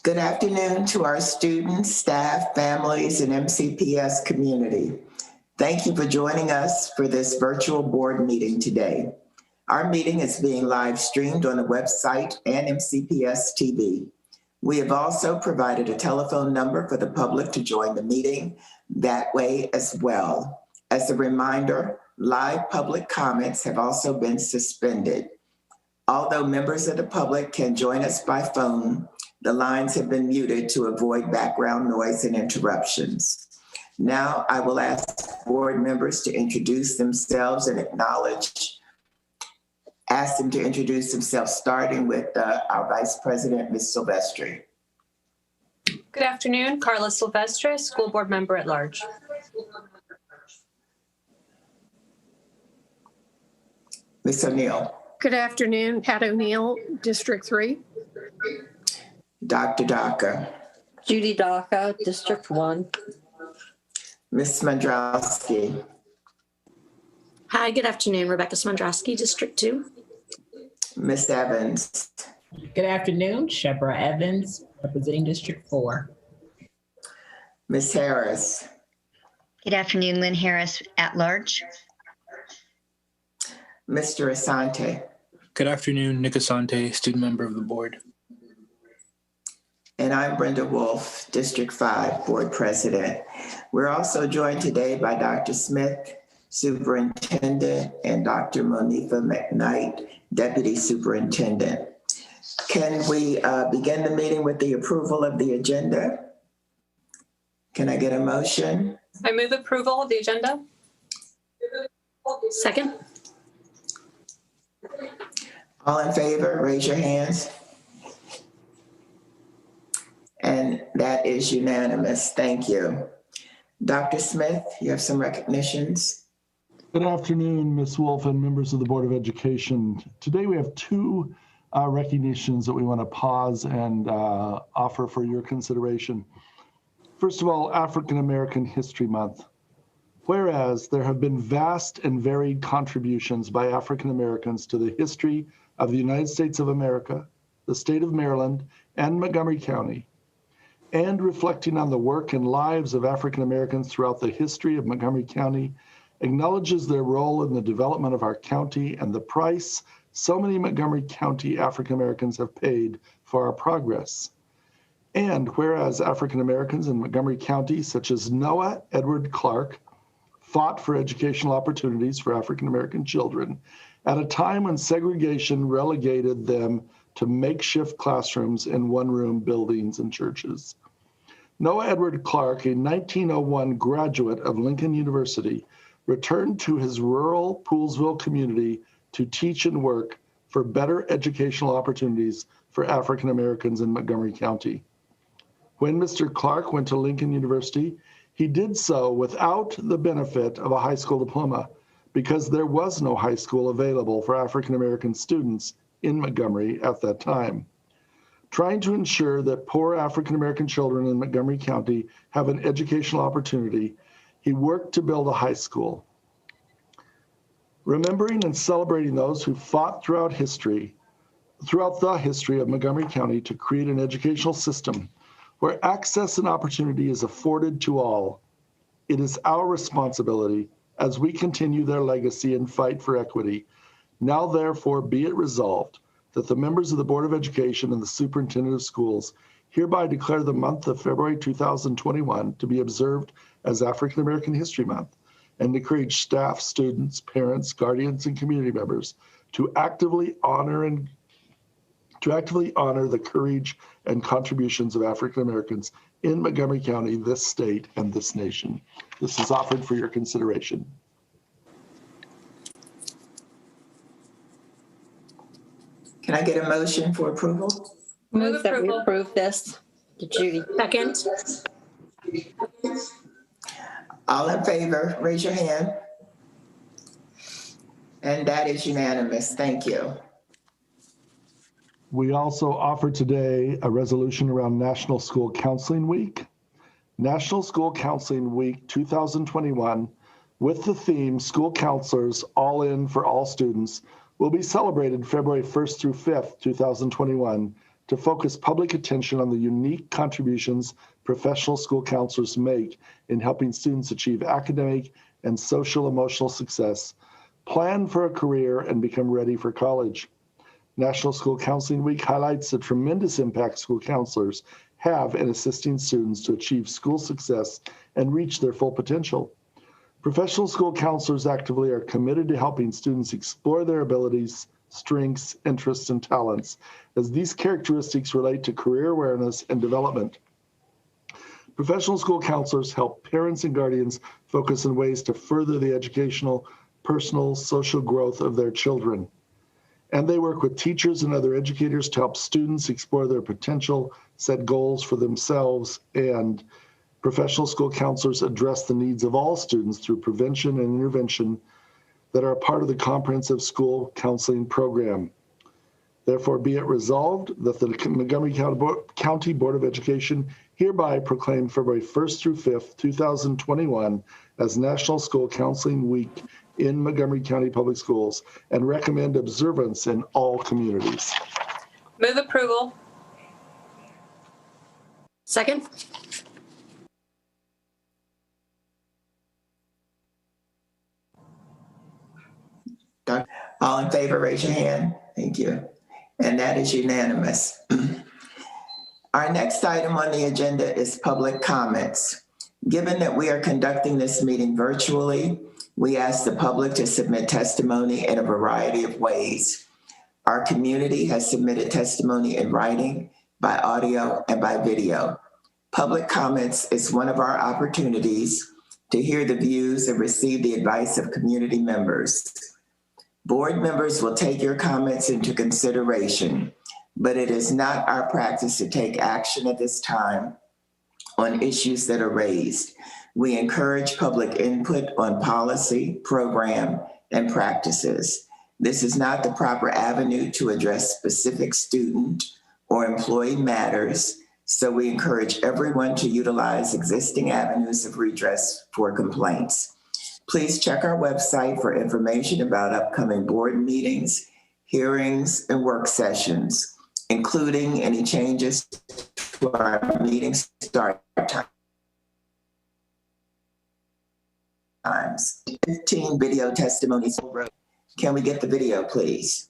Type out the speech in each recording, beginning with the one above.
Good afternoon to our students, staff, families, and MCPS community. Thank you for joining us for this virtual board meeting today. Our meeting is being live streamed on the website and MCPS TV. We have also provided a telephone number for the public to join the meeting that way as well. As a reminder, live public comments have also been suspended. Although members of the public can join us by phone, the lines have been muted to avoid background noise and interruptions. Now I will ask board members to introduce themselves and ask them to introduce themselves, starting with our Vice President, Ms. Silvestri. Good afternoon, Carla Silvestri, School Board Member at Large. Ms. O'Neill. Good afternoon, Pat O'Neill, District 3. Dr. Daka. Judy Daka, District 1. Ms. Smandrowski. Hi, good afternoon. Rebecca Smandrowski, District 2. Ms. Evans. Good afternoon. Shebra Evans, representing District 4. Ms. Harris. Good afternoon, Lynn Harris, at large. Mr. Asante. Good afternoon, Nick Asante, student member of the board. And I'm Brenda Wolf, District 5 Board President. We're also joined today by Dr. Smith, Superintendent, and Dr. Monifa McKnight, Deputy Superintendent. Can we begin the meeting with the approval of the agenda? Can I get a motion? I move approval of the agenda. Second. All in favor, raise your hands. And that is unanimous. Thank you. Dr. Smith, you have some recognitions. Good afternoon, Ms. Wolf and members of the Board of Education. Today we have two recognitions that we want to pause and offer for your consideration. First of all, African American History Month. Whereas there have been vast and varied contributions by African Americans to the history of the United States of America, the state of Maryland, and Montgomery County, and reflecting on the work and lives of African Americans throughout the history of Montgomery County, acknowledges their role in the development of our county and the price so many Montgomery County African Americans have paid for our progress. And whereas African Americans in Montgomery County, such as Noah Edward Clark, fought for educational opportunities for African American children at a time when segregation relegated them to makeshift classrooms in one-room buildings and churches. Noah Edward Clark, a 1901 graduate of Lincoln University, returned to his rural Poolesville community to teach and work for better educational opportunities for African Americans in Montgomery County. When Mr. Clark went to Lincoln University, he did so without the benefit of a high school diploma because there was no high school available for African American students in Montgomery at that time. Trying to ensure that poor African American children in Montgomery County have an educational opportunity, he worked to build a high school. Remembering and celebrating those who fought throughout the history of Montgomery County to create an educational system where access and opportunity is afforded to all, it is our responsibility as we continue their legacy and fight for equity. Now, therefore, be it resolved that the members of the Board of Education and the Superintendent of Schools hereby declare the month of February 2021 to be observed as African American History Month and encourage staff, students, parents, guardians, and community members to actively honor the courage and contributions of African Americans in Montgomery County, this state, and this nation. This is offered for your consideration. Can I get a motion for approval? Move that we approve this. Judy. Second. All in favor, raise your hand. And that is unanimous. Thank you. We also offer today a resolution around National School Counseling Week. National School Counseling Week 2021, with the theme School Counselors All In for All Students, will be celebrated February 1st through 5th, 2021, to focus public attention on the unique contributions professional school counselors make in helping students achieve academic and social emotional success, plan for a career, and become ready for college. National School Counseling Week highlights the tremendous impact school counselors have in assisting students to achieve school success and reach their full potential. Professional school counselors actively are committed to helping students explore their abilities, strengths, interests, and talents, as these characteristics relate to career awareness and development. Professional school counselors help parents and guardians focus on ways to further the educational, personal, social growth of their children. And they work with teachers and other educators to help students explore their potential, set goals for themselves, and professional school counselors address the needs of all students through prevention and intervention that are a part of the comprehensive school counseling program. Therefore, be it resolved that the Montgomery County Board of Education hereby proclaim February 1st through 5th, 2021 as National School Counseling Week in Montgomery County Public Schools and recommend observance in all communities. Move approval. Second? All in favor, raise your hand. Thank you. And that is unanimous. Our next item on the agenda is public comments. Given that we are conducting this meeting virtually, we ask the public to submit testimony in a variety of ways. Our community has submitted testimony in writing, by audio, and by video. Public comments is one of our opportunities to hear the views and receive the advice of community members. Board members will take your comments into consideration, but it is not our practice to take action at this time on issues that are raised. We encourage public input on policy, program, and practices. This is not the proper avenue to address specific student or employee matters, so we encourage everyone to utilize existing avenues of redress for complaints. Please check our website for information about upcoming board meetings, hearings, and work sessions, including any changes to our meeting start times. 15 video testimonies. Can we get the video, please?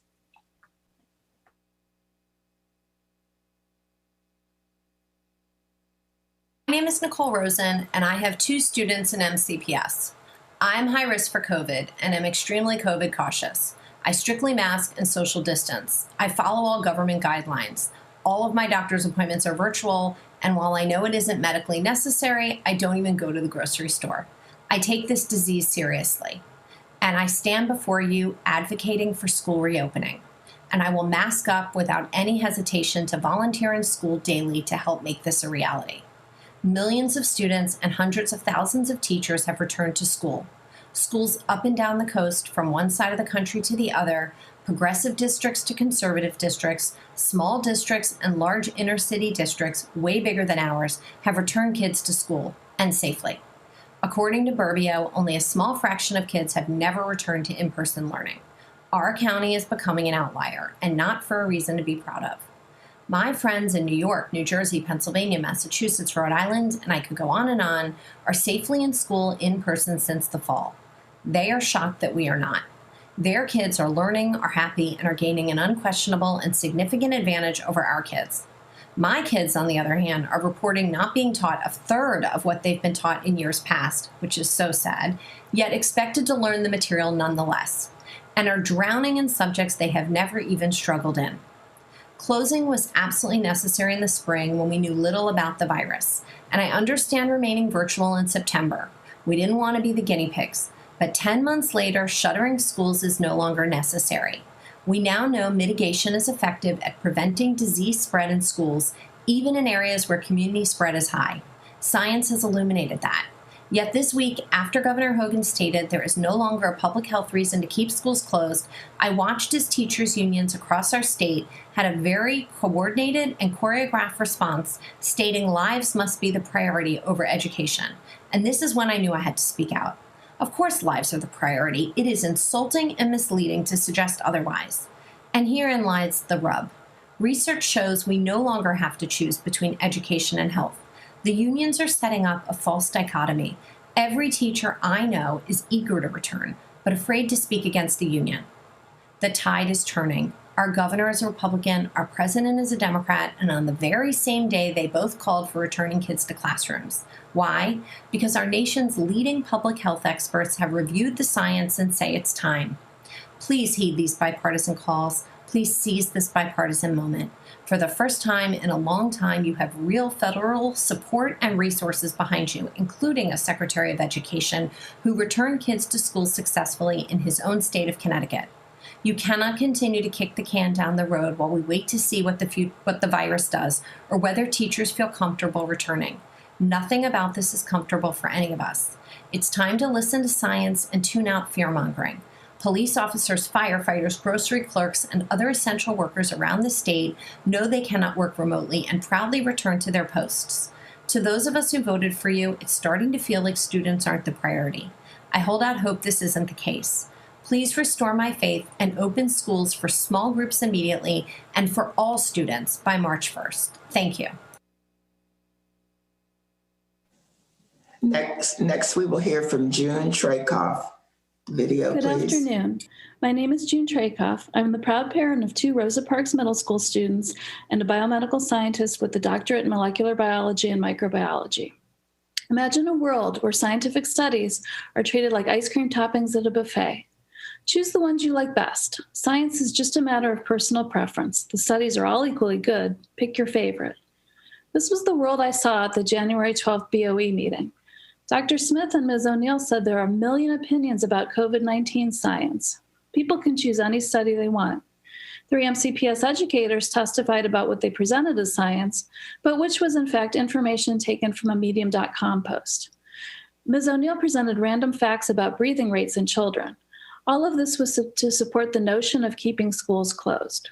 My name is Nicole Rosen, and I have 2 students in MCPS. I'm high risk for COVID and am extremely COVID cautious. I strictly mask and social distance. I follow all government guidelines. All of my doctor's appointments are virtual, and while I know it isn't medically necessary, I don't even go to the grocery store. I take this disease seriously, and I stand before you advocating for school reopening. And I will mask up without any hesitation to volunteer in school daily to help make this a reality. Millions of students and hundreds of thousands of teachers have returned to school. Schools up and down the coast, from one side of the country to the other, progressive districts to conservative districts, small districts and large inner city districts, way bigger than ours, have returned kids to school, and safely. According to Burbio, only a small fraction of kids have never returned to in-person learning. Our county is becoming an outlier, and not for a reason to be proud of. My friends in New York, New Jersey, Pennsylvania, Massachusetts, Rhode Island, and I could go on, are safely in school in person since the fall. They are shocked that we are not. Their kids are learning, are happy, and are gaining an unquestionable and significant advantage over our kids. My kids, on the other hand, are reporting not being taught a third of what they've been taught in years past, which is so sad, yet expected to learn the material nonetheless, and are drowning in subjects they have never even struggled in. Closing was absolutely necessary in the spring when we knew little about the virus, and I understand remaining virtual in September. We didn't want to be the guinea pigs, but 10 months later, shuttering schools is no longer necessary. We now know mitigation is effective at preventing disease spread in schools, even in areas where community spread is high. Science has illuminated that. Yet this week, after Governor Hogan stated there is no longer a public health reason to keep schools closed, I watched as teachers' unions across our state had a very coordinated and choreographed response stating lives must be the priority over education. And this is when I knew I had to speak out. Of course, lives are the priority. It is insulting and misleading to suggest otherwise. And herein lies the rub. Research shows we no longer have to choose between education and health. The unions are setting up a false dichotomy. Every teacher I know is eager to return, but afraid to speak against the union. The tide is turning. Our governor is a Republican, our president is a Democrat, and on the very same day, they both called for returning kids to classrooms. Why? Because our nation's leading public health experts have reviewed the science and say it's time. Please heed these bipartisan calls. Please seize this bipartisan moment. For the first time in a long time, you have real federal support and resources behind you, including a Secretary of Education who returned kids to school successfully in his own state of Connecticut. You cannot continue to kick the can down the road while we wait to see what the virus does or whether teachers feel comfortable returning. Nothing about this is comfortable for any of us. It's time to listen to science and tune out fear-mongering. Police officers, firefighters, grocery clerks, and other essential workers around the state know they cannot work remotely and proudly return to their posts. To those of us who voted for you, it's starting to feel like students aren't the priority. I hold out hope this isn't the case. Please restore my faith and open schools for small groups immediately and for all students by March 1st. Thank you. Next we will hear from June Trakoff. Video, Good please. afternoon. My name is June Trakoff. I'm the proud parent of 2 Rosa Parks Middle School students and a biomedical scientist with a doctorate in molecular biology and microbiology. Imagine a world where scientific studies are treated like ice cream toppings at a buffet. Choose the ones you like best. Science is just a matter of personal preference. The studies are all equally good. Pick your favorite. This was the world I saw at the January 12th BOE meeting. Dr. Smith and Ms. O'Neill said there are a million opinions about COVID-19 science. People can choose any study they want. 3 MCPS educators testified about what they presented as science, but which was in fact information taken from a Medium.com post. Ms. O'Neill presented random facts about breathing rates in children. All of this was to support the notion of keeping schools closed.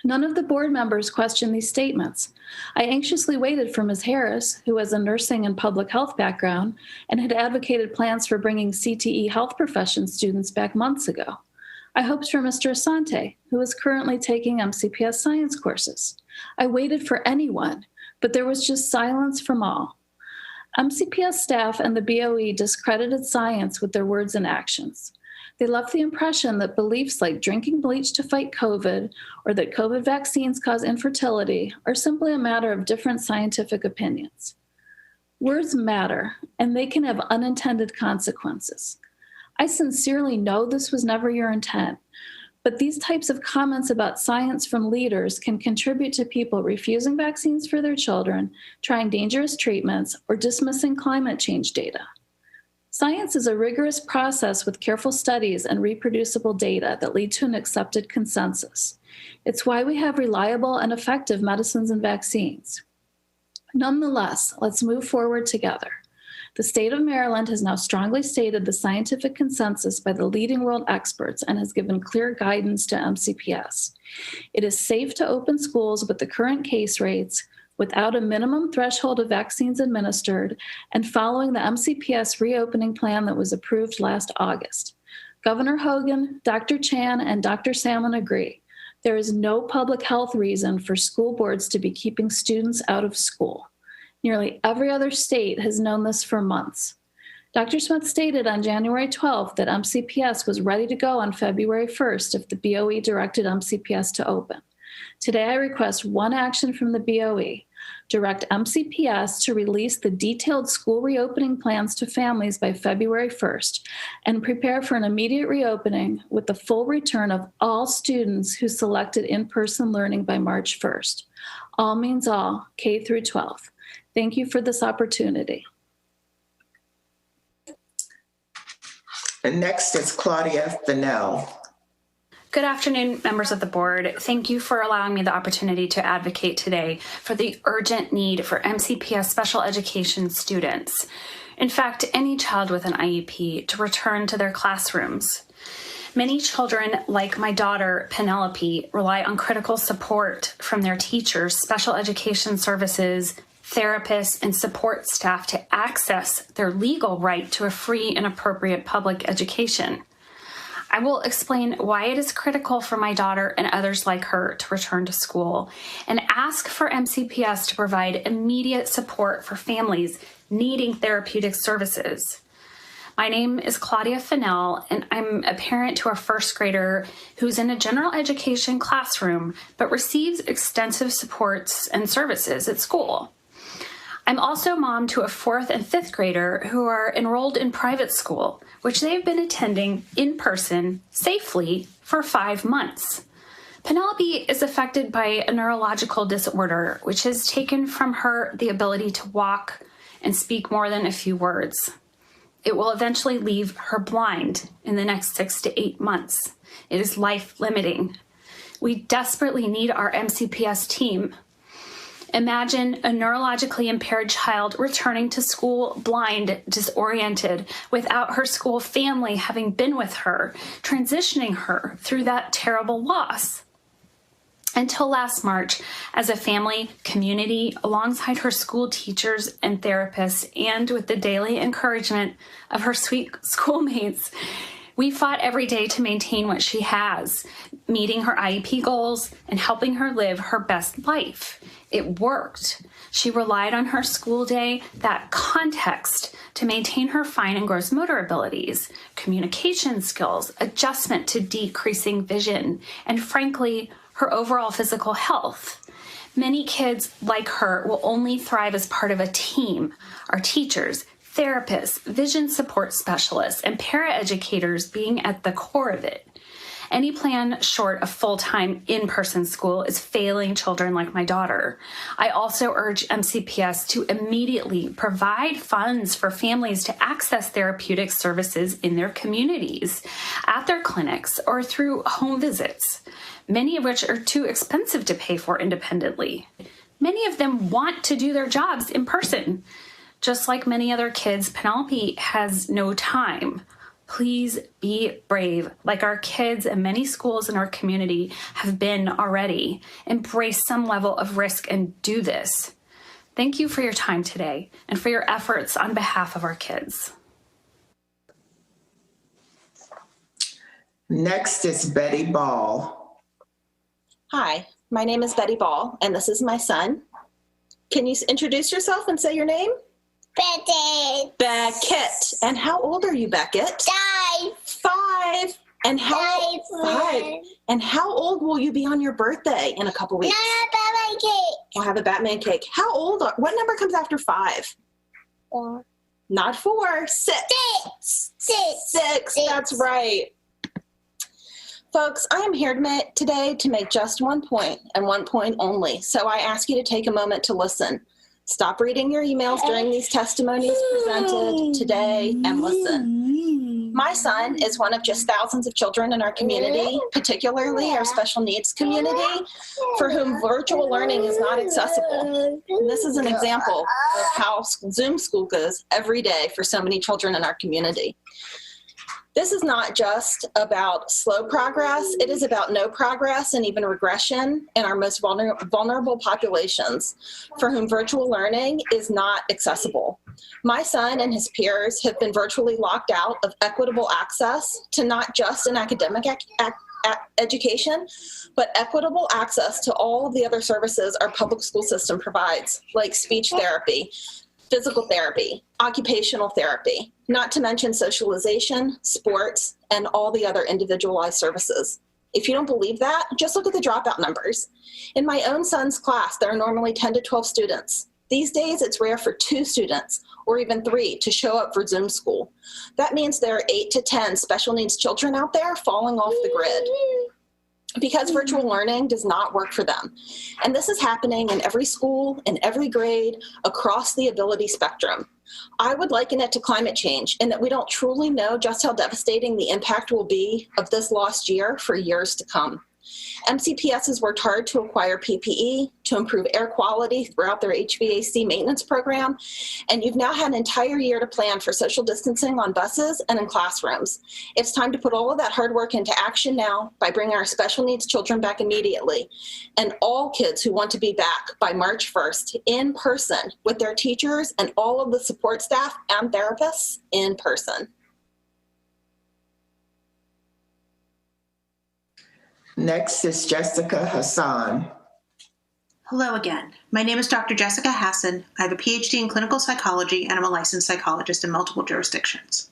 None of the board members questioned these statements. I anxiously waited for Ms. Harris, who has a nursing and public health background and had advocated plans for bringing CTE health profession students back months ago. I hoped for Mr. Asante, who is currently taking MCPS science courses. I waited for anyone, but there was just silence from all. MCPS staff and the BOE discredited science with their words and actions. They left the impression that beliefs like drinking bleach to fight COVID or that COVID vaccines cause infertility are simply a matter of different scientific opinions. Words matter, and they can have unintended consequences. I sincerely know this was never your intent, but these types of comments about science from leaders can contribute to people refusing vaccines for their children, trying dangerous treatments, or dismissing climate change data. Science is a rigorous process with careful studies and reproducible data that lead to an accepted consensus. It's why we have reliable and effective medicines and vaccines. Nonetheless, let's move forward together. The state of Maryland has now strongly stated the scientific consensus by the leading world experts and has given clear guidance to MCPS. It is safe to open schools with the current case rates, without a minimum threshold of vaccines administered, and following the MCPS reopening plan that was approved last August. Governor Hogan, Dr. Chan, and Dr. Salmon agree. There is no public health reason for school boards to be keeping students out of school. Nearly every other state has known this for months. Dr. Smith stated on January 12th that MCPS was ready to go on February 1st if the BOE directed MCPS to open. Today, I request one action from the BOE. Direct MCPS to release the detailed school reopening plans to families by February 1st and prepare for an immediate reopening with the full return of all students who selected in-person learning by March 1st. All means all, K through 12. Thank you for this opportunity. And next is Claudia Fennell. Good afternoon, members of the board. Thank you for allowing me the opportunity to advocate today for the urgent need for MCPS special education students. In fact, any child with an IEP to return to their classrooms. Many children, like my daughter, Penelope, rely on critical support from their teachers, special education services, therapists, and support staff to access their legal right to a free and appropriate public education. I will explain why it is critical for my daughter and others like her to return to school and ask for MCPS to provide immediate support for families needing therapeutic services. My name is Claudia Fennell, and I'm a parent to a first grader who's in a general education classroom but receives extensive supports and services at school. I'm also mom to a fourth and fifth grader who are enrolled in private school, which they've been attending in person safely for 5 months. Penelope is affected by a neurological disorder, which has taken from her the ability to walk and speak more than a few words. It will eventually leave her blind in the next 6 to 8 months. It is life-limiting. We desperately need our MCPS team. Imagine a neurologically impaired child returning to school blind, disoriented, without her school family having been with her, transitioning her through that terrible loss. Until last March, as a family, community, alongside her school teachers and therapists, and with the daily encouragement of her sweet schoolmates, we fought every day to maintain what she has, meeting her IEP goals and helping her live her best life. It worked. She relied on her school day, that context, to maintain her fine and gross motor abilities, communication skills, adjustment to decreasing vision, and frankly, her overall physical health. Many kids like her will only thrive as part of a team. Our teachers, therapists, vision support specialists, and paraeducators being at the core of it. Any plan short of full-time in-person school is failing children like my daughter. I also urge MCPS to immediately provide funds for families to access therapeutic services in their communities, at their clinics, or through home visits, many of which are too expensive to pay for independently. Many of them want to do their jobs in person. Just like many other kids, Penelope has no time. Please be brave, like our kids and many schools in our community have been already. Embrace some level of risk and do this. Thank you for your time today and for your efforts on behalf of our kids. Next is Betty Ball. Hi, my name is Betty Ball, and this is my son. Can you introduce yourself and say your name? Beckett. Beckett. And how old are you, Beckett? 5. 5. And how 5. And how old will you be on your birthday in a couple weeks? Batman cake. We'll have a Batman cake. How old are, what number comes after 5? 4. Not 4. 6. 6. That's right. Folks, I am here today to make just one point and one point only. So I ask you to take a moment to listen. Stop reading your emails during these testimonies presented today and listen. My son is one of just thousands of children in our community, particularly our special needs community, for whom virtual learning is not accessible. And this is an example of how Zoom school goes every day for so many children in our community. This is not just about slow progress, it is about no progress and even regression in our most vulnerable populations for whom virtual learning is not accessible. My son and his peers have been virtually locked out of equitable access to not just an academic education, but equitable access to all of the other services our public school system provides, like speech therapy, physical therapy, occupational therapy, not to mention socialization, sports, and all the other individualized services. If you don't believe that, just look at the dropout numbers. In my own son's class, there are normally 10 to 12 students. These days, it's rare for 2 students, or even 3, to show up for Zoom school. That means there are 8 to 10 special needs children out there falling off the grid, because virtual learning does not work for them. And this is happening in every school, in every grade, across the ability spectrum. I would liken it to climate change in that we don't truly know just how devastating the impact will be of this lost year for years to come. MCPS has worked hard to acquire PPE, to improve air quality throughout their HVAC maintenance program, and you've now had an entire year to plan for social distancing on buses and in classrooms. It's time to put all of that hard work into action now by bringing our special needs children back immediately, and all kids who want to be back by March 1st in person with their teachers and all of the support staff and therapists in person. Next is Jessica Hassan. Hello again. My name is Dr. Jessica Hassan. I have a PhD in clinical psychology and I'm a licensed psychologist in multiple jurisdictions.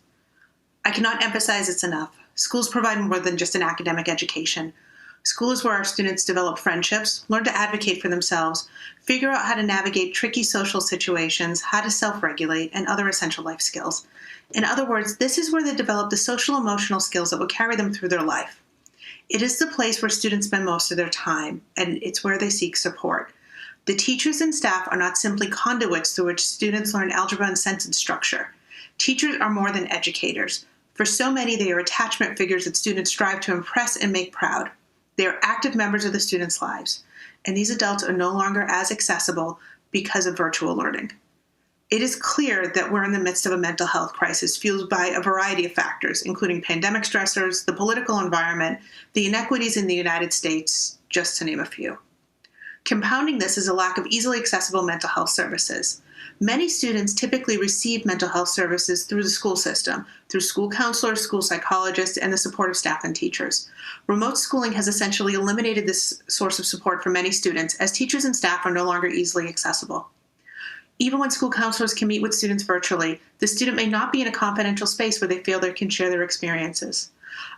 I cannot emphasize this enough. Schools provide more than just an academic education. School is where our students develop friendships, learn to advocate for themselves, figure out how to navigate tricky social situations, how to self-regulate, and other essential life skills. In other words, this is where they develop the social emotional skills that will carry them through their life. It is the place where students spend most of their time, and it's where they seek support. The teachers and staff are not simply conduits through which students learn algebra and sentence structure. Teachers are more than educators. For so many, they are attachment figures that students strive to impress and make proud. They are active members of the students' lives, and these adults are no longer as accessible because of virtual learning. It is clear that we're in the midst of a mental health crisis fueled by a variety of factors, including pandemic stressors, the political environment, the inequities in the United States, just to name a few. Compounding this is a lack of easily accessible mental health services. Many students typically receive mental health services through the school system, through school counselors, school psychologists, and the support of staff and teachers. Remote schooling has essentially eliminated this source of support for many students, as teachers and staff are no longer easily accessible. Even when school counselors can meet with students virtually, the student may not be in a confidential space where they feel they can share their experiences.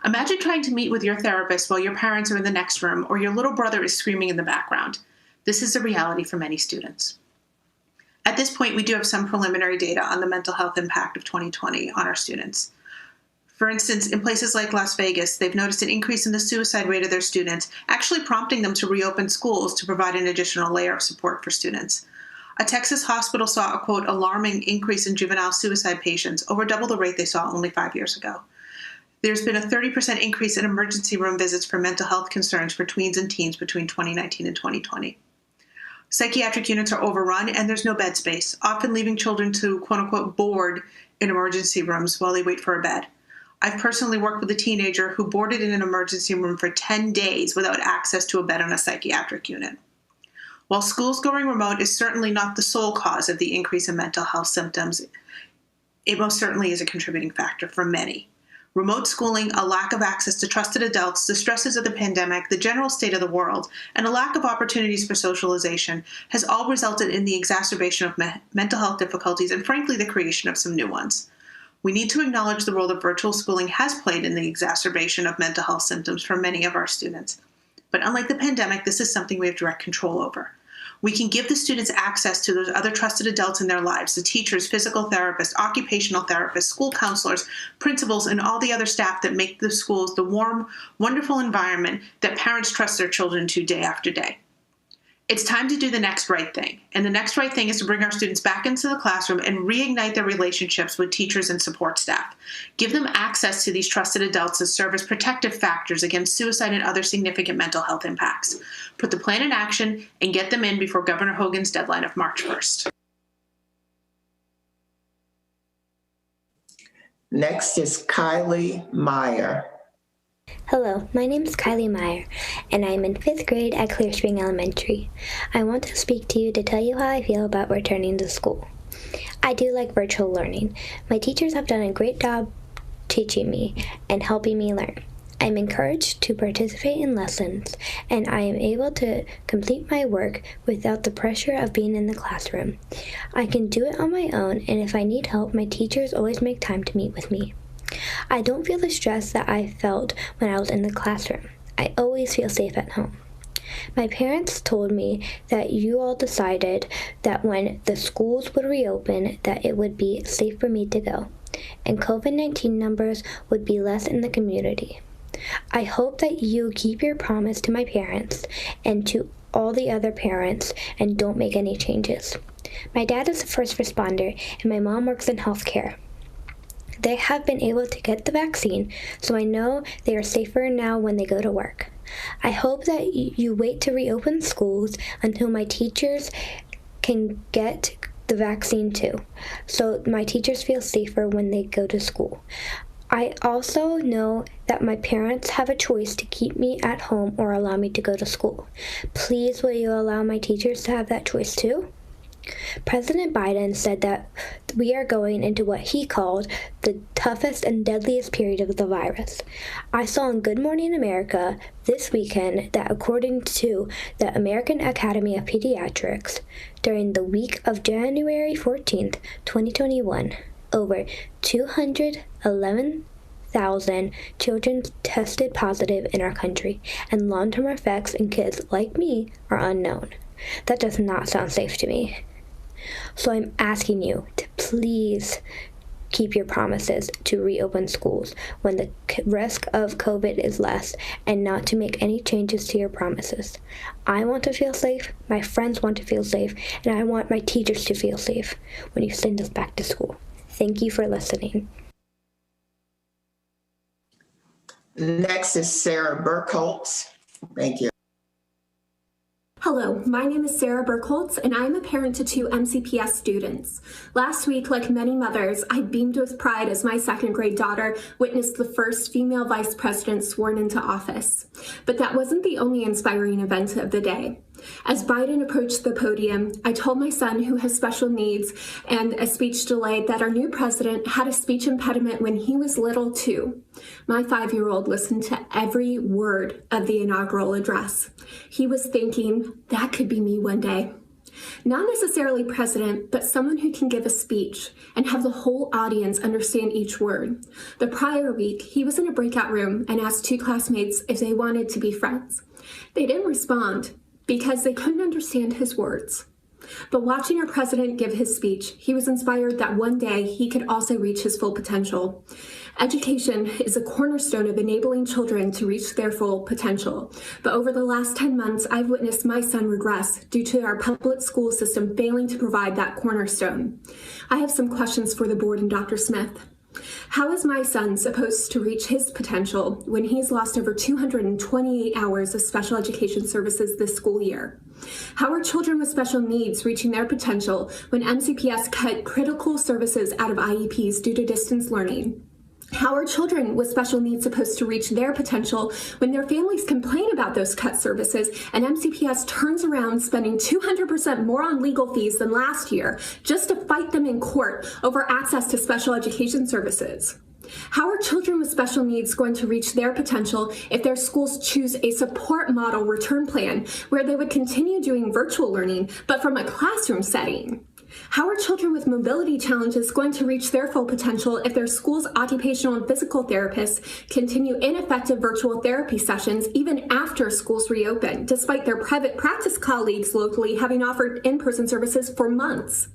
Imagine trying to meet with your therapist while your parents are in the next room or your little brother is screaming in the background. This is a reality for many students. At this point, we do have some preliminary data on the mental health impact of 2020 on our students. For instance, in places like Las Vegas, they've noticed an increase in the suicide rate of their students, actually prompting them to reopen schools to provide an additional layer of support for students. A Texas hospital saw a, quote, alarming increase in juvenile suicide patients, over double the rate they saw only 5 years ago. There's been a 30% increase in emergency room visits for mental health concerns for tweens and teens between 2019 and 2020. Psychiatric units are overrun and there's no bed space, often leaving children to, quote unquote, board in emergency rooms while they wait for a bed. I've personally worked with a teenager who boarded in an emergency room for 10 days without access to a bed on a psychiatric unit. While schools going remote is certainly not the sole cause of the increase in mental health symptoms, it most certainly is a contributing factor for many. Remote schooling, a lack of access to trusted adults, the stresses of the pandemic, the general state of the world, and a lack of opportunities for socialization has all resulted in the exacerbation of mental health difficulties and, frankly, the creation of some new ones. We need to acknowledge the role that virtual schooling has played in the exacerbation of mental health symptoms for many of our students. But unlike the pandemic, this is something we have direct control over. We can give the students access to those other trusted adults in their lives, the teachers, physical therapists, occupational therapists, school counselors, principals, and all the other staff that make the schools the warm, wonderful environment that parents trust their children to day after day. It's time to do the next right thing. And the next right thing is to bring our students back into the classroom and reignite their relationships with teachers and support staff. Give them access to these trusted adults that serve as protective factors against suicide and other significant mental health impacts. Put the plan in action and get them in before Governor Hogan's deadline of March 1st. Next is Kylie Meyer. Hello, my name is Kylie Meyer, and I am in 5th grade at Clear Spring Elementary. I want to speak to you to tell you how I feel about returning to school. I do like virtual learning. My teachers have done a great job teaching me and helping me learn. I'm encouraged to participate in lessons, and I am able to complete my work without the pressure of being in the classroom. I can do it on my own, and if I need help, my teachers always make time to meet with me. I don't feel the stress that I felt when I was in the classroom. I always feel safe at home. My parents told me that you all decided that when the schools would reopen, that it would be safe for me to go, and COVID-19 numbers would be less in the community. I hope that you keep your promise to my parents and to all the other parents and don't make any changes. My dad is a first responder and my mom works in healthcare. They have been able to get the vaccine, so I know they are safer now when they go to work. I hope that you wait to reopen schools until my teachers can get the vaccine too, so my teachers feel safer when they go to school. I also know that my parents have a choice to keep me at home or allow me to go to school. Please, will you allow my teachers to have that choice too? President Biden said that we are going into what he called the toughest and deadliest period of the virus. I saw on Good Morning America this weekend that according to the American Academy of Pediatrics, during the week of January 14th, 2021, over 211,000 children tested positive in our country, and long-term effects in kids like me are unknown. That does not sound safe to me. So I'm asking you to please keep your promises to reopen schools when the risk of COVID is less, and not to make any changes to your promises. I want to feel safe, my friends want to feel safe, and I want my teachers to feel safe when you send us back to school. Thank you for listening. Next is Sarah Burkholz. Thank you. Hello, my name is Sarah Burkholz, and I am a parent to 2 MCPS students. Last week, like many mothers, I beamed with pride as my second grade daughter witnessed the first female vice president sworn into office. But that wasn't the only inspiring event of the day. As Biden approached the podium, I told my son, who has special needs and a speech delay, that our new president had a speech impediment when he was little too. My 5-year-old listened to every word of the inaugural address. He was thinking, that could be me one day. Not necessarily president, but someone who can give a speech and have the whole audience understand each word. The prior week, he was in a breakout room and asked 2 classmates if they wanted to be friends. They didn't respond because they couldn't understand his words. But watching our president give his speech, he was inspired that one day he could also reach his full potential. Education is a cornerstone of enabling children to reach their full potential. But over the last 10 months, I've witnessed my son regress due to our public school system failing to provide that cornerstone. I have some questions for the board and Dr. Smith. How is my son supposed to reach his potential when he's lost over 228 hours of special education services this school year? How are children with special needs reaching their potential when MCPS cut critical services out of IEPs due to distance learning? How are children with special needs supposed to reach their potential when their families complain about those cut services and MCPS turns around spending 200% more on legal fees than last year just to fight them in court over access to special education services? How are children with special needs going to reach their potential if their schools choose a support model return plan where they would continue doing virtual learning but from a classroom setting? How are children with mobility challenges going to reach their full potential if their school's occupational and physical therapists continue ineffective virtual therapy sessions even after schools reopen, despite their private practice colleagues locally having offered in-person services for months?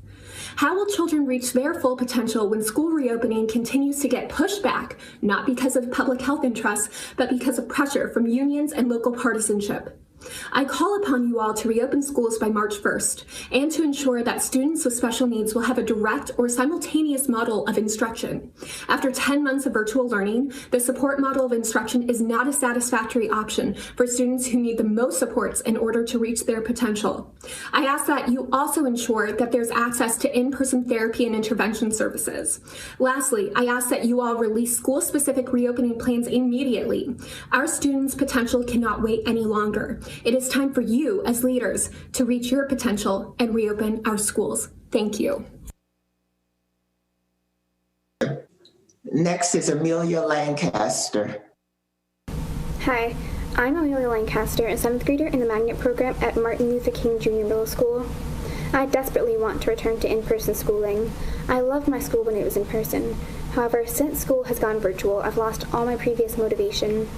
How will children reach their full potential when school reopening continues to get pushed back, not because of public health interests, but because of pressure from unions and local partisanship? I call upon you all to reopen schools by March 1st and to ensure that students with special needs will have a direct or simultaneous model of instruction. After 10 months of virtual learning, the support model of instruction is not a satisfactory option for students who need the most supports in order to reach their potential. I ask that you also ensure that there's access to in-person therapy and intervention services. Lastly, I ask that you all release school-specific reopening plans immediately. Our students' potential cannot wait any longer. It is time for you as leaders to reach your potential and reopen our schools. Thank you. Next is Amelia Lancaster. Hi, I'm Amelia Lancaster, a 7th grader in the magnet program at Martin Luther King Jr. Middle School. I desperately want to return to in-person schooling. I loved my school when it was in person. However, since school has gone virtual, I've lost all my previous motivation.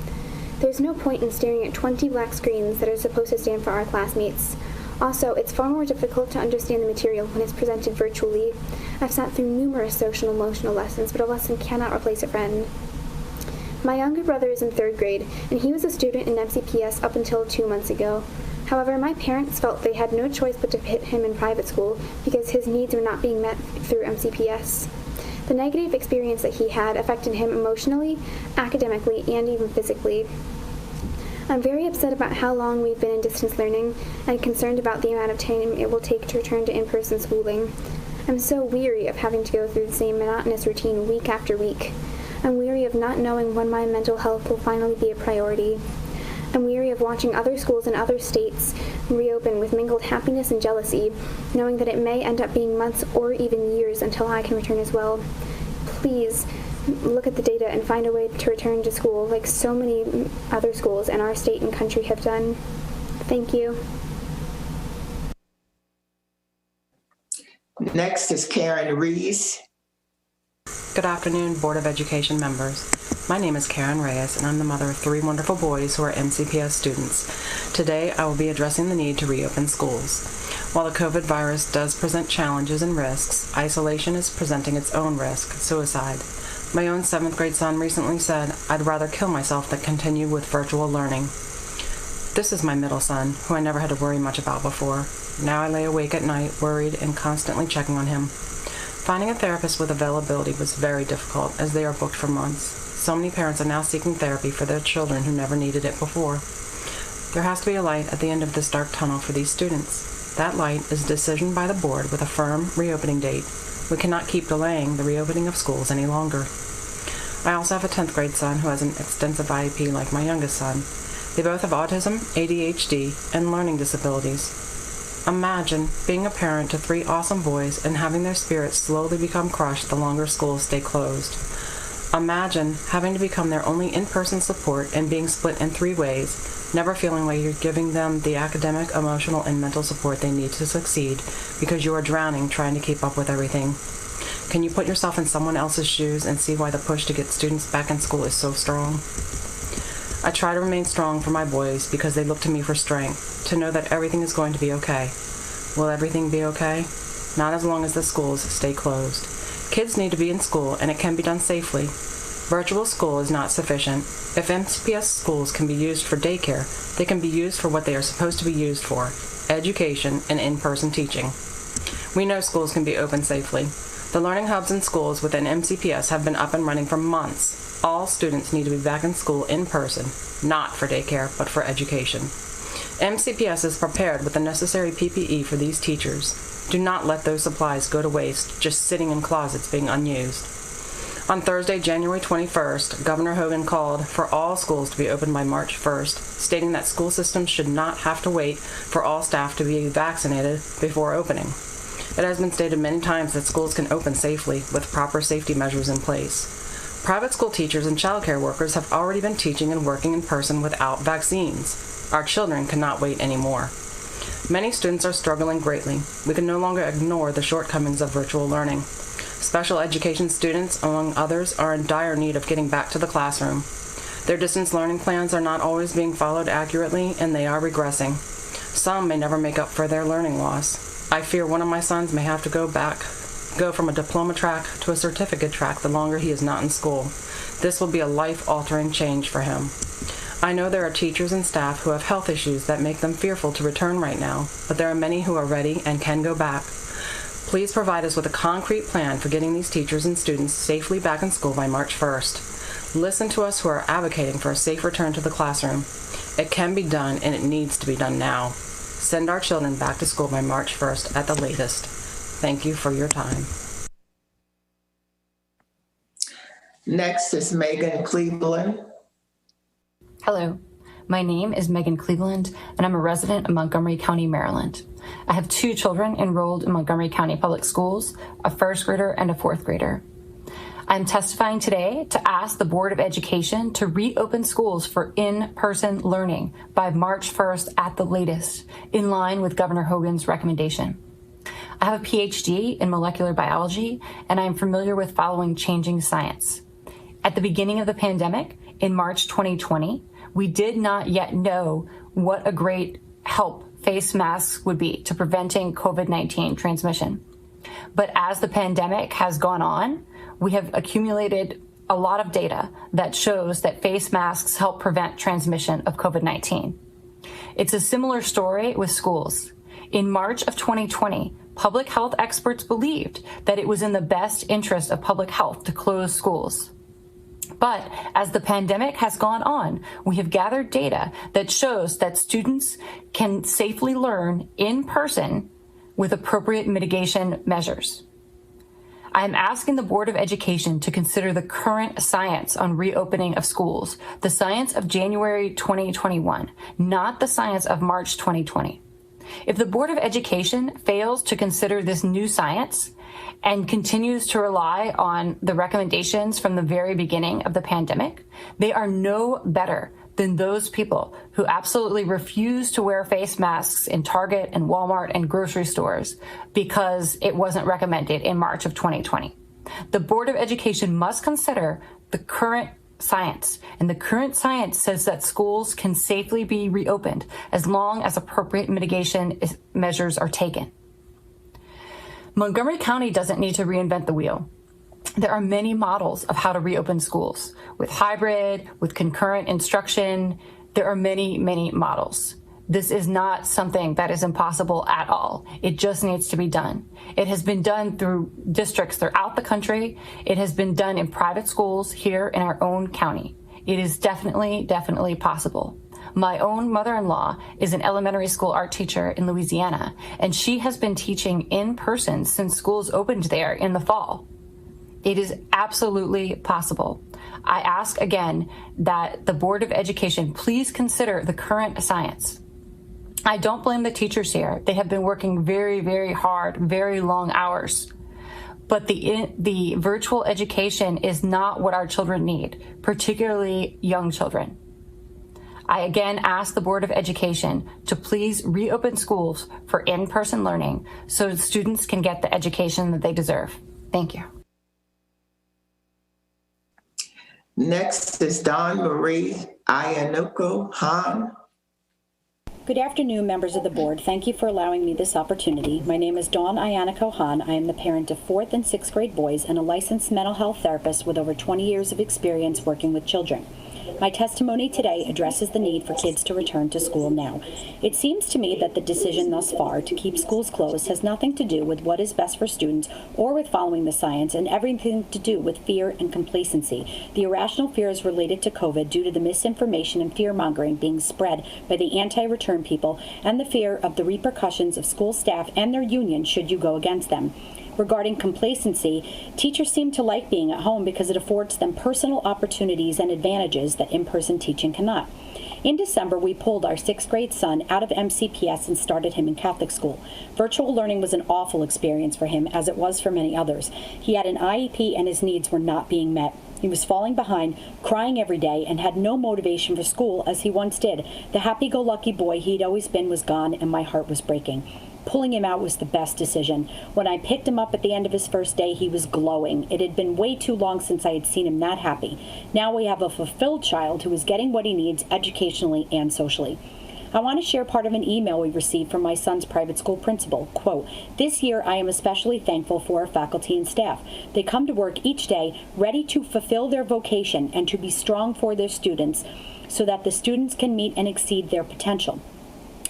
There's no point in staring at 20 black screens that are supposed to stand for our classmates. Also, it's far more difficult to understand the material when it's presented virtually. I've sat through numerous social and emotional lessons, but a lesson cannot replace a friend. My younger brother is in 3rd grade, and he was a student in MCPS up until 2 months ago. However, my parents felt they had no choice but to put him in private school because his needs were not being met through MCPS. The negative experience that he had affected him emotionally, academically, and even physically. I'm very upset about how long we've been in distance learning and concerned about the amount of time it will take to return to in-person schooling. I'm so weary of having to go through the same monotonous routine week after week. I'm weary of not knowing when my mental health will finally be a priority. I'm weary of watching other schools in other states reopen with mingled happiness and jealousy, knowing that it may end up being months or even years until I can return as well. Please look at the data and find a way to return to school like so many other schools in our state and country have done. Thank you. Next is Karen Rees. Good afternoon, Board of Education members. My name is Karen Reyes, and I'm the mother of 3 wonderful boys who are MCPS students. Today, I will be addressing the need to reopen schools. While the COVID virus does present challenges and risks, isolation is presenting its own risk, suicide. My own 7th grade son recently said, "I'd rather kill myself than continue with virtual learning." This is my middle son, who I never had to worry much about before. Now I lay awake at night, worried and constantly checking on him. Finding a therapist with availability was very difficult, as they are booked for months. So many parents are now seeking therapy for their children who never needed it before. There has to be a light at the end of this dark tunnel for these students. That light is a decision by the board with a firm reopening date. We cannot keep delaying the reopening of schools any longer. I also have a 10th grade son who has an extensive IEP like my youngest son. They both have autism, ADHD, and learning disabilities. Imagine being a parent to 3 awesome boys and having their spirits slowly become crushed the longer schools stay closed. Imagine having to become their only in-person support and being split in 3 ways, never feeling like you're giving them the academic, emotional, and mental support they need to succeed because you are drowning trying to keep up with everything. Can you put yourself in someone else's shoes and see why the push to get students back in school is so strong? I try to remain strong for my boys because they look to me for strength, to know that everything is going to be okay. Will everything be okay? Not as long as the schools stay closed. Kids need to be in school, and it can be done safely. Virtual school is not sufficient. If MCPS schools can be used for daycare, they can be used for what they are supposed to be used for, education and in-person teaching. We know schools can be open safely. The learning hubs in schools within MCPS have been up and running for months. All students need to be back in school in person, not for daycare, but for education. MCPS is prepared with the necessary PPE for these teachers. Do not let those supplies go to waste, just sitting in closets being unused. On Thursday, January 21st, Governor Hogan called for all schools to be open by March 1st, stating that school systems should not have to wait for all staff to be vaccinated before opening. It has been stated many times that schools can open safely with proper safety measures in place. Private school teachers and childcare workers have already been teaching and working in person without vaccines. Our children cannot wait anymore. Many students are struggling greatly. We can no longer ignore the shortcomings of virtual learning. Special education students, among others, are in dire need of getting back to the classroom. Their distance learning plans are not always being followed accurately, and they are regressing. Some may never make up for their learning loss. I fear one of my sons may have to go from a diploma track to a certificate track the longer he is not in school. This will be a life-altering change for him. I know there are teachers and staff who have health issues that make them fearful to return right now, but there are many who are ready and can go back. Please provide us with a concrete plan for getting these teachers and students safely back in school by March 1st. Listen to us who are advocating for a safe return to the classroom. It can be done, and it needs to be done now. Send our children back to school by March 1st at the latest. Thank you for your time. Next is Megan Cleveland. Hello, my name is Megan Cleveland, and I'm a resident of Montgomery County, Maryland. I have 2 children enrolled in Montgomery County Public Schools, a 1st grader and a 4th grader. I'm testifying today to ask the Board of Education to reopen schools for in-person learning by March 1st at the latest, in line with Governor Hogan's recommendation. I have a PhD in molecular biology, and I am familiar with following changing science. At the beginning of the pandemic, in March 2020, we did not yet know what a great help face masks would be to preventing COVID-19 transmission. But as the pandemic has gone on, we have accumulated a lot of data that shows that face masks help prevent transmission of COVID-19. It's a similar story with schools. In March of 2020, public health experts believed that it was in the best interest of public health to close schools. But as the pandemic has gone on, we have gathered data that shows that students can safely learn in person with appropriate mitigation measures. I am asking the Board of Education to consider the current science on reopening of schools, the science of January 2021, not the science of March 2020. If the Board of Education fails to consider this new science and continues to rely on the recommendations from the very beginning of the pandemic, they are no better than those people who absolutely refuse to wear face masks in Target and Walmart and grocery stores because it wasn't recommended in March of 2020. The Board of Education must consider the current science, and the current science says that schools can safely be reopened as long as appropriate mitigation measures are taken. Montgomery County doesn't need to reinvent the wheel. There are many models of how to reopen schools, with hybrid, with concurrent instruction. There are many, many models. This is not something that is impossible at all. It just needs to be done. It has been done through districts throughout the country. It has been done in private schools here in our own county. It is definitely possible. My own mother-in-law is an elementary school art teacher in Louisiana, and she has been teaching in person since schools opened there in the fall. It is absolutely possible. I ask again that the Board of Education please consider the current science. I don't blame the teachers here. They have been working very, very hard, very long hours. But the virtual education is not what our children need, particularly young children. I again ask the Board of Education to please reopen schools for in-person learning so students can get the education that they deserve. Thank you. Next is Dawn Marie Iannuko Hahn. Good afternoon, members of the board. Thank you for allowing me this opportunity. My name is Dawn Iannuko Hahn. I am the parent of 4th and 6th grade boys and a licensed mental health therapist with over 20 years of experience working with children. My testimony today addresses the need for kids to return to school now. It seems to me that the decision thus far to keep schools closed has nothing to do with what is best for students or with following the science, and everything to do with fear and complacency. The irrational fears related to COVID due to the misinformation and fear-mongering being spread by the anti-return people, and the fear of the repercussions of school staff and their union should you go against them. Regarding complacency, teachers seem to like being at home because it affords them personal opportunities and advantages that in-person teaching cannot. In December, we pulled our 6th grade son out of MCPS and started him in Catholic school. Virtual learning was an awful experience for him, as it was for many others. He had an IEP and his needs were not being met. He was falling behind, crying every day, and had no motivation for school as he once did. The happy-go-lucky boy he'd always been was gone, and my heart was breaking. Pulling him out was the best decision. When I picked him up at the end of his first day, he was glowing. It had been way too long since I had seen him that happy. Now we have a fulfilled child who is getting what he needs educationally and socially. I want to share part of an email we received from my son's private school principal. Quote, "This year I am especially thankful for our faculty and staff. They come to work each day ready to fulfill their vocation and to be strong for their students so that the students can meet and exceed their potential.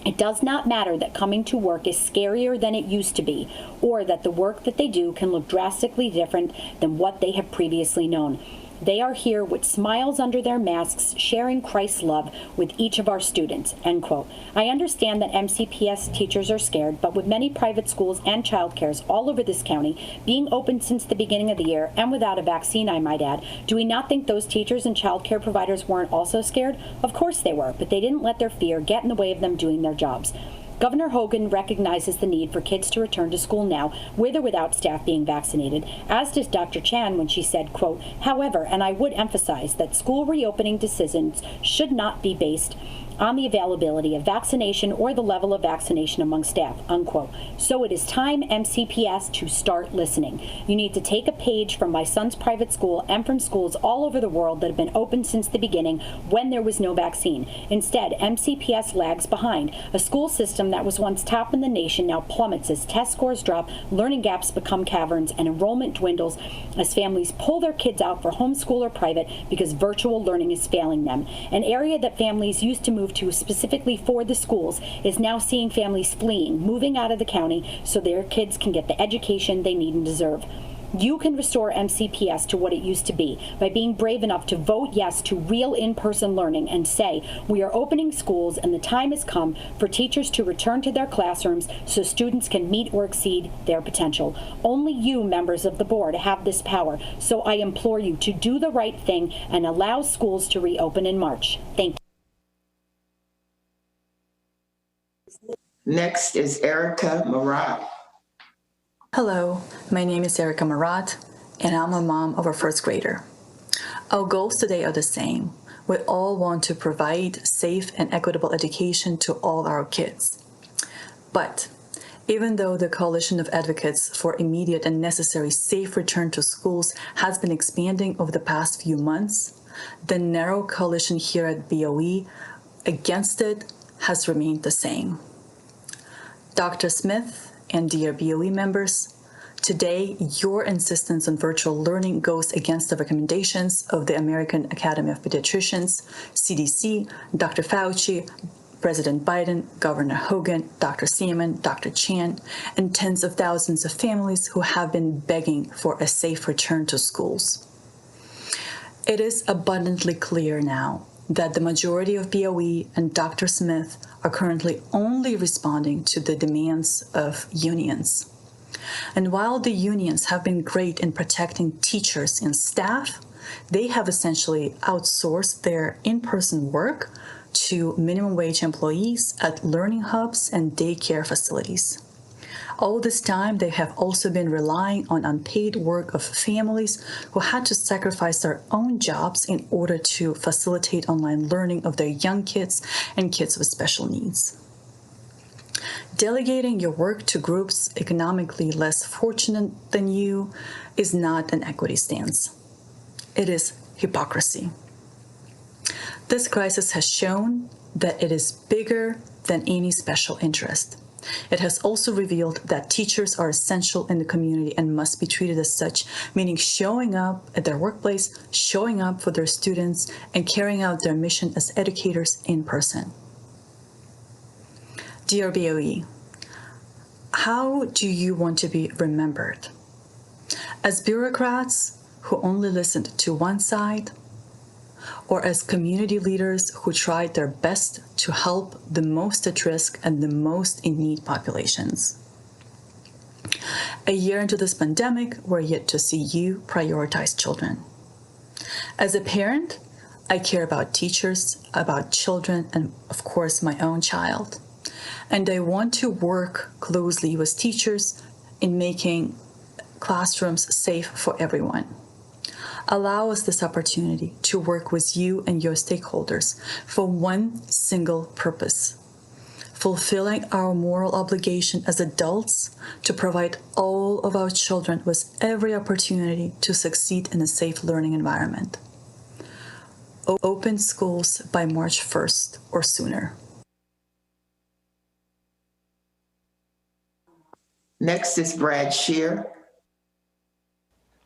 It does not matter that coming to work is scarier than it used to be, or that the work that they do can look drastically different than what they have previously known. They are here with smiles under their masks, sharing Christ's love with each of our students," end quote. I understand that MCPS teachers are scared, but with many private schools and childcares all over this county being open since the beginning of the year, and without a vaccine, I might add, do we not think those teachers and childcare providers weren't also scared? Of course they were, but they didn't let their fear get in the way of them doing their jobs. Governor Hogan recognizes the need for kids to return to school now, with or without staff being vaccinated, as does Dr. Chan when she said, quote, "However, and I would emphasize that school reopening decisions should not be based on the availability of vaccination or the level of vaccination among staff," unquote. So it is time, MCPS, to start listening. You need to take a page from my son's private school and from schools all over the world that have been open since the beginning when there was no vaccine. Instead, MCPS lags behind. A school system that was once top in the nation now plummets as test scores drop, learning gaps become caverns, and enrollment dwindles as families pull their kids out for homeschool or private because virtual learning is failing them. An area that families used to move to specifically for the schools is now seeing families fleeing, moving out of the county so their kids can get the education they need and deserve. You can restore MCPS to what it used to be by being brave enough to vote yes to real in-person learning and say, we are opening schools and the time has come for teachers to return to their classrooms so students can meet or exceed their potential. Only you, members of the board, have this power, so I implore you to do the right thing and allow schools to reopen in March. Thank you. Next is Erica Marat. Hello, my name is Erica Marat, and I'm a mom of a first grader. Our goals today are the same. We all want to provide safe and equitable education to all our kids. But even though the Coalition of Advocates for Immediate and Necessary Safe Return to Schools has been expanding over the past few months, the narrow coalition here at BOE against it has remained the same. Dr. Smith and dear BOE members, today your insistence on virtual learning goes against the recommendations of the American Academy of Pediatricians, CDC, Dr. Fauci, President Biden, Governor Hogan, Dr. Salmon, Dr. Chan, and tens of thousands of families who have been begging for a safe return to schools. It is abundantly clear now that the majority of BOE and Dr. Smith are currently only responding to the demands of unions. And while the unions have been great in protecting teachers and staff, they have essentially outsourced their in-person work to minimum wage employees at learning hubs and daycare facilities. All this time, they have also been relying on unpaid work of families who had to sacrifice their own jobs in order to facilitate online learning of their young kids and kids with special needs. Delegating your work to groups economically less fortunate than you is not an equity stance. It is hypocrisy. This crisis has shown that it is bigger than any special interest. It has also revealed that teachers are essential in the community and must be treated as such, meaning showing up at their workplace, showing up for their students, and carrying out their mission as educators in person. Dear BOE, how do you want to be remembered? As bureaucrats who only listened to one side, or as community leaders who tried their best to help the most at risk and the most in need populations? A year into this pandemic, we're yet to see you prioritize children. As a parent, I care about teachers, about children, and of course, my own child. And I want to work closely with teachers in making classrooms safe for everyone. Allow us this opportunity to work with you and your stakeholders for one single purpose: fulfilling our moral obligation as adults to provide all of our children with every opportunity to succeed in a safe learning environment. Open schools by March 1st or sooner. Next is Brad Shear.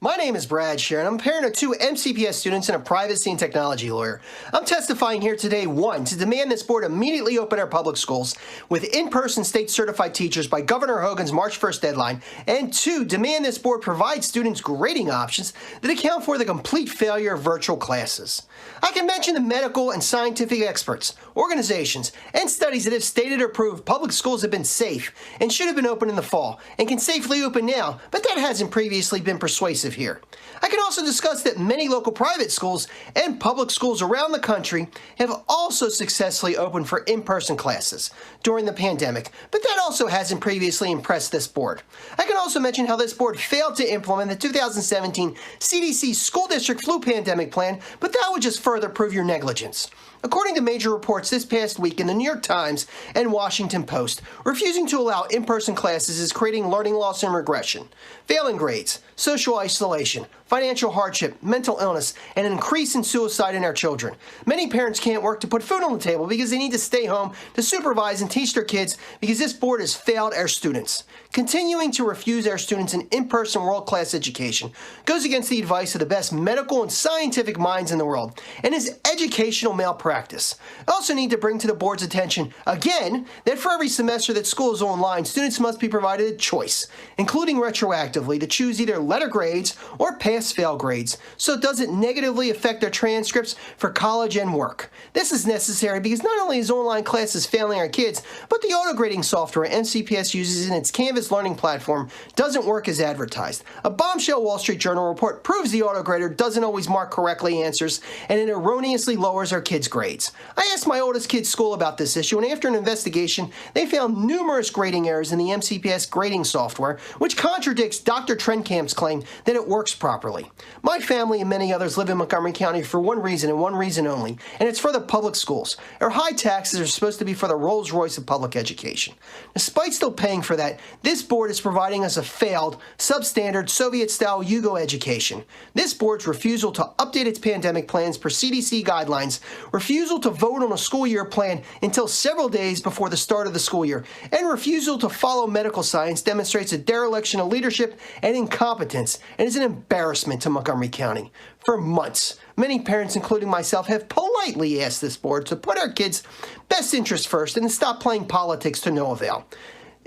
My name is Brad Shear, and I'm a parent of 2 MCPS students and a privacy and technology lawyer. I'm testifying here today, 1, to demand this board immediately open our public schools with in-person state-certified teachers by Governor Hogan's March 1st deadline, and 2, demand this board provide students grading options that account for the complete failure of virtual classes. I can mention the medical and scientific experts, organizations, and studies that have stated or proved public schools have been safe and should have been open in the fall and can safely open now, but that hasn't previously been persuasive here. I can also discuss that many local private schools and public schools around the country have also successfully opened for in-person classes during the pandemic, but that also hasn't previously impressed this board. I can also mention how this board failed to implement the 2017 CDC school district flu pandemic plan, but that would just further prove your negligence. According to major reports this past week in the New York Times and Washington Post, refusing to allow in-person classes is creating learning loss and regression, failing grades, social isolation, financial hardship, mental illness, and an increase in suicide in our children. Many parents can't work to put food on the table because they need to stay home to supervise and teach their kids because this board has failed our students. Continuing to refuse our students an in-person world-class education goes against the advice of the best medical and scientific minds in the world and is educational malpractice. I also need to bring to the board's attention, again, that for every semester that school is online, students must be provided a choice, including retroactively, to choose either letter grades or pass-fail grades, so it doesn't negatively affect their transcripts for college and work. This is necessary because not only is online classes failing our kids, but the auto-grading software MCPS uses in its Canvas learning platform doesn't work as advertised. A bombshell Wall Street Journal report proves the autograder doesn't always mark correctly answers, and it erroneously lowers our kids' grades. I asked my oldest kid's school about this issue, and after an investigation, they found numerous grading errors in the MCPS grading software, which contradicts Dr. Trenkamp's claim that it works properly. My family and many others live in Montgomery County for one reason and one reason only, and it's for the public schools. Our high taxes are supposed to be for the Rolls-Royce of public education. Despite still paying for that, this board is providing us a failed, substandard, Soviet-style Yugo education. This board's refusal to update its pandemic plans per CDC guidelines, refusal to vote on a school year plan until several days before the start of the school year, and refusal to follow medical science demonstrates a dereliction of leadership and incompetence and is an embarrassment to Montgomery County. For months, many parents, including myself, have politely asked this board to put our kids' best interests first and to stop playing politics to no avail.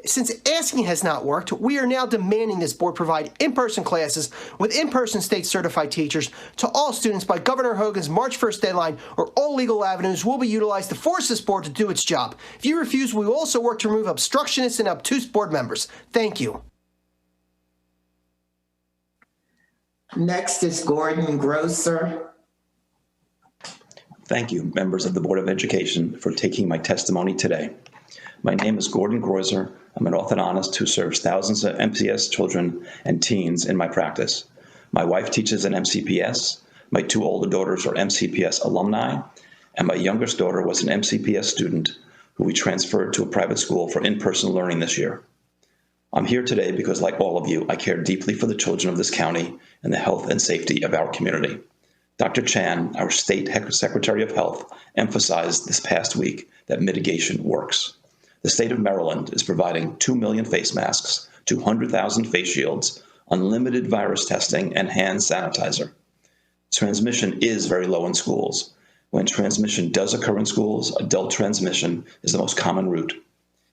Since asking has not worked, we are now demanding this board provide in-person classes with in-person state-certified teachers to all students by Governor Hogan's March 1st deadline, or all legal avenues will be utilized to force this board to do its job. If you refuse, we will also work to remove obstructionists and obtuse board members. Thank you. Next is Gordon Grosser. Thank you, members of the Board of Education, for taking my testimony today. My name is Gordon Grosser. I'm an orthodontist who serves thousands of MCPS children and teens in my practice. My wife teaches in MCPS, my two older daughters are MCPS alumni, and my youngest daughter was an MCPS student who we transferred to a private school for in-person learning this year. I'm here today because, like all of you, I care deeply for the children of this county and the health and safety of our community. Dr. Chan, our State Secretary of Health, emphasized this past week that mitigation works. The state of Maryland is providing 2 million face masks, 200,000 face shields, unlimited virus testing, and hand sanitizer. Transmission is very low in schools. When transmission does occur in schools, adult transmission is the most common route.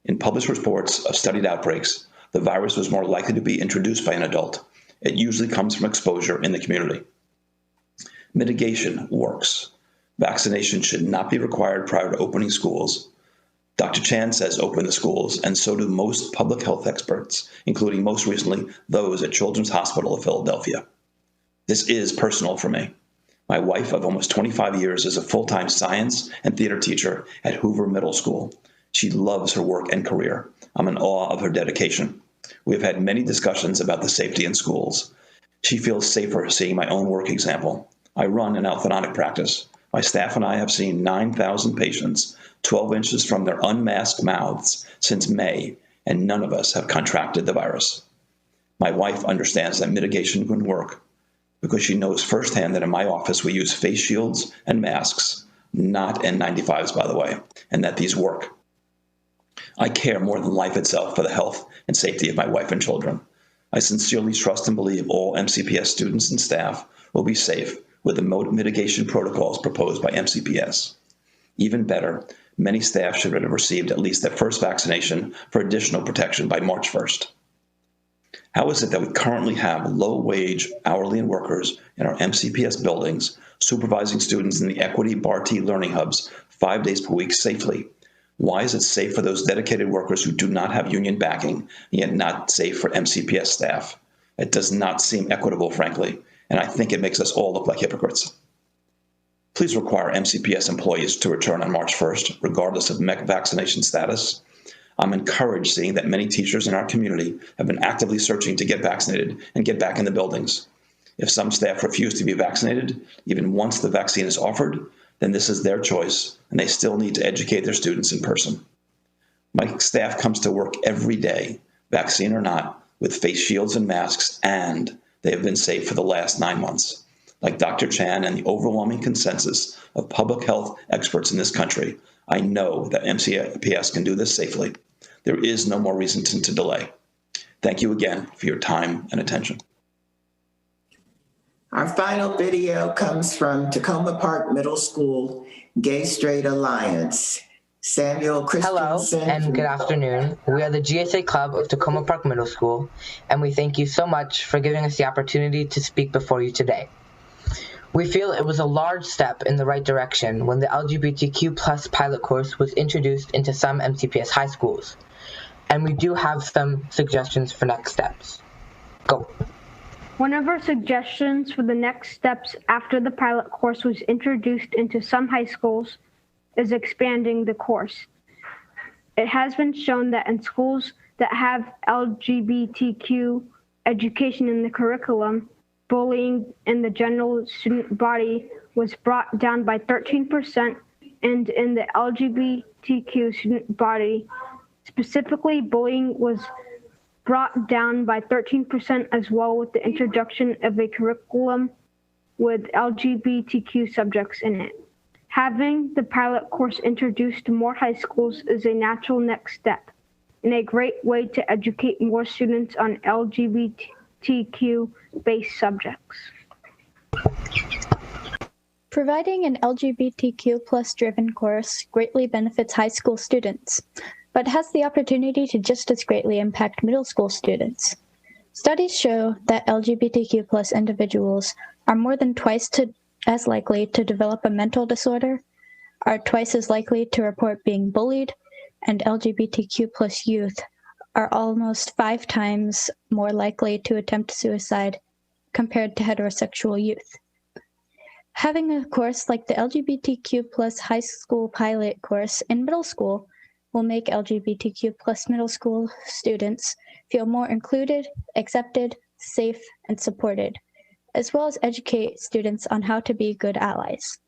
In published reports of studied outbreaks, the virus was more likely to be introduced by an adult. It usually comes from exposure in the community. Mitigation works. Vaccination should not be required prior to opening schools. Dr. Chan says open the schools, and so do most public health experts, including most recently those at Children's Hospital of Philadelphia. This is personal for me. My wife of almost 25 years is a full-time science and theater teacher at Hoover Middle School. She loves her work and career. I'm in awe of her dedication. We have had many discussions about the safety in schools. She feels safer seeing my own work example. I run an orthodontic practice. My staff and I have seen 9,000 patients 12 inches from their unmasked mouths since May, and none of us have contracted the virus. My wife understands that mitigation can work because she knows firsthand that in my office we use face shields and masks, not N95s, by the way, and that these work. I care more than life itself for the health and safety of my wife and children. I sincerely trust and believe all MCPS students and staff will be safe with the mitigation protocols proposed by MCPS. Even better, many staff should have received at least their first vaccination for additional protection by March 1st. How is it that we currently have low-wage hourly workers in our MCPS buildings supervising students in the Equity Barty Learning Hubs 5 days per week safely? Why is it safe for those dedicated workers who do not have union backing, yet not safe for MCPS staff? It does not seem equitable, frankly, and I think it makes us all look like hypocrites. Please require MCPS employees to return on March 1st, regardless of vaccination status. I'm encouraged seeing that many teachers in our community have been actively searching to get vaccinated and get back in the buildings. If some staff refuse to be vaccinated, even once the vaccine is offered, then this is their choice, and they still need to educate their students in person. My staff comes to work every day, vaccine or not, with face shields and masks and They have been safe for the last 9 months. Like Dr. Chan and the overwhelming consensus of public health experts in this country, I know that MCPS can do this safely. There is no more reason to delay. Thank you again for your time and attention. Our final video comes from Tacoma Park Middle School Gay Straight Alliance. Samuel Christensen. Hello and good afternoon. We are the GSA Club of Tacoma Park Middle School, and we thank you so much for giving us the opportunity to speak before you today. We feel it was a large step in the right direction when the LGBTQ+ pilot course was introduced into some MCPS high schools, and we do have some suggestions for next steps. Go. One of our suggestions for the next steps after the pilot course was introduced into some high schools is expanding the course. It has been shown that in schools that have LGBTQ education in the curriculum, bullying in the general student body was brought down by 13%, and in the LGBTQ student body, specifically bullying was brought down by 13% as well, with the introduction of a curriculum with LGBTQ subjects in it. Having the pilot course introduced to more high schools is a natural next step and a great way to educate more students on LGBTQ-based subjects. Providing an LGBTQ+ driven course greatly benefits high school students, but has the opportunity to just as greatly impact middle school students. Studies show that LGBTQ+ individuals are more than twice as likely to develop a mental disorder, are twice as likely to report being bullied, and LGBTQ+ youth are almost 5 times more likely to attempt suicide compared to heterosexual youth. Having a course like the LGBTQ+ high school pilot course in middle school will make LGBTQ+ middle school students feel more included, accepted, safe, and supported, as well as educate students on how to be good allies.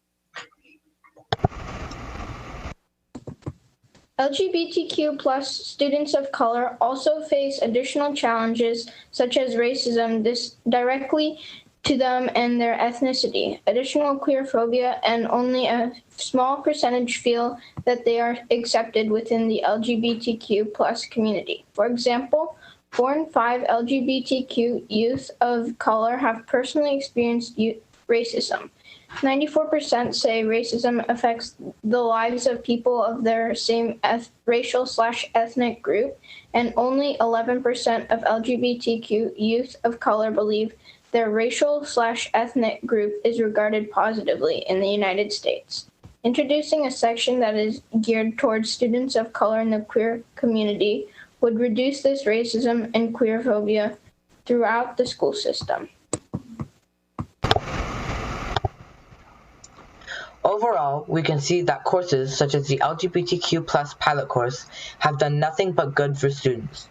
LGBTQ+ students of color also face additional challenges such as racism directly to them and their ethnicity, additional queerphobia, and only a small percentage feel that they are accepted within the LGBTQ+ community. For example, 4 in 5 LGBTQ youth of color have personally experienced racism. 94% say racism affects the lives of people of their same racial/ethnic group, and only 11% of LGBTQ youth of color believe their racial/ethnic group is regarded positively in the United States. Introducing a section that is geared towards students of color in the queer community would reduce this racism and queerphobia throughout the school system. Overall, we can see that courses such as the LGBTQ+ pilot course have done nothing but good for students.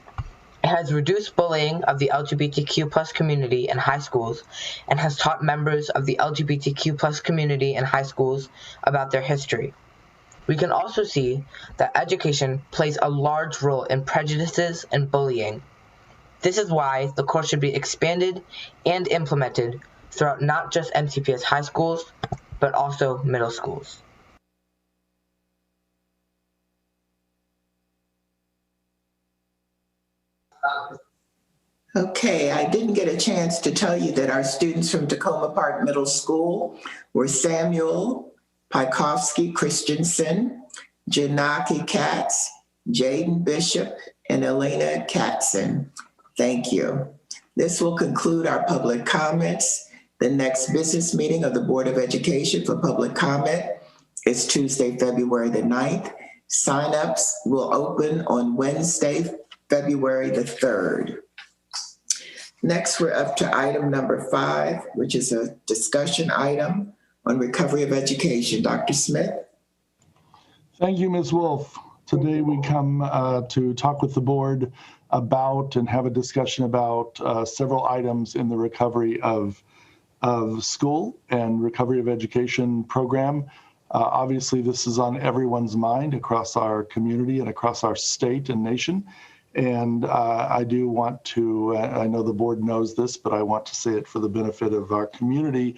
It has reduced bullying of the LGBTQ+ community in high schools and has taught members of the LGBTQ+ community in high schools about their history. We can also see that education plays a large role in prejudices and bullying. This is why the course should be expanded and implemented throughout not just MCPS high schools, but also middle schools. Okay, I didn't get a chance to tell you that our students from Tacoma Park Middle School were Samuel Pykovsky Christensen, Janaki Katz, Jaden Bishop, and Elena Katzen. Thank you. This will conclude our public comments. The next business meeting of the Board of Education for public comment is Tuesday, February the 9th. Sign-ups will open on Wednesday, February the 3rd. Next, we're up to item number 5, which is a discussion item on recovery of education. Dr. Smith. Thank you, Ms. Wolf. Today we come to talk with the board about and have a discussion about several items in the recovery of school and recovery of education program. Obviously, this is on everyone's mind across our community and across our state and nation. And I do want to, I know the board knows this, but I want to say it for the benefit of our community.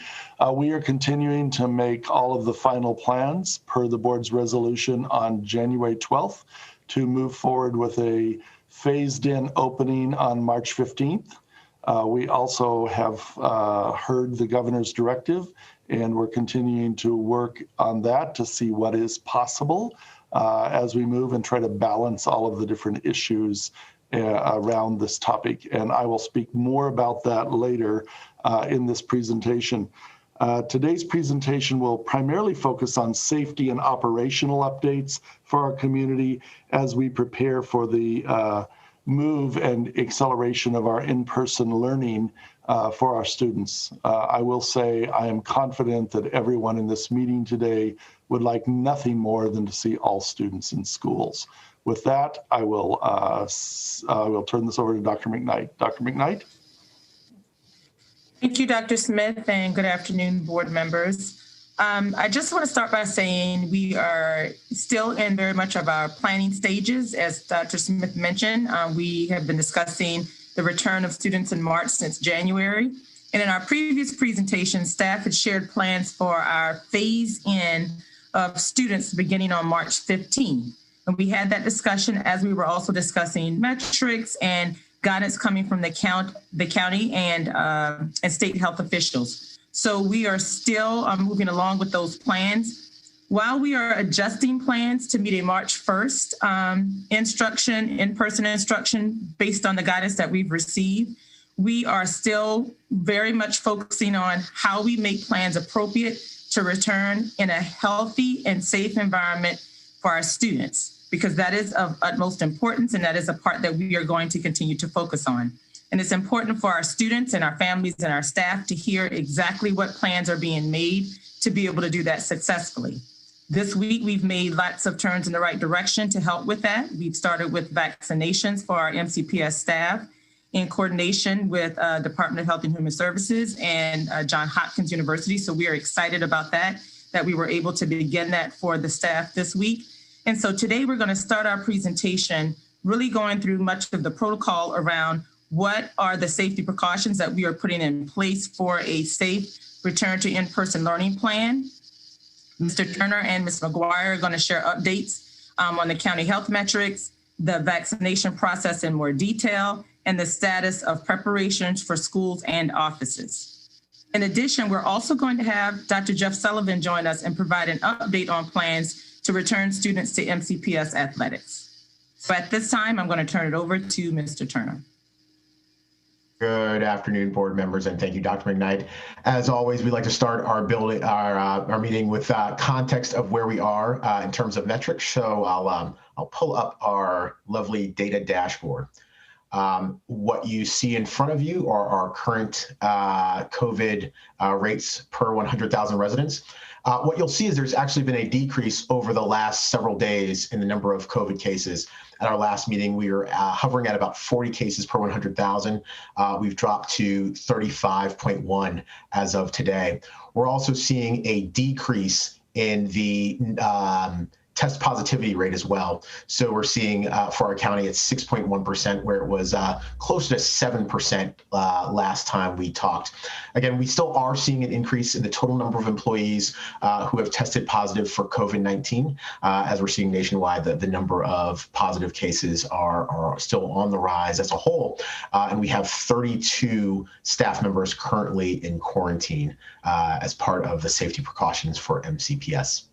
We are continuing to make all of the final plans per the board's resolution on January 12th to move forward with a phased-in opening on March 15th. We also have heard the governor's directive, and we're continuing to work on that to see what is possible as we move and try to balance all of the different issues around this topic. And I will speak more about that later in this presentation. Today's presentation will primarily focus on safety and operational updates for our community as we prepare for the move and acceleration of our in-person learning for our students. I will say I am confident that everyone in this meeting today would like nothing more than to see all students in schools. With that, I will turn this over to Dr. McKnight. Dr. McKnight? Thank you, Dr. Smith, and good afternoon, board members. I just want to start by saying we are still in very much of our planning stages. As Dr. Smith mentioned, we have been discussing the return of students in March since January. And in our previous presentation, staff had shared plans for our phase-in of students beginning on March 15. And we had that discussion as we were also discussing metrics and guidance coming from the county and state health officials. So we are still moving along with those plans. While we are adjusting plans to meet a March 1st in-person instruction based on the guidance that we've received, we are still very much focusing on how we make plans appropriate to return in a healthy and safe environment for our students, because that is of utmost importance and that is a part that we are going to continue to focus on. And it's important for our students and our families and our staff to hear exactly what plans are being made to be able to do that successfully. This week, we've made lots of turns in the right direction to help with that. We've started with vaccinations for our MCPS staff in coordination with Department of Health and Human Services and Johns Hopkins University. So we are excited about that we were able to begin that for the staff this week. And so today we're going to start our presentation really going through much of the protocol around what are the safety precautions that we are putting in place for a safe return to in-person learning plan. Mr. Turner and Ms. McGuire are going to share updates on the county health metrics, the vaccination process in more detail, and the status of preparations for schools and offices. In addition, we're also going to have Dr. Jeff Sullivan join us and provide an update on plans to return students to MCPS athletics. So at this time, I'm going to turn it over to Mr. Turner. Good afternoon, board members, and thank you, Dr. McKnight. As always, we like to start our meeting with context of where we are in terms of metrics. So I'll pull up our lovely data dashboard. What you see in front of you are our current COVID rates per 100,000 residents. What you'll see is there's actually been a decrease over the last several days in the number of COVID cases. At our last meeting, we were hovering at about 40 cases per 100,000. We've dropped to 35.1 as of today. We're also seeing a decrease in the test positivity rate as well. So we're seeing for our county, it's 6.1%, where it was close to 7% last time we talked. Again, we still are seeing an increase in the total number of employees who have tested positive for COVID-19. As we're seeing nationwide, the number of positive cases are still on the rise as a whole. And we have 32 staff members currently in quarantine as part of the safety precautions for MCPS.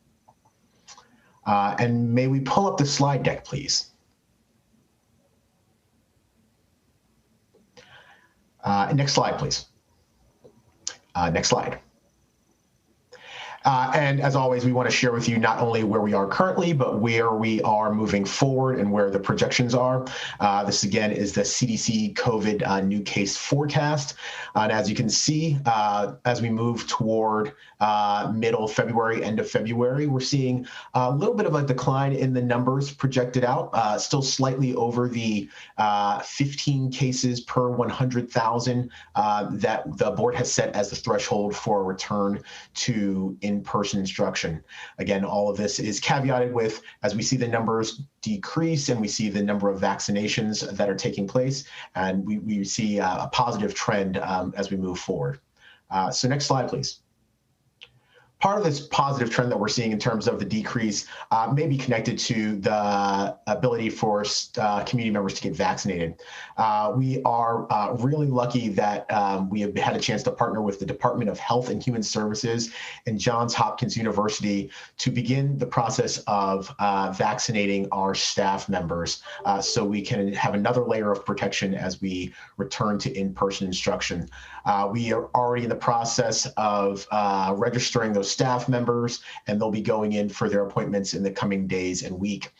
And may we pull up the slide deck, please? Next slide, please. Next slide. And as always, we want to share with you not only where we are currently, but where we are moving forward and where the projections are. This again is the CDC COVID new case forecast. And as you can see, as we move toward middle February, end of February, we're seeing a little bit of a decline in the numbers projected out, still slightly over the 15 cases per 100,000 that the board has set as the threshold for a return to in-person instruction. Again, all of this is caveated with, as we see the numbers decrease and we see the number of vaccinations that are taking place, and we see a positive trend as we move forward. So next slide, please. Part of this positive trend that we're seeing in terms of the decrease may be connected to the ability for community members to get vaccinated. We are really lucky that we have had a chance to partner with the Department of Health and Human Services and Johns Hopkins University to begin the process of vaccinating our staff members so we can have another layer of protection as we return to in-person instruction. We are already in the process of registering those staff members, and they'll be going in for their appointments in the coming days and week.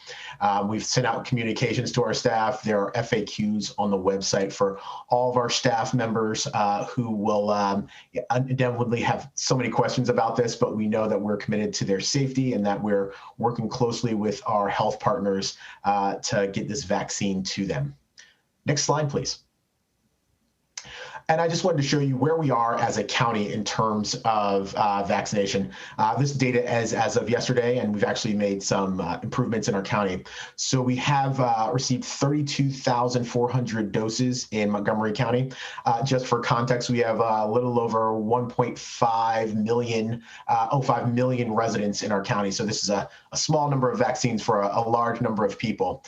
We've sent out communications to our staff. There are FAQs on the website for all of our staff members who will undoubtedly have so many questions about this, but we know that we're committed to their safety and that we're working closely with our health partners to get this vaccine to them. Next slide, please. And I just wanted to show you where we are as a county in terms of vaccination. This data is as of yesterday, and we've actually made some improvements in our county. So we have received 32,400 doses in Montgomery County. Just for context, we have a little over 1.5 million, 5 million residents in our county. So this is a small number of vaccines for a large number of people.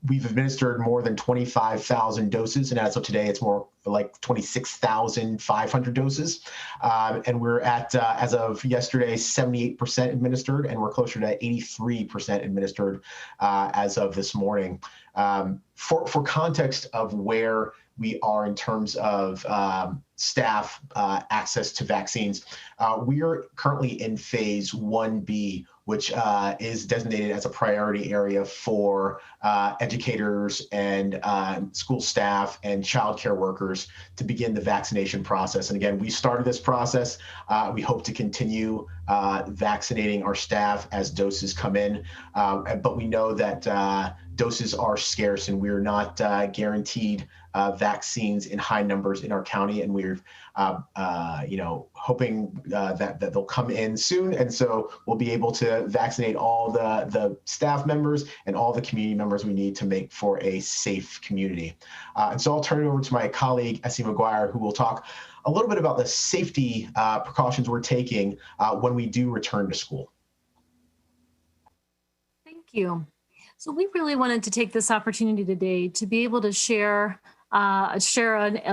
We've administered more than 25,000 doses, and as of today, it's more like 26,500 doses. And we're at, as of yesterday, 78% administered, and we're closer to 83% administered as of this morning. For context of where we are in terms of staff access to vaccines, we are currently in phase 1B, which is designated as a priority area for educators and school staff and childcare workers to begin the vaccination process. And again, we started this process. We hope to continue vaccinating our staff as doses come in, but we know that doses are scarce and we're not guaranteed vaccines in high numbers in our county, and we're hoping that they'll come in soon, and so we'll be able to vaccinate all the staff members and all the community members we need to make for a safe community. And so I'll turn it over to my colleague Essie McGuire, who will talk a little bit about the safety precautions we're taking when we do return to school. Thank you. So we really wanted to take this opportunity today to be able to share a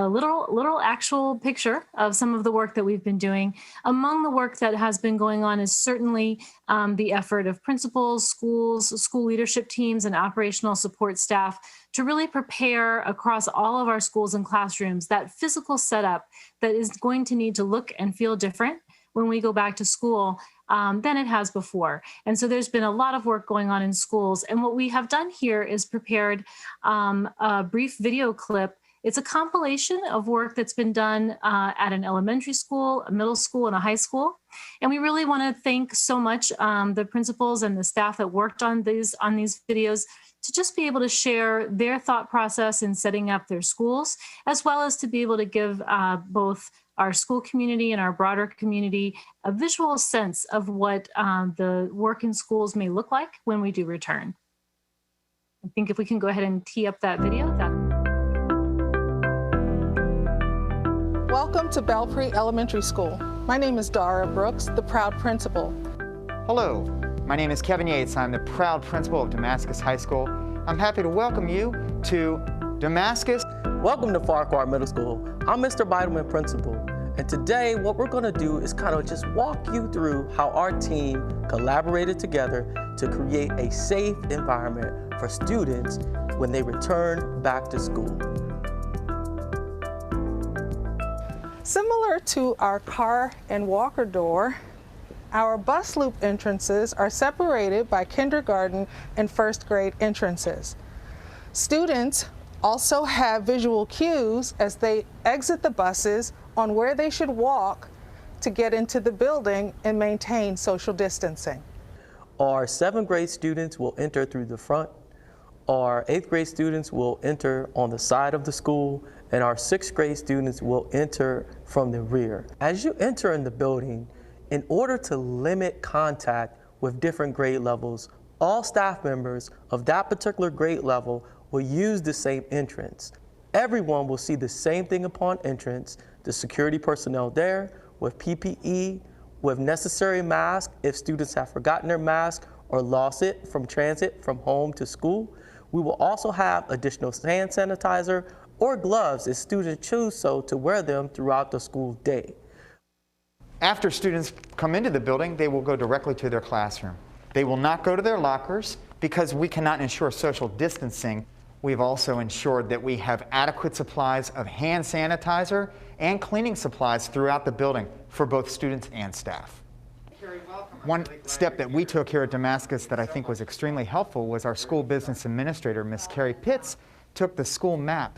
little actual picture of some of the work that we've been doing. Among the work that has been going on is certainly the effort of principals, schools, school leadership teams, and operational support staff to really prepare across all of our schools and classrooms that physical setup that is going to need to look and feel different when we go back to school than it has before. And so there's been a lot of work going on in schools. And what we have done here is prepared a brief video clip. It's a compilation of work that's been done at an elementary school, a middle school, and a high school. And we really want to thank so much the principals and the staff that worked on these videos to just be able to share their thought process in setting up their schools, as well as to be able to give both our school community and our broader community a visual sense of what the work in schools may look like when we do return. I think if we can go ahead and tee up that video. Welcome to Belpre Elementary School. My name is Dara Brooks, the proud principal. Hello, my name is Kevin Yates. I'm the proud principal of Damascus High School. I'm happy to welcome you to Damascus. Welcome to Farquhar Middle School. I'm Mr. Bidelman, principal. And today what we're going to do is kind of just walk you through how our team collaborated together to create a safe environment for students when they return back to school. Similar to our car and walker door, our bus loop entrances are separated by kindergarten and first grade entrances. Students also have visual cues as they exit the buses on where they should walk to get into the building and maintain social distancing. Our 7th grade students will enter through the front, our 8th grade students will enter on the side of the school, and our 6th grade students will enter from the rear. As you enter in the building, in order to limit contact with different grade levels, all staff members of that particular grade level will use the same entrance. Everyone will see the same thing upon entrance, the security personnel there with PPE, with necessary masks if students have forgotten their mask or lost it from transit from home to school. We will also have additional hand sanitizer or gloves if students choose so to wear them throughout the school day. After students come into the building, they will go directly to their classroom. They will not go to their lockers because we cannot ensure social distancing. We've also ensured that we have adequate supplies of hand sanitizer and cleaning supplies throughout the building for both students and staff. One step that we took here at Damascus that I think was extremely helpful was our school business administrator, Miss Carrie Pitts, took the school map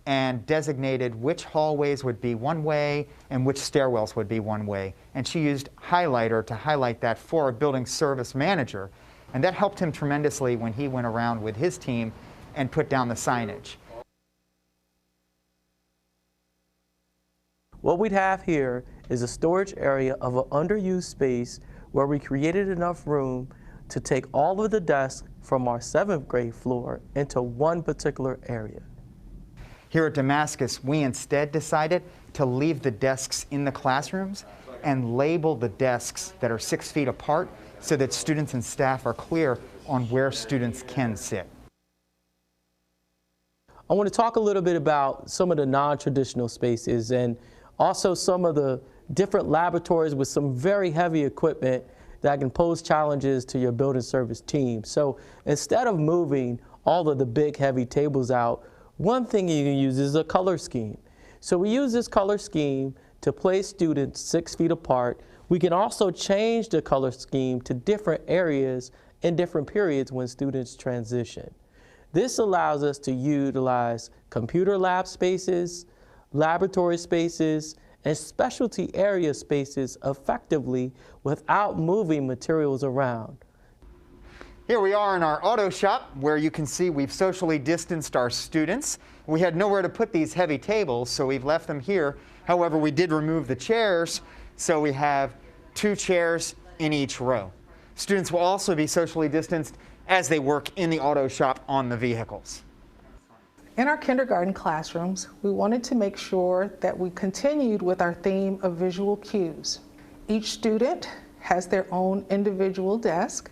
and designated which hallways would be one way and which stairwells would be one way. And she used highlighter to highlight that for our building service manager. And that helped him tremendously when he went around with his team and put down the signage. What we'd have here is a storage area of an underused space where we created enough room to take all of the desks from our 7th grade floor into one particular area. Here at Damascus, we instead decided to leave the desks in the classrooms and label the desks that are 6 feet apart so that students and staff are clear on where students can sit. I want to talk a little bit about some of the non-traditional spaces and also some of the different laboratories with some very heavy equipment that can pose challenges to your building service team. So instead of moving all of the big heavy tables out, one thing you can use is a color scheme. So we use this color scheme to place students 6 feet apart. We can also change the color scheme to different areas in different periods when students transition. This allows us to utilize computer lab spaces, laboratory spaces, and specialty area spaces effectively without moving materials around. Here we are in our auto shop where you can see we've socially distanced our students. We had nowhere to put these heavy tables, so we've left them here. However, we did remove the chairs, so we have 2 chairs in each row. Students will also be socially distanced as they work in the auto shop on the vehicles. In our kindergarten classrooms, we wanted to make sure that we continued with our theme of visual cues. Each student has their own individual desk,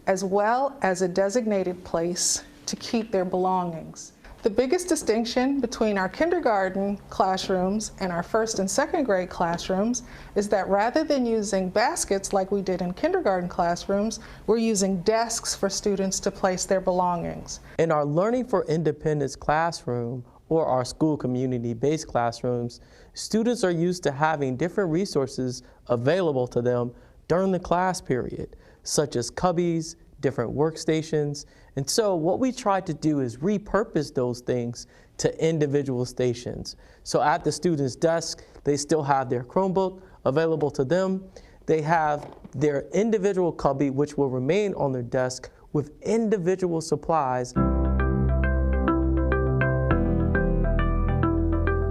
as well as a designated place to keep their belongings. The biggest distinction between our kindergarten classrooms and our 1st and 2nd grade classrooms is that rather than using baskets like we did in kindergarten classrooms, we're using desks for students to place their belongings. In our Learning for Independence classroom, or our school community-based classrooms, students are used to having different resources available to them during the class period, such as cubbies, different workstations. And so what we try to do is repurpose those things to individual stations. So at the student's desk, they still have their Chromebook available to them. They have their individual cubby, which will remain on their desk with individual supplies.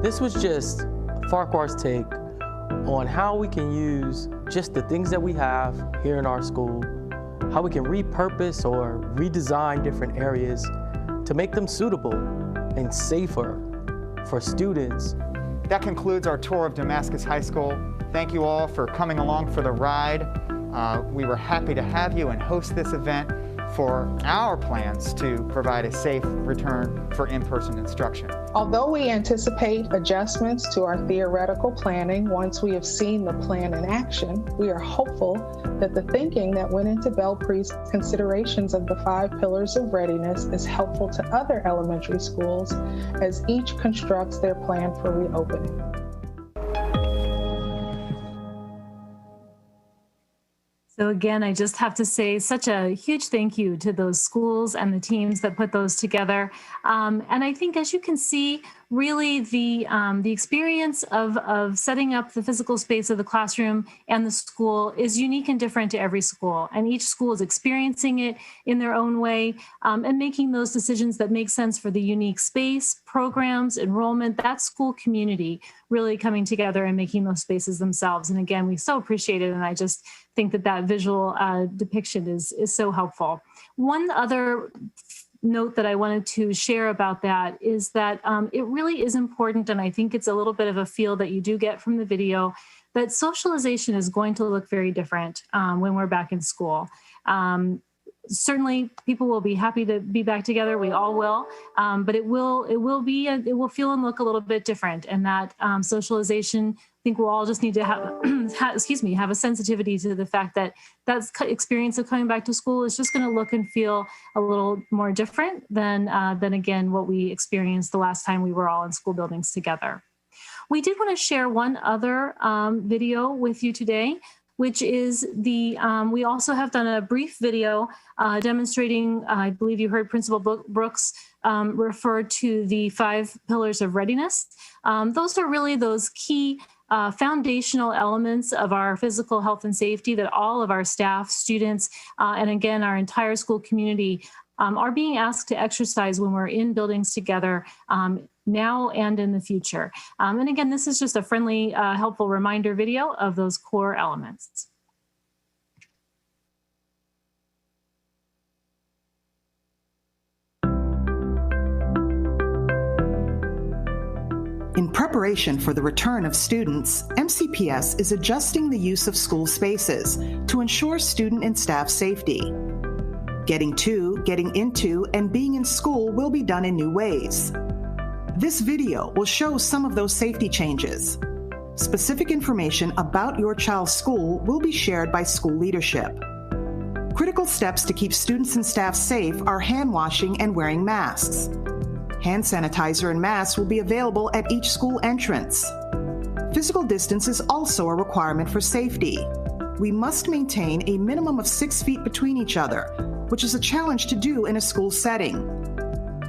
This was just Farquhar's take on how we can use just the things that we have here in our school, how we can repurpose or redesign different areas to make them suitable and safer for students. That concludes our tour of Damascus High School. Thank you all for coming along for the ride. We were happy to have you and host this event for our plans to provide a safe return for in-person instruction. Although we anticipate adjustments to our theoretical planning once we have seen the plan in action, we are hopeful that the thinking that went into Belpre's considerations of the 5 pillars of readiness is helpful to other elementary schools as each constructs their plan for reopening. So again, I just have to say such a huge thank you to those schools and the teams that put those together. And I think, as you can see, really the experience of setting up the physical space of the classroom and the school is unique and different to every school. And each school is experiencing it in their own way and making those decisions that make sense for the unique space, programs, enrollment, that school community really coming together and making those spaces themselves. And again, we so appreciate it. And I just think that visual depiction is so helpful. One other note that I wanted to share about that is that it really is important, and I think it's a little bit of a feel that you do get from the video, that socialization is going to look very different when we're back in school. Certainly people will be happy to be back together. We all will, but it will feel and look a little bit different. And that socialization, I think we'll all just need to have a sensitivity to the fact that experience of coming back to school is just going to look and feel a little more different than again, what we experienced the last time we were all in school buildings together. We did want to share one other video with you today, which is we also have done a brief video demonstrating, I believe you heard Principal Brooks refer to the 5 pillars of readiness. Those are really those key foundational elements of our physical health and safety that all of our staff, students, and again, our entire school community are being asked to exercise when we're in buildings together now and in the future. And again, this is just a friendly, helpful reminder video of those core elements. In preparation for the return of students, MCPS is adjusting the use of school spaces to ensure student and staff safety. Getting to, getting into, and being in school will be done in new ways. This video will show some of those safety changes. Specific information about your child's school will be shared by school leadership. Critical steps to keep students and staff safe are hand washing and wearing masks. Hand sanitizer and masks will be available at each school entrance. Physical distance is also a requirement for safety. We must maintain a minimum of 6 feet between each other, which is a challenge to do in a school setting.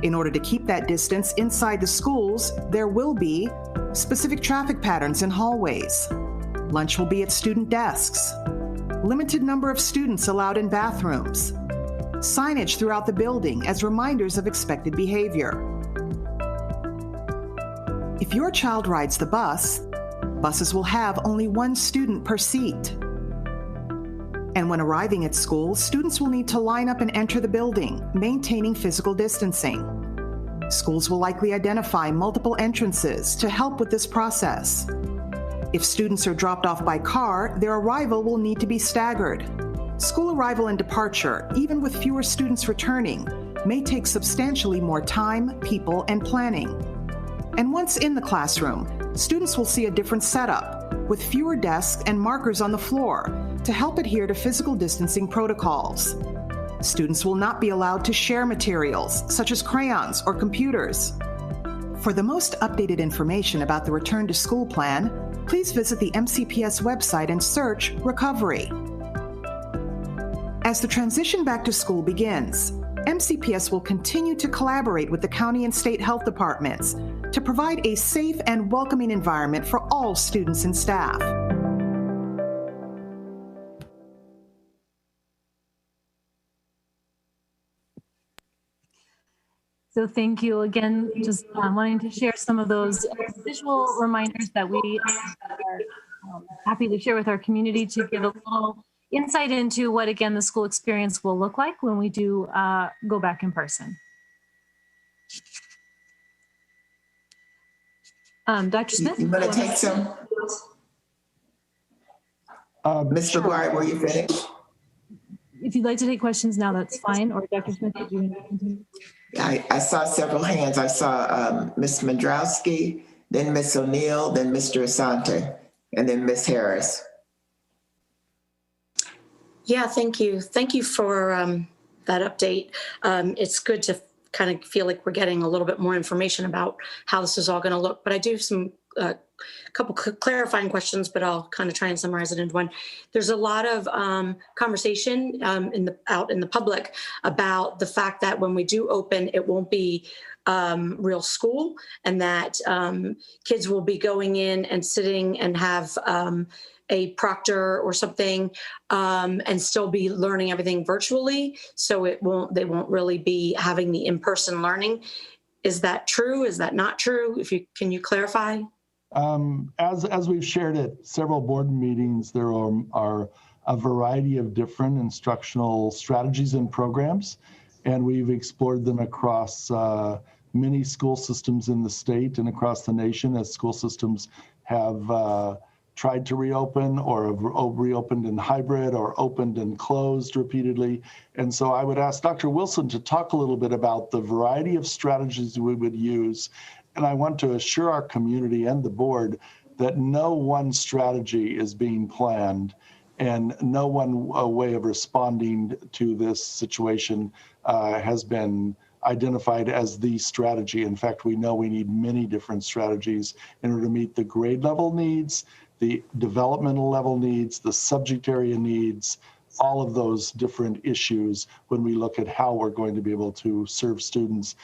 In order to keep that distance inside the schools, there will be specific traffic patterns in hallways. Lunch will be at student desks. Limited number of students allowed in bathrooms. Signage throughout the building as reminders of expected behavior. If your child rides the bus, buses will have only 1 student per seat. And when arriving at school, students will need to line up and enter the building, maintaining physical distancing. Schools will likely identify multiple entrances to help with this process. If students are dropped off by car, their arrival will need to be staggered. School arrival and departure, even with fewer students returning, may take substantially more time, people, and planning. And once in the classroom, students will see a different setup, with fewer desks and markers on the floor to help adhere to physical distancing protocols. Students will not be allowed to share materials, such as crayons or computers. For the most updated information about the Return to School plan, please visit the MCPS website and search Recovery. As the transition back to school begins, MCPS will continue to collaborate with the county and state health departments to provide a safe and welcoming environment for all students and staff. So thank you again, just wanting to share some of those visual reminders that we are happy to share with our community to give a little insight into what, again, the school experience will look like when we do go back in person. Dr. Smith? You want to take some? Mr. McGuire, were you finished? If you'd like to take questions now, that's fine. Or Dr. Smith, did you want to continue? I saw several hands. I saw Ms. Mandrowski, then Ms. O'Neill, then Mr. Asante, and then Ms. Harris. Yeah, thank you. Thank you for that update. It's good to kind of feel like we're getting a little bit more information about how this is all going to look. But I do have some couple clarifying questions, but I'll kind of try and summarize it into one. There's a lot of conversation out in the public about the fact that when we do open, it won't be real school, and that kids will be going in and sitting and have a proctor or something and still be learning everything virtually. So they won't really be having the in-person learning. Is that true? Is that not true? Can you clarify? As we've shared at several board meetings, there are a variety of different instructional strategies and programs, and we've explored them across many school systems in the state and across the nation as school systems have tried to reopen or have reopened in hybrid or opened and closed repeatedly. And so I would ask Dr. Wilson to talk a little bit about the variety of strategies we would use. And I want to assure our community and the board that no one strategy is being planned and no one way of responding to this situation has been identified as the strategy. In fact, we know we need many different strategies in order to meet the grade level needs, the developmental level needs, the subject area needs, all of those different issues when we look at how we're going to be able to serve students,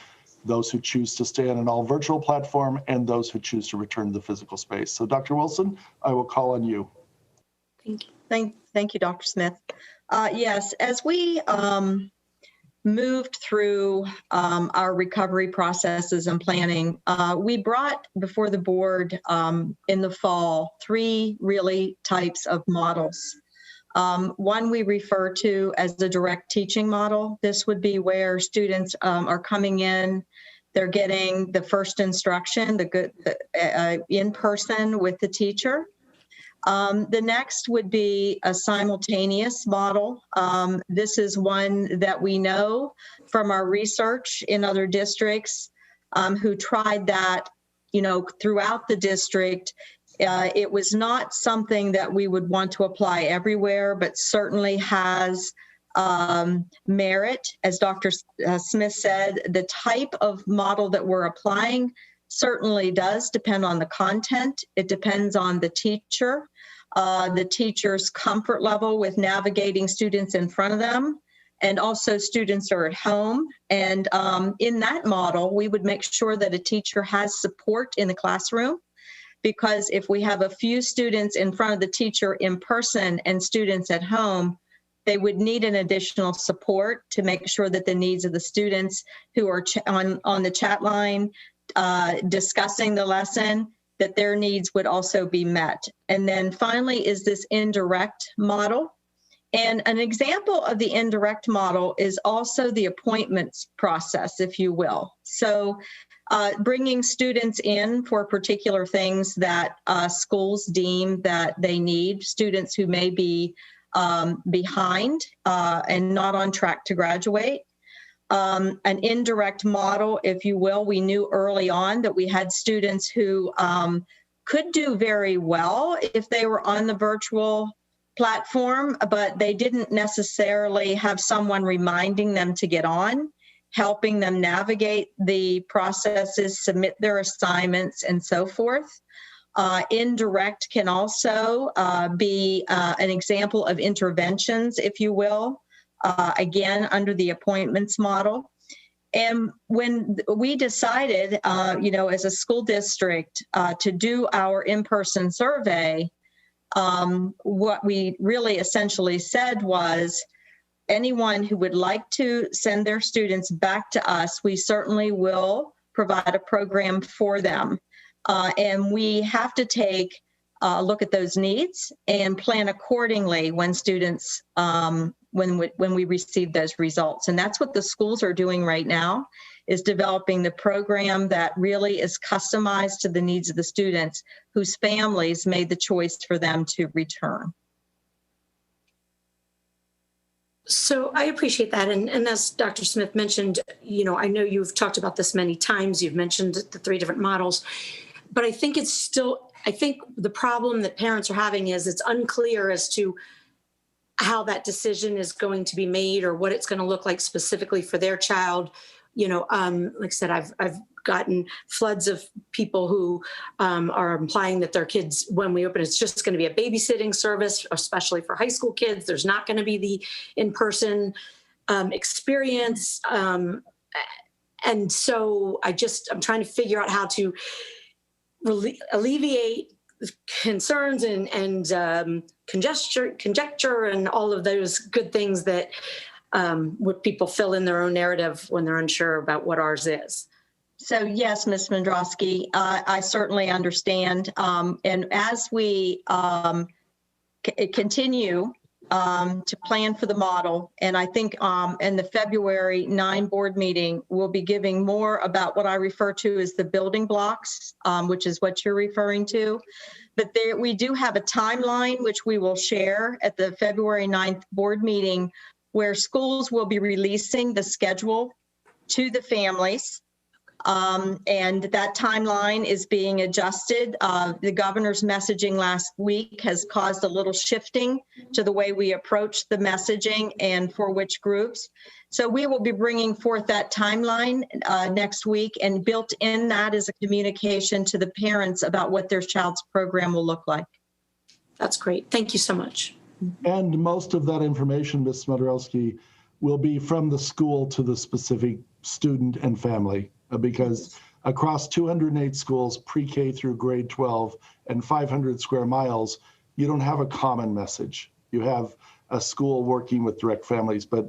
those who choose to stay on an all virtual platform and those who choose to return to the physical space. So Dr. Wilson, I will call on you. Thank you. Thank you, Dr. Smith. Yes, as we moved through our recovery processes and planning, we brought before the board in the fall 3 really types of models. One we refer to as the direct teaching model. This would be where students are coming in, they're getting the first instruction, in person with the teacher. The next would be a simultaneous model. This is one that we know from our research in other districts who tried that, throughout the district. It was not something that we would want to apply everywhere, but certainly has merit. As Dr. Smith said, the type of model that we're applying certainly does depend on the content. It depends on the teacher's comfort level with navigating students in front of them, and also students are at home. And in that model, we would make sure that a teacher has support in the classroom, because if we have a few students in front of the teacher in person and students at home, they would need an additional support to make sure that the needs of the students who are on the chat line discussing the lesson, that their needs would also be met. And then finally is this indirect model. And an example of the indirect model is also the appointments process, if you will. So bringing students in for particular things that schools deem that they need, students who may be behind and not on track to graduate. An indirect model, if you will. We knew early on that we had students who could do very well if they were on the virtual platform, but they didn't necessarily have someone reminding them to get on, helping them navigate the processes, submit their assignments, and so forth. Indirect can also be an example of interventions, if you will. Again, under the appointments model. And when we decided, as a school district to do our in-person survey, what we really essentially said was anyone who would like to send their students back to us, we certainly will provide a program for them. And we have to take a look at those needs and plan accordingly when students when we receive those results. And that's what the schools are doing right now, is developing the program that really is customized to the needs of the students whose families made the choice for them to return. So I appreciate that. And as Dr. Smith mentioned, I know you've talked about this many times. You've mentioned the 3 different models, but I think the problem that parents are having is it's unclear as to how that decision is going to be made or what it's going to look like specifically for their child. Like I said, I've gotten floods of people who are implying that their kids, when we open, it's just going to be a babysitting service, especially for high school kids. There's not going to be the in-person experience. And so I'm trying to figure out how to alleviate concerns and conjecture and all of those good things that would people fill in their own narrative when they're unsure about what ours is. So yes, Ms. Mendrowski, I certainly understand. And as we continue to plan for the model, and I think in the February 9 board meeting, we'll be giving more about what I refer to as the building blocks, which is what you're referring to. But we do have a timeline, which we will share at the February 9th board meeting, where schools will be releasing the schedule to the families. And that timeline is being adjusted. The governor's messaging last week has caused a little shifting to the way we approach the messaging and for which groups. So we will be bringing forth that timeline next week, and built in that is a communication to the parents about what their child's program will look like. That's great. Thank you so much. And most of that information, Ms. Smodrowski, will be from the school to the specific student and family, because across 208 schools, pre-K through grade 12 and 500 square miles, you don't have a common message. You have a school working with direct families, but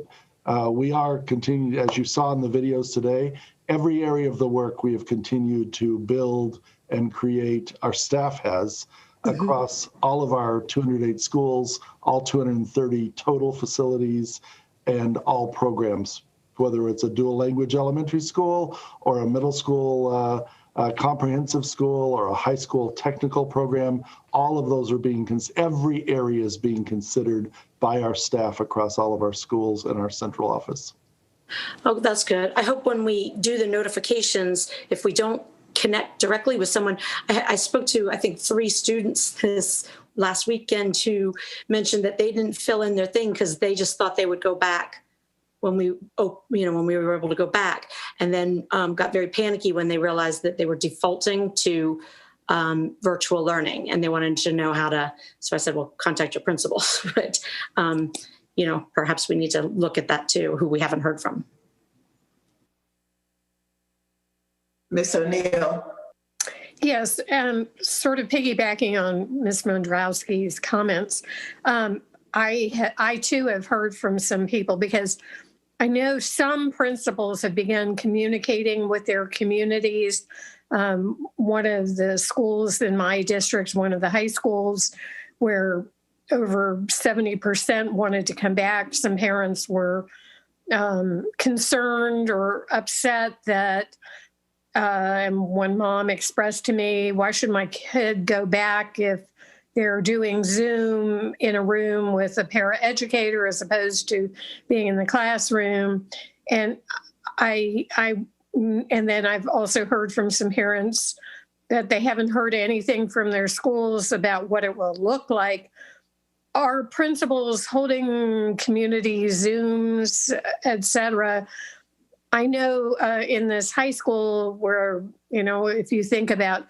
we are continuing, as you saw in the videos today, every area of the work we have continued to build and create, our staff has, across all of our 208 schools, all 230 total facilities, and all programs, whether it's a dual language elementary school or a middle school comprehensive school or a high school technical program. All of those are being, every area is being considered by our staff across all of our schools and our central office. Oh, that's good. I hope when we do the notifications, if we don't connect directly with someone, I spoke to, I think, 3 students this last weekend who mentioned that they didn't fill in their thing because they just thought they would go back when we were able to go back, and then got very panicky when they realized that they were defaulting to virtual learning, and they wanted to know how to. So I said, well, contact your principals, but perhaps we need to look at that too, who we haven't heard from. Ms. O'Neill. Yes, sort of piggybacking on Ms. Mendrowski's comments, I too have heard from some people, because I know some principals have begun communicating with their communities. One of the schools in my district, one of the high schools, where over 70% wanted to come back, some parents were concerned or upset that, and one mom expressed to me, why should my kid go back if they're doing Zoom in a room with a paraeducator as opposed to being in the classroom? And and then I've also heard from some parents that they haven't heard anything from their schools about what it will look like. Are principals holding community Zooms, et cetera? I know in this high school where, if you think about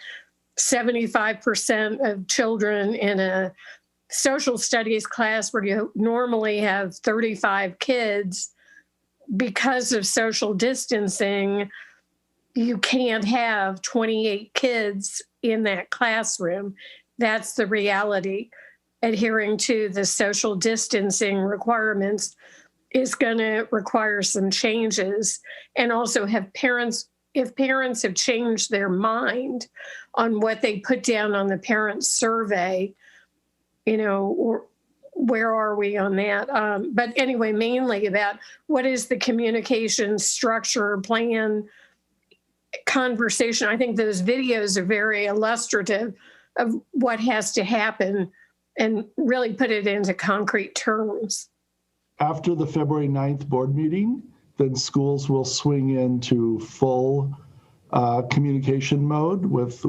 75% of children in a social studies class where you normally have 35 kids, because of social distancing, you can't have 28 kids in that classroom. That's the reality. Adhering to the social distancing requirements is going to require some changes, and also if parents have changed their mind on what they put down on the parent survey, or where are we on that? But anyway, mainly about what is the communication structure, plan, conversation. I think those videos are very illustrative of what has to happen and really put it into concrete terms. After the February 9th board meeting, then schools will swing into full communication mode with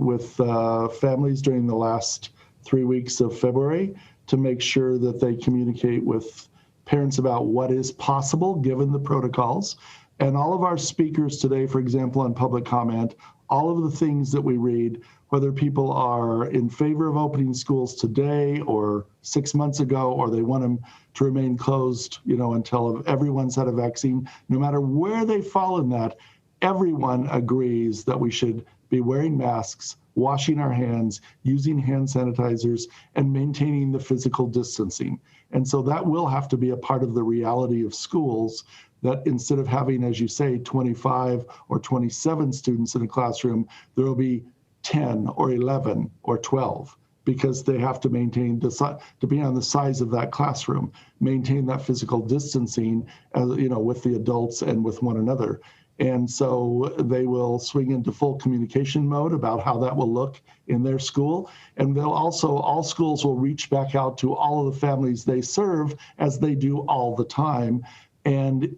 families during the last 3 weeks of February to make sure that they communicate with parents about what is possible given the protocols, And all of our speakers today, for example, on public comment, all of the things that we read, whether people are in favor of opening schools today or 6 months ago, or they want them to remain closed, until everyone's had a vaccine, no matter where they fall in that, everyone agrees that we should be wearing masks, washing our hands, using hand sanitizers, and maintaining the physical distancing. And so that will have to be a part of the reality of schools, that instead of having, as you say, 25 or 27 students in a classroom, there will be 10 or 11 or 12, because they have to maintain, depending on the size of that classroom, maintain that physical distancing, with the adults and with one another. And so they will swing into full communication mode about how that will look in their school. And they'll also, all schools will reach back out to all of the families they serve, as they do all the time, and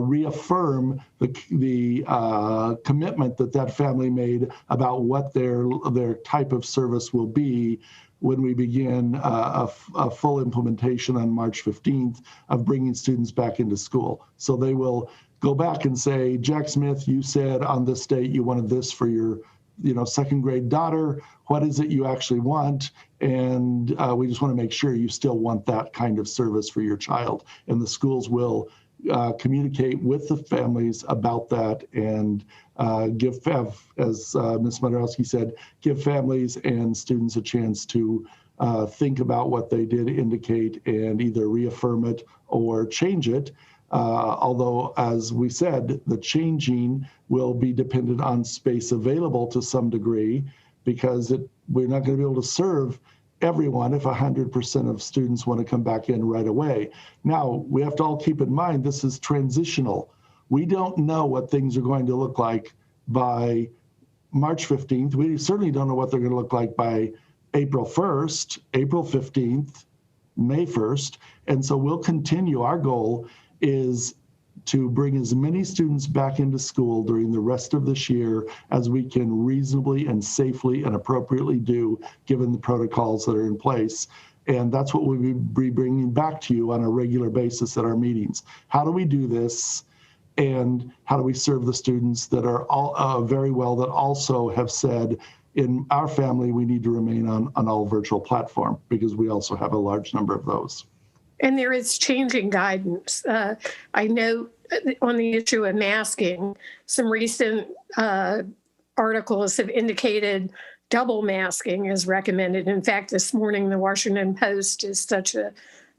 reaffirm the commitment that family made about what their type of service will be when we begin a full implementation on March 15th of bringing students back into school. So they will go back and say, Jack Smith, you said on this date you wanted this for your second grade daughter. What is it you actually want? And we just want to make sure you still want that kind of service for your child. And the schools will communicate with the families about that, and as Ms. Modorowski said, give families and students a chance to think about what they did indicate and either reaffirm it or change it. Although, as we said, the changing will be dependent on space available to some degree, because we're not going to be able to serve everyone if 100% of students want to come back in right away. Now, we have to all keep in mind this is transitional. We don't know what things are going to look like by March 15th. We certainly don't know what they're going to look like by April 1st, April 15th, May 1st. And so we'll continue. Our goal is to bring as many students back into school during the rest of this year as we can reasonably and safely and appropriately do, given the protocols that are in place. And that's what we'll be bringing back to you on a regular basis at our meetings. How do we do this? And how do we serve the students that are all very well, that also have said, in our family, we need to remain on an all virtual platform, because we also have a large number of those. And there is changing guidance. I know on the issue of masking, some recent articles have indicated double masking is recommended. In fact, this morning, the Washington Post is such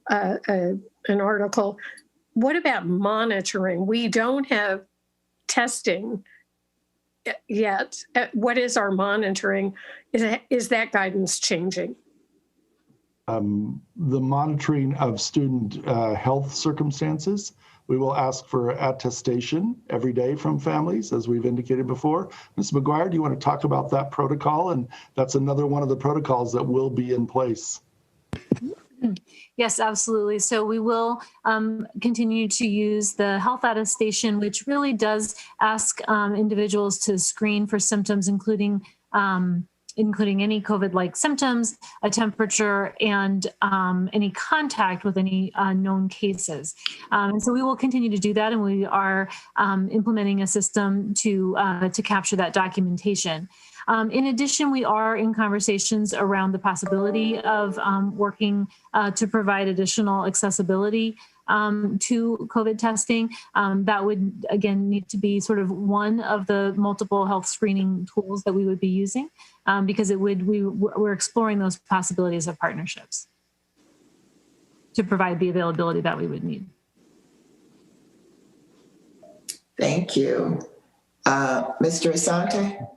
an article. What about monitoring? We don't have testing yet. What is our monitoring? Is that guidance changing? The monitoring of student health circumstances. We will ask for attestation every day from families, as we've indicated before. Ms. McGuire, do you want to talk about that protocol? And that's another one of the protocols that will be in place. Yes, absolutely. So we will continue to use the health attestation, which really does ask individuals to screen for symptoms, including any COVID-like symptoms, a temperature, and any contact with any known cases. And so we will continue to do that, and we are implementing a system to capture that documentation. In addition, we are in conversations around the possibility of working to provide additional accessibility to COVID testing. That would, again, need to be sort of one of the multiple health screening tools that we would be using, because we're exploring those possibilities of partnerships to provide the availability that we would need. Thank you. Mr. Asante?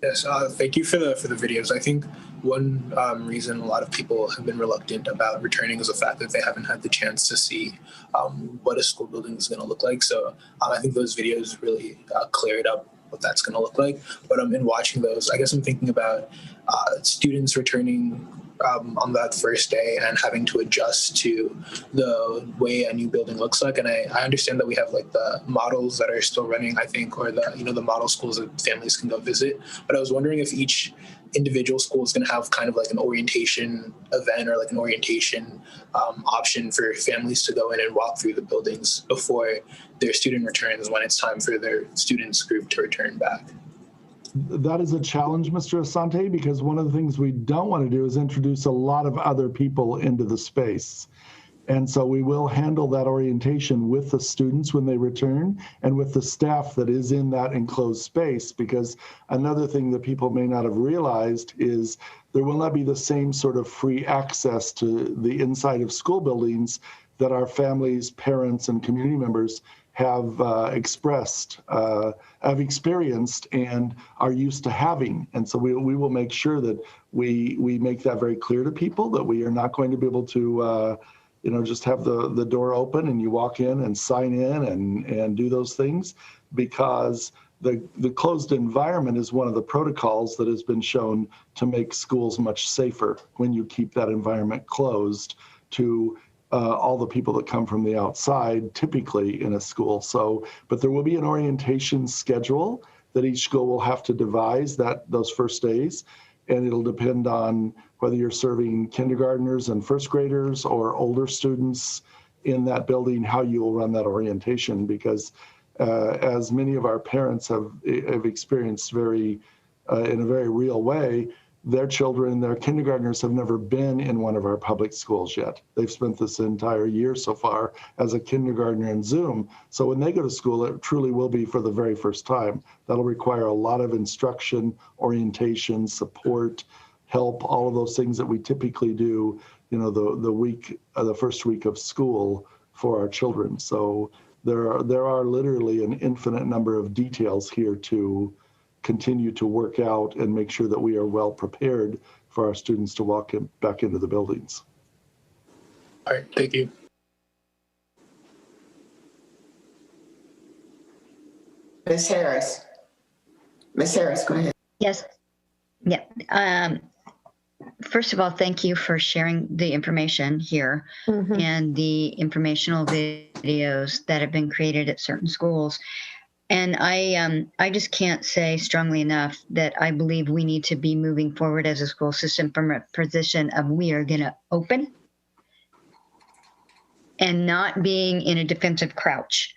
Yes, thank you for the videos. I think one reason a lot of people have been reluctant about returning is the fact that they haven't had the chance to see what a school building is going to look like. So I think those videos really cleared up what that's going to look like. But in watching those, I guess I'm thinking about students returning on that first day and having to adjust to the way a new building looks like. And I understand that we have like the models that are still running, I think, or the model schools that families can go visit. But I was wondering if each individual school is going to have kind of like an orientation event or like an orientation option for families to go in and walk through the buildings before their student returns when it's time for their students group to return back. That is a challenge, Mr. Asante, because one of the things we don't want to do is introduce a lot of other people into the space. And so we will handle that orientation with the students when they return and with the staff that is in that enclosed space, because another thing that people may not have realized is there will not be the same sort of free access to the inside of school buildings that our families, parents, and community members have expressed, have experienced, and are used to having. And so we will make sure that we make that very clear to people, that we are not going to be able to just have the door open and you walk in and sign in and do those things, because the closed environment is one of the protocols that has been shown to make schools much safer when you keep that environment closed to all the people that come from the outside, typically in a school. So, but there will be an orientation schedule that each school will have to devise those first days. And it'll depend on whether you're serving kindergartners and first graders or older students in that building, how you will run that orientation. Because as many of our parents have experienced in a very real way, their children, their kindergartners have never been in one of our public schools yet. They've spent this entire year so far as a kindergartner in Zoom. So when they go to school, it truly will be for the very first time. That'll require a lot of instruction, orientation, support, help, all of those things that we typically do, the first week of school for our children. So there are literally an infinite number of details here to continue to work out and make sure that we are well prepared for our students to walk back into the buildings. All right, thank you. Ms. Harris. Ms. Harris, go ahead. Yes. Yeah. First of all, thank you for sharing the information here and the informational videos that have been created at certain schools. And I just can't say strongly enough that I believe we need to be moving forward as a school system from a position of we are going to open and not being in a defensive crouch.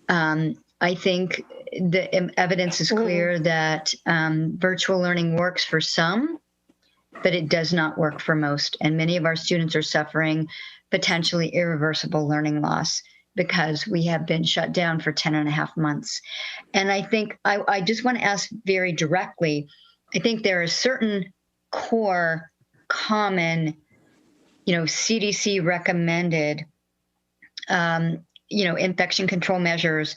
I think the evidence is clear that virtual learning works for some, but it does not work for most. And many of our students are suffering potentially irreversible learning loss because we have been shut down for 10 and a half months. And I think I just want to ask very directly, I think there are certain core common, CDC recommended, infection control measures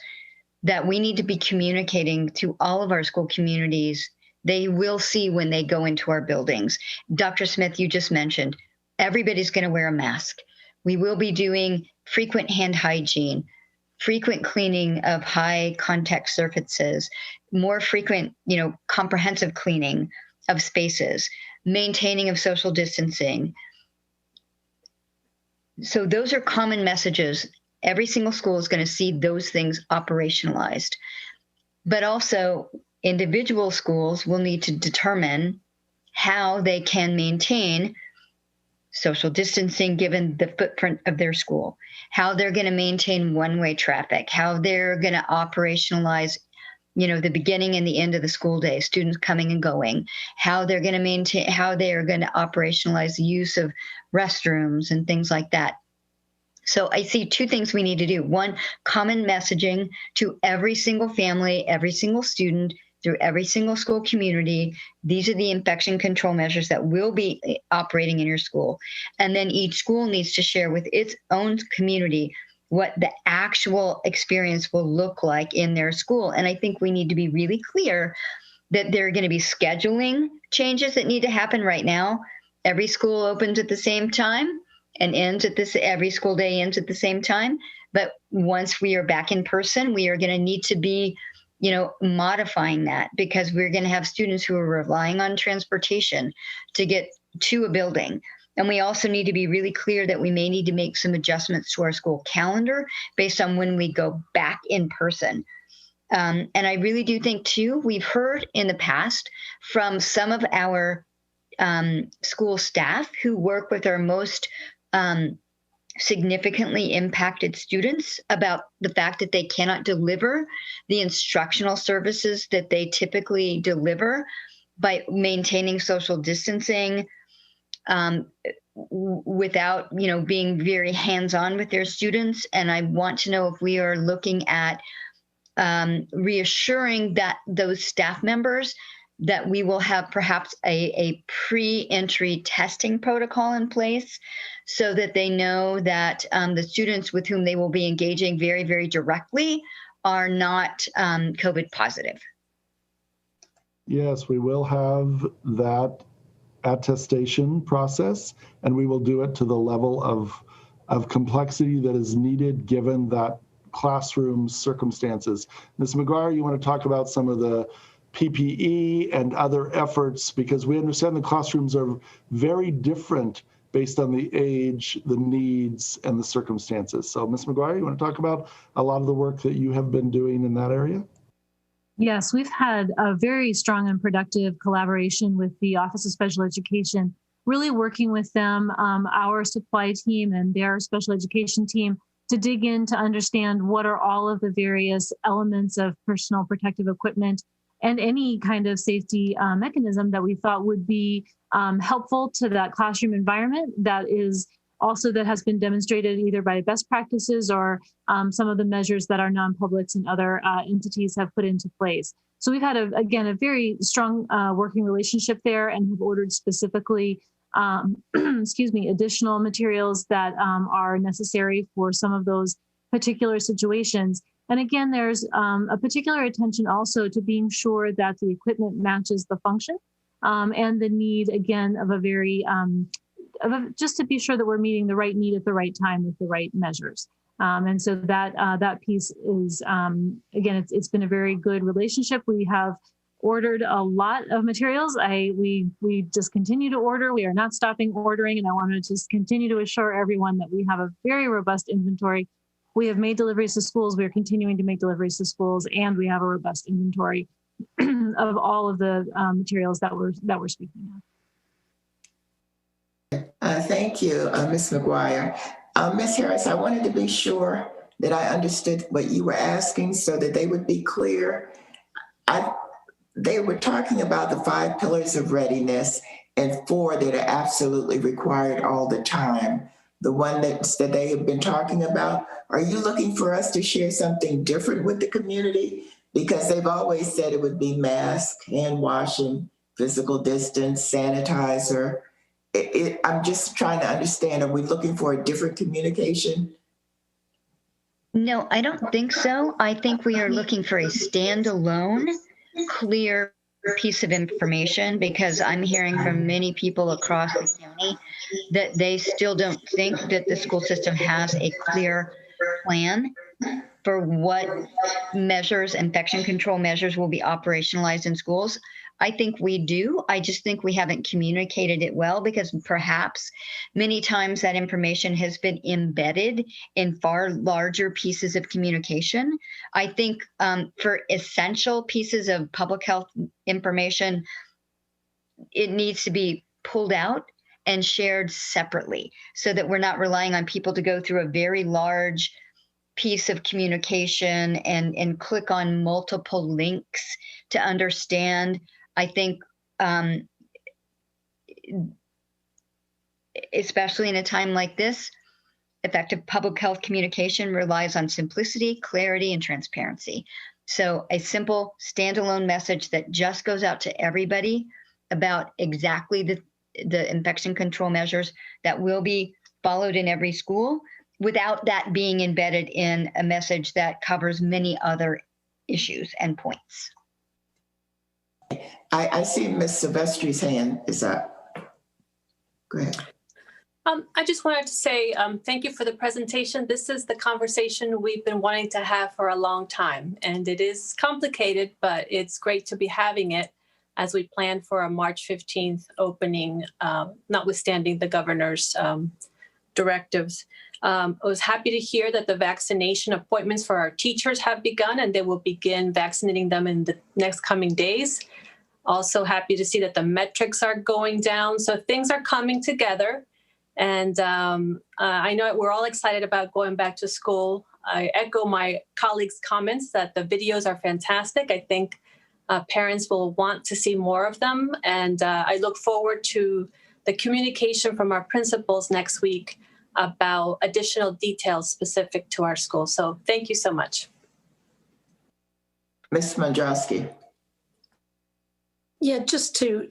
that we need to be communicating to all of our school communities. They will see when they go into our buildings. Dr. Smith, you just mentioned, everybody's going to wear a mask. We will be doing frequent hand hygiene, frequent cleaning of high contact surfaces, more frequent, comprehensive cleaning of spaces, maintaining of social distancing. So those are common messages. Every single school is going to see those things operationalized. But also, individual schools will need to determine how they can maintain social distancing given the footprint of their school, how they're going to maintain one-way traffic, how they're going to operationalize, the beginning and the end of the school day, students coming and going, how they're going to maintain, how they are going to operationalize the use of restrooms and things like that. So I see two things we need to do. One, common messaging to every single family, every single student, through every single school community. These are the infection control measures that will be operating in your school. And then each school needs to share with its own community what the actual experience will look like in their school. And I think we need to be really clear that there are going to be scheduling changes that need to happen right now. Every school opens at the same time and every school day ends at the same time. But once we are back in person, we are going to need to be modifying that, because we're going to have students who are relying on transportation to get to a building. And we also need to be really clear that we may need to make some adjustments to our school calendar based on when we go back in person. And I really do think, too, we've heard in the past from some of our school staff who work with our most significantly impacted students about the fact that they cannot deliver the instructional services that they typically deliver by maintaining social distancing, without, being very hands-on with their students. And I want to know if we are looking at reassuring that those staff members that we will have perhaps a pre-entry testing protocol in place so that they know that the students with whom they will be engaging very, very directly are not COVID positive. Yes, we will have that attestation process, and we will do it to the level of complexity that is needed given that classroom circumstances. Ms. McGuire, you want to talk about some of the PPE and other efforts, because we understand the classrooms are very different based on the age, the needs, and the circumstances. So Ms. McGuire, you want to talk about a lot of the work that you have been doing in that area? Yes, we've had a very strong and productive collaboration with the Office of Special Education, really working with them, our supply team and their special education team, to dig in to understand what are all of the various elements of personal protective equipment and any kind of safety mechanism that we thought would be helpful to that classroom environment that has been demonstrated either by best practices or some of the measures that our non-publics and other entities have put into place. So we've had, a very strong working relationship there, and have ordered specifically additional materials that are necessary for some of those particular situations. And again, there's a particular attention also to being sure that the equipment matches the function and the need, again, of a very, just to be sure that we're meeting the right need at the right time with the right measures. And so that piece is, again, it's been a very good relationship. We have ordered a lot of materials. We just continue to order. We are not stopping ordering. And I want to just continue to assure everyone that we have a very robust inventory. We have made deliveries to schools. We are continuing to make deliveries to schools, and we have a robust inventory of all of the materials that we're speaking of. Thank you, Ms. McGuire. Ms. Harris, I wanted to be sure that I understood what you were asking so that they would be clear. They were talking about the 5 pillars of readiness and 4 that are absolutely required all the time. The one that they have been talking about, are you looking for us to share something different with the community? Because they've always said it would be mask, hand washing, physical distance, sanitizer. I'm just trying to understand, are we looking for a different communication? No, I don't think so. I think we are looking for a standalone, clear piece of information, because I'm hearing from many people across the county that they still don't think that the school system has a clear plan for what measures, infection control measures, will be operationalized in schools. I think we do. I just think we haven't communicated it well, because perhaps many times that information has been embedded in far larger pieces of communication. I think for essential pieces of public health information, it needs to be pulled out and shared separately so that we're not relying on people to go through a very large piece of communication and click on multiple links to understand. I think, especially in a time like this, effective public health communication relies on simplicity, clarity, and transparency. So a simple standalone message that just goes out to everybody about exactly the infection control measures that will be followed in every school, without that being embedded in a message that covers many other issues and points. I see Ms. Silvestri's hand is up. Go ahead. I just wanted to say thank you for the presentation. This is the conversation we've been wanting to have for a long time, and it is complicated, but it's great to be having it as we plan for a March 15th opening, notwithstanding the governor's directives. I was happy to hear that the vaccination appointments for our teachers have begun, and they will begin vaccinating them in the next coming days. Also happy to see that the metrics are going down. So things are coming together. And I know we're all excited about going back to school. I echo my colleagues' comments that the videos are fantastic. I think parents will want to see more of them. And I look forward to the communication from our principals next week about additional details specific to our school. So thank you so much. Ms. Mandrowski. Yeah, just to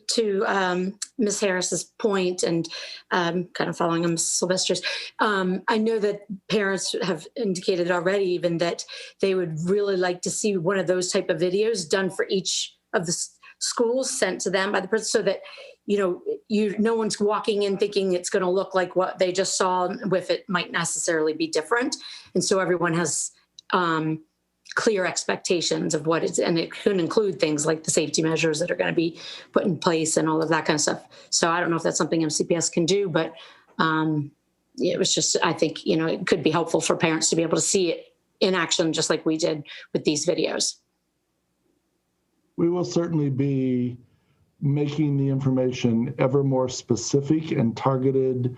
Ms. Harris's point and kind of following on Ms. Sylvester's, I know that parents have indicated already even that they would really like to see one of those type of videos done for each of the schools sent to them by the principal, so that no one's walking in thinking it's going to look like what they just saw, with it might necessarily be different, and so everyone has clear expectations of what it's, and it could include things like the safety measures that are going to be put in place and all of that kind of stuff. So I don't know if that's something MCPS can do, but it was just, I think, it could be helpful for parents to be able to see it in action, just like we did with these videos. We will certainly be making the information ever more specific and targeted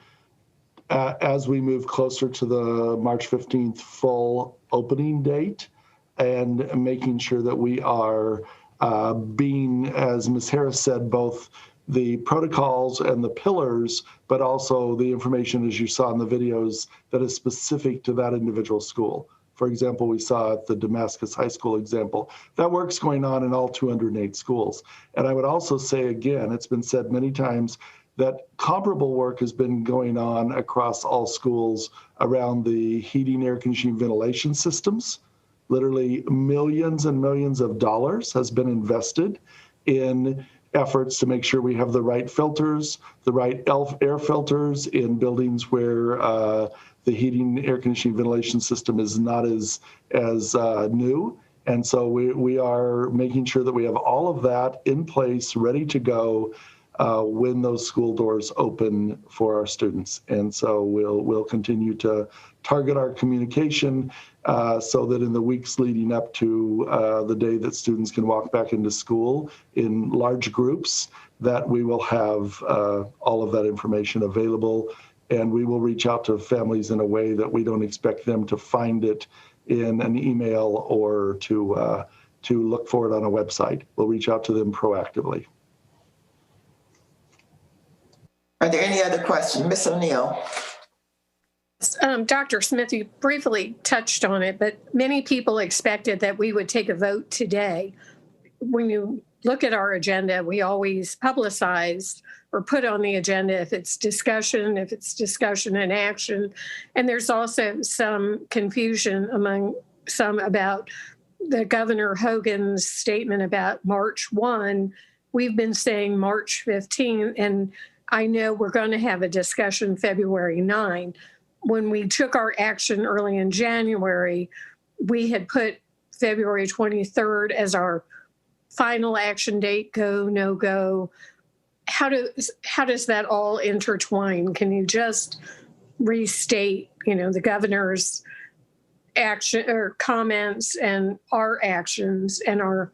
as we move closer to the March 15th full opening date, and making sure that we are being, as Ms. Harris said, both the protocols and the pillars, but also the information, as you saw in the videos, that is specific to that individual school. For example, we saw at the Damascus High School example, that work's going on in all 208 schools. And I would also say, again, it's been said many times that comparable work has been going on across all schools around the heating, air conditioning, ventilation systems. Literally millions and millions of dollars has been invested in efforts to make sure we have the right filters, the right air filters in buildings where the heating, air conditioning, ventilation system is not as new. And so we are making sure that we have all of that in place, ready to go when those school doors open for our students. And so we'll continue to target our communication so that in the weeks leading up to the day that students can walk back into school in large groups, that we will have all of that information available. And we will reach out to families in a way that we don't expect them to find it in an email or to look for it on a website. We'll reach out to them proactively. Are there any other questions? Ms. O'Neill. Dr. Smith, you briefly touched on it, but many people expected that we would take a vote today. When you look at our agenda, we always publicize or put on the agenda if it's discussion and action. And there's also some confusion among some about the Governor Hogan's statement about March 1. We've been saying March 15, and I know we're going to have a discussion February 9. When we took our action early in January, we had put February 23rd as our final action date, go, no go. How does that all intertwine? Can you just restate, the governor's action or comments and our actions and our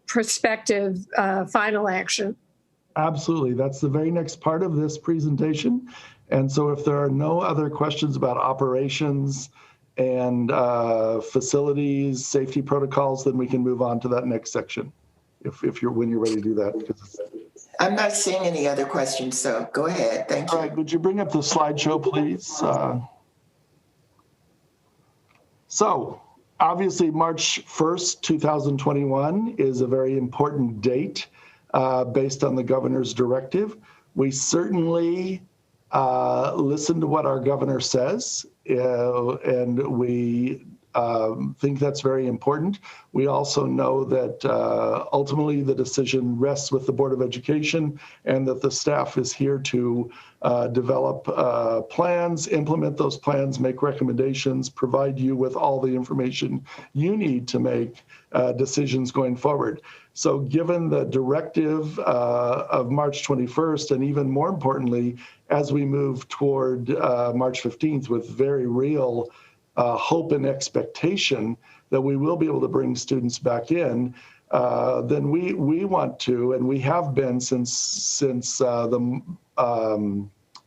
prospective final action? Absolutely. That's the very next part of this presentation. And so if there are no other questions about operations and facilities, safety protocols, then we can move on to that next section when you're ready to do that. I'm not seeing any other questions, so go ahead. Thank you. All right, would you bring up the slideshow, please? So obviously March 1st, 2021 is a very important date based on the governor's directive. We certainly listen to what our governor says, and we think that's very important. We also know that ultimately the decision rests with the Board of Education, and that the staff is here to develop plans, implement those plans, make recommendations, provide you with all the information you need to make decisions going forward. So given the directive of March 21st, and even more importantly, as we move toward March 15th with very real hope and expectation that we will be able to bring students back in, then we want to, and we have been since the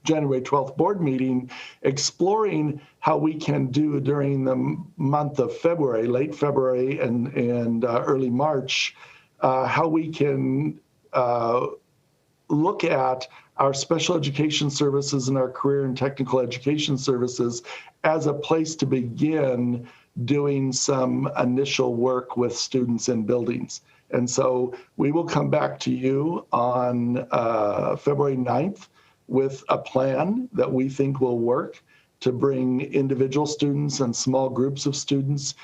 January 12th board meeting, exploring how we can do during the month of February, late February and early March, how we can look at our special education services and our career and technical education services as a place to begin doing some initial work with students in buildings. And so we will come back to you on February 9th with a plan that we think will work to bring individual students and small groups of students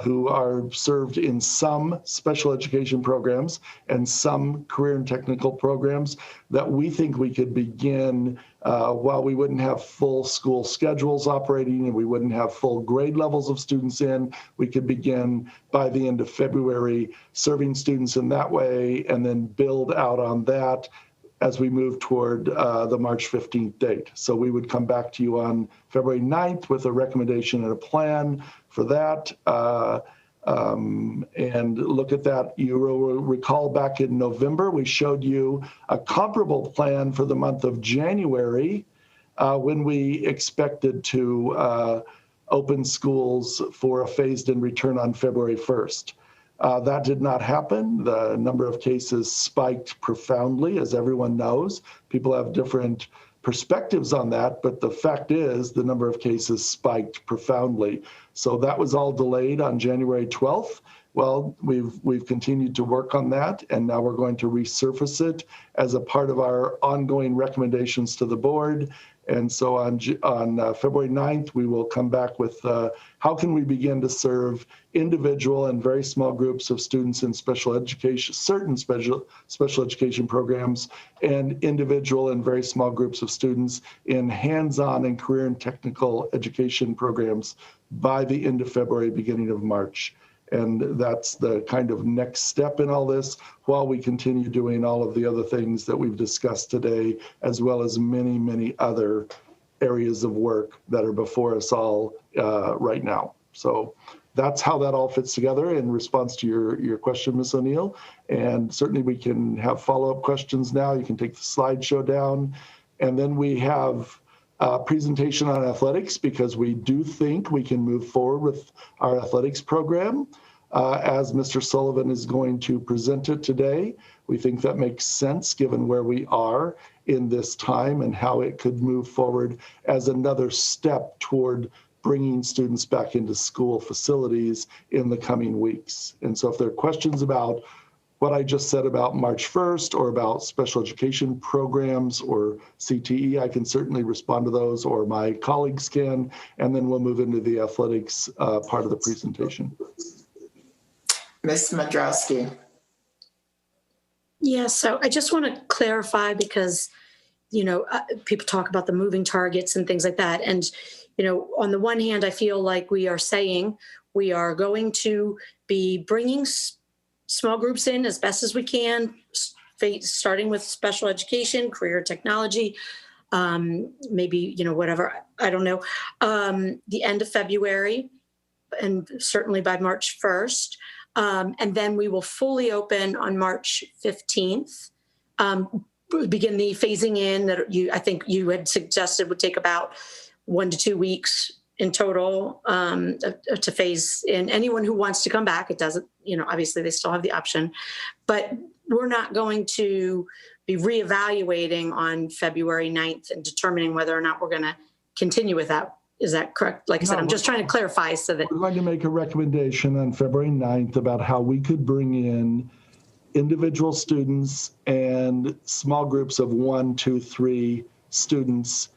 who are served in some special education programs and some career and technical programs, that we think we could begin while we wouldn't have full school schedules operating and we wouldn't have full grade levels of students in, we could begin by the end of February serving students in that way, and then build out on that as we move toward the March 15th date. So we would come back to you on February 9th with a recommendation and a plan for that, and look at that. You will recall back in November, we showed you a comparable plan for the month of January when we expected to open schools for a phased-in return on February 1st. That did not happen. The number of cases spiked profoundly, as everyone knows. People have different perspectives on that, but the fact is the number of cases spiked profoundly. So that was all delayed on January 12th. Well, we've continued to work on that, and now we're going to resurface it as a part of our ongoing recommendations to the board. And so on February 9th, we will come back with how can we begin to serve individual and very small groups of students in special education, certain special education programs, and individual and very small groups of students in hands-on and career and technical education programs by the end of February, beginning of March. And that's the kind of next step in all this, while we continue doing all of the other things that we've discussed today, as well as many, many other areas of work that are before us all right now. So that's how that all fits together in response to your question, Ms. O'Neill. And certainly we can have follow-up questions now. You can take the slideshow down. And then we have a presentation on athletics, because we do think we can move forward with our athletics program as Mr. Sullivan is going to present it today. We think that makes sense given where we are in this time and how it could move forward as another step toward bringing students back into school facilities in the coming weeks. And so if there are questions about what I just said about March 1st or about special education programs or CTE, I can certainly respond to those, or my colleagues can, and then we'll move into the athletics part of the presentation. Ms. Mandrowski. Yeah, so I just want to clarify, because, people talk about the moving targets and things like that. And, on the one hand, I feel like we are saying we are going to be bringing small groups in as best as we can, starting with special education, career technology, maybe, whatever, I don't know, the end of February, and certainly by March 1st. And then we will fully open on March 15th, begin the phasing in that I think you had suggested would take about 1 to 2 weeks in total to phase in. Anyone who wants to come back, it doesn't, obviously they still have the option, but we're not going to be reevaluating on February 9th and determining whether or not we're going to continue with that. Is that correct? Like I said, I'm just trying to clarify so that. We're going to make a recommendation on February 9th about how we could bring in individual students and small groups of 1, 2, 3 students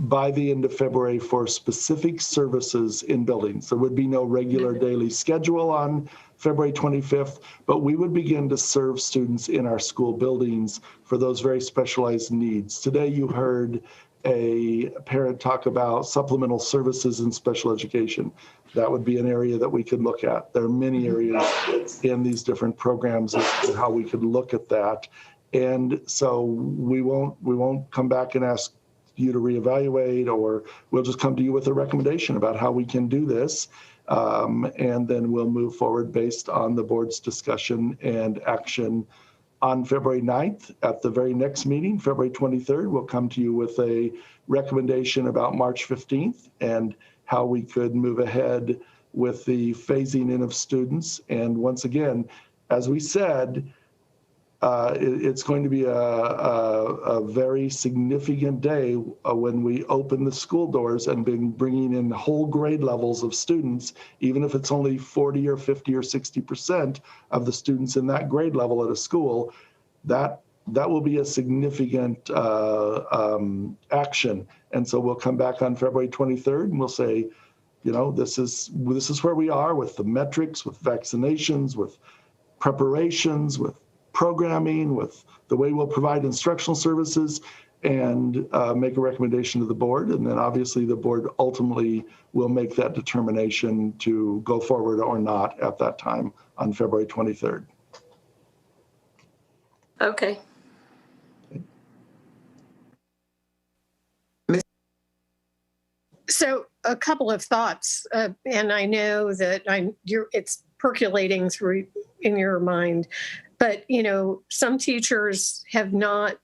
by the end of February for specific services in buildings. There would be no regular daily schedule on February 25th, but we would begin to serve students in our school buildings for those very specialized needs. Today you heard a parent talk about supplemental services in special education. That would be an area that we could look at. There are many areas in these different programs as to how we could look at that. And so we won't come back and ask you to reevaluate, or we'll just come to you with a recommendation about how we can do this. And then we'll move forward based on the board's discussion and action on February 9th. At the very next meeting, February 23rd, we'll come to you with a recommendation about March 15th and how we could move ahead with the phasing in of students. And once again, as we said, it's going to be a very significant day when we open the school doors and bringing in whole grade levels of students, even if it's only 40 or 50 or 60% of the students in that grade level at a school. That will be a significant action. And so we'll come back on February 23rd and we'll say, you know, this is where we are with the metrics, with vaccinations, with preparations, with programming, with the way we'll provide instructional services, and make a recommendation to the board. And then obviously the board ultimately will make that determination to go forward or not at that time on February 23rd. Okay. So a couple of thoughts, and I know that it's percolating through in your mind. But, you know, some teachers have not,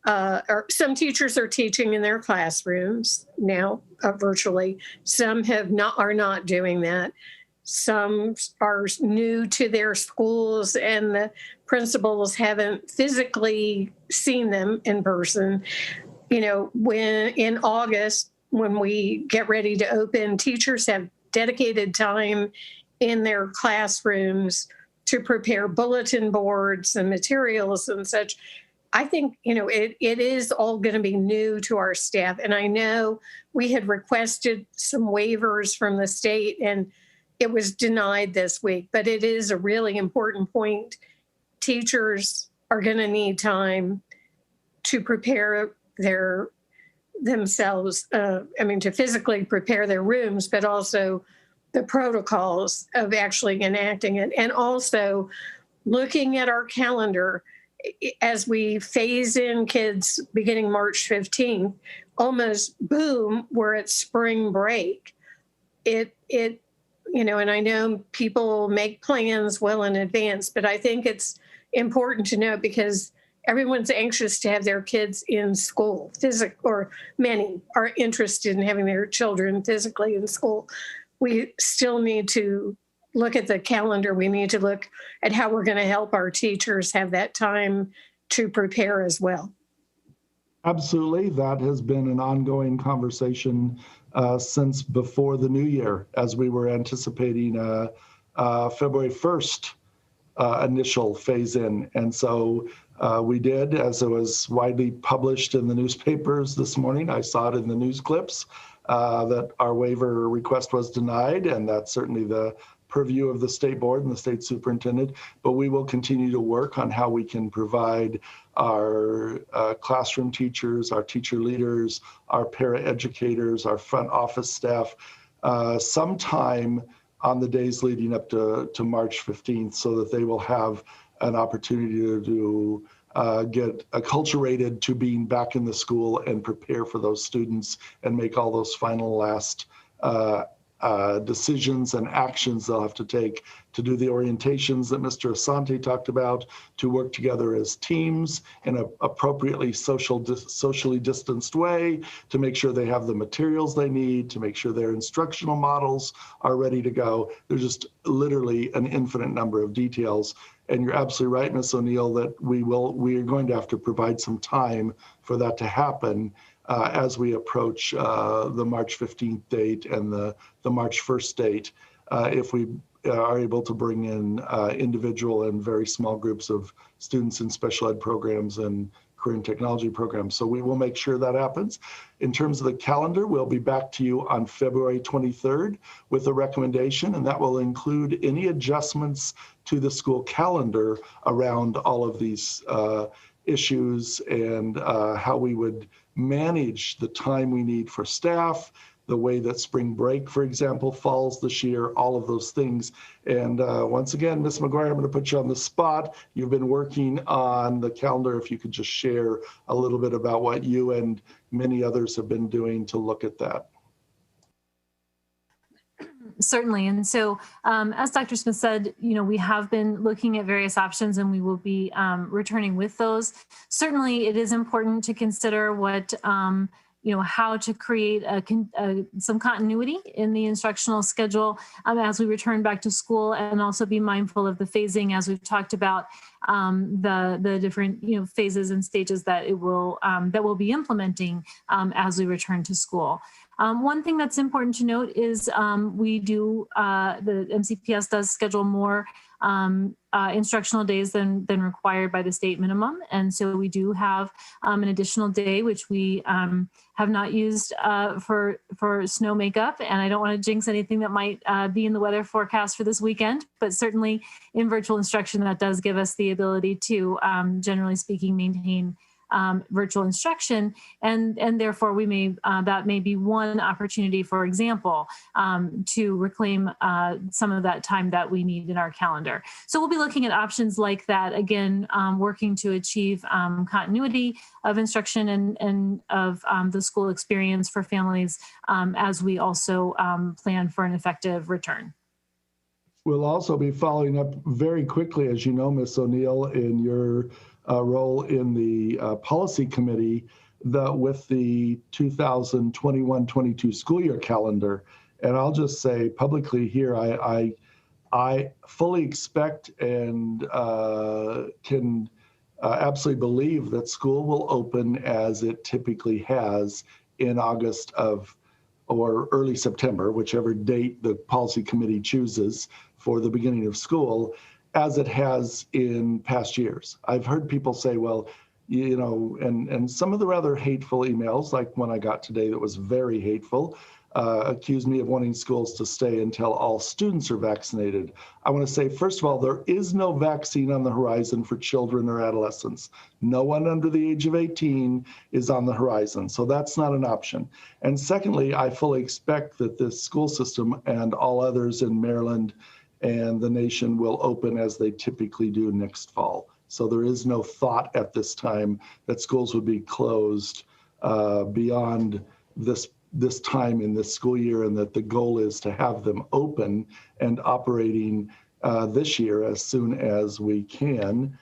or some teachers are teaching in their classrooms now virtually. Some are not doing that. Some are new to their schools and the principals haven't physically seen them in person. You know, when in August, when we get ready to open, teachers have dedicated time in their classrooms to prepare bulletin boards and materials and such. I think, you know, it is all going to be new to our staff. And I know we had requested some waivers from the state and it was denied this week, but it is a really important point. Teachers are going to need time to prepare themselves, to physically prepare their rooms, but also the protocols of actually enacting it. And also looking at our calendar as we phase in kids beginning March 15th, almost boom, we're at spring break. And I know people make plans well in advance, but I think it's important to know because everyone's anxious to have their kids in school, or many are interested in having their children physically in school. We still need to look at the calendar. We need to look at how we're going to help our teachers have that time to prepare as well. Absolutely. That has been an ongoing conversation since before the new year, as we were anticipating February 1st initial phase in. And so we did, as it was widely published in the newspapers this morning. I saw it in the news clips. That our waiver request was denied, and that's certainly the purview of the state board and the state superintendent. But we will continue to work on how we can provide our classroom teachers, our teacher leaders, our paraeducators, our front office staff, sometime on the days leading up to March 15th, so that they will have an opportunity to get acculturated to being back in the school and prepare for those students and make all those final last decisions and actions they'll have to take to do the orientations that Mr. Asante talked about, to work together as teams in an appropriately socially distanced way, to make sure they have the materials they need, to make sure their instructional models are ready to go. There's just literally an infinite number of details. And you're absolutely right, Ms. O'Neill, that we are going to have to provide some time for that to happen as we approach the March 15th date and the March 1st date. If we are able to bring in individual and very small groups of students in special ed programs and career and technology program. So we will make sure that happens. In terms of the calendar, we'll be back to you on February 23rd with a recommendation, and that will include any adjustments to the school calendar around all of these issues and how we would manage the time we need for staff, the way that spring break, for example, falls this year, all of those things. And once again, Ms. McGuire, I'm going to put you on the spot. You've been working on the calendar. If you could just share a little bit about what you and many others have been doing to look at that. Certainly. And so, as Dr. Smith said, we have been looking at various options and we will be returning with those. Certainly, it is important to consider what, how to create some continuity in the instructional schedule as we return back to school, and also be mindful of the phasing, as we've talked about, the different phases and stages that we'll be implementing as we return to school. One thing that's important to note is we do, the MCPS does schedule more instructional days than required by the state minimum. And so we do have an additional day, which we have not used for snow makeup. And I don't want to jinx anything that might be in the weather forecast for this weekend, but certainly in virtual instruction, that does give us the ability to, generally speaking, maintain virtual instruction, and therefore we may that may be one opportunity, for example, to reclaim some of that time that we need in our calendar. So we'll be looking at options like that, again, working to achieve continuity of instruction and of the school experience for families as we also plan for an effective return. We'll also be following up very quickly, as you know, Ms. O'Neill, in your role in the policy committee with the 2021-22 school year calendar. And I'll just say publicly here, I fully expect and can absolutely believe that school will open as it typically has in August or early September, whichever date the policy committee chooses for the beginning of school, as it has in past years. I've heard people say, well, and some of the rather hateful emails, like one I got today that was very hateful, accused me of wanting schools to stay until all students are vaccinated. I want to say, first of all, there is no vaccine on the horizon for children or adolescents. No one under the age of 18 is on the horizon, so that's not an option. And secondly, I fully expect that this school system and all others in Maryland and the nation will open as they typically do next fall. So there is no thought at this time that schools would be closed beyond this time in this school year, and that the goal is to have them open and operating this year as soon as we can,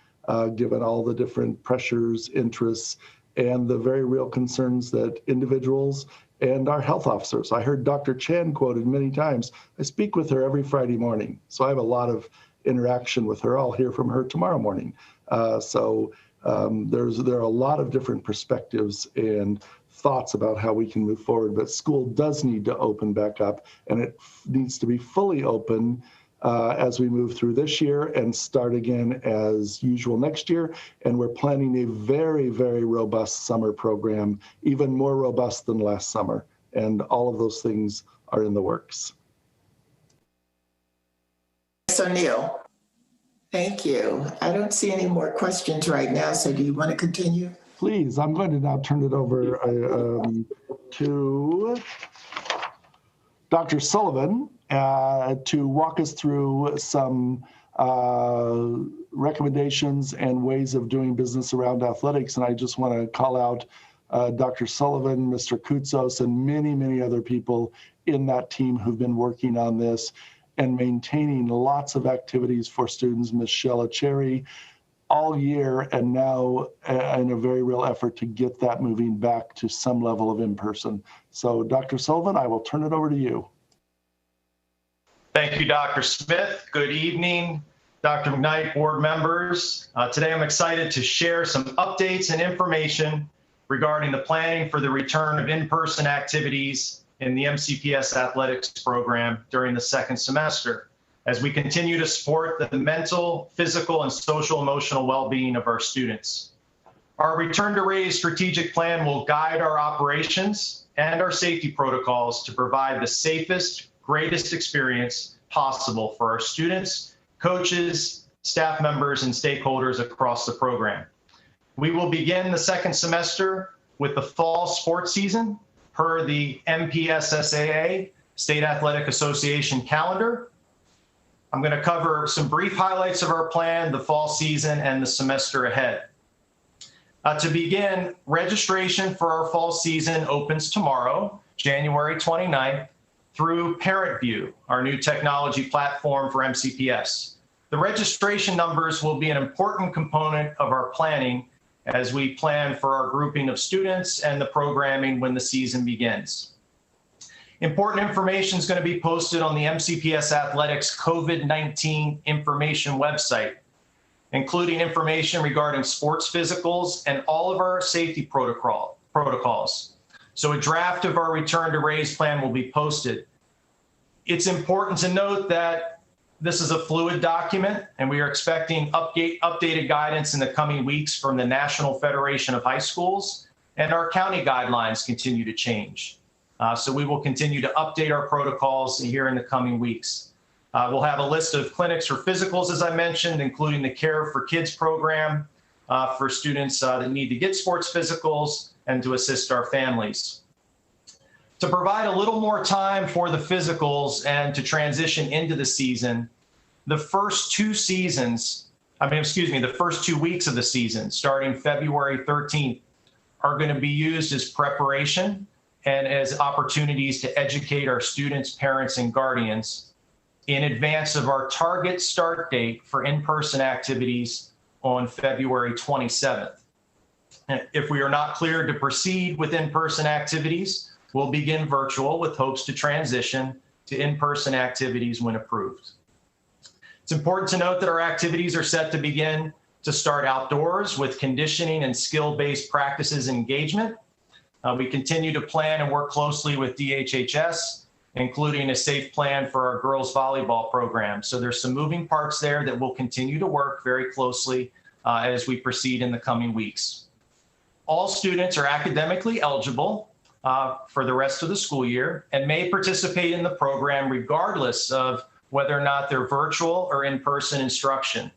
given all the different pressures, interests, and the very real concerns that individuals and our health officers. I heard Dr. Chan quoted many times. I speak with her every Friday morning, so I have a lot of interaction with her. I'll hear from her tomorrow morning. There are a lot of different perspectives and thoughts about how we can move forward, but school does need to open back up, and it needs to be fully open as we move through this year and start again as usual next year. And we're planning a very, very robust summer program, even more robust than last summer. And all of those things are in the works. Ms. O'Neill, thank you. I don't see any more questions right now, so do you want to continue? Please, I'm going to now turn it over to Dr. Sullivan to walk us through some recommendations and ways of doing business around athletics. And I just want to call out Dr. Sullivan, Mr. Koutsos, and many, many other people in that team who've been working on this and maintaining lots of activities for students. Ms. Shella Cherry, all year, and now in a very real effort to get that moving back to some level of in-person. So Dr. Sullivan, I will turn it over to you. Thank you, Dr. Smith. Good evening, Dr. McKnight, board members. Today I'm excited to share some updates and information regarding the planning for the return of in-person activities in the MCPS athletics program during the second semester, as we continue to support the mental, physical, and social emotional well-being of our students. Our Return to Raise strategic plan will guide our operations and our safety protocols to provide the safest, greatest experience possible for our students, coaches, staff members, and stakeholders across the program. We will begin the second semester with the fall sports season per the MPSSAA, State Athletic Association calendar. I'm going to cover some brief highlights of our plan, the fall season, and the semester ahead. To begin, registration for our fall season opens tomorrow, January 29th, through ParentView, our new technology platform for MCPS. The registration numbers will be an important component of our planning as we plan for our grouping of students and the programming when the season begins. Important information is going to be posted on the MCPS Athletics COVID-19 information website, including information regarding sports physicals and all of our safety protocols. So a draft of our Return to Raise plan will be posted. It's important to note that this is a fluid document, and we are expecting updated guidance in the coming weeks from the National Federation of High Schools, and our county guidelines continue to change. So we will continue to update our protocols here in the coming weeks. We'll have a list of clinics for physicals, as I mentioned, including the Care for Kids program for students that need to get sports physicals and to assist our families. To provide a little more time for the physicals and to transition into the season, the first 2 weeks of the season, starting February 13th, are going to be used as preparation and as opportunities to educate our students, parents, and guardians in advance of our target start date for in-person activities on February 27th. If we are not cleared to proceed with in-person activities, we'll begin virtual with hopes to transition to in-person activities when approved. It's important to note that our activities are set to begin to start outdoors with conditioning and skill-based practices and engagement. We continue to plan and work closely with DHHS, including a safe plan for our girls volleyball program. So there's some moving parts there that we'll continue to work very closely as we proceed in the coming weeks. All students are academically eligible for the rest of the school year and may participate in the program regardless of whether or not they're virtual or in-person instruction.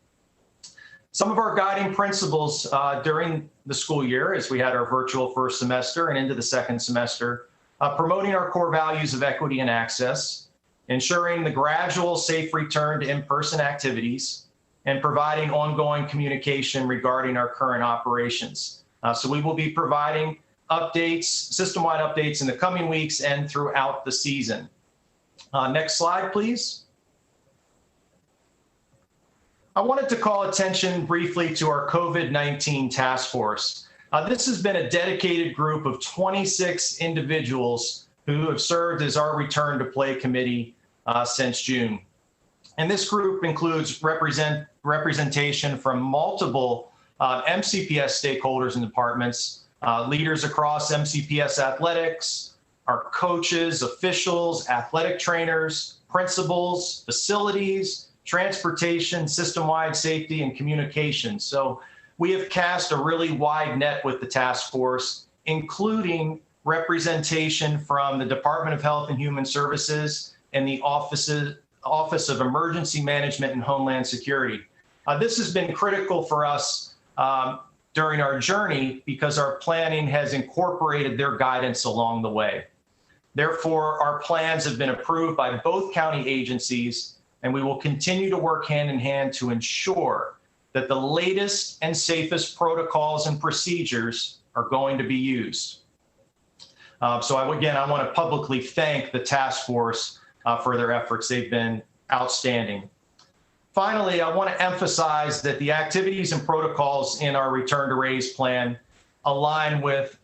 Some of our guiding principles during the school year, as we had our virtual first semester and into the second semester, promoting our core values of equity and access, ensuring the gradual safe return to in-person activities, and providing ongoing communication regarding our current operations. So we will be providing updates, system-wide updates in the coming weeks and throughout the season. Next slide, please. I wanted to call attention briefly to our COVID-19 task force. This has been a dedicated group of 26 individuals who have served as our Return to Play committee since June. And this group includes representation from multiple MCPS stakeholders and departments, leaders across MCPS athletics, our coaches, officials, athletic trainers, principals, facilities, transportation, system-wide safety, and communication. So we have cast a really wide net with the task force, including representation from the Department of Health and Human Services and the Office of Emergency Management and Homeland Security. This has been critical for us during our journey because our planning has incorporated their guidance along the way. Therefore, our plans have been approved by both county agencies, and we will continue to work hand in hand to ensure that the latest and safest protocols and procedures are going to be used. I want to publicly thank the task force for their efforts. They've been outstanding. Finally, I want to emphasize that the activities and protocols in our Return to Raise plan align with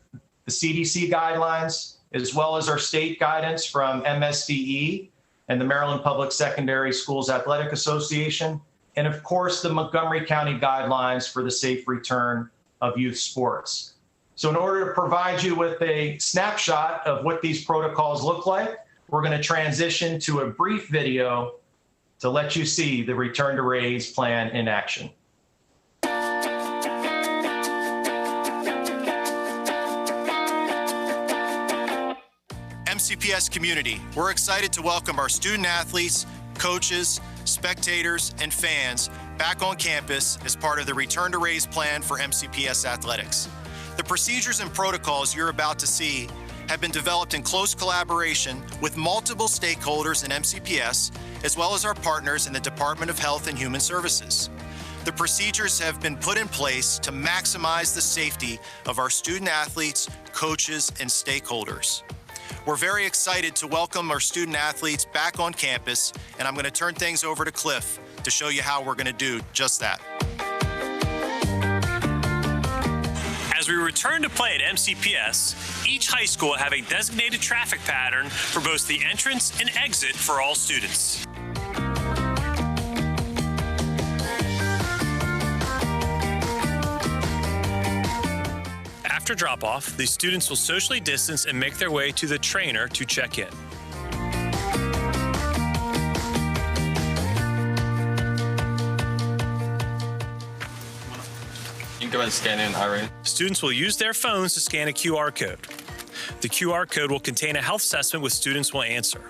the CDC guidelines, as well as our state guidance from MSDE and the Maryland Public Secondary Schools Athletic Association, and of course, the Montgomery County guidelines for the safe return of youth sports. So in order to provide you with a snapshot of what these protocols look like, we're going to transition to a brief video to let you see the Return to Raise plan in action. MCPS community, we're excited to welcome our student athletes, coaches, spectators, and fans back on campus as part of the Return to Raise plan for MCPS athletics. The procedures and protocols you're about to see have been developed in close collaboration with multiple stakeholders in MCPS, as well as our partners in the Department of Health and Human Services. The procedures have been put in place to maximize the safety of our student athletes, coaches, and stakeholders. We're very excited to welcome our student athletes back on campus, and I'm going to turn things over to Cliff to show you how we're going to do just that. As we return to play at MCPS, each high school will have a designated traffic pattern for both the entrance and exit for all students. After drop-off, the students will socially distance and make their way to the trainer to check in. You can go ahead and scan in, Irene. Students will use their phones to scan a QR code. The QR code will contain a health assessment which students will answer.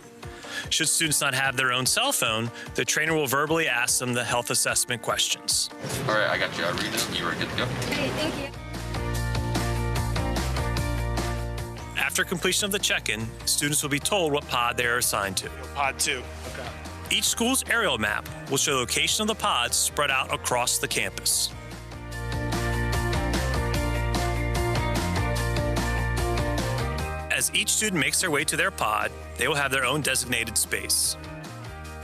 Should students not have their own cell phone, the trainer will verbally ask them the health assessment questions. All right, I got you, Irene. You are good to go. Great, thank you. After completion of the check-in, students will be told what pod they are assigned to. Pod 2. Okay. Each school's aerial map will show the location of the pods spread out across the campus. As each student makes their way to their pod, they will have their own designated space.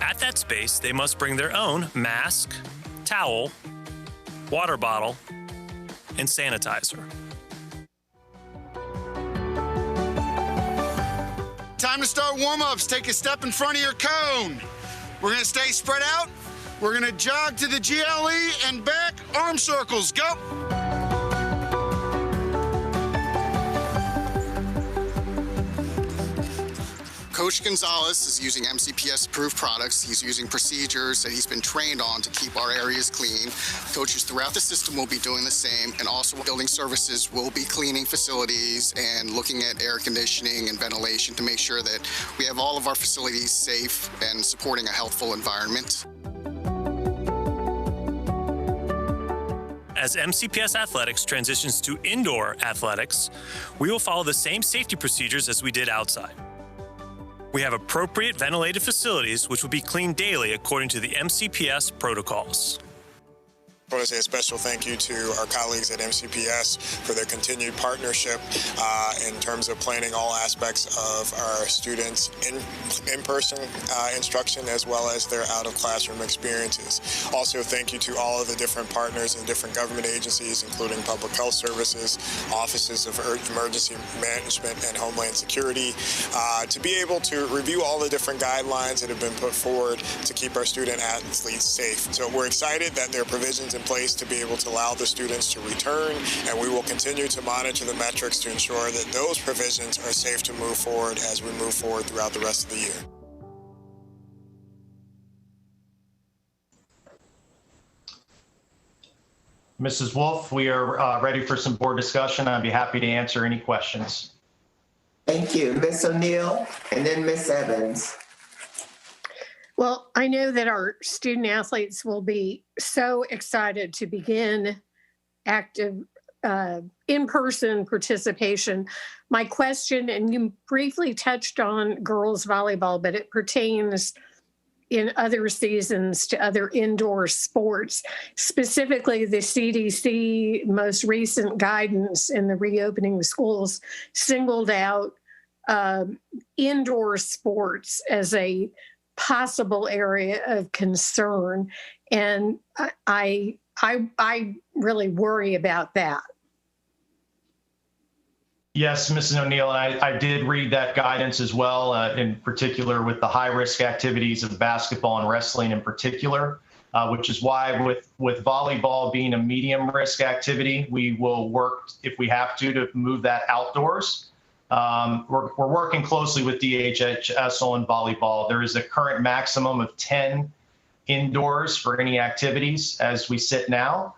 At that space, they must bring their own mask, towel, water bottle, and sanitizer. Time to start warm-ups. Take a step in front of your cone. We're gonna stay spread out. We're gonna jog to the GLE and back, arm circles, go. Coach Gonzalez is using MCPS-approved products. He's using procedures that he's been trained on to keep our areas clean. Coaches throughout the system will be doing the same, and also building services will be cleaning facilities and looking at air conditioning and ventilation to make sure that we have all of our facilities safe and supporting a healthful environment. As MCPS Athletics transitions to indoor athletics, we will follow the same safety procedures as we did outside. We have appropriate ventilated facilities which will be cleaned daily according to the MCPS protocols. I want to say a special thank you to our colleagues at MCPS for their continued partnership in terms of planning all aspects of our students' in-person instruction as well as their out-of-classroom experiences. Also, thank you to all of the different partners and different government agencies, including Public Health Services, Offices of Emergency Management and Homeland Security, to be able to review all the different guidelines that have been put forward to keep our student athletes safe. So we're excited that there are provisions in place to be able to allow the students to return, and we will continue to monitor the metrics to ensure that those provisions are safe to move forward as we move forward throughout the rest of the year. Mrs. Wolf, we are ready for some board discussion. I'd be happy to answer any questions. Thank you. Ms. O'Neill and then Ms. Evans. Well, I know that our student athletes will be so excited to begin active in-person participation. My question, and you briefly touched on girls volleyball, but it pertains in other seasons to other indoor sports, specifically the CDC most recent guidance in the reopening of schools singled out indoor sports as a possible area of concern. And I really worry about that. Yes, Mrs. O'Neill, and I did read that guidance as well, in particular with the high-risk activities of basketball and wrestling in particular, which is why with volleyball being a medium-risk activity, we will work, if we have to move that outdoors. We're working closely with DHHS on volleyball. There is a current maximum of 10 indoors for any activities as we sit now.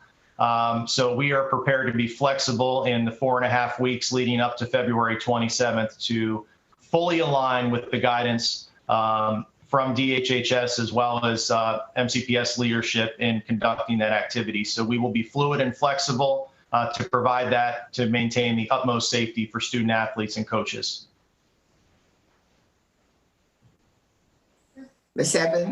So we are prepared to be flexible in the 4.5 weeks leading up to February 27th to fully align with the guidance from DHHS as well as MCPS leadership in conducting that activity. So we will be fluid and flexible to provide that to maintain the utmost safety for student athletes and coaches. Ms. Evans?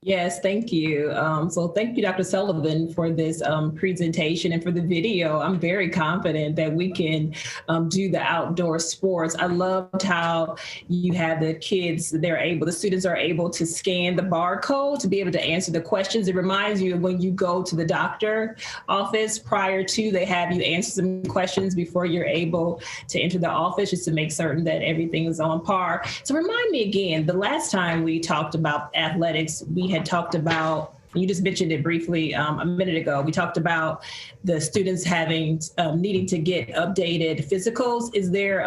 Yes, thank you. So thank you, Dr. Sullivan, for this presentation and for the video. I'm very confident that we can do the outdoor sports. I loved how you have the kids, the students are able to scan the barcode to be able to answer the questions. It reminds you of when you go to the doctor office prior to, they have you answer some questions before you're able to enter the office, just to make certain that everything is on par. So remind me again, the last time we talked about athletics, we had talked about, you just mentioned it briefly a minute ago, we talked about the students having, needing to get updated physicals. Is there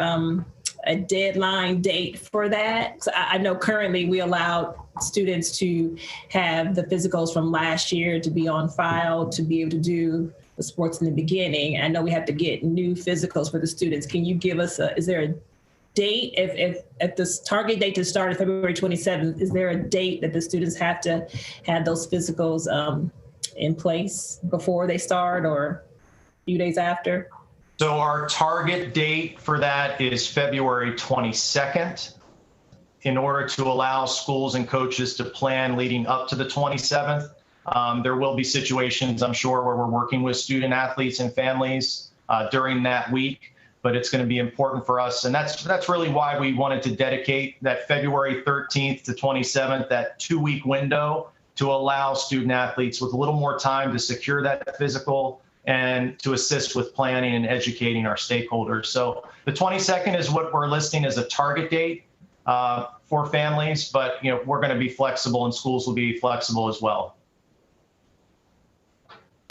a deadline date for that? So I know currently we allowed students to have the physicals from last year to be on file to be able to do the sports in the beginning. I know we have to get new physicals for the students. Can you give us is there a date, if this target date to start is February 27th, is there a date that the students have to have those physicals in place before they start or a few days after? So our target date for that is February 22nd in order to allow schools and coaches to plan leading up to the 27th. There will be situations, I'm sure, where we're working with student athletes and families during that week. But it's going to be important for us. And that's really why we wanted to dedicate that February 13th to 27th, that 2-week window, to allow student athletes with a little more time to secure that physical and to assist with planning and educating our stakeholders. So the 22nd is what we're listing as a target date for families, but we're going to be flexible and schools will be flexible as well.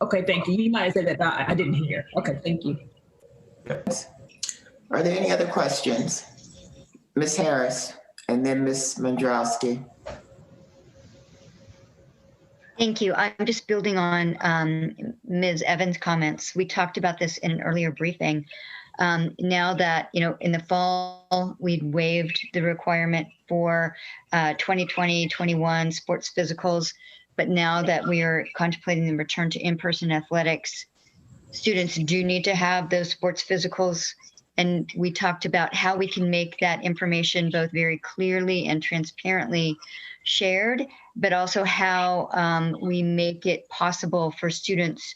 Okay, thank you. You might have said that I didn't hear. Okay, thank you. Yes. Are there any other questions? Ms. Harris, and then Ms. Mandrowski. Thank you. I'm just building on Ms. Evans' comments. We talked about this in an earlier briefing. Now that, in the fall, we'd waived the requirement for 2020-21 sports physicals, but now that we are contemplating the return to in-person athletics, students do need to have those sports physicals. And we talked about how we can make that information both very clearly and transparently shared, but also how we make it possible for students,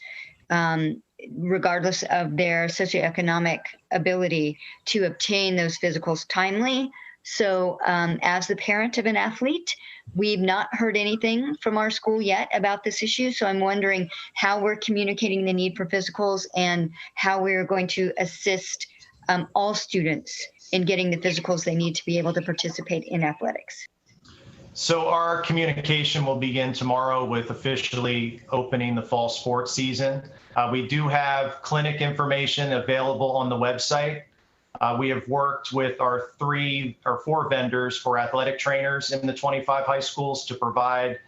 regardless of their socioeconomic ability, to obtain those physicals timely. So as the parent of an athlete, we've not heard anything from our school yet about this issue. So I'm wondering how we're communicating the need for physicals and how we're going to assist all students in getting the physicals they need to be able to participate in athletics. So our communication will begin tomorrow with officially opening the fall sports season. We do have clinic information available on the website. We have worked with our 3 or 4 vendors for athletic trainers in the 25 high schools to provide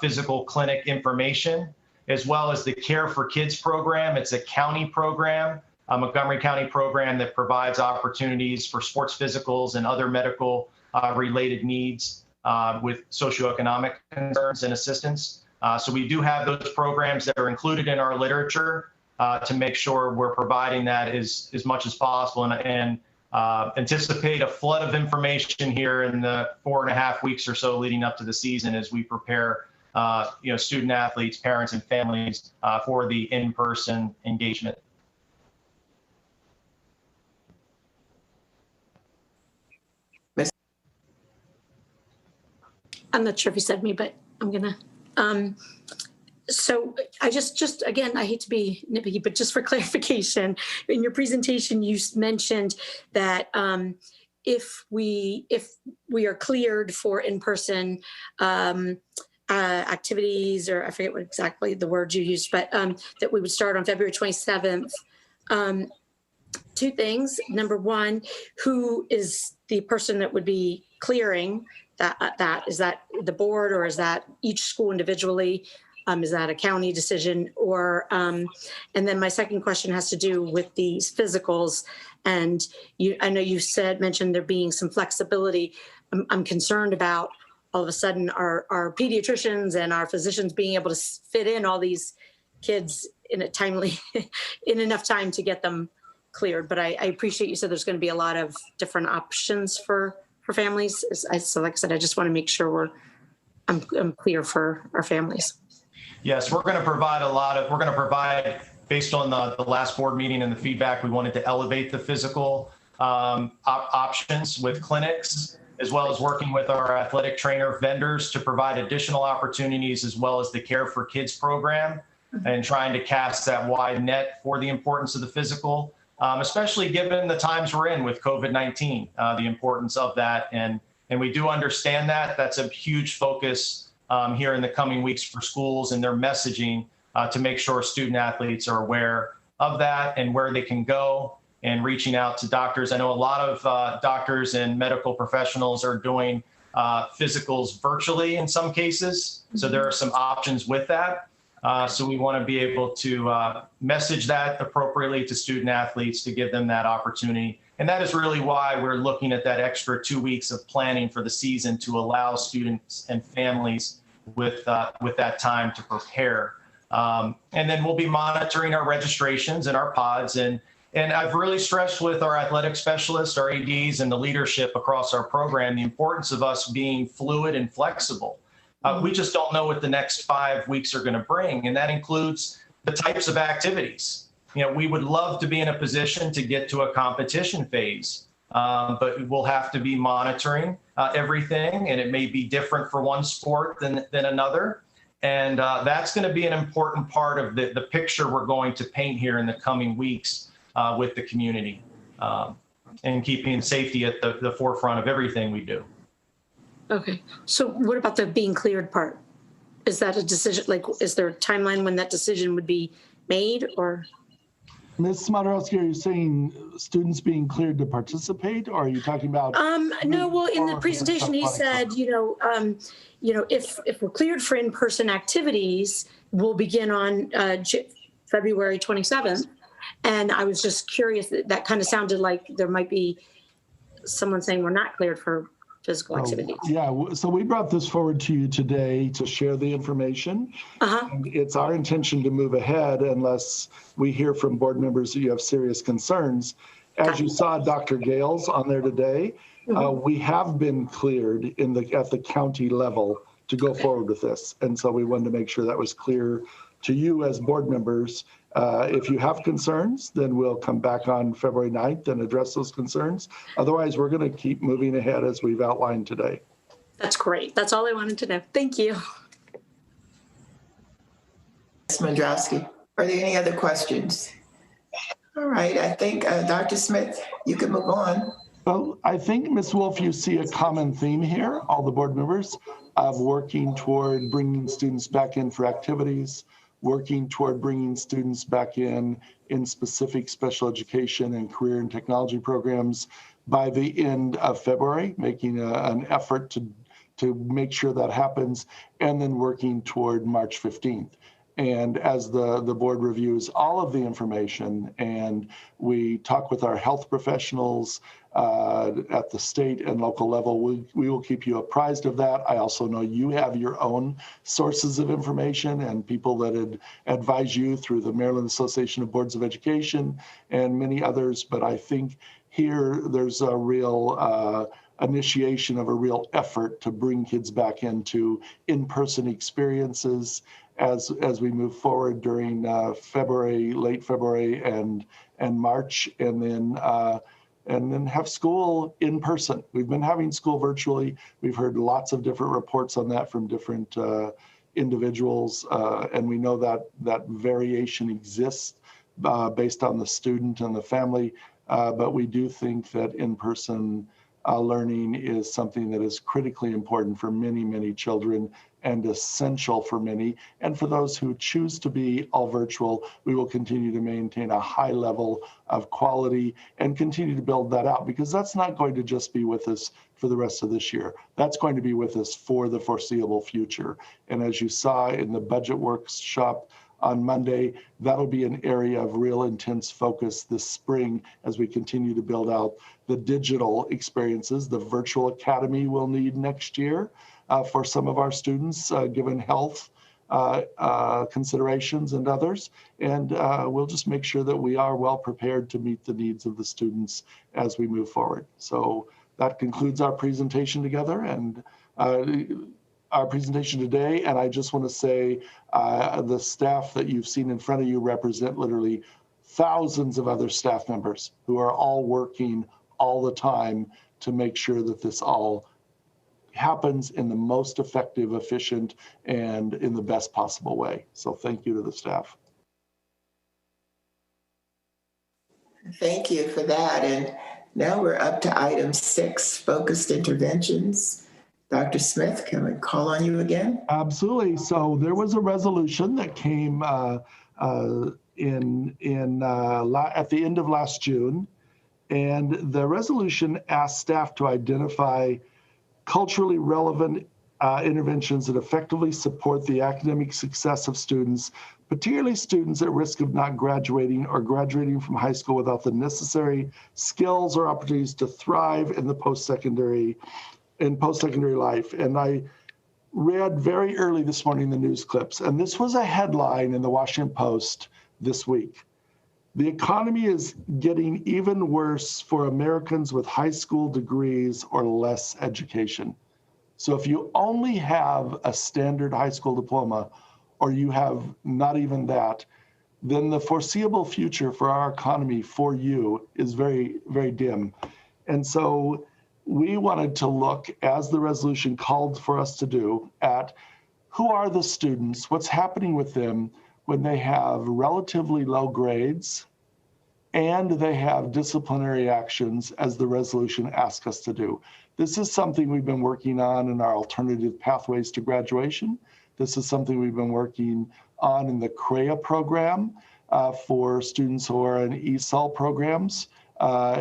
physical clinic information, as well as the Care for Kids program. It's a county program, a Montgomery County program that provides opportunities for sports physicals and other medical related needs with socioeconomic concerns and assistance. So we do have those programs that are included in our literature to make sure we're providing that as much as possible, and anticipate a flood of information here in the 4.5 weeks or so leading up to the season as we prepare student athletes, parents, and families for the in-person engagement. I'm not sure if you said me, but I'm gonna. So I just again, I hate to be nitpicky, but just for clarification, in your presentation, you mentioned that if we are cleared for in-person activities, or I forget what exactly the word you used, but that we would start on February 27th. 2 things. Number 1, who is the person that would be clearing that? Is that the board, or is that each school individually? Is that a county decision? Or, and then my second question has to do with these physicals. And I know you mentioned there being some flexibility. I'm concerned about all of a sudden our pediatricians and our physicians being able to fit in all these kids in enough time to get them cleared. But I appreciate you said there's going to be a lot of different options for families. So like I said, I just want to make sure I'm clear for our families. Yes, we're going to provide based on the last board meeting and the feedback, we wanted to elevate the physical options with clinics, as well as working with our athletic trainer vendors to provide additional opportunities, as well as the Care for Kids program, and trying to cast that wide net for the importance of the physical, especially given the times we're in with COVID-19, the importance of that. And we do understand that. That's a huge focus here in the coming weeks for schools and their messaging to make sure student athletes are aware of that and where they can go, and reaching out to doctors. I know a lot of doctors and medical professionals are doing physicals virtually in some cases. So there are some options with that. So we want to be able to message that appropriately to student athletes to give them that opportunity. And that is really why we're looking at that extra 2 weeks of planning for the season to allow students and families with that time to prepare. And then we'll be monitoring our registrations and our pods. And I've really stressed with our athletic specialists, our ADs, and the leadership across our program, the importance of us being fluid and flexible. We just don't know what the next 5 weeks are going to bring. And that includes the types of activities. We would love to be in a position to get to a competition phase, but we'll have to be monitoring everything. And it may be different for one sport than another. And that's going to be an important part of the picture we're going to paint here in the coming weeks with the community, and keeping safety at the forefront of everything we do. Okay. So what about the being cleared part? Is that a decision? Is there a timeline when that decision would be made, or? Ms. Smoderowski, are you saying students being cleared to participate, or are you talking about? No, well, in the presentation, he said, if we're cleared for in-person activities, we'll begin on February 27th. And I was just curious, that kind of sounded like there might be someone saying we're not cleared for physical activities. Yeah, so we brought this forward to you today to share the information. And it's our intention to move ahead unless we hear from board members that you have serious concerns. As you saw Dr. Gales on there today, we have been cleared at the county level to go forward with this. And so we wanted to make sure that was clear to you as board members. If you have concerns, then we'll come back on February 9th and address those concerns. Otherwise, we're going to keep moving ahead as we've outlined today. That's great. That's all I wanted to know. Thank you. Ms. Mendrowski, are there any other questions? All right, I think Dr. Smith, you can move on. Well, I think, Ms. Wolf, you see a common theme here, all the board members, of working toward bringing students back in for activities, working toward bringing students back in specific special education and career and technology programs by the end of February, making an effort to make sure that happens, and then working toward March 15th. And as the board reviews all of the information and we talk with our health professionals at the state and local level, we will keep you apprised of that. I also know you have your own sources of information and people that advise you through the Maryland Association of Boards of Education and many others. But I think here there's a real initiation of a real effort to bring kids back into in-person experiences as we move forward during February, late February and March, and then have school in person. We've been having school virtually. We've heard lots of different reports on that from different individuals, and we know that variation exists based on the student and the family, but we do think that in-person learning is something that is critically important for many, many children and essential for many. And for those who choose to be all virtual, we will continue to maintain a high level of quality and continue to build that out, because that's not going to just be with us for the rest of this year. That's going to be with us for the foreseeable future. And as you saw in the budget workshop on Monday, that'll be an area of real intense focus this spring as we continue to build out the digital experiences. The virtual academy we'll need next year for some of our students, given health considerations and others. And we'll just make sure that we are well prepared to meet the needs of the students as we move forward. So that concludes our presentation together and our presentation today. And I just want to say the staff that you've seen in front of you represent literally thousands of other staff members who are all working all the time to make sure that this all happens in the most effective, efficient, and in the best possible way. So thank you to the staff. Thank you for that. And now we're up to item 6, focused interventions. Dr. Smith, can we call on you again? Absolutely. So there was a resolution that came at the end of last June, and the resolution asked staff to identify culturally relevant interventions that effectively support the academic success of students, particularly students at risk of not graduating or graduating from high school without the necessary skills or opportunities to thrive in the post-secondary life. And I read very early this morning the news clips, and this was a headline in the Washington Post this week. The economy is getting even worse for Americans with high school degrees or less education. So if you only have a standard high school diploma, or you have not even that, then the foreseeable future for our economy for you is very, very dim. And so we wanted to look, as the resolution called for us to do, at who are the students, what's happening with them when they have relatively low grades and they have disciplinary actions, as the resolution asks us to do. This is something we've been working on in our alternative pathways to graduation. This is something we've been working on in the CREA program for students who are in ESOL programs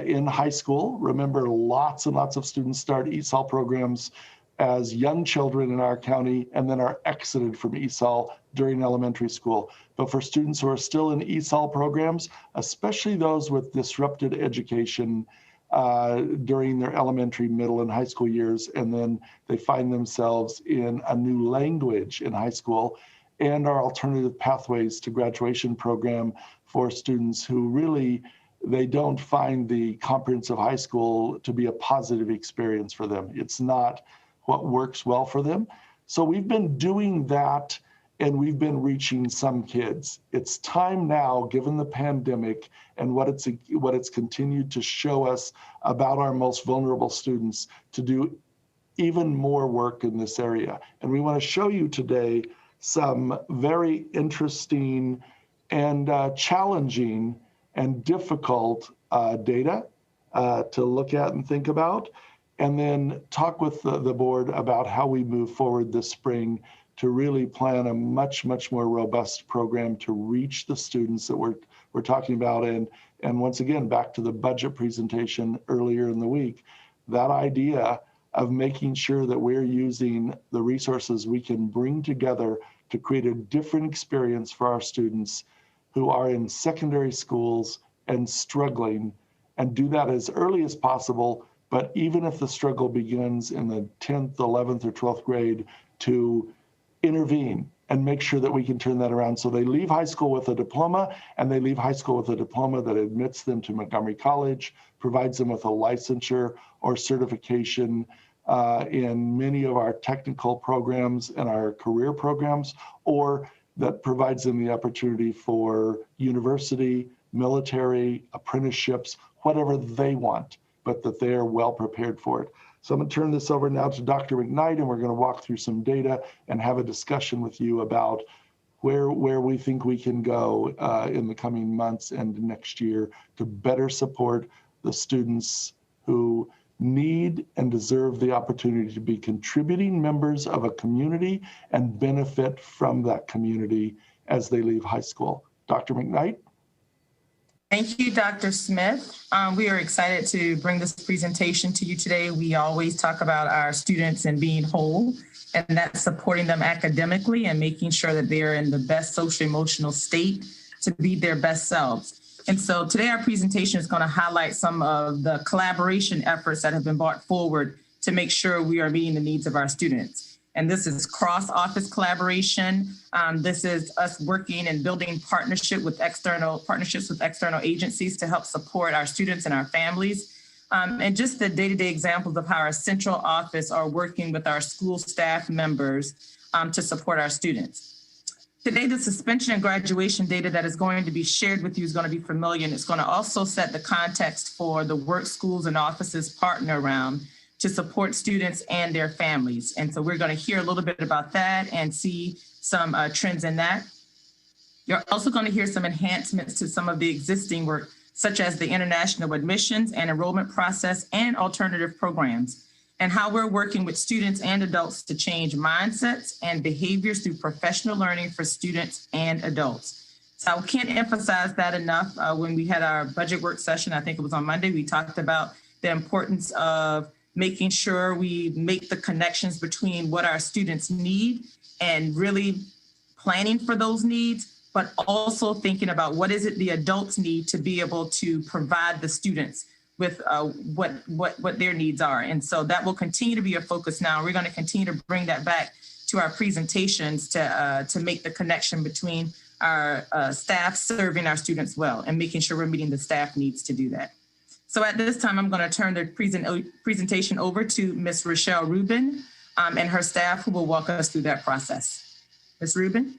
in high school. Remember, lots and lots of students start ESOL programs as young children in our county and then are exited from ESOL during elementary school. But for students who are still in ESOL programs, especially those with disrupted education during their elementary, middle, and high school years, and then they find themselves in a new language in high school, and our alternative pathways to graduation program for students who really, they don't find the comprehensive high school to be a positive experience for them. It's not what works well for them. So we've been doing that, and we've been reaching some kids. It's time now, given the pandemic and what it's continued to show us about our most vulnerable students, to do even more work in this area. And we want to show you today some very interesting and challenging and difficult data to look at and think about, and then talk with the board about how we move forward this spring to really plan a much, much more robust program to reach the students that we're talking about. And once again, back to the budget presentation earlier in the week, that idea of making sure that we're using the resources we can bring together to create a different experience for our students who are in secondary schools and struggling, and do that as early as possible. But even if the struggle begins in the 10th, 11th, or 12th grade, to intervene and make sure that we can turn that around so they leave high school with a diploma, and they leave high school with a diploma that admits them to Montgomery College, provides them with a licensure or certification in many of our technical programs and our career programs, or that provides them the opportunity for university, military, apprenticeships, whatever they want, but that they are well prepared for it. So I'm going to turn this over now to Dr. McKnight, and we're going to walk through some data and have a discussion with you about where we think we can go in the coming months and next year to better support the students who need and deserve the opportunity to be contributing members of a community and benefit from that community as they leave high school. Dr. McKnight? Thank you, Dr. Smith. We are excited to bring this presentation to you today. We always talk about our students and being whole, and that's supporting them academically and making sure that they're in the best social emotional state to be their best selves. And so today our presentation is going to highlight some of the collaboration efforts that have been brought forward to make sure we are meeting the needs of our students. And this is cross-office collaboration. This is us working and building partnerships with external agencies to help support our students and our families. And just the day-to-day examples of how our central office are working with our school staff members to support our students. Today, the suspension and graduation data that is going to be shared with you is going to be familiar, and it's going to also set the context for the work schools and offices partner around to support students and their families. And so we're going to hear a little bit about that and see some trends in that. You're also going to hear some enhancements to some of the existing work, such as the international admissions and enrollment process and alternative programs, and how we're working with students and adults to change mindsets and behaviors through professional learning for students and adults. So I can't emphasize that enough. When we had our budget work session, I think it was on Monday, we talked about the importance of making sure we make the connections between what our students need and really planning for those needs, but also thinking about what is it the adults need to be able to provide the students with what their needs are. And so that will continue to be a focus now. We're going to continue to bring that back to our presentations to make the connection between our staff serving our students well and making sure we're meeting the staff needs to do that. So at this time, I'm going to turn the presentation over to Ms. Rochelle Rubin and her staff, who will walk us through that process. Ms. Rubin?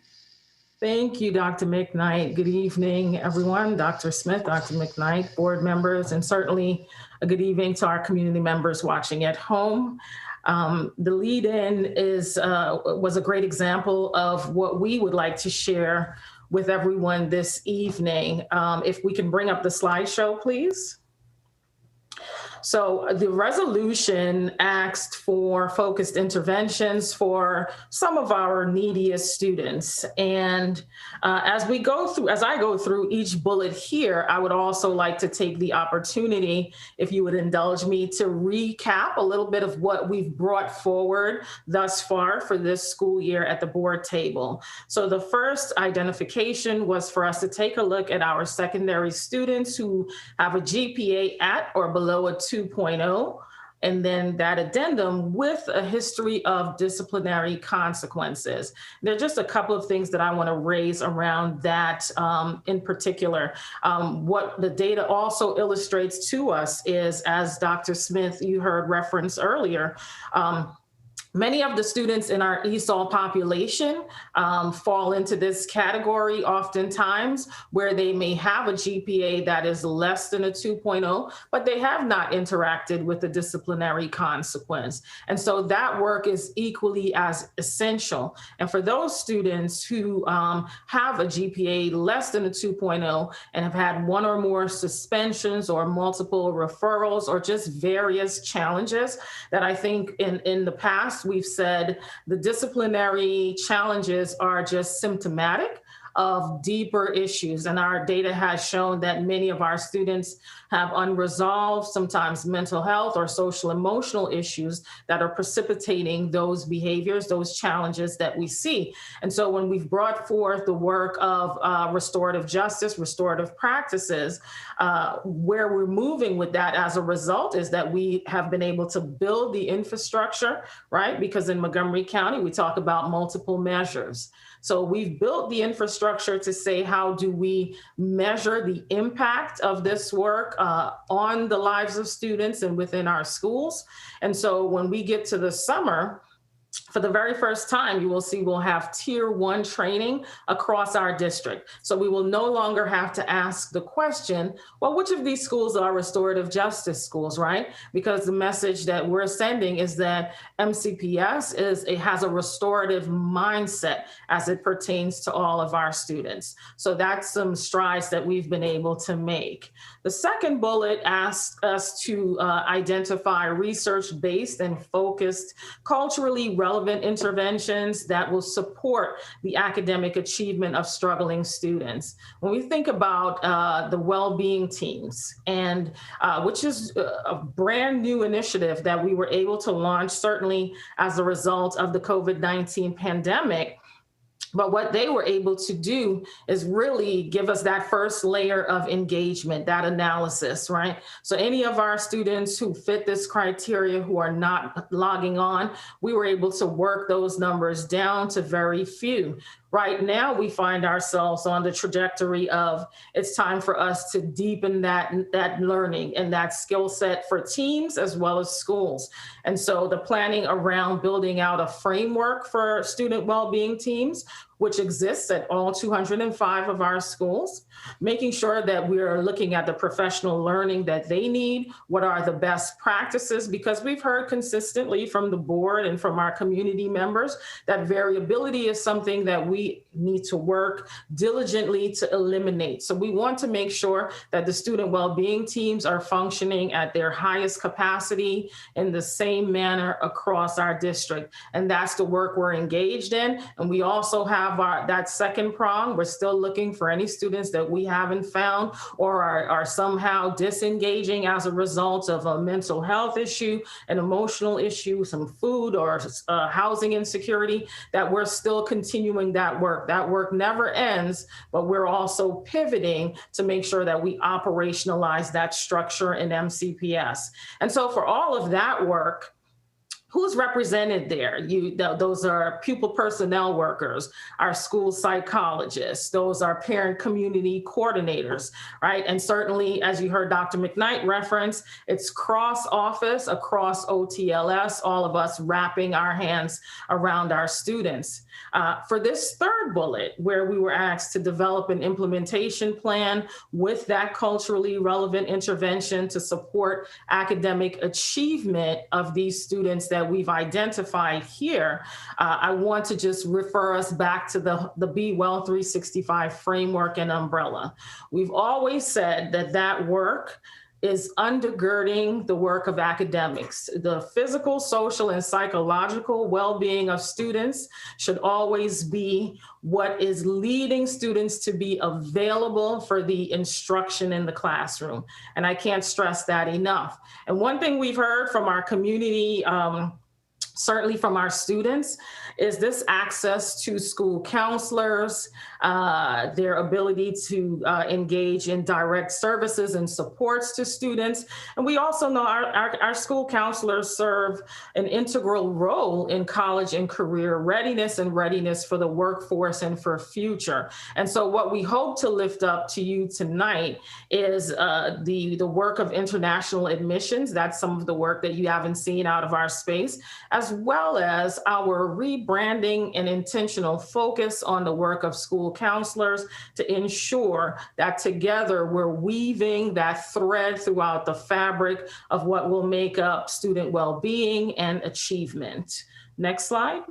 Thank you, Dr. McKnight. Good evening, everyone. Dr. Smith, Dr. McKnight, board members, and certainly a good evening to our community members watching at home. The lead-in was a great example of what we would like to share with everyone this evening. If we can bring up the slideshow, please. So the resolution asked for focused interventions for some of our neediest students. And as I go through each bullet here, I would also like to take the opportunity, if you would indulge me, to recap a little bit of what we've brought forward thus far for this school year at the board table. So the first identification was for us to take a look at our secondary students who have a GPA at or below a 2.0, and then that addendum with a history of disciplinary consequences. There are just a couple of things that I want to raise around that in particular. What the data also illustrates to us is, as Dr. Smith, you heard reference earlier, many of the students in our ESOL population fall into this category oftentimes, where they may have a GPA that is less than a 2.0, but they have not interacted with the disciplinary consequence. And so that work is equally as essential. And for those students who have a GPA less than a 2.0 and have had one or more suspensions or multiple referrals or just various challenges that I think in the past, we've said the disciplinary challenges are just symptomatic of deeper issues. And our data has shown that many of our students have unresolved, sometimes mental health or social emotional issues that are precipitating those behaviors, those challenges that we see. And so when we've brought forth the work of restorative justice, restorative practices, where we're moving with that as a result is that we have been able to build the infrastructure, right? Because in Montgomery County, we talk about multiple measures. So we've built the infrastructure to say, how do we measure the impact of this work on the lives of students and within our schools? And so when we get to the summer, for the very first time, you will see we'll have Tier 1 training across our district. So we will no longer have to ask the question, well, which of these schools are restorative justice schools, right? Because the message that we're sending is that MCPS has a restorative mindset as it pertains to all of our students. So that's some strides that we've been able to make. The second bullet asks us to identify research-based and focused, culturally relevant interventions that will support the academic achievement of struggling students. When we think about the well-being teams, and which is a brand new initiative that we were able to launch certainly as a result of the COVID-19 pandemic. But what they were able to do is really give us that first layer of engagement, that analysis, right? So any of our students who fit this criteria who are not logging on, we were able to work those numbers down to very few. Right now, we find ourselves on the trajectory of it's time for us to deepen that learning and that skill set for teams as well as schools. And so the planning around building out a framework for student well-being teams, which exists at all 205 of our schools, making sure that we are looking at the professional learning that they need, what are the best practices, because we've heard consistently from the board and from our community members that variability is something that we need to work diligently to eliminate. So we want to make sure that the student well-being teams are functioning at their highest capacity in the same manner across our district. And that's the work we're engaged in. And we also have that second prong. We're still looking for any students that we haven't found or are somehow disengaging as a result of a mental health issue, an emotional issue, some food or housing insecurity, that we're still continuing that work. That work never ends, but we're also pivoting to make sure that we operationalize that structure in MCPS. And so for all of that work, who's represented there? Those are pupil personnel workers, our school psychologists, those are parent community coordinators, right? And certainly, as you heard Dr. McKnight reference, it's cross office, across OTLS, all of us wrapping our hands around our students. For this third bullet, where we were asked to develop an implementation plan with that culturally relevant intervention to support academic achievement of these students that we've identified here, I want to just refer us back to the Be Well 365 framework and umbrella. We've always said that work is undergirding the work of academics. The physical, social, and psychological well-being of students should always be what is leading students to be available for the instruction in the classroom. And I can't stress that enough. And one thing we've heard from our community, certainly from our students, is this access to school counselors, their ability to engage in direct services and supports to students. And we also know our school counselors serve an integral role in college and career readiness and readiness for the workforce and for future. And so what we hope to lift up to you tonight is the work of international admissions. That's some of the work that you haven't seen out of our space, as well as our rebranding and intentional focus on the work of school counselors to ensure that together we're weaving that thread throughout the fabric of what will make up student well-being and achievement. Next slide.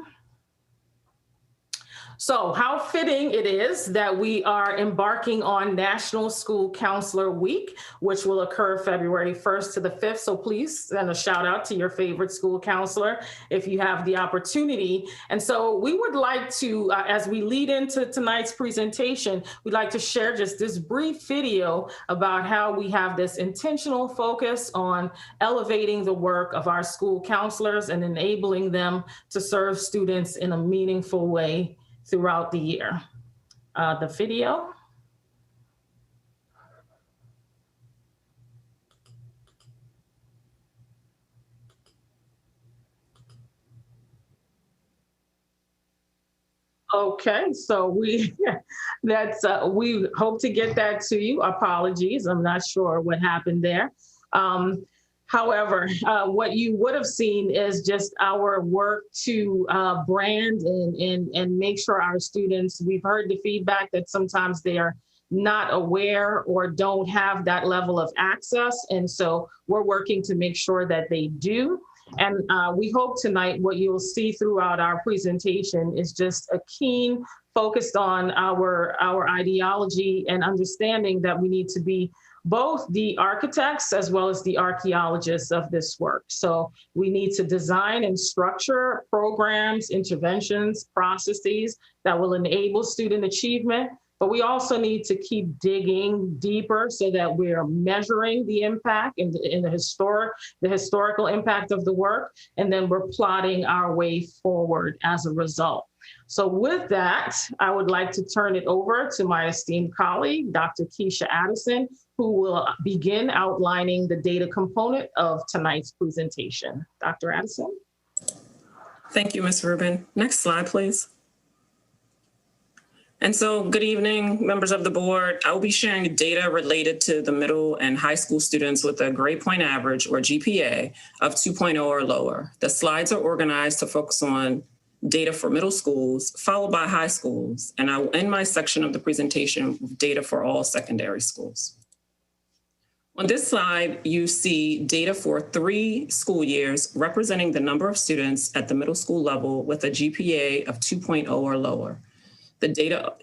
So how fitting it is that we are embarking on National School Counselor Week, which will occur February 1st to the 5th. So please send a shout out to your favorite school counselor if you have the opportunity. And so we would like to, as we lead into tonight's presentation, we'd like to share just this brief video about how we have this intentional focus on elevating the work of our school counselors and enabling them to serve students in a meaningful way throughout the year. The video. Okay, so we hope to get that to you. Apologies, I'm not sure what happened there. However, what you would have seen is just our work to brand and make sure our students, we've heard the feedback that sometimes they are not aware or don't have that level of access. And so we're working to make sure that they do. And we hope tonight what you'll see throughout our presentation is just a keen focus on our ideology and understanding that we need to be both the architects as well as the archaeologists of this work. So we need to design and structure programs, interventions, processes that will enable student achievement. But we also need to keep digging deeper so that we're measuring the impact and the historical impact of the work, and then we're plotting our way forward as a result. So with that, I would like to turn it over to my esteemed colleague, Dr. Keisha Addison, who will begin outlining the data component of tonight's presentation. Dr. Addison. Thank you, Ms. Rubin. Next slide, please. And so good evening, members of the board. I will be sharing data related to the middle and high school students with a grade point average or GPA of 2.0 or lower. The slides are organized to focus on data for middle schools, followed by high schools. And I will end my section of the presentation with data for all secondary schools. On this slide, you see data for 3 school years representing the number of students at the middle school level with a GPA of 2.0 or lower.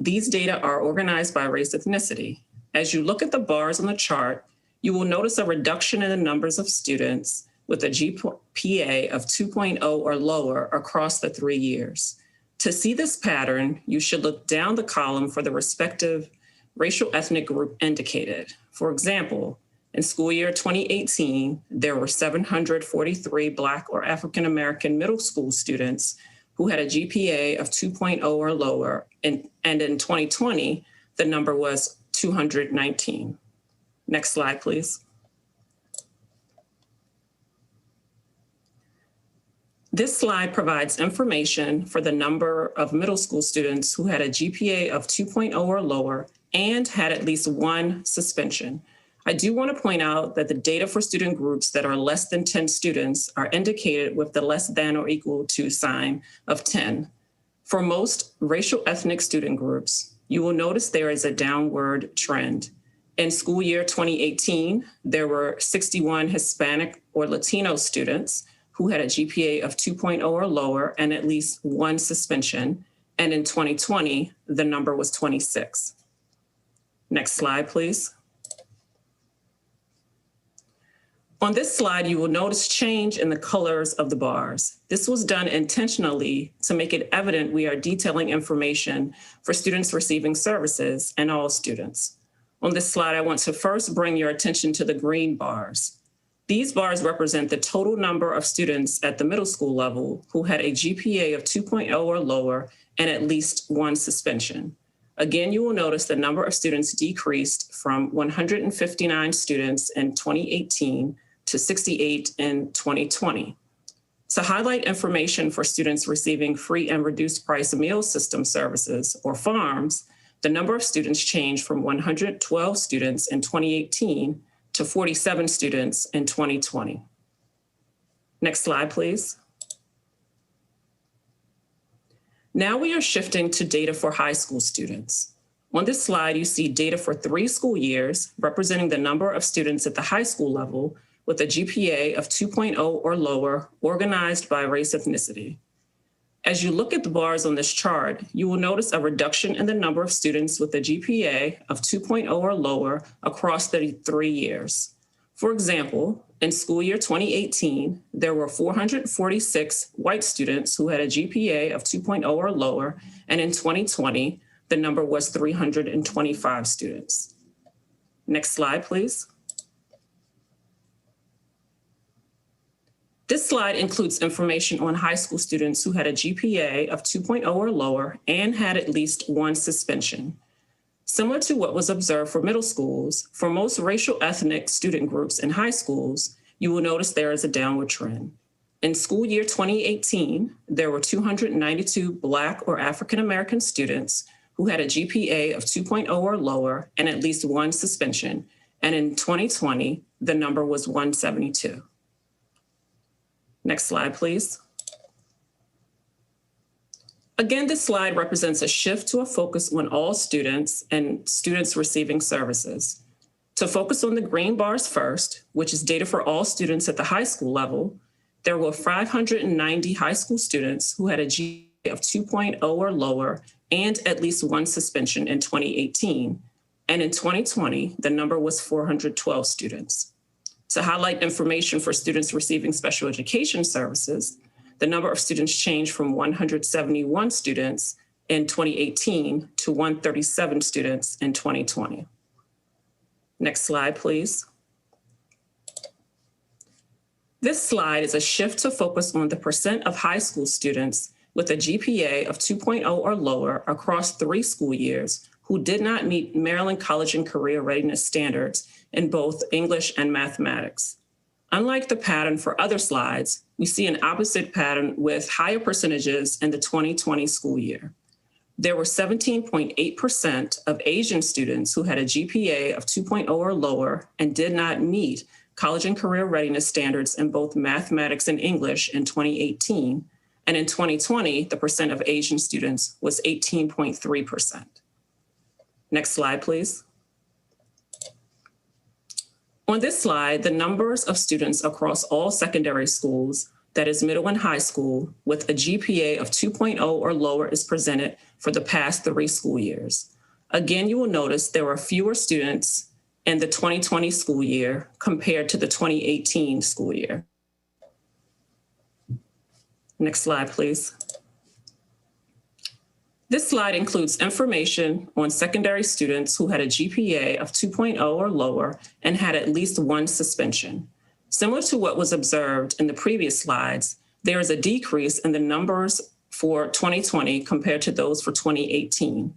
These data are organized by race ethnicity. As you look at the bars on the chart, you will notice a reduction in the numbers of students with a GPA of 2.0 or lower across the 3 years. To see this pattern, you should look down the column for the respective racial ethnic group indicated. For example, in school year 2018, there were 743 Black or African American middle school students who had a GPA of 2.0 or lower, and in 2020, the number was 219. Next slide, please. This slide provides information for the number of middle school students who had a GPA of 2.0 or lower and had at least 1 suspension. I do want to point out that the data for student groups that are less than 10 students are indicated with the less than or equal to sign of 10. For most racial ethnic student groups, you will notice there is a downward trend. In school year 2018, there were 61 Hispanic or Latino students who had a GPA of 2.0 or lower and at least 1 suspension. And in 2020, the number was 26. Next slide, please. On this slide, you will notice change in the colors of the bars. This was done intentionally to make it evident we are detailing information for students receiving services and all students. On this slide, I want to first bring your attention to the green bars. These bars represent the total number of students at the middle school level who had a GPA of 2.0 or lower and at least 1 suspension. Again, you will notice the number of students decreased from 159 students in 2018 to 68 in 2020. To highlight information for students receiving free and reduced price meal system services, or FARMS, the number of students changed from 112 students in 2018 to 47 students in 2020. Next slide, please. Now we are shifting to data for high school students. On this slide, you see data for 3 school years representing the number of students at the high school level with a GPA of 2.0 or lower, organized by race ethnicity. As you look at the bars on this chart, you will notice a reduction in the number of students with a GPA of 2.0 or lower across the 3 years. For example, in school year 2018, there were 446 white students who had a GPA of 2.0 or lower, and in 2020, the number was 325 students. Next slide, please. This slide includes information on high school students who had a GPA of 2.0 or lower and had at least 1 suspension. Similar to what was observed for middle schools, for most racial ethnic student groups in high schools, you will notice there is a downward trend. In school year 2018, there were 292 Black or African American students who had a GPA of 2.0 or lower and at least 1 suspension. And in 2020, the number was 172. Next slide, please. Again, this slide represents a shift to a focus on all students and students receiving services. To focus on the green bars first, which is data for all students at the high school level, there were 590 high school students who had a GPA of 2.0 or lower and at least one suspension in 2018. And in 2020, the number was 412 students. To highlight information for students receiving special education services, the number of students changed from 171 students in 2018 to 137 students in 2020. Next slide, please. This slide is a shift to focus on the percent of high school students with a GPA of 2.0 or lower across 3 school years who did not meet Maryland College and Career Readiness standards in both English and mathematics. Unlike the pattern for other slides, we see an opposite pattern with higher percentages in the 2020 school year. There were 17.8% of Asian students who had a GPA of 2.0 or lower and did not meet College and Career Readiness standards in both mathematics and English in 2018. And in 2020, the percent of Asian students was 18.3%. Next slide, please. On this slide, the numbers of students across all secondary schools, that is middle and high school, with a GPA of 2.0 or lower is presented for the past 3 school years. Again, you will notice there were fewer students in the 2020 school year compared to the 2018 school year. Next slide, please. This slide includes information on secondary students who had a GPA of 2.0 or lower and had at least one suspension. Similar to what was observed in the previous slides, there is a decrease in the numbers for 2020 compared to those for 2018.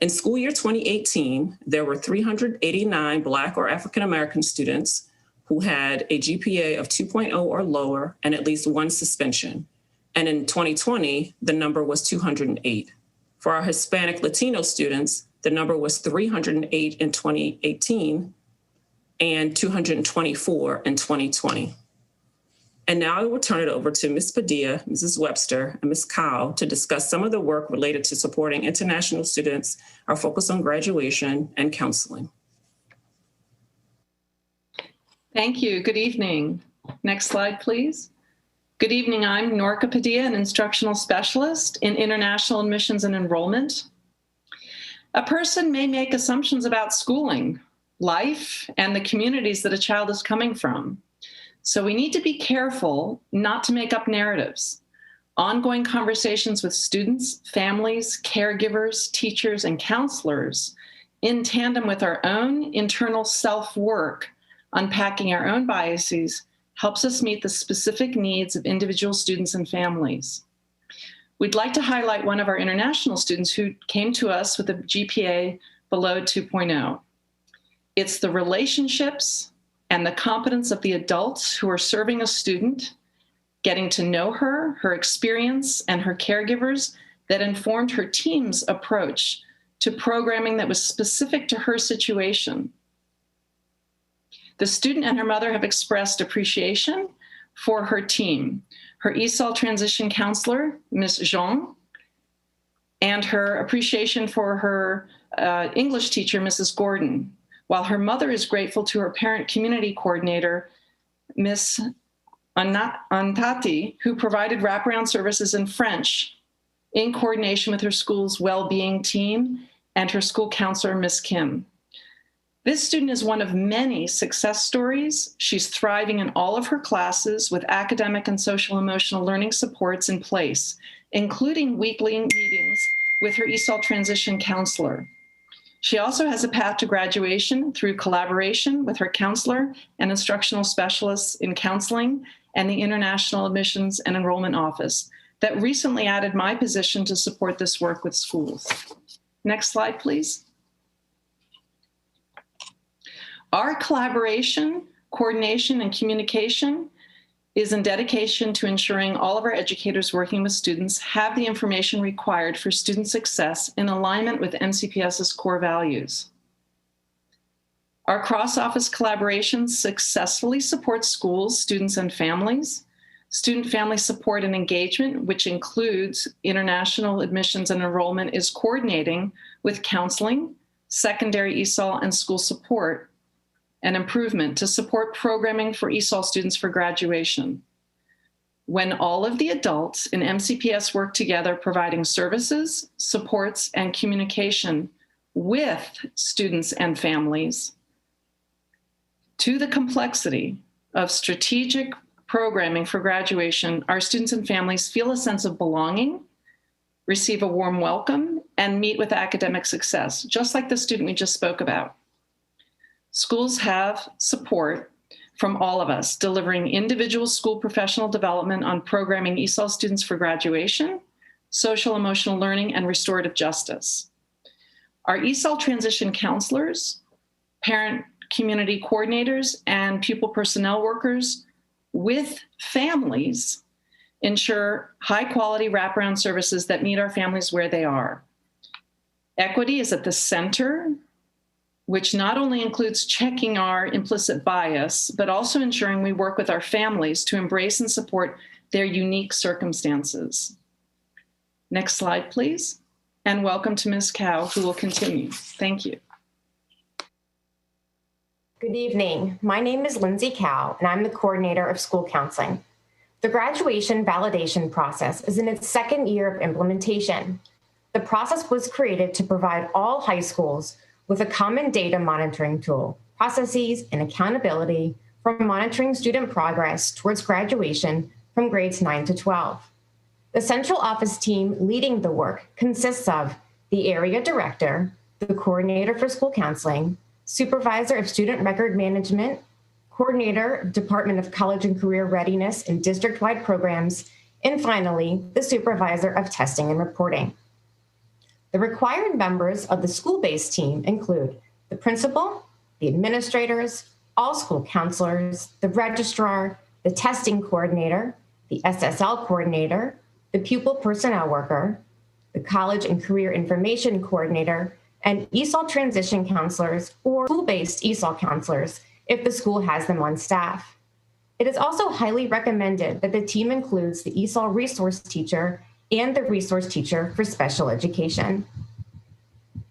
In school year 2018, there were 389 Black or African American students who had a GPA of 2.0 or lower and at least one suspension. And in 2020, the number was 208. For our Hispanic Latino students, the number was 308 in 2018 and 224 in 2020. And now I will turn it over to Ms. Padilla, Mrs. Webster, and Ms. Kyle to discuss some of the work related to supporting international students, our focus on graduation and counseling. Thank you. Good evening. Next slide, please. Good evening. I'm Norca Padilla, an instructional specialist in international admissions and enrollment. A person may make assumptions about schooling, life, and the communities that a child is coming from. So we need to be careful not to make up narratives. Ongoing conversations with students, families, caregivers, teachers, and counselors in tandem with our own internal self-work, unpacking our own biases, helps us meet the specific needs of individual students and families. We'd like to highlight one of our international students who came to us with a GPA below 2.0. It's the relationships and the competence of the adults who are serving a student, getting to know her, her experience, and her caregivers that informed her team's approach to programming that was specific to her situation. The student and her mother have expressed appreciation for her team, her ESOL transition counselor, Ms. Jean, and her appreciation for her English teacher, Mrs. Gordon, while her mother is grateful to her parent community coordinator, Ms. Antati, who provided wraparound services in French in coordination with her school's well-being team and her school counselor, Ms. Kim. This student is one of many success stories. She's thriving in all of her classes with academic and social emotional learning supports in place, including weekly meetings with her ESOL transition counselor. She also has a path to graduation through collaboration with her counselor and instructional specialists in counseling and the International Admissions and Enrollment Office that recently added my position to support this work with schools. Next slide, please. Our collaboration, coordination, and communication is in dedication to ensuring all of our educators working with students have the information required for student success in alignment with MCPS's core values. Our cross-office collaboration successfully supports schools, students, and families Student family support and engagement, which includes international admissions and enrollment, is coordinating with counseling, secondary ESOL, and school support and improvement to support programming for ESOL students for graduation. When all of the adults in MCPS work together, providing services, supports, and communication with students and families, to the complexity of strategic programming for graduation, our students and families feel a sense of belonging, receive a warm welcome, and meet with academic success, just like the student we just spoke about. Schools have support from all of us, delivering individual school professional development on programming ESOL students for graduation, social emotional learning, and restorative justice. Our ESOL transition counselors, parent community coordinators, and pupil personnel workers with families ensure high quality wraparound services that meet our families where they are. Equity is at the center, which not only includes checking our implicit bias, but also ensuring we work with our families to embrace and support their unique circumstances. Next slide, please. And welcome to Ms. Cow, who will continue. Thank you. Good evening. My name is Lindsay Cow, and I'm the coordinator of school counseling. The graduation validation process is in its second year of implementation. The process was created to provide all high schools with a common data monitoring tool, processes, and accountability for monitoring student progress towards graduation from grades 9 to 12. The central office team leading the work consists of the area director, the coordinator for school counseling, supervisor of student record management, coordinator, Department of College and Career Readiness and district-wide programs, and finally, the supervisor of testing and reporting. The required members of the school-based team include the principal, the administrators, all school counselors, the registrar, the testing coordinator, the SSL coordinator, the pupil personnel worker, the college and career information coordinator, and ESOL transition counselors or school-based ESOL counselors if the school has them on staff. It is also highly recommended that the team includes the ESOL resource teacher and the resource teacher for special education.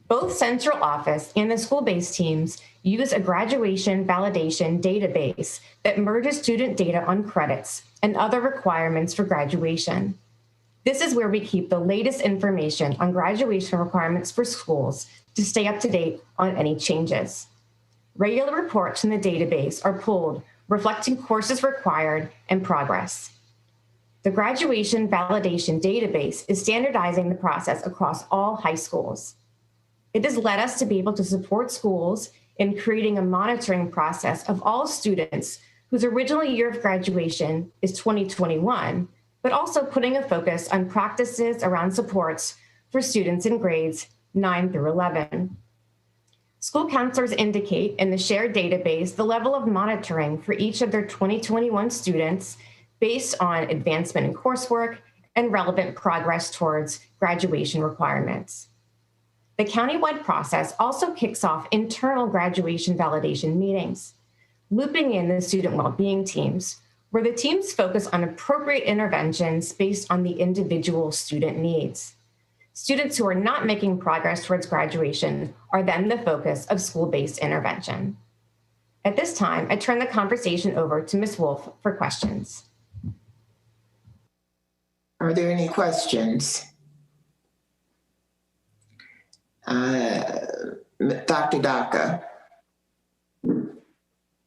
Both central office and the school-based teams use a graduation validation database that merges student data on credits and other requirements for graduation. This is where we keep the latest information on graduation requirements for schools to stay up to date on any changes. Regular reports from the database are pulled, reflecting courses required and progress. The graduation validation database is standardizing the process across all high schools. It has led us to be able to support schools in creating a monitoring process of all students whose original year of graduation is 2021, but also putting a focus on practices around supports for students in grades 9 through 11. School counselors indicate in the shared database the level of monitoring for each of their 2021 students based on advancement in coursework and relevant progress towards graduation requirements. The countywide process also kicks off internal graduation validation meetings, looping in the student well-being teams, where the teams focus on appropriate interventions based on the individual student needs. Students who are not making progress towards graduation are then the focus of school-based intervention. At this time, I turn the conversation over to Ms. Wolf for questions. Are there any questions? Dr. Daka.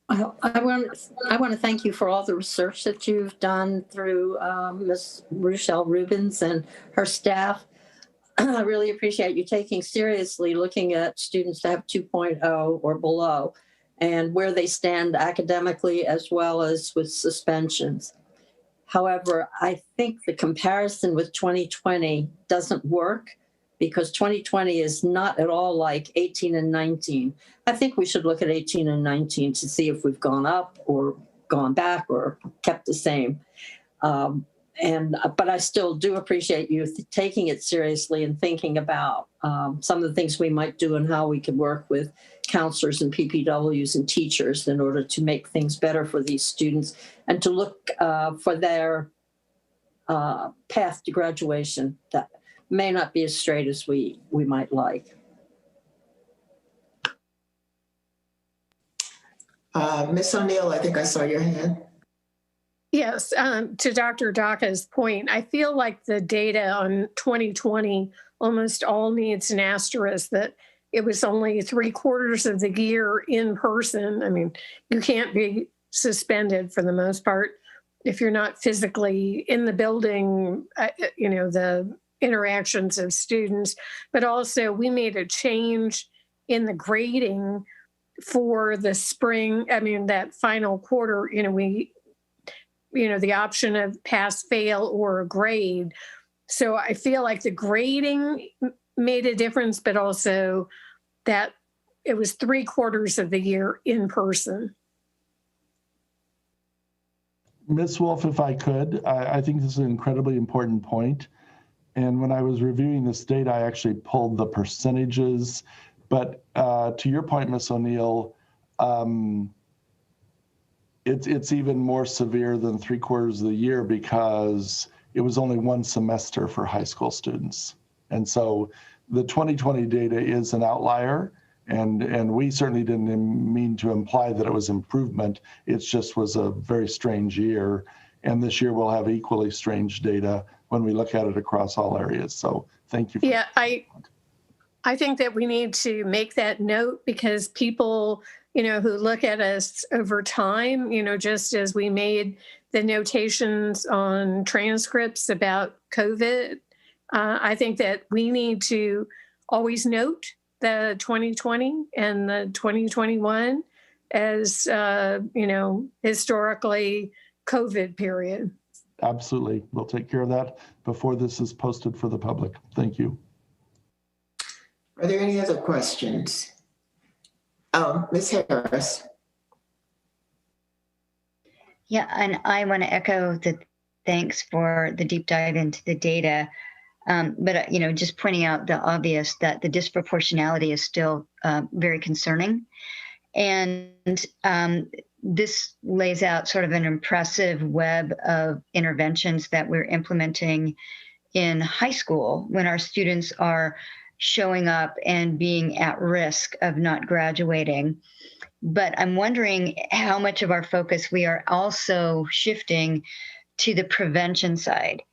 I want to thank you for all the research that you've done through Ms. Rochelle Rubens and her staff. I really appreciate you taking seriously looking at students that have 2.0 or below and where they stand academically as well as with suspensions. However, I think the comparison with 2020 doesn't work because 2020 is not at all like 18 and 19. I think we should look at 18 and 19 to see if we've gone up or gone back or kept the same. But I still do appreciate you taking it seriously and thinking about some of the things we might do and how we could work with counselors and PPWs and teachers in order to make things better for these students and to look for their path to graduation that may not be as straight as we might like. Ms. O'Neill, I think I saw your hand. Yes, to Dr. Daka's point, I feel like the data on 2020 almost all needs an asterisk that it was only 3/4 of the year in person. I mean, you can't be suspended for the most part if you're not physically in the building, the interactions of students. But also we made a change in the grading for the spring. I mean, that final quarter, the option of pass, fail, or a grade. So I feel like the grading made a difference, but also that it was 3/4 of the year in person. Ms. Wolf, if I could, I think this is an incredibly important point. And when I was reviewing this data, I actually pulled the percentages. But to your point, Ms. O'Neill, it's even more severe than 3/4 of the year because it was only one semester for high school students. And so the 2020 data is an outlier, and we certainly didn't mean to imply that it was improvement. It just was a very strange year. And this year we'll have equally strange data when we look at it across all areas. So thank you. Yeah, I think that we need to make that note because people, who look at us over time, just as we made the notations on transcripts about COVID, I think that we need to always note the 2020 and the 2021 as, historically COVID period. Absolutely. We'll take care of that before this is posted for the public. Thank you. Are there any other questions? Ms. Harris. Yeah, and I want to echo the thanks for the deep dive into the data. But, just pointing out the obvious that the disproportionality is still very concerning. And this lays out sort of an impressive web of interventions that we're implementing in high school when our students are showing up and being at risk of not graduating. But I'm wondering how much of our focus we are also shifting to the prevention side,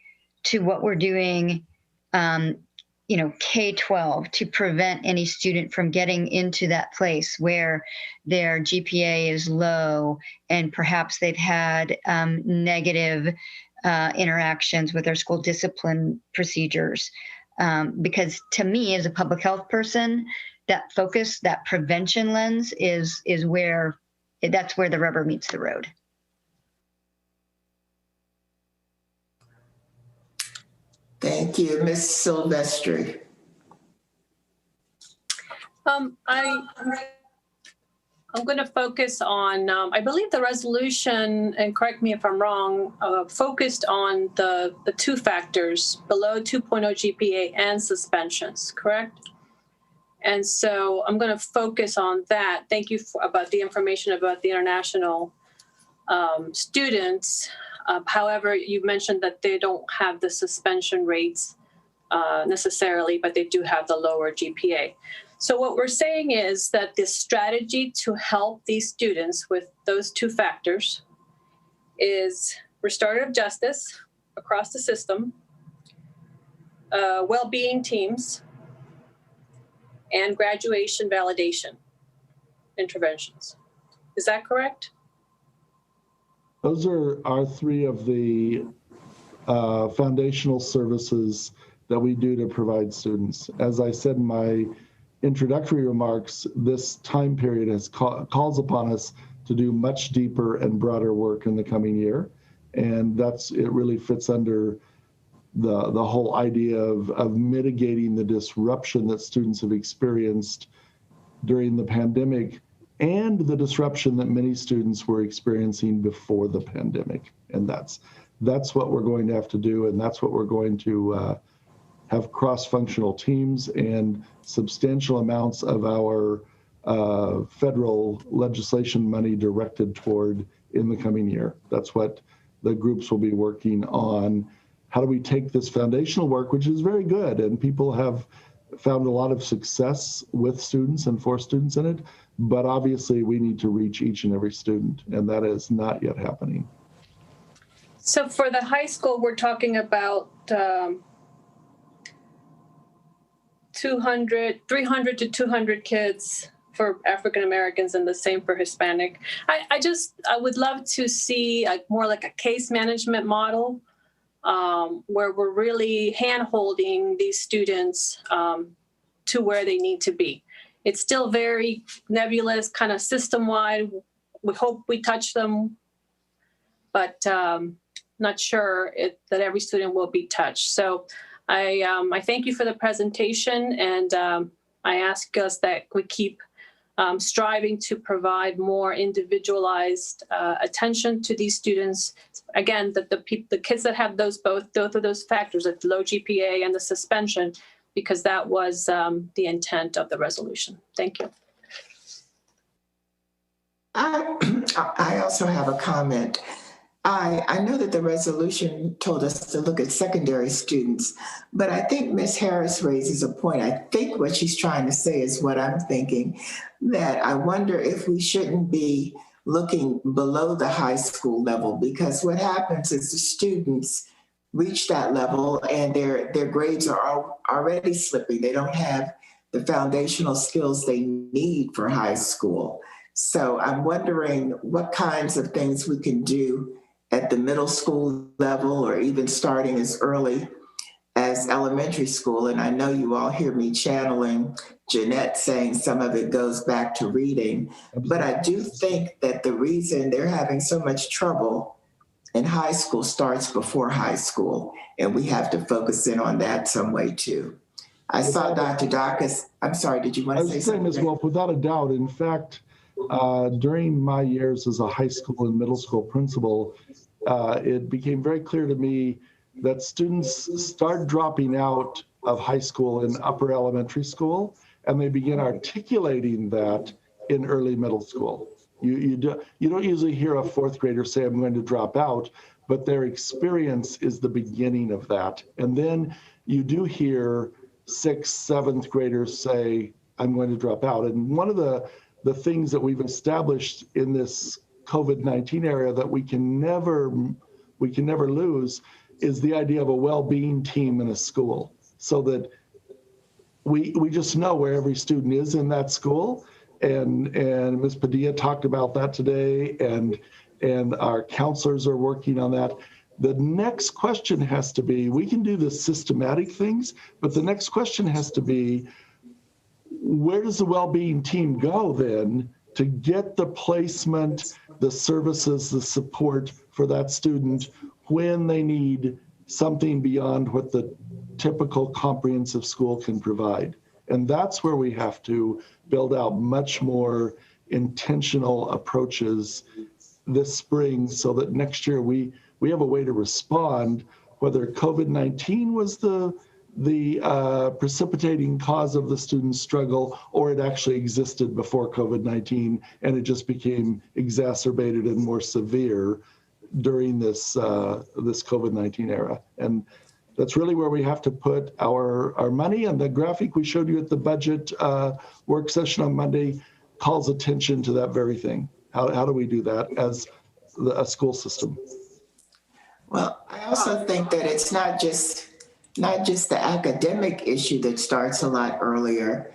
to what we're doing, K-12, to prevent any student from getting into that place where their GPA is low and perhaps they've had negative interactions with their school discipline procedures. Because to me, as a public health person, that focus, that prevention lens is where that's where the rubber meets the road. Thank you. Ms. Silvestri. I'm going to focus on, I believe the resolution, and correct me if I'm wrong, focused on the two factors, below 2.0 GPA and suspensions, correct? And so I'm going to focus on that. Thank you about the information about the international students. However, you mentioned that they don't have the suspension rates necessarily, but they do have the lower GPA. So what we're saying is that this strategy to help these students with those two factors is restorative justice across the system, well-being teams, and graduation validation interventions. Is that correct? Those are our three of the foundational services that we do to provide students. As I said in my introductory remarks, this time period calls upon us to do much deeper and broader work in the coming year. And it really fits under the whole idea of mitigating the disruption that students have experienced during the pandemic and the disruption that many students were experiencing before the pandemic. And that's what we're going to have to do, and that's what we're going to have cross-functional teams and substantial amounts of our federal legislation money directed toward in the coming year. That's what the groups will be working on. How do we take this foundational work, which is very good, and people have found a lot of success with students and for students in it, but obviously we need to reach each and every student, and that is not yet happening. So for the high school, we're talking about 300 to 200 kids for African Americans and the same for Hispanic. I would love to see more like a case management model where we're really hand-holding these students to where they need to be. It's still very nebulous, kind of system-wide. We hope we touch them, but not sure that every student will be touched. So I thank you for the presentation, and I ask us that we keep striving to provide more individualized attention to these students. Again, the kids that have both of those factors, the low GPA and the suspension, because that was the intent of the resolution. Thank you. I also have a comment. I know that the resolution told us to look at secondary students, but I think Ms. Harris raises a point. I think what she's trying to say is what I'm thinking, that I wonder if we shouldn't be looking below the high school level, because what happens is the students reach that level and their grades are already slipping. They don't have the foundational skills they need for high school. So I'm wondering what kinds of things we can do at the middle school level, or even starting as early as elementary school. And I know you all hear me channeling Jeanette saying some of it goes back to reading, but I do think that the reason they're having so much trouble in high school starts before high school, and we have to focus in on that some way too. I saw Dr. Dacus. I'm sorry, did you want to say something? Ms. Wolf, without a doubt. In fact, during my years as a high school and middle school principal, it became very clear to me that students start dropping out of high school in upper elementary school, and they begin articulating that in early middle school. You don't usually hear a fourth grader say, I'm going to drop out, but their experience is the beginning of that. And then you do hear sixth, seventh graders say, I'm going to drop out. And one of the things that we've established in this COVID-19 era that we can never lose is the idea of a well-being team in a school, so that we just know where every student is in that school. And Ms. Padilla talked about that today, and our counselors are working on that. The next question has to be, we can do the systematic things, but the next question has to be, where does the well-being team go then to get the placement, the services, the support for that student when they need something beyond what the typical comprehensive school can provide? And that's where we have to build out much more intentional approaches this spring, so that next year we have a way to respond, whether COVID-19 was the precipitating cause of the students' struggle, or it actually existed before COVID-19 and it just became exacerbated and more severe during this COVID-19 era. And that's really where we have to put our money. And the graphic we showed you at the budget work session on Monday calls attention to that very thing. How do we do that as a school system? Well, I also think that it's not just the academic issue that starts a lot earlier.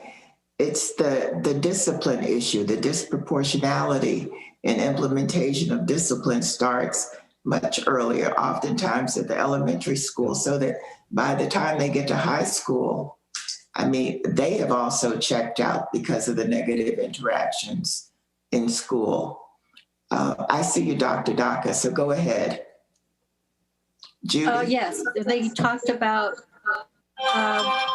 It's the discipline issue. The disproportionality in implementation of discipline starts much earlier, oftentimes at the elementary school, so that by the time they get to high school, I mean, they have also checked out because of the negative interactions in school. I see you, Dr. Dacus, so go ahead. Judy? Yes, they talked about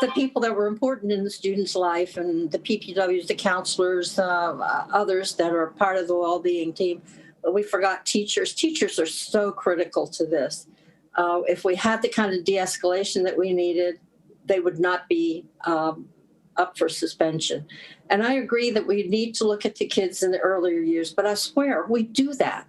the people that were important in the student's life, and the PPWs, the counselors, others that are part of the well-being team. But we forgot teachers. Teachers are so critical to this. If we had the kind of de-escalation that we needed, they would not be up for suspension. And I agree that we need to look at the kids in the earlier years, but I swear we do that.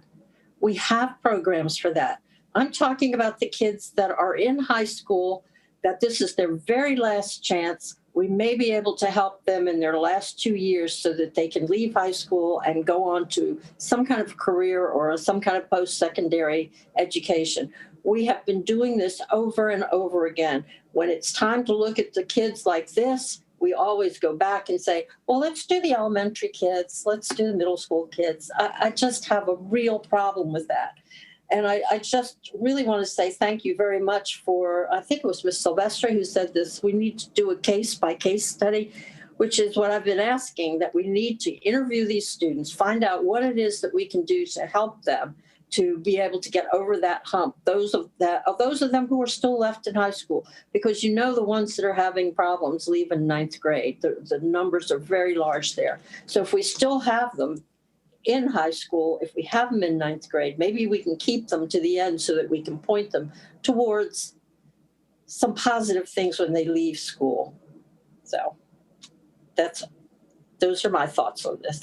We have programs for that. I'm talking about the kids that are in high school, that this is their very last chance. We may be able to help them in their last 2 years so that they can leave high school and go on to some kind of career or some kind of post-secondary education. We have been doing this over and over again. When it's time to look at the kids like this, we always go back and say, well, let's do the elementary kids. Let's do the middle school kids. I just have a real problem with that. And I just really want to say thank you very much for, I think it was Ms. Silvestre who said this, we need to do a case-by-case study, which is what I've been asking, that we need to interview these students, find out what it is that we can do to help them to be able to get over that hump, those of them who are still left in high school, because you know the ones that are having problems leave in 9th grade. The numbers are very large there. So if we still have them in high school, if we have them in 9th grade, maybe we can keep them to the end so that we can point them towards some positive things when they leave school. So those are my thoughts on this.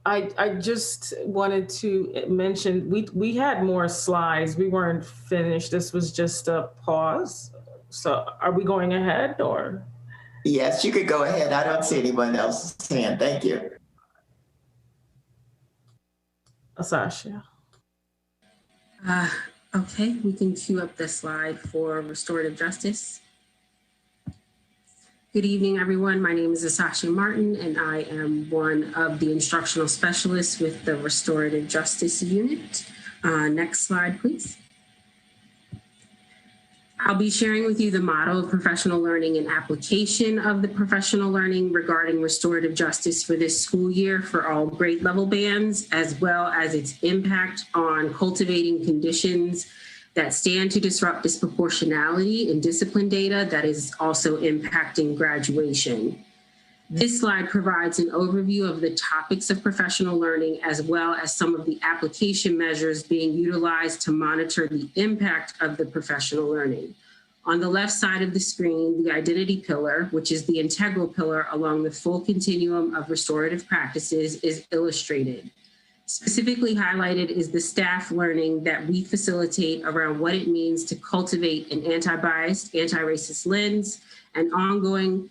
I just wanted to mention, we had more slides. We weren't finished. This was just a pause. So are we going ahead or? Yes, you could go ahead. I don't see anyone else's hand. Thank you. Sasha. Okay, we can cue up the slide for restorative justice. Good evening, everyone. My name is Asasha Martin, and I am one of the instructional specialists with the Restorative Justice Unit. Next slide, please. I'll be sharing with you the model of professional learning and application of the professional learning regarding restorative justice for this school year for all grade level bands, as well as its impact on cultivating conditions that stand to disrupt disproportionality in discipline data that is also impacting graduation. This slide provides an overview of the topics of professional learning, as well as some of the application measures being utilized to monitor the impact of the professional learning. On the left side of the screen, the identity pillar, which is the integral pillar along the full continuum of restorative practices, is illustrated. Specifically highlighted is the staff learning that we facilitate around what it means to cultivate an anti-biased, anti-racist lens and ongoing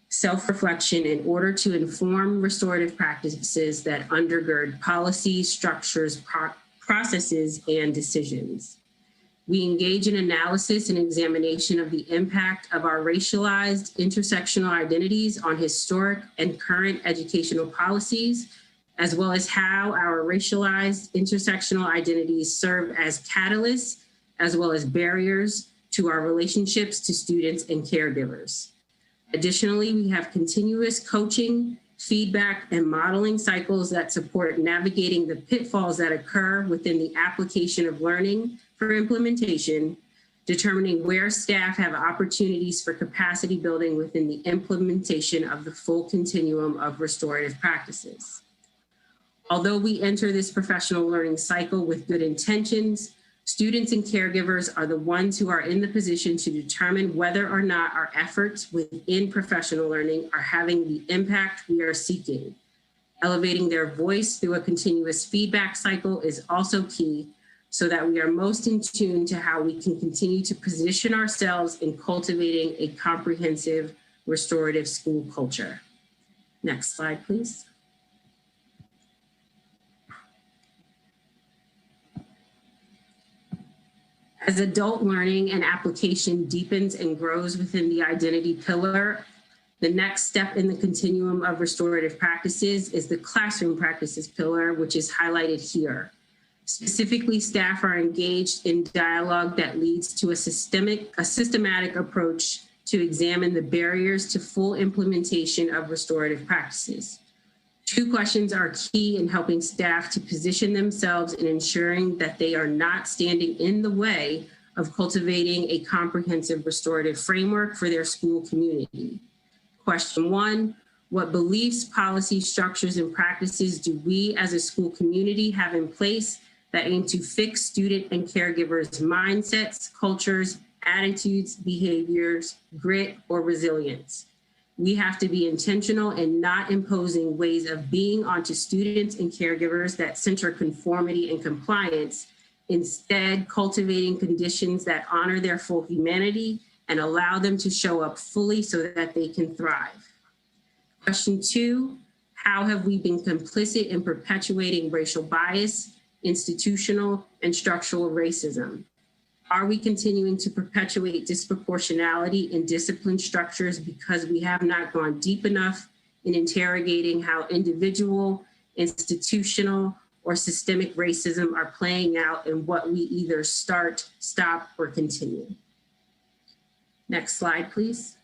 self-reflection in order to inform restorative practices that undergird policies, structures, processes, and decisions. We engage in analysis and examination of the impact of our racialized intersectional identities on historic and current educational policies, as well as how our racialized intersectional identities serve as catalysts, as well as barriers to our relationships to students and caregivers. Additionally, we have continuous coaching, feedback, and modeling cycles that support navigating the pitfalls that occur within the application of learning for implementation, determining where staff have opportunities for capacity building within the implementation of the full continuum of restorative practices. Although we enter this professional learning cycle with good intentions, students and caregivers are the ones who are in the position to determine whether or not our efforts within professional learning are having the impact we are seeking. Elevating their voice through a continuous feedback cycle is also key so that we are most in tune to how we can continue to position ourselves in cultivating a comprehensive restorative school culture. Next slide, please. As adult learning and application deepens and grows within the identity pillar, the next step in the continuum of restorative practices is the classroom practices pillar, which is highlighted here. Specifically, staff are engaged in dialogue that leads to a systematic approach to examine the barriers to full implementation of restorative practices. 2 questions are key in helping staff to position themselves in ensuring that they are not standing in the way of cultivating a comprehensive restorative framework for their school community. Question 1, what beliefs, policies, structures, and practices do we as a school community have in place that aim to fix student and caregivers' mindsets, cultures, attitudes, behaviors, grit, or resilience. We have to be intentional in not imposing ways of being onto students and caregivers that center conformity and compliance, instead cultivating conditions that honor their full humanity and allow them to show up fully so that they can thrive. Question 2, how have we been complicit in perpetuating racial bias, institutional and structural racism? Are we continuing to perpetuate disproportionality in discipline structures because we have not gone deep enough in interrogating how individual, institutional, or systemic racism are playing out in what we either start, stop, or continue? Next slide, please.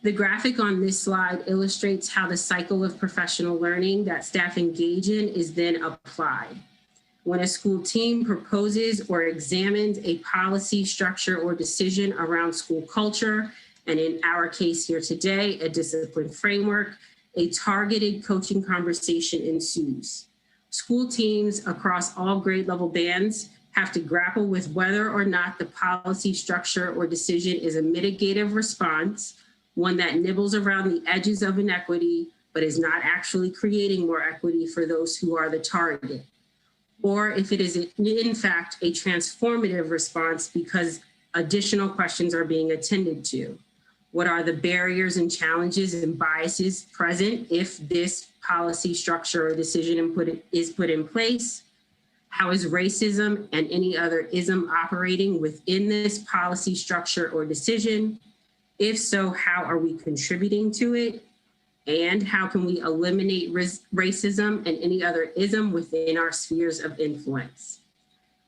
The graphic on this slide illustrates how the cycle of professional learning that staff engage in is then applied. When a school team proposes or examines a policy, structure, or decision around school culture, and in our case here today, a discipline framework, a targeted coaching conversation ensues. School teams across all grade level bands have to grapple with whether or not the policy, structure, or decision is a mitigative response, one that nibbles around the edges of inequity, but is not actually creating more equity for those who are the target. Or if it is in fact a transformative response because additional questions are being attended to. What are the barriers and challenges and biases present if this policy, structure, or decision is put in place? How is racism and any other ism operating within this policy, structure, or decision? If so, how are we contributing to it? And how can we eliminate racism and any other ism within our spheres of influence?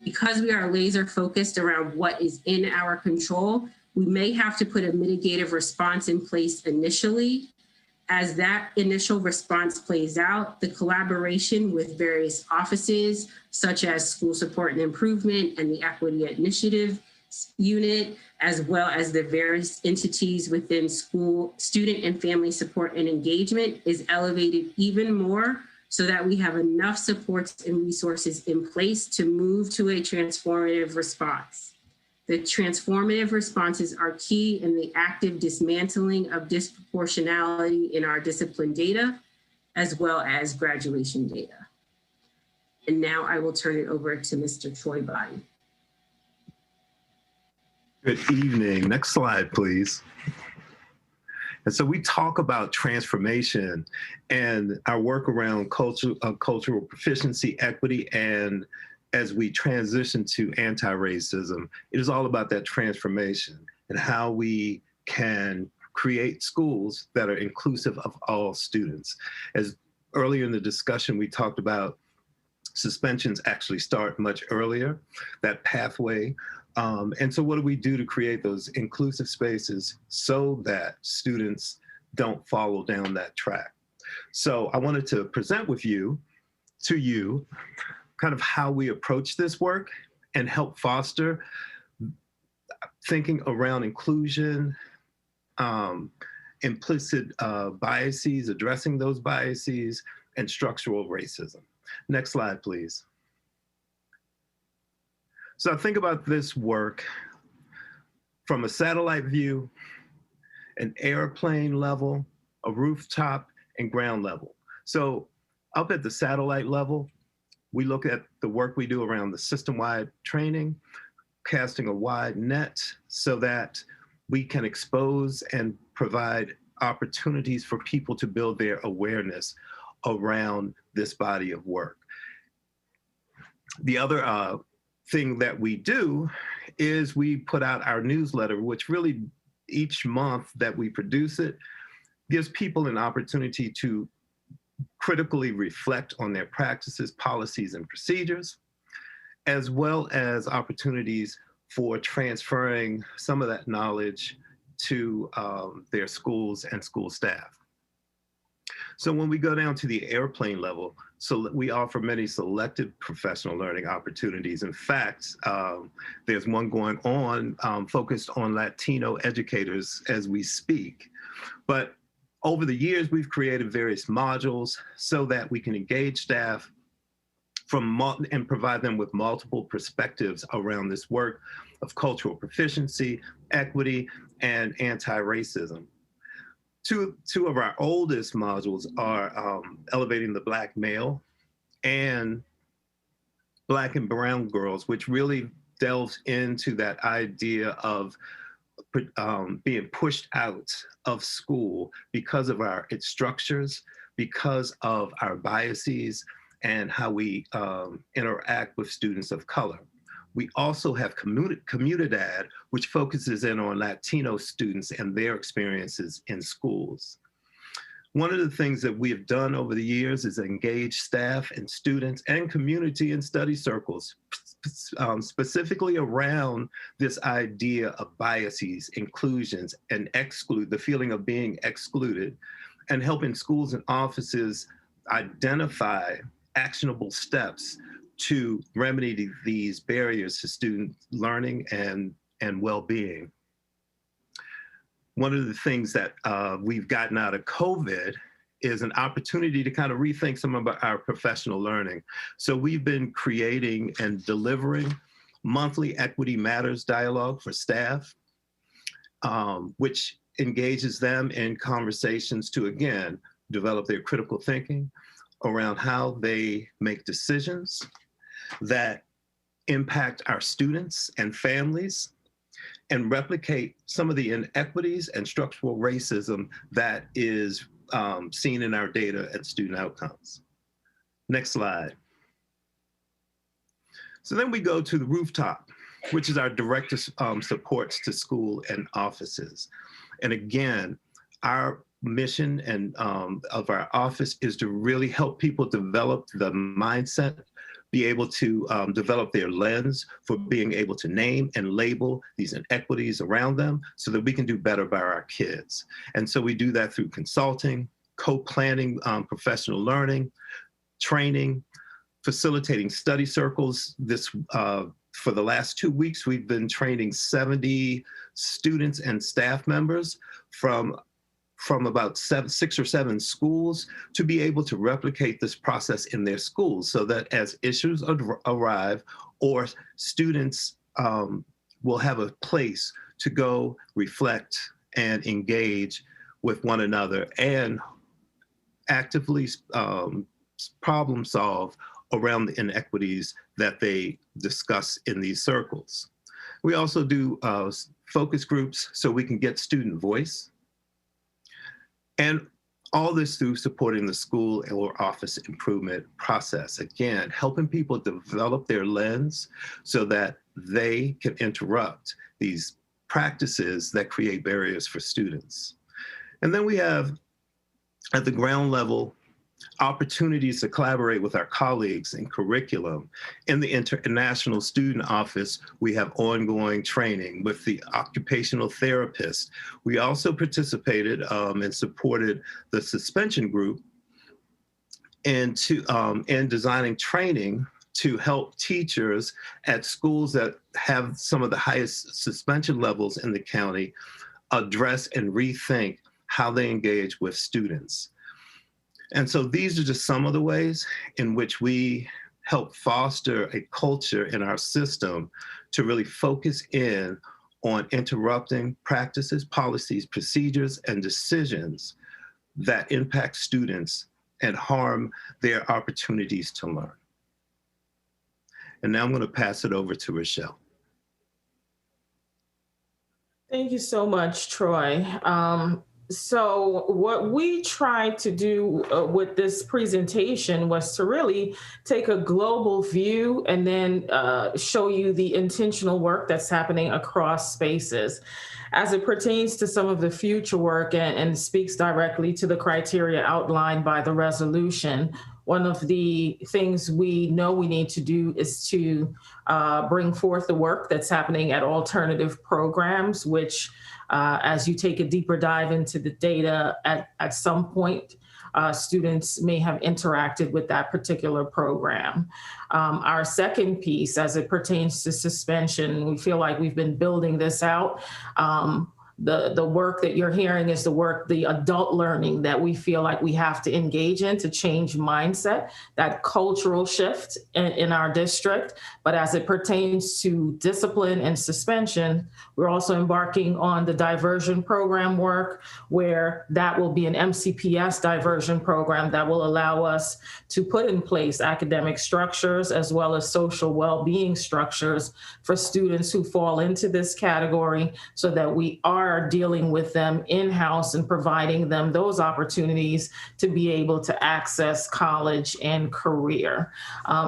Because we are laser focused around what is in our control, we may have to put a mitigative response in place initially. As that initial response plays out, the collaboration with various offices, such as School Support and Improvement and the Equity Initiative Unit, as well as the various entities within school, student and family support and engagement, is elevated even more so that we have enough supports and resources in place to move to a transformative response. The transformative responses are key in the active dismantling of disproportionality in our discipline data, as well as graduation data. And now I will turn it over to Mr. Troy Body. Good evening. Next slide, please. And so we talk about transformation and our work around cultural proficiency, equity, and as we transition to anti-racism, it is all about that transformation and how we can create schools that are inclusive of all students. As earlier in the discussion, we talked about suspensions actually start much earlier, that pathway. And so what do we do to create those inclusive spaces so that students don't follow down that track? So I wanted to present to you, kind of how we approach this work and help foster thinking around inclusion, implicit biases, addressing those biases, and structural racism. Next slide, please. So I think about this work from a satellite view, an airplane level, a rooftop, and ground level. So up at the satellite level, we look at the work we do around the system-wide training, casting a wide net so that we can expose and provide opportunities for people to build their awareness around this body of work. The other thing that we do is we put out our newsletter, which really each month that we produce it gives people an opportunity to critically reflect on their practices, policies, and procedures, as well as opportunities for transferring some of that knowledge to their schools and school staff. So when we go down to the airplane level, so we offer many selected professional learning opportunities. In fact, there's one going on focused on Latino educators as we speak. But over the years, we've created various modules so that we can engage staff and provide them with multiple perspectives around this work of cultural proficiency, equity, and anti-racism. Two of our oldest modules are Elevating the Black Male and Black and Brown Girls, which really delves into that idea of being pushed out of school because of its structures, because of our biases, and how we interact with students of color. We also have Comunidad, which focuses in on Latino students and their experiences in schools. One of the things that we have done over the years is engage staff and students and community in study circles, specifically around this idea of biases, inclusions, and the feeling of being excluded, and helping schools and offices identify actionable steps to remedy these barriers to student learning and well-being. One of the things that we've gotten out of COVID is an opportunity to kind of rethink some of our professional learning. So we've been creating and delivering monthly Equity Matters dialogue for staff, which engages them in conversations to, again, develop their critical thinking around how they make decisions that impact our students and families and replicate some of the inequities and structural racism that is seen in our data and student outcomes. Next slide. So then we go to the Rooftop, which is our direct supports to school and offices. And again, our mission and of our office is to really help people develop the mindset, be able to develop their lens for being able to name and label these inequities around them so that we can do better by our kids. And so we do that through consulting, co-planning professional learning, training, facilitating study circles. For the last 2 weeks, we've been training 70 students and staff members from about 6 or 7 schools to be able to replicate this process in their schools so that as issues arrive or students will have a place to go reflect and engage with one another and actively problem solve around the inequities that they discuss in these circles. We also do focus groups so we can get student voice. And all this through supporting the school or office improvement process. Again, helping people develop their lens so that they can interrupt these practices that create barriers for students. And then we have, at the ground level, opportunities to collaborate with our colleagues in curriculum. In the International Student Office, we have ongoing training with the occupational therapist. We also participated and supported the suspension group in designing training to help teachers at schools that have some of the highest suspension levels in the county address and rethink how they engage with students. And so these are just some of the ways in which we help foster a culture in our system to really focus in on interrupting practices, policies, procedures, and decisions that impact students and harm their opportunities to learn. And now I'm going to pass it over to Rochelle. Thank you so much, Troy. So what we tried to do with this presentation was to really take a global view and then show you the intentional work that's happening across spaces as it pertains to some of the future work and speaks directly to the criteria outlined by the resolution. One of the things we know we need to do is to bring forth the work that's happening at alternative programs, which as you take a deeper dive into the data, at some point, students may have interacted with that particular program. Our second piece, as it pertains to suspension, we feel like we've been building this out. the work that you're hearing is the adult learning that we feel like we have to engage in to change mindset, that cultural shift in our district. But as it pertains to discipline and suspension, we're also embarking on the diversion program work, where that will be an MCPS diversion program that will allow us to put in place academic structures as well as social well-being structures for students who fall into this category, so that we are dealing with them in-house and providing them those opportunities to be able to access college and career.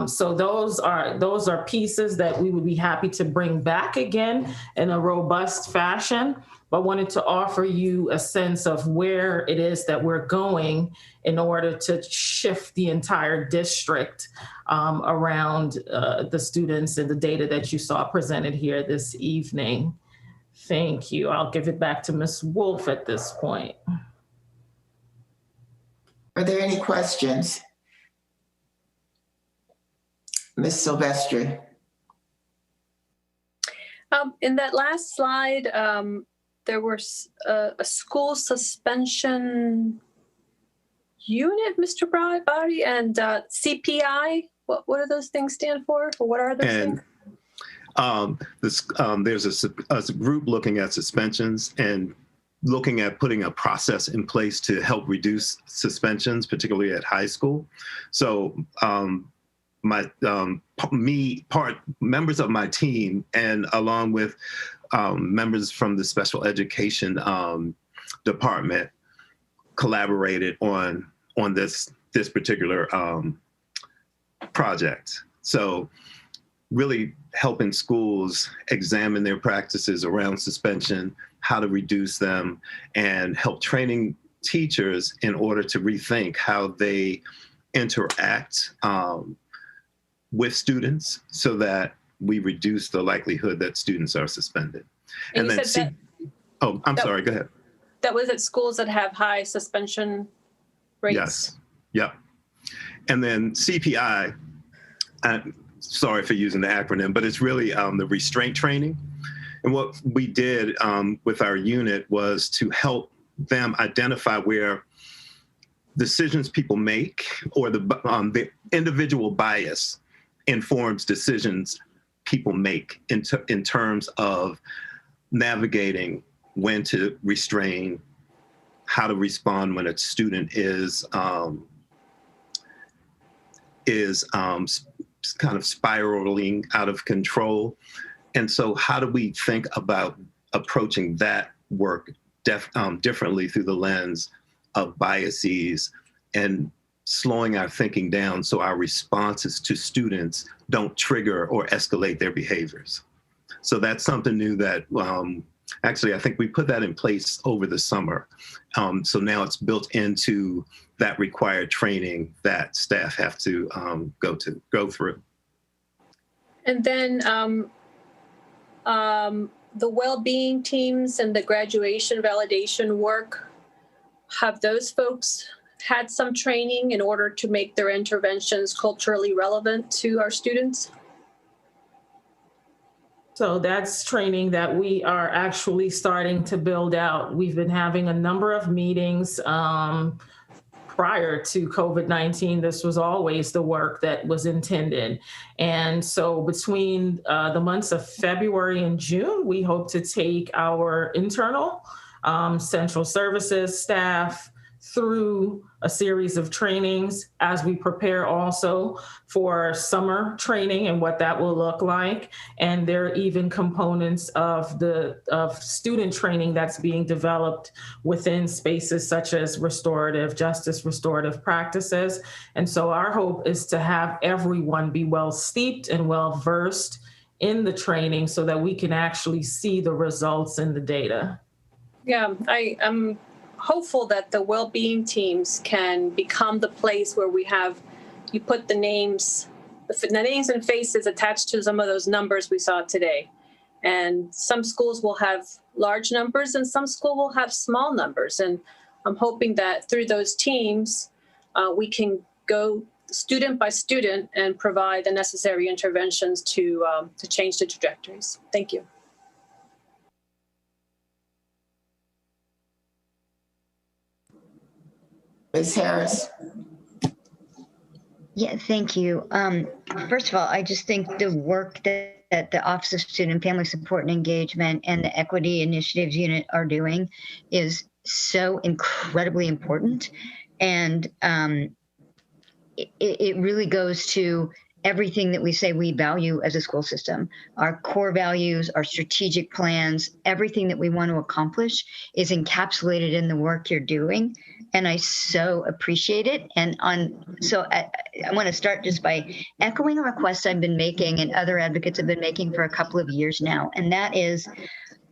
So those are pieces that we would be happy to bring back again in a robust fashion, but wanted to offer you a sense of where it is that we're going in order to shift the entire district around the students and the data that you saw presented here this evening. Thank you. I'll give it back to Ms. Wolf at this point. Are there any questions? Ms. Silvestri. In that last slide, there was a school suspension unit, Mr. Body, and CPI. What do those things stand for? Or what are those things? There's a group looking at suspensions and looking at putting a process in place to help reduce suspensions, particularly at high school. So members of my team, and along with members from the special education department, collaborated on this particular project. So really helping schools examine their practices around suspension, how to reduce them, and help training teachers in order to rethink how they interact with students so that we reduce the likelihood that students are suspended. And then sorry, go ahead. That was at schools that have high suspension rates? Yes, yep. And then CPI, sorry for using the acronym, but it's really the restraint training. And what we did with our unit was to help them identify where decisions people make, or the individual bias informs decisions people make in terms of navigating when to restrain, how to respond when a student is kind of spiraling out of control. And so how do we think about approaching that work differently through the lens of biases and slowing our thinking down so our responses to students don't trigger or escalate their behaviors. So that's something new that actually I think we put that in place over the summer. So now it's built into that required training that staff have to go through. And then the well-being teams and the graduation validation work, have those folks had some training in order to make their interventions culturally relevant to our students? So that's training that we are actually starting to build out. We've been having a number of meetings prior to COVID-19. This was always the work that was intended. And so between the months of February and June, we hope to take our internal central services staff through a series of trainings as we prepare also for summer training and what that will look like. And there are even components of student training that's being developed within spaces such as restorative justice, restorative practices. And so our hope is to have everyone be well steeped and well versed in the training so that we can actually see the results in the data. Yeah, I'm hopeful that the well-being teams can become the place where you put the names and faces attached to some of those numbers we saw today. And some schools will have large numbers and some schools will have small numbers. And I'm hoping that through those teams, we can go student by student and provide the necessary interventions to change the trajectories. Thank you. Ms. Harris? Yeah, thank you. First of all, I just think the work that the Office of Student and Family Support and Engagement and the Equity Initiatives Unit are doing is so incredibly important. And it really goes to everything that we say we value as a school system. Our core values, our strategic plans, everything that we want to accomplish is encapsulated in the work you're doing. And I so appreciate it. And so I want to start just by echoing a request I've been making and other advocates have been making for a couple of years now. And that is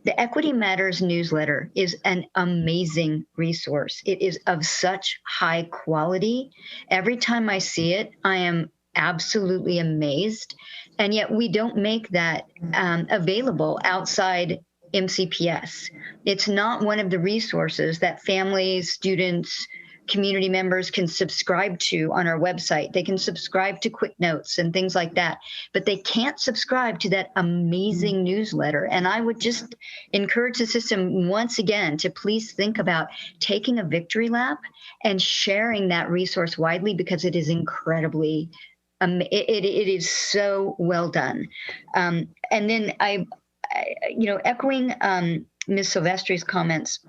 the Equity Matters newsletter is an amazing resource. It is of such high quality. Every time I see it, I am absolutely amazed. And yet we don't make that available outside MCPS. It's not one of the resources that families, students, community members can subscribe to on our website. They can subscribe to quick notes and things like that, but they can't subscribe to that amazing newsletter. And I would just encourage the system once again to please think about taking a victory lap and sharing that resource widely, because it is incredibly it is so well done. And then echoing Ms. Silvestri's comments,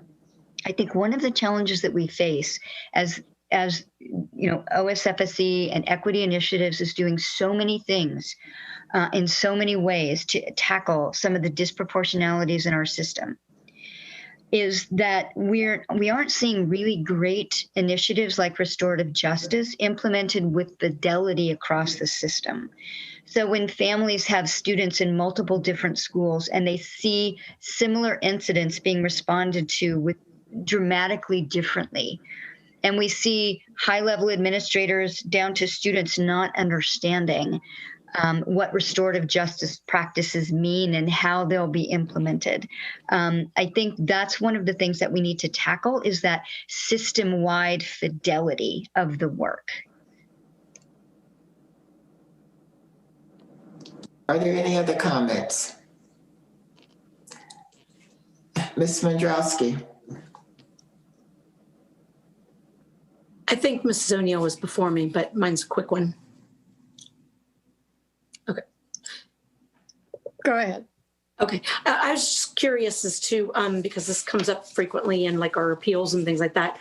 I think one of the challenges that we face as OSFSE and Equity Initiatives is doing so many things in so many ways to tackle some of the disproportionalities in our system, is that we aren't seeing really great initiatives like restorative justice implemented with fidelity across the system. So when families have students in multiple different schools and they see similar incidents being responded to with dramatically differently, and we see high-level administrators down to students not understanding what restorative justice practices mean and how they'll be implemented. I think that's one of the things that we need to tackle, is that system-wide fidelity of the work. Are there any other comments? Ms. Mandrowski? I think Mrs. O'Neill was before me, but mine's a quick one. Okay. Go ahead. Okay. I was just curious as to, because this comes up frequently in like our appeals and things like that.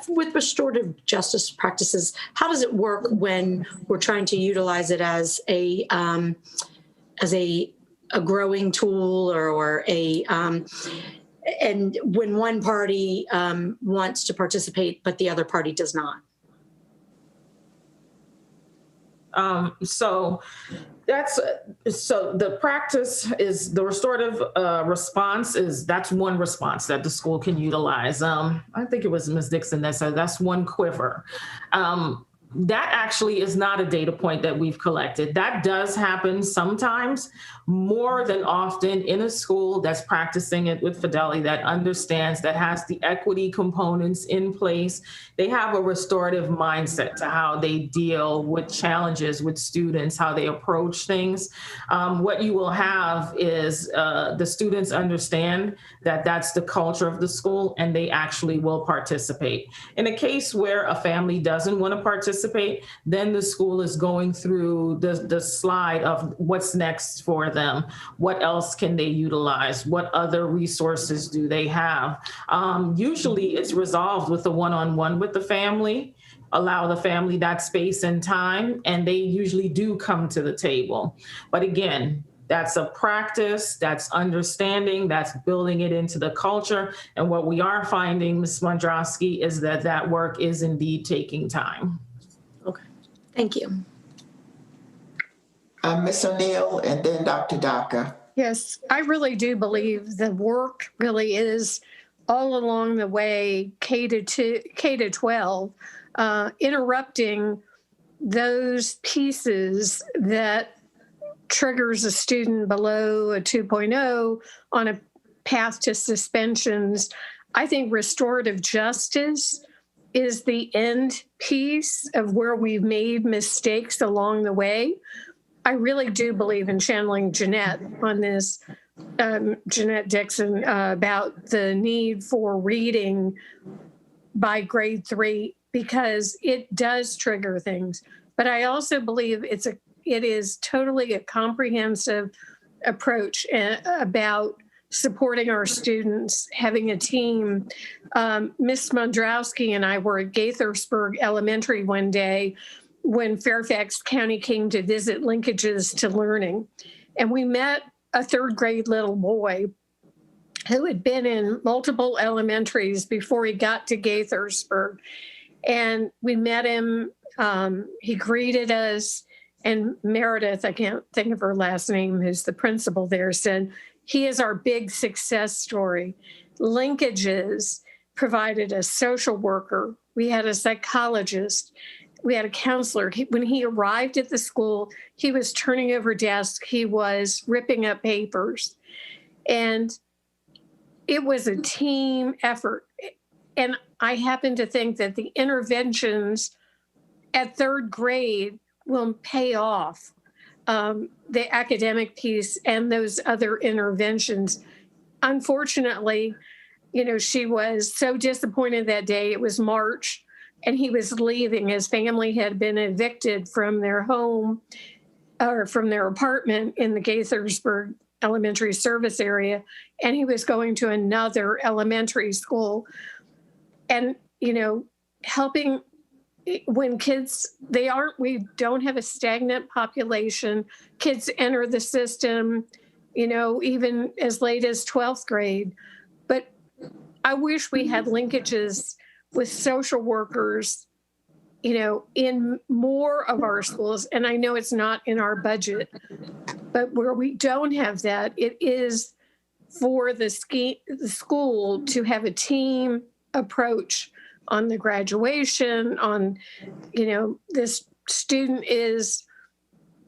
With restorative justice practices, how does it work when we're trying to utilize it as a growing tool or a and when one party wants to participate but the other party does not? So the practice is the restorative response that's one response that the school can utilize. I think it was Ms. Dixon that said that's one quiver. That actually is not a data point that we've collected. That does happen sometimes, more than often, in a school that's practicing it with fidelity, that understands, that has the equity components in place. They have a restorative mindset to how they deal with challenges with students, how they approach things. What you will have is the students understand that that's the culture of the school, and they actually will participate. In a case where a family doesn't want to participate, then the school is going through the slide of what's next for them. What else can they utilize? What other resources do they have? Usually it's resolved with a one-on-one with the family, allow the family that space and time, and they usually do come to the table. But again, that's a practice, that's understanding, that's building it into the culture. And what we are finding, Ms. Mandrowski, is that that work is indeed taking time. Okay, thank you. Ms. O'Neill and then Dr. Daka. Yes, I really do believe the work really is all along the way, K to 12, interrupting those pieces that triggers a student below a 2.0 on a path to suspensions. I think restorative justice is the end piece of where we've made mistakes along the way. I really do believe in channeling Jeanette on this, Jeanette Dixon, about the need for reading by grade 3 because it does trigger things. But I also believe it is totally a comprehensive approach about supporting our students, having a team. Miss Mondrowski and I were at Gaithersburg Elementary one day when Fairfax County came to visit Linkages to Learning. And we met a 3rd grade little boy who had been in multiple elementaries before he got to Gaithersburg. And we met him, he greeted us, and Meredith, I can't think of her last name, who's the principal there, said, he is our big success story. Linkages provided a social worker. We had a psychologist. We had a counselor. When he arrived at the school, he was turning over desks. He was ripping up papers. And it was a team effort. And I happen to think that the interventions at 3rd grade will pay off. The academic piece and those other interventions. Unfortunately, she was so disappointed that day. It was March and he was leaving. His family had been evicted from their home or from their apartment in the Gaithersburg Elementary Service area. And he was going to another elementary school and, helping when kids, we don't have a stagnant population. Kids enter the system, even as late as 12th grade. But I wish we had linkages with social workers, in more of our schools. And I know it's not in our budget, but where we don't have that, it is for the school to have a team approach on the graduation, on, this student is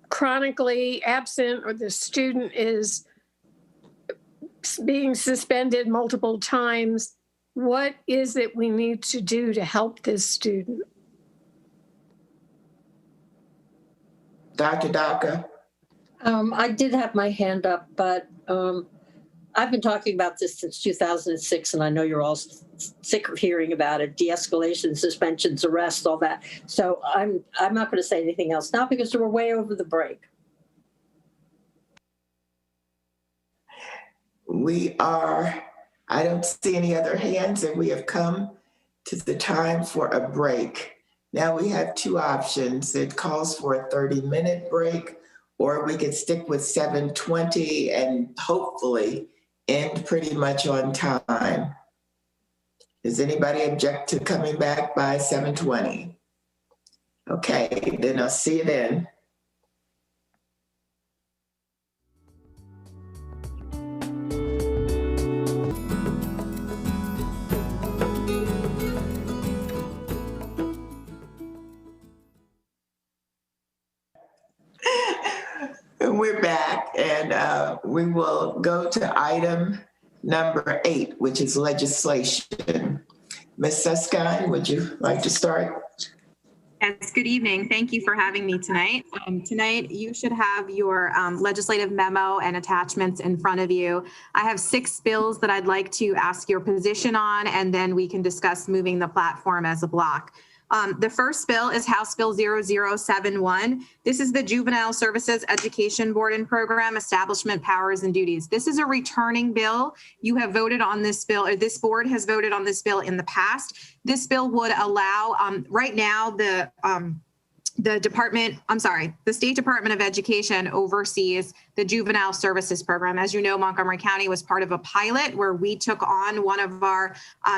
chronically absent or the student is being suspended multiple times. What is it we need to do to help this student? Dr. Daka. I did have my hand up, but I've been talking about this since 2006, and I know you're all sick of hearing about it, de-escalation, suspensions, arrests, all that. So I'm not going to say anything else now because we're way over the break. I don't see any other hands, and we have come to the time for a break. Now we have 2 options. It calls for a 30-minute break, or we could stick with 7:20 and hopefully end pretty much on time. Does anybody object to coming back by 7:20? Okay, then I'll see you then. We're back, and we will go to item number 8, which is legislation. Ms. Susskind, would you like to start? Yes, good evening. Thank you for having me tonight. Tonight, you should have your legislative memo and attachments in front of you. I have 6 bills that I'd like to ask your position on, and then we can discuss moving the platform as a block. The first bill is House Bill 0071. This is the Juvenile Services Education Board and Program Establishment Powers and Duties. This is a returning bill. You have voted on this bill, or this board has voted on this bill in the past. This bill would allow, right now, the State Department of Education oversees the Juvenile Services Program. As you know, Montgomery County was part of a pilot where we took on one of our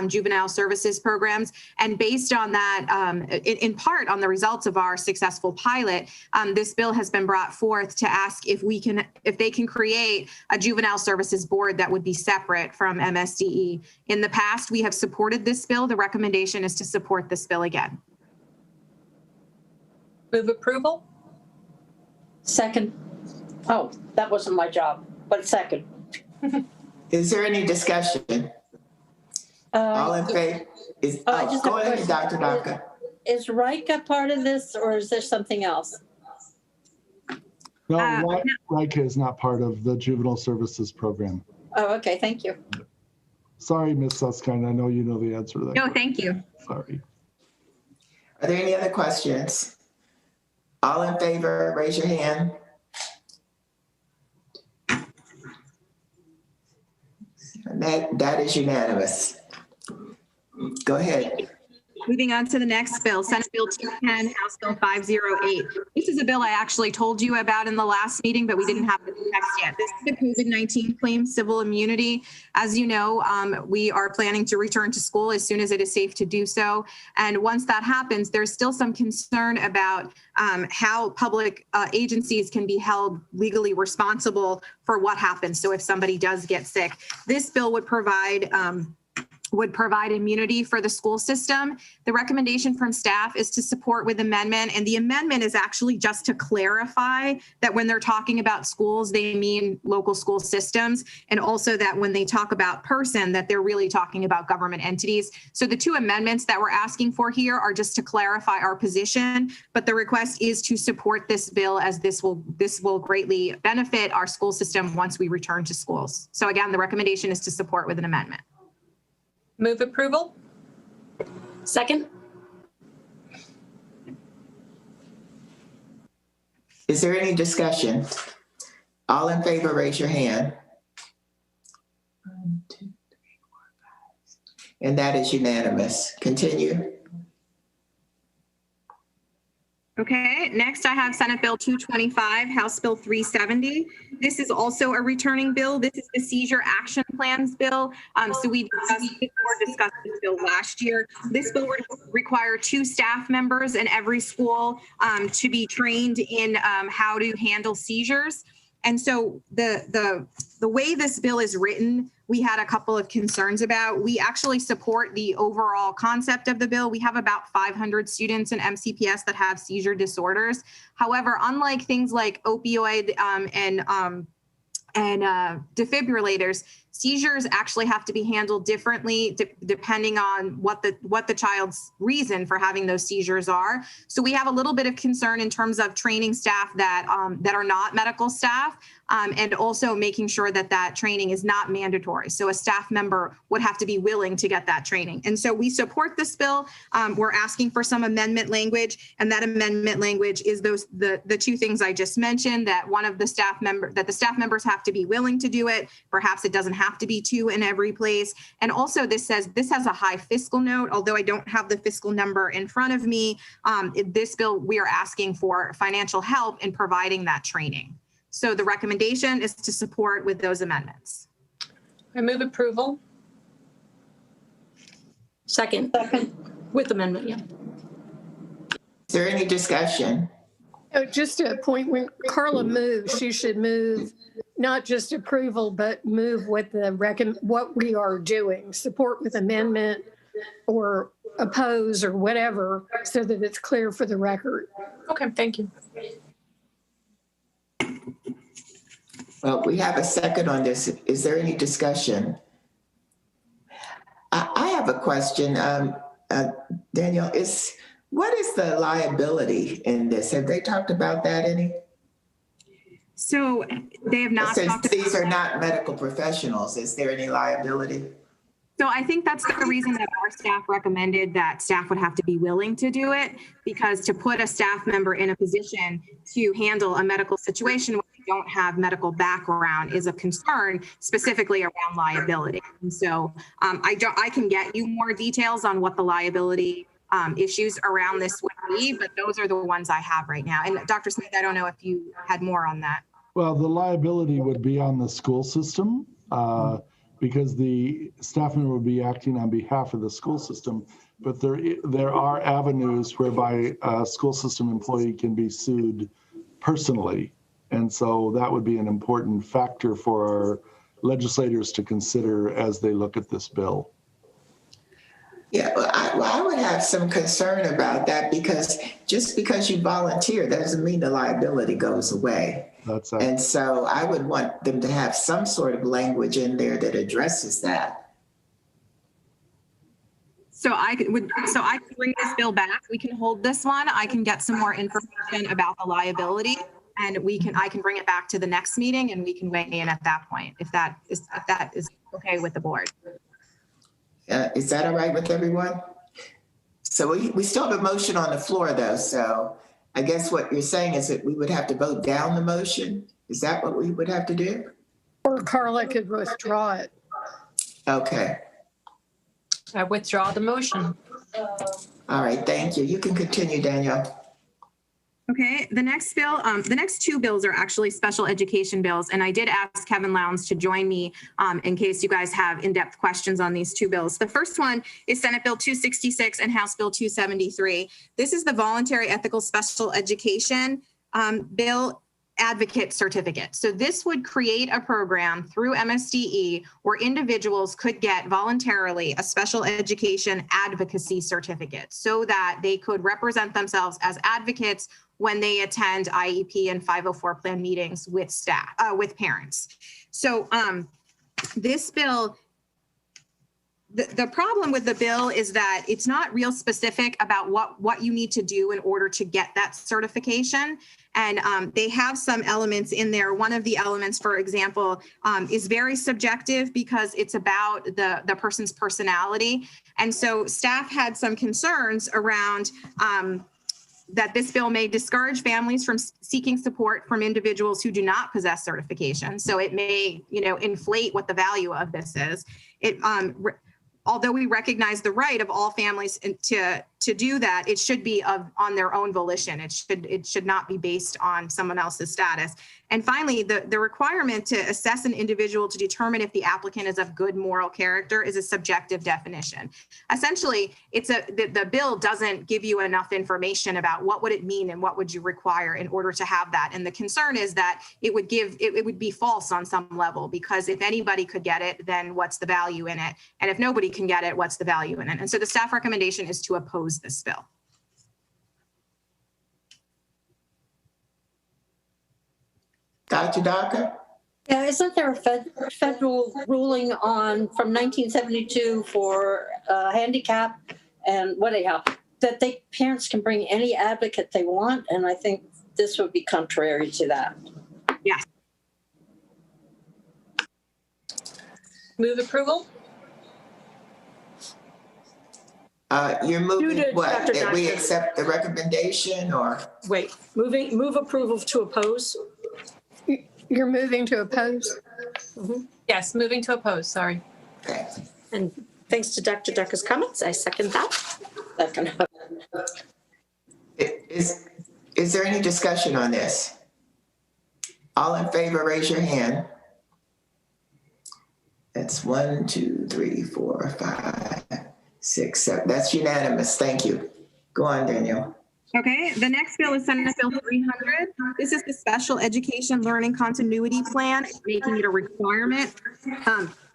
juvenile services programs. And based on that, in part on the results of our successful pilot, this bill has been brought forth to ask if they can create a juvenile services board that would be separate from MSDE. In the past, we have supported this bill. The recommendation is to support this bill again. Move approval? Second. Oh, that wasn't my job, but second. Is there any discussion? All in favor? Go ahead, Dr. Daka. Is RICA part of this, or is there something else? No, RICA is not part of the Juvenile Services Program. Oh, okay, thank you. Sorry, Ms. Susskind, I know you know the answer to that. No, thank you. Sorry. Are there any other questions? All in favor, raise your hand. And that is unanimous. Go ahead. Moving on to the next bill, Senate Bill 210, House Bill 508. This is a bill I actually told you about in the last meeting, but we didn't have the text yet. This is the COVID-19 claim civil immunity. As you know, we are planning to return to school as soon as it is safe to do so. And once that happens, there's still some concern about how public agencies can be held legally responsible for what happens. So if somebody does get sick, this bill would provide immunity for the school system. The recommendation from staff is to support with amendment, and the amendment is actually just to clarify that when they're talking about schools, they mean local school systems, and also that when they talk about person, that they're really talking about government entities. So the two amendments that we're asking for here are just to clarify our position, but the request is to support this bill, as this will greatly benefit our school system once we return to schools. So again, the recommendation is to support with an amendment. Move approval. Second. Is there any discussion? All in favor, raise your hand. 1, 2, 3, 4, 5. And that is unanimous. Continue. Okay, next I have Senate Bill 225, House Bill 370. This is also a returning bill. This is the Seizure Action Plans bill. So we discussed this bill last year. This bill would require 2 staff members in every school to be trained in how to handle seizures. And so the way this bill is written, we had a couple of concerns about. We actually support the overall concept of the bill. We have about 500 students in MCPS that have seizure disorders. However, unlike things like opioid and defibrillators, seizures actually have to be handled differently depending on what the child's reason for having those seizures are. So we have a little bit of concern in terms of training staff that are not medical staff, and also making sure that training is not mandatory. So a staff member would have to be willing to get that training. And so we support this bill. We're asking for some amendment language, and that amendment language is the 2 things I just mentioned, that the staff members have to be willing to do it. Perhaps it doesn't have to be 2 in every place. And also this has a high fiscal note, although I don't have the fiscal number in front of me. This bill, we are asking for financial help in providing that training. So the recommendation is to support with those amendments. I move approval. Second. With amendment, yeah. Is there any discussion? Just a point, when Carla moves, she should move not just approval, but move with what we are doing, support with amendment or oppose or whatever, so that it's clear for the record. Okay, thank you. Well, we have a second on this. Is there any discussion? I have a question, Danielle. What is the liability in this? Have they talked about that any? So they have not. Since these are not medical professionals, is there any liability? So I think that's the reason that our staff recommended that staff would have to be willing to do it, because to put a staff member in a position to handle a medical situation when they don't have medical background is a concern, specifically around liability. And so I can get you more details on what the liability issues around this would be, but those are the ones I have right now. And Dr. Smith, I don't know if you had more on that. Well, the liability would be on the school system, because the staff member would be acting on behalf of the school system. But there are avenues whereby a school system employee can be sued personally. And so that would be an important factor for our legislators to consider as they look at this bill. Yeah, well, I would have some concern about that, because just because you volunteer, that doesn't mean the liability goes away. And so I would want them to have some sort of language in there that addresses that. So I could bring this bill back. We can hold this one. I can get some more information about the liability, and I can bring it back to the next meeting, and we can weigh in at that point if that is okay with the board. Is that all right with everyone? So we still have a motion on the floor though. So I guess what you're saying is that we would have to vote down the motion. Is that what we would have to do? Or Carla could withdraw it. Okay. I withdraw the motion. All right, thank you. You can continue, Danielle. Okay, the next bill, the next two bills are actually special education bills. And I did ask Kevin Lowndes to join me in case you guys have in-depth questions on these two bills. The first one is Senate Bill 266 and House Bill 273. This is the voluntary ethical special education bill advocate certificate. So this would create a program through MSDE where individuals could get voluntarily a special education advocacy certificate so that they could represent themselves as advocates when they attend IEP and 504 plan meetings with staff, with parents. So this bill, the problem with the bill is that it's not real specific about what you need to do in order to get that certification. And they have some elements in there. One of the elements, for example, is very subjective because it's about the person's personality. And so staff had some concerns around that this bill may discourage families from seeking support from individuals who do not possess certification. So it may, inflate what the value of this is. It, although we recognize the right of all families to do that, it should be on their own volition. It should not be based on someone else's status. And finally, the requirement to assess an individual to determine if the applicant is of good moral character is a subjective definition. Essentially, the bill doesn't give you enough information about what would it mean and what would you require in order to have that. And the concern is that it would be false on some level, because if anybody could get it, then what's the value in it? And if nobody can get it, what's the value in it? And so the staff recommendation is to oppose this bill. Dr. Daka? Yeah, isn't there a federal ruling from 1972 for handicap and that parents can bring any advocate they want? And I think this would be contrary to that. Yes. Move approval? You're moving what? That we accept the recommendation or? Wait, move approval to oppose? You're moving to oppose? Mm-hmm. Yes, moving to oppose, sorry. Okay. And thanks to Dr. Daka's comments, I second that. Is there any discussion on this? All in favor, raise your hand. That's 1, 2, 3, 4, 5, 6, 7. That's unanimous. Thank you. Go on, Danielle. Okay, the next bill is Senate Bill 300. This is the Special Education Learning Continuity Plan, making it a requirement.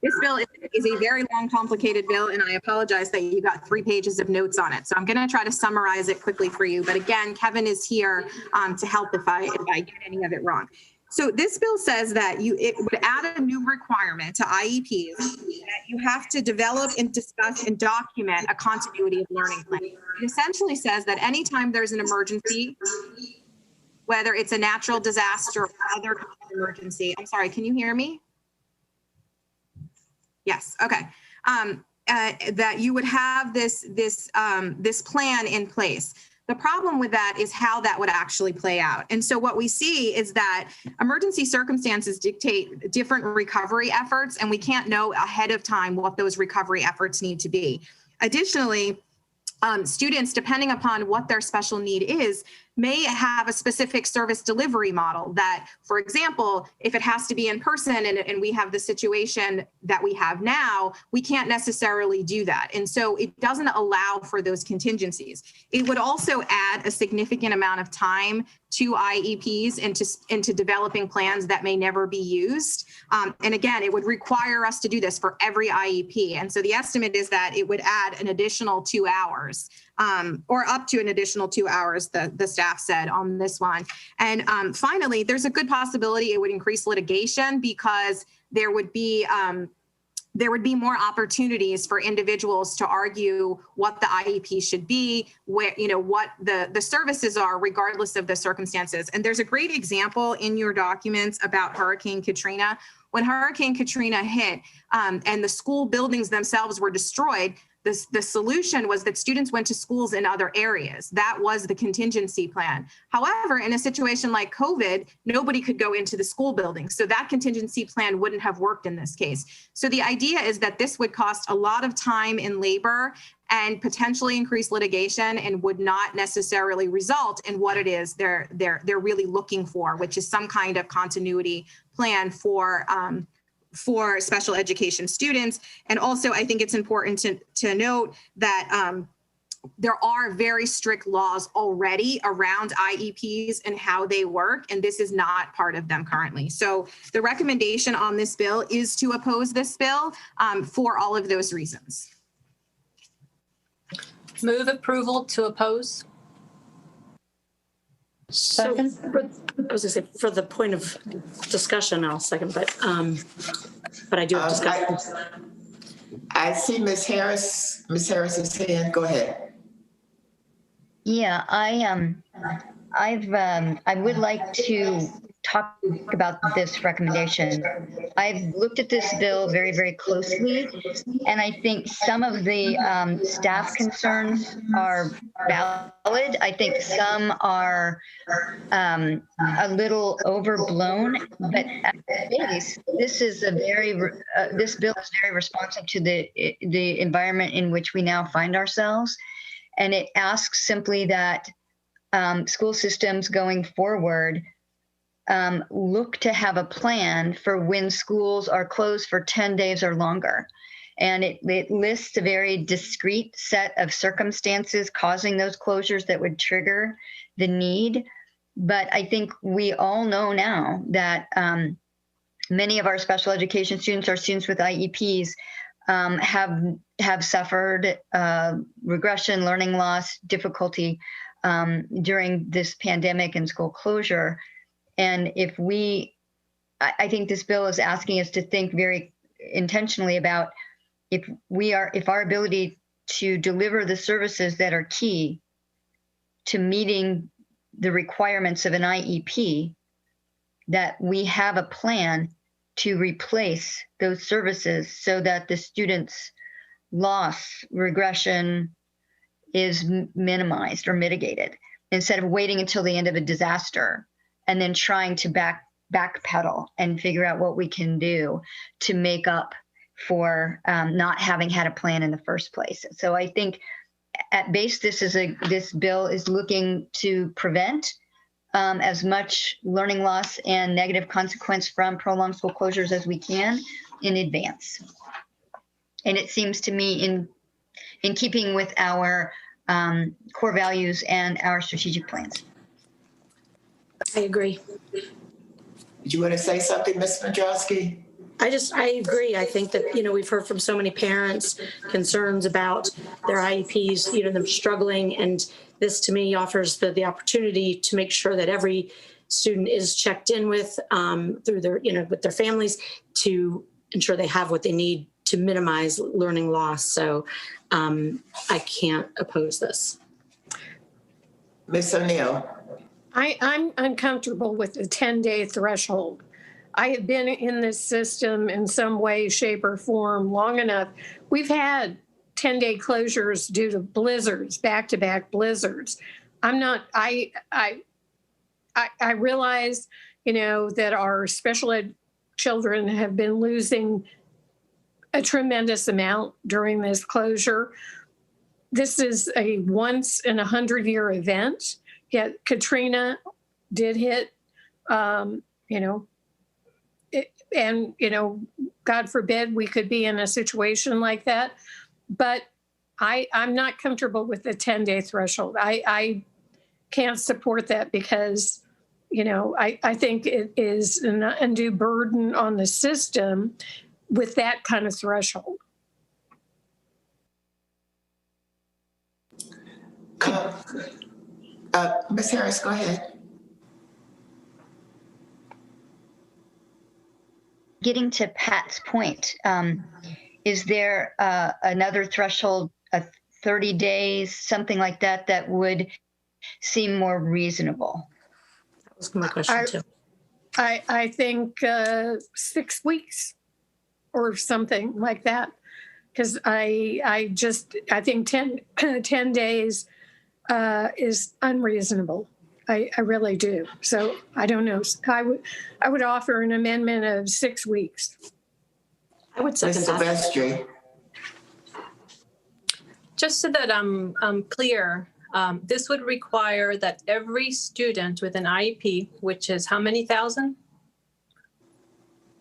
This bill is a very long, complicated bill, and I apologize that you got 3 pages of notes on it. So I'm going to try to summarize it quickly for you. But again, Kevin is here to help if I get any of it wrong. So this bill says that it would add a new requirement to IEPs that you have to develop and discuss and document a continuity of learning plan. It essentially says that anytime there's an emergency, whether it's a natural disaster or other kind of emergency, I'm sorry, can you hear me? Yes, okay. That you would have this plan in place. The problem with that is how that would actually play out. And so what we see is that emergency circumstances dictate different recovery efforts, and we can't know ahead of time what those recovery efforts need to be. Additionally, students, depending upon what their special need is, may have a specific service delivery model that, for example, if it has to be in person and we have the situation that we have now, we can't necessarily do that. And so it doesn't allow for those contingencies. It would also add a significant amount of time to IEPs into developing plans that may never be used. And again, it would require us to do this for every IEP. And so the estimate is that it would add an additional 2 hours. Or up to an additional 2 hours, the staff said on this one. And finally, there's a good possibility it would increase litigation because there would be more opportunities for individuals to argue what the IEP should be, where, what the services are, regardless of the circumstances. And there's a great example in your documents about Hurricane Katrina, when Hurricane Katrina hit and the school buildings themselves were destroyed, the solution was that students went to schools in other areas. That was the contingency plan. However, in a situation like COVID, nobody could go into the school building. So that contingency plan wouldn't have worked in this case. So the idea is that this would cost a lot of time and labor and potentially increase litigation and would not necessarily result in what it is they're really looking for, which is some kind of continuity plan for special education students. And also, I think it's important to note that there are very strict laws already around IEPs and how they work, and this is not part of them currently. So the recommendation on this bill is to oppose this bill for all of those reasons. Move approval to oppose. So, I was going to say, for the point of discussion, I'll second, but I do have discussion. I see Ms. Harris. Ms. Harris's hand. Go ahead. Yeah, I would like to talk about this recommendation. I've looked at this bill very, very closely, and I think some of the staff concerns are valid. I think some are a little overblown, but at base, this is a this bill is very responsive to the environment in which we now find ourselves, and it asks simply that school systems going forward look to have a plan for when schools are closed for 10 days or longer. And it lists a very discrete set of circumstances causing those closures that would trigger the need. But I think we all know now that many of our special education students, or students with IEPs, have suffered regression, learning loss, difficulty during this pandemic and school closure. And I think this bill is asking us to think very intentionally about if our ability to deliver the services that are key to meeting the requirements of an IEP, that we have a plan to replace those services so that the students' loss, regression is minimized or mitigated, instead of waiting until the end of a disaster and then trying to backpedal and figure out what we can do to make up for not having had a plan in the first place. So I think at base, this bill is looking to prevent as much learning loss and negative consequence from prolonged school closures as we can in advance. And it seems to me in keeping with our core values and our strategic plans. I agree. Did you want to say something, Ms. Mandrowski? I agree. I think that, we've heard from so many parents concerns about their IEPs, them struggling. And this to me offers the opportunity to make sure that every student is checked in with through their, with their families to ensure they have what they need to minimize learning loss. So I can't oppose this. Ms. O'Neill. I'm uncomfortable with the 10-day threshold. I have been in this system in some way, shape, or form long enough. We've had 10-day closures due to blizzards, back-to-back blizzards. I realize, that our special ed children have been losing a tremendous amount during this closure. This is a once in 100-year event. Yet Katrina did hit, and, God forbid we could be in a situation like that. But I'm not comfortable with the 10-day threshold. I can't support that because, I think it is an undue burden on the system with that kind of threshold. Ms. Harris, go ahead. Getting to Pat's point, is there another threshold, 30 days, something like that would seem more reasonable? That was my question too. I think 6 weeks or something like that. Because I think 10 days is unreasonable. I really do. So I don't know. I would offer an amendment of 6 weeks. I would second that. Silvestri. Just so that I'm clear, this would require that every student with an IEP, which is how many thousand?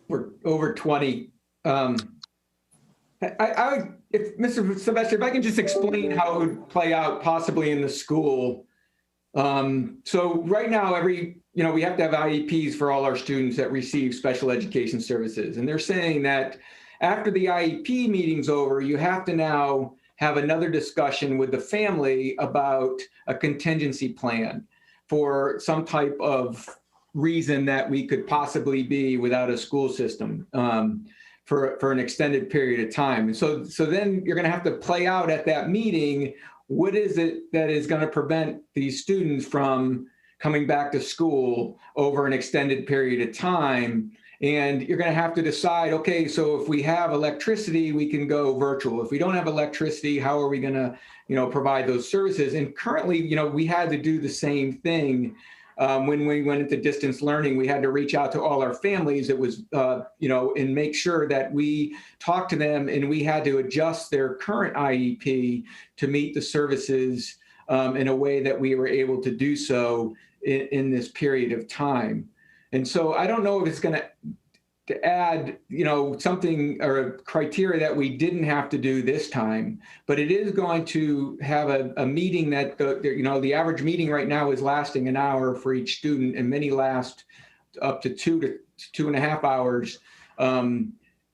We're over 20. I would, if Mr. Silvestri, if I can just explain how it would play out possibly in the school. So right now, we have to have IEPs for all our students that receive special education services. And they're saying that after the IEP meeting's over, you have to now have another discussion with the family about a contingency plan for some type of reason that we could possibly be without a school system for an extended period of time. And so then you're going to have to play out at that meeting, what is it that is going to prevent these students from coming back to school over an extended period of time? And you're going to have to decide, okay, so if we have electricity, we can go virtual. If we don't have electricity, how are we going to, provide those services? And currently, we had to do the same thing. When we went into distance learning, we had to reach out to all our families. It was, and make sure that we talked to them, and we had to adjust their current IEP to meet the services in a way that we were able to do so in this period of time. And so I don't know if it's going to add, something or a criteria that we didn't have to do this time, but it is going to have a meeting that the average meeting right now is lasting an hour for each student, and many last up to 2 to 2.5 hours.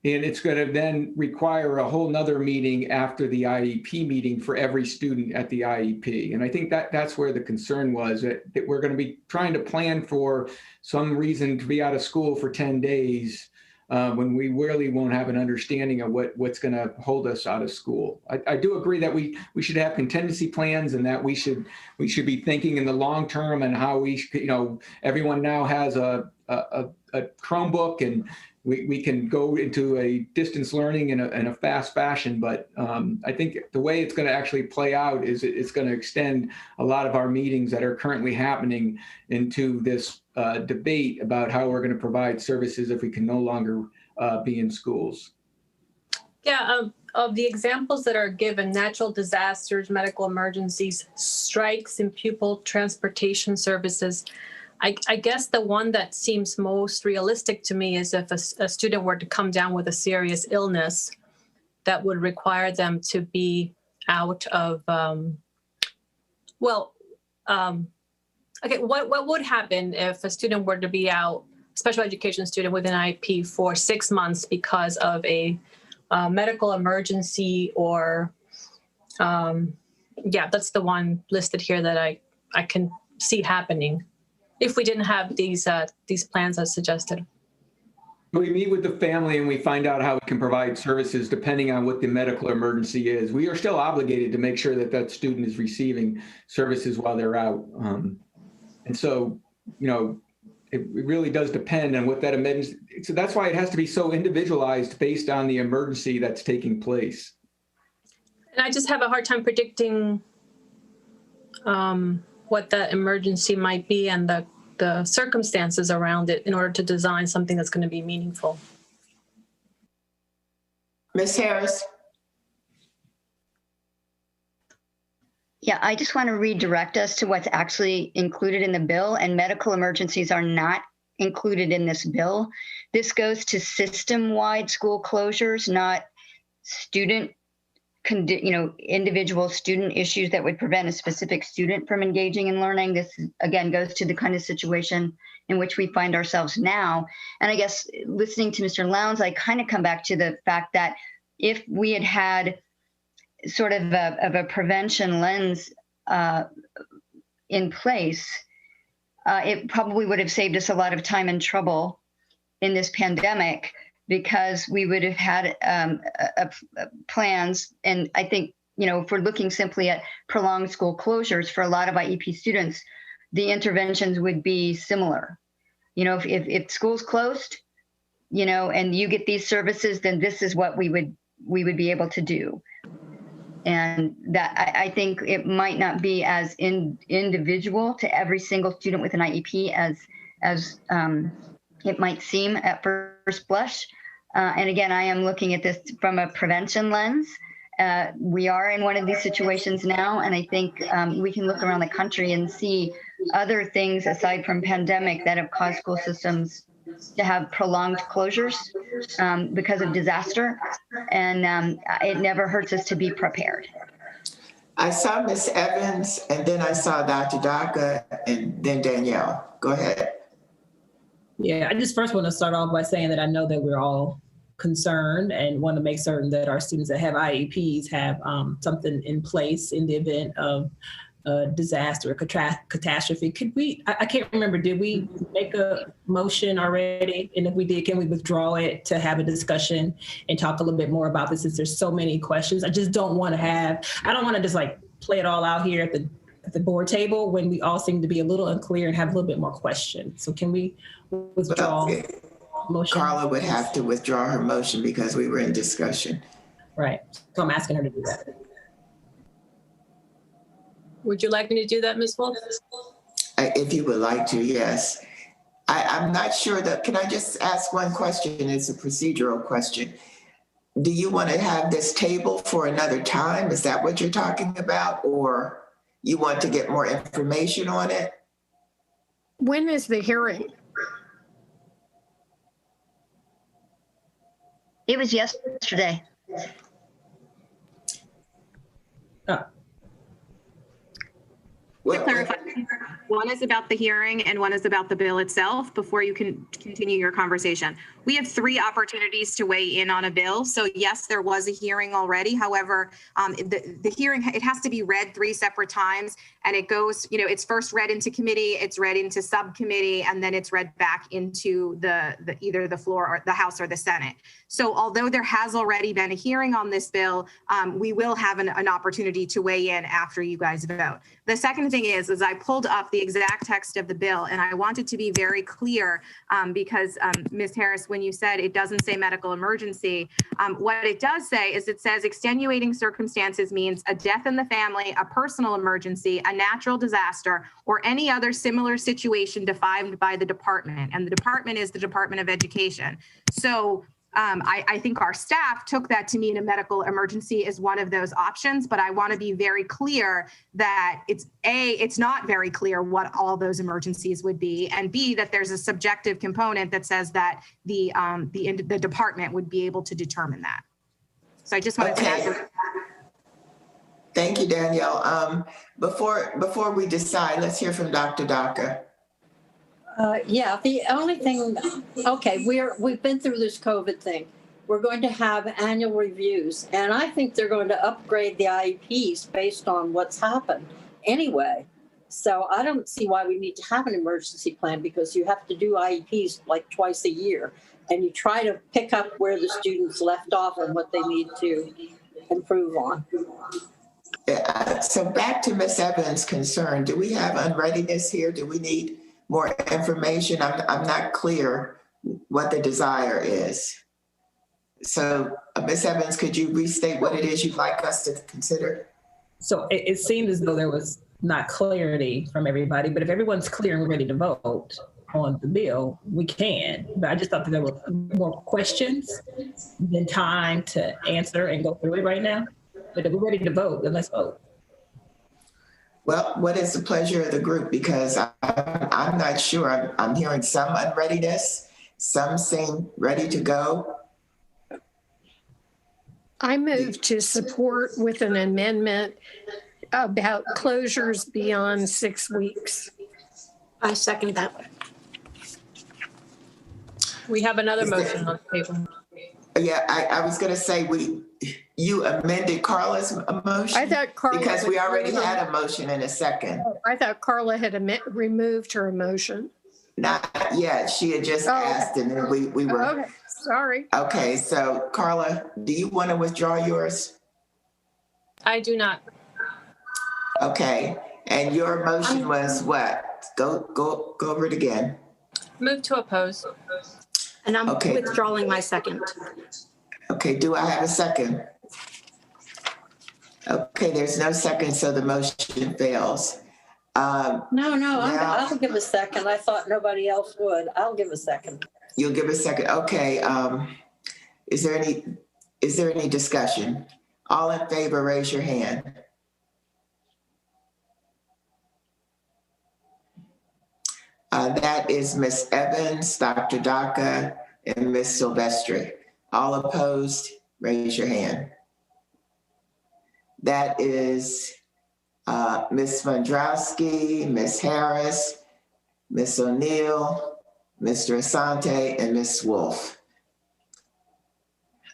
And it's going to then require a whole nother meeting after the IEP meeting for every student at the IEP. And I think that's where the concern was, that we're going to be trying to plan for some reason to be out of school for 10 days when we really won't have an understanding of what's going to hold us out of school. I do agree that we should have contingency plans, and that we should be thinking in the long term, and how everyone now has a Chromebook, and we can go into a distance learning in a fast fashion. But I think the way it's going to actually play out is it's going to extend a lot of our meetings that are currently happening into this debate about how we're going to provide services if we can no longer be in schools. Yeah, of the examples that are given, natural disasters, medical emergencies, strikes, and pupil transportation services, I guess the one that seems most realistic to me is if a student were to come down with a serious illness that would require them to be out of, okay, what would happen if a student were to be out, special education student with an IEP for 6 months because of a medical emergency, or, that's the one listed here that I can see happening if we didn't have these plans as suggested. We meet with the family and we find out how we can provide services depending on what the medical emergency is. We are still obligated to make sure that student is receiving services while they're out. And so, it really does depend on what that emergency. So that's why it has to be so individualized based on the emergency that's taking place. And I just have a hard time predicting what that emergency might be and the circumstances around it in order to design something that's going to be meaningful. Ms. Harris. Yeah, I just want to redirect us to what's actually included in the bill, and medical emergencies are not included in this bill. This goes to system-wide school closures, not individual student issues that would prevent a specific student from engaging in learning. This, again, goes to the kind of situation in which we find ourselves now. And I guess listening to Mr. Lowndes, I kind of come back to the fact that if we had sort of a prevention lens in place, it probably would have saved us a lot of time and trouble in this pandemic, because we would have had plans. And I think, if we're looking simply at prolonged school closures for a lot of IEP students, the interventions would be similar. you know, if school's closed, you know, and you get these services, then this is what we would be able to do. And that I think it might not be as individual to every single student with an IEP as it might seem at first blush. And again, I am looking at this from a prevention lens. We are in one of these situations now, and I think we can look around the country and see other things aside from pandemic that have caused school systems to have prolonged closures because of disaster. And it never hurts us to be prepared. I saw Ms. Evans, and then I saw Dr. Daka, and then Danielle. Go ahead. Yeah, I just first want to start off by saying that I know that we're all concerned and want to make certain that our students that have IEPs have something in place in the event of disaster or catastrophe. Could we, I can't remember, did we make a motion already? And if we did, can we withdraw it to have a discussion and talk a little bit more about this, since there's so many questions? I just don't want to I don't want to just like play it all out here at the board table when we all seem to be a little unclear and have a little bit more questions. So can we withdraw? Motion? Carla would have to withdraw her motion because we were in discussion. Right. So I'm asking her to do that. Would you like me to do that, Ms. Wolf? If you would like to, yes. I'm not sure that, can I just ask one question? It's a procedural question. Do you want to have this table for another time? Is that what you're talking about? Or you want to get more information on it? When is the hearing? It was yesterday. To clarify, one is about the hearing and one is about the bill itself before you can continue your conversation. We have 3 opportunities to weigh in on a bill. So yes, there was a hearing already. However, the hearing, it has to be read 3 separate times, and it goes, you know, it's first read into committee, it's read into subcommittee, and then it's read back into either the floor or the House or the Senate. So although there has already been a hearing on this bill, we will have an opportunity to weigh in after you guys vote. The second thing is I pulled up the exact text of the bill, and I wanted to be very clear because Ms. Harris, when you said it doesn't say medical emergency, what it does say is it says extenuating circumstances means a death in the family, a personal emergency, a natural disaster, or any other similar situation defined by the department. And the department is the Department of Education. So I think our staff took that to mean a medical emergency is one of those options, but I want to be very clear that it's not very clear what all those emergencies would be, and B, that there's a subjective component that says that the department would be able to determine that. So I just wanted to add that. Thank you, Danielle. Before we decide, let's hear from Dr. Daka. Yeah, the only thing, okay, we've been through this COVID thing. We're going to have annual reviews, and I think they're going to upgrade the IEPs based on what's happened anyway. So I don't see why we need to have an emergency plan, because you have to do IEPs like twice a year, and you try to pick up where the students left off and what they need to improve on. So back to Ms. Evans' concern, do we have unreadiness here? Do we need more information? I'm not clear what the desire is. So Ms. Evans, could you restate what it is you'd like us to consider? So it seemed as though there was not clarity from everybody, but if everyone's clear and ready to vote on the bill, we can. But I just thought that there were more questions than time to answer and go through it right now. But if we're ready to vote, then let's vote. Well, what is the pleasure of the group? Because I'm not sure. I'm hearing some unreadiness. Some seem ready to go. I move to support with an amendment about closures beyond 6 weeks. I second that. We have another motion on the table. Yeah, I was going to say you amended Carla's motion? I thought Carla, because we already had a motion in a second. I thought Carla had removed her motion. Not yet. She had just asked, and then we were. Okay, sorry. Okay, so Carla, do you want to withdraw yours? I do not. Okay, and your motion was what? Go over it again. Move to oppose. And I'm Okay. withdrawing my second. Okay, do I have a second? Okay, there's no second, so the motion fails. No, now- I'll give a second. I thought nobody else would. I'll give a second. You'll give a second. Okay. Is there any discussion? All in favor, raise your hand. That is Ms. Evans, Dr. Daka, and Ms. Silvestri. All opposed, raise your hand. That is Ms. Mondrowski, Ms. Harris, Ms. O'Neill, Mr. Asante, and Ms. Wolf.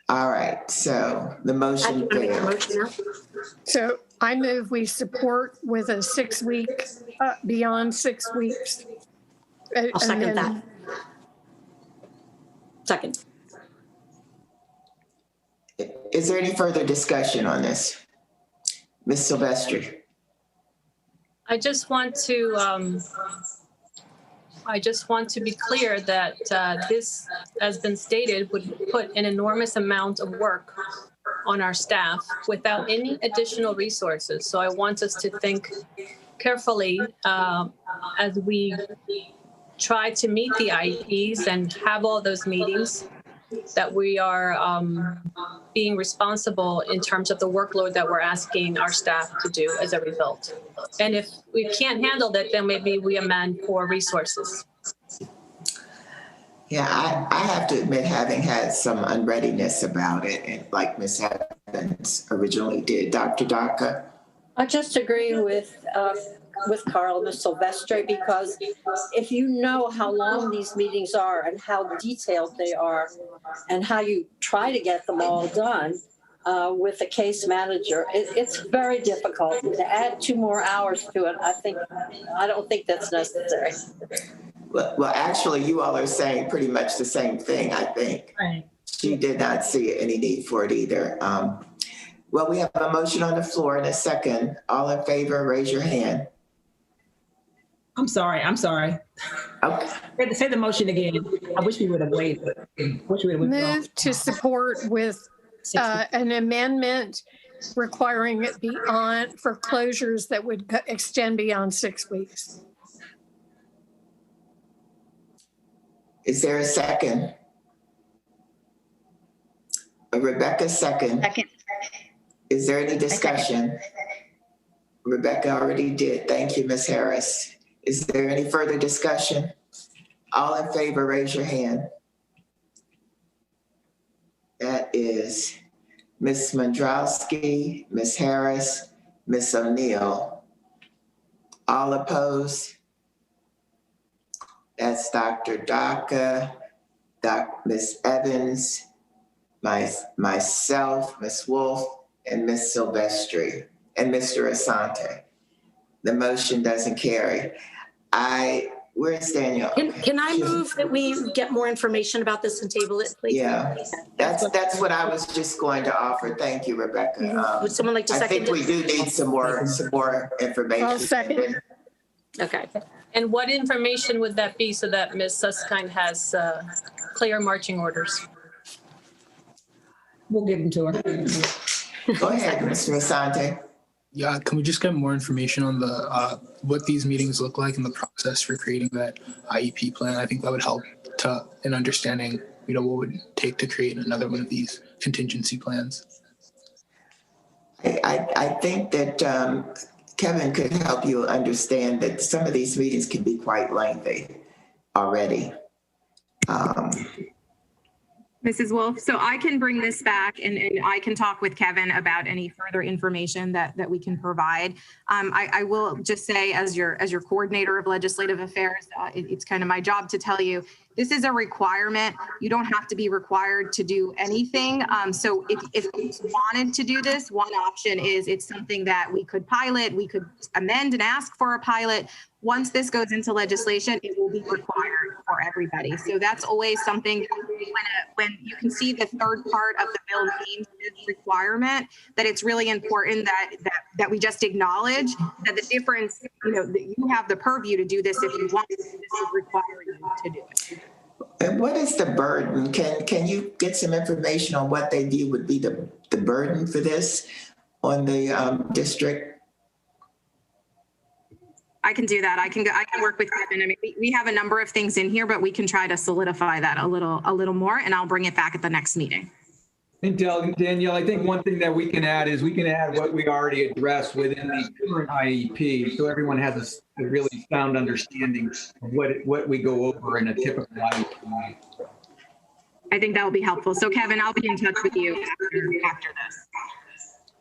All right, so the motion failed. So I move we support with a 6 week, beyond 6 weeks. I'll second that. Second. Is there any further discussion on this? Ms. Silvestri? I just want to be clear that this, as been stated, would put an enormous amount of work on our staff without any additional resources. So I want us to think carefully as we try to meet the IEPs and have all those meetings, that we are being responsible in terms of the workload that we're asking our staff to do as a result. And if we can't handle that, then maybe we amend for resources. Yeah, I have to admit, having had some unreadiness about it, and like Ms. Evans originally did. Dr. Daka? I just agree with Carl and Ms. Silvestri, because if you know how long these meetings are and how detailed they are and how you try to get them all done with a case manager, it's very difficult. To add 2 more hours to it, I don't think that's necessary. Well, actually, you all are saying pretty much the same thing, I think. Right. She did not see any need for it either. Well, we have a motion on the floor and a second. All in favor, raise your hand. I'm sorry. Okay. Say the motion again. I wish we would have waited. Move to support with an amendment requiring it beyond, for closures that would extend beyond 6 weeks. Is there a second? Rebecca, second. Second. Is there any discussion? Rebecca already did. Thank you, Ms. Harris. Is there any further discussion? All in favor, raise your hand. That is Ms. Mondrowski, Ms. Harris, Ms. O'Neill. All opposed? That's Dr. Daka, Ms. Evans, myself, Ms. Wolf, and Ms. Silvestri, and Mr. Asante. The motion doesn't carry. Where's Daniel? Can I move that we get more information about this and table it, please? Yeah, that's what I was just going to offer. Thank you, Rebecca. Would someone like to second I think we do need some more information. I'll second. Okay. And what information would that be so that Ms. Susskind has clear marching orders? We'll give them to her. Go ahead, Mr. Asante. Yeah, can we just get more information on the what these meetings look like and the process for creating that IEP plan? I think that would help in understanding, what it would take to create another one of these contingency plans. I think that Kevin could help you understand that some of these meetings can be quite lengthy already. Mrs. Wolf, so I can bring this back and I can talk with Kevin about any further information that we can provide. I will just say, as your coordinator of legislative affairs, it's kind of my job to tell you, this is a requirement. You don't have to be required to do anything. So if you wanted to do this, one option is it's something that we could pilot, we could amend and ask for a pilot. Once this goes into legislation, it will be required for everybody. So that's always something when you can see the third part of the bill names this requirement, that it's really important that we just acknowledge that the difference, that you have the purview to do this if you want. This is requiring you to do it. And what is the burden? Can you get some information on what they view would be the burden for this on the district? I can do that. I can work with Kevin. I mean, we have a number of things in here, but we can try to solidify that a little more, and I'll bring it back at the next meeting. And Danielle, I think one thing that we can add is we can add what we already addressed within the current IEP, so everyone has a really sound understanding of what we go over in a typical IEP. I think that will be helpful. So Kevin, I'll be in touch with you after this.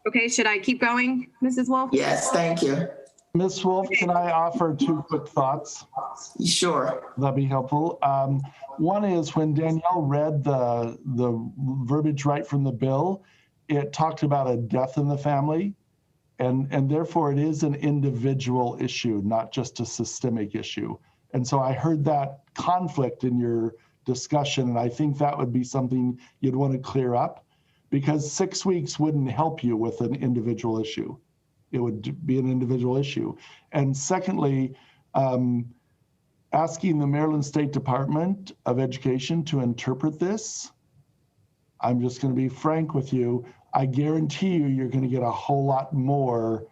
Okay, should I keep going, Mrs. Wolf? Yes, thank you. Ms. Wolf, can I offer 2 quick thoughts? Sure. That'd be helpful. One is when Danielle read the verbiage right from the bill, it talked about a death in the family, and therefore it is an individual issue, not just a systemic issue. And so I heard that conflict in your discussion, and I think that would be something you'd want to clear up, because 6 weeks wouldn't help you with an individual issue. It would be an individual issue. And secondly, asking the Maryland State Department of Education to interpret this, I'm just going to be frank with you, I guarantee you're going to get a whole lot more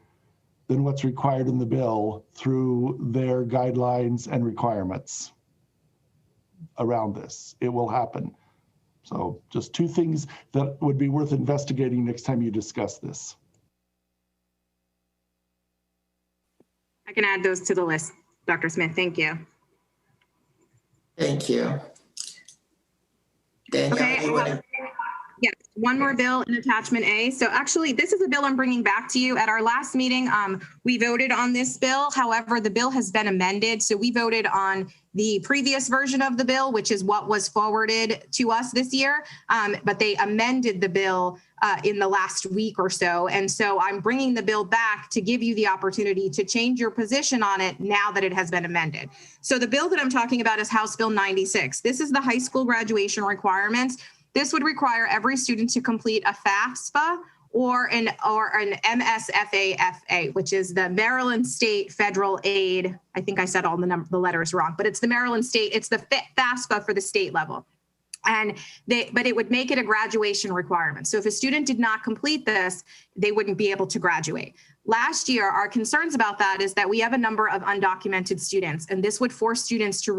than what's required in the bill through their guidelines and requirements around this. It will happen. So just 2 things that would be worth investigating next time you discuss this. I can add those to the list, Dr. Smith. Thank you. Thank you. Danielle, okay. Yes, one more bill in attachment A. So actually, this is a bill I'm bringing back to you. At our last meeting, we voted on this bill. However, the bill has been amended. So we voted on the previous version of the bill, which is what was forwarded to us this year. But they amended the bill in the last week or so. And so I'm bringing the bill back to give you the opportunity to change your position on it now that it has been amended. So the bill that I'm talking about is House Bill 96. This is the high school graduation requirements. This would require every student to complete a FAFSA or an MSFA-FA, which is the Maryland State Federal Aid. I think I said all the letters wrong, but it's the Maryland State, it's the FAFSA for the state level. But it would make it a graduation requirement. So if a student did not complete this, they wouldn't be able to graduate. Last year, our concerns about that is that we have a number of undocumented students, and this would force students to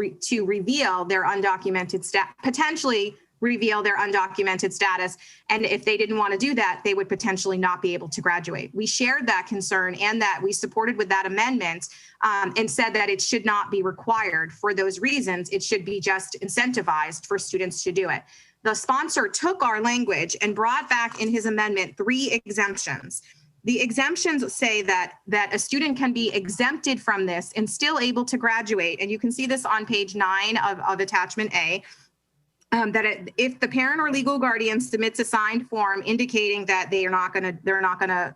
reveal their undocumented potentially reveal their undocumented status. And if they didn't want to do that, they would potentially not be able to graduate. We shared that concern and that we supported with that amendment and said that it should not be required for those reasons. It should be just incentivized for students to do it. The sponsor took our language and brought back in his amendment 3 exemptions. The exemptions say that a student can be exempted from this and still able to graduate. And you can see this on page 9 of attachment A. If the parent or legal guardian submits a signed form indicating that they're not going to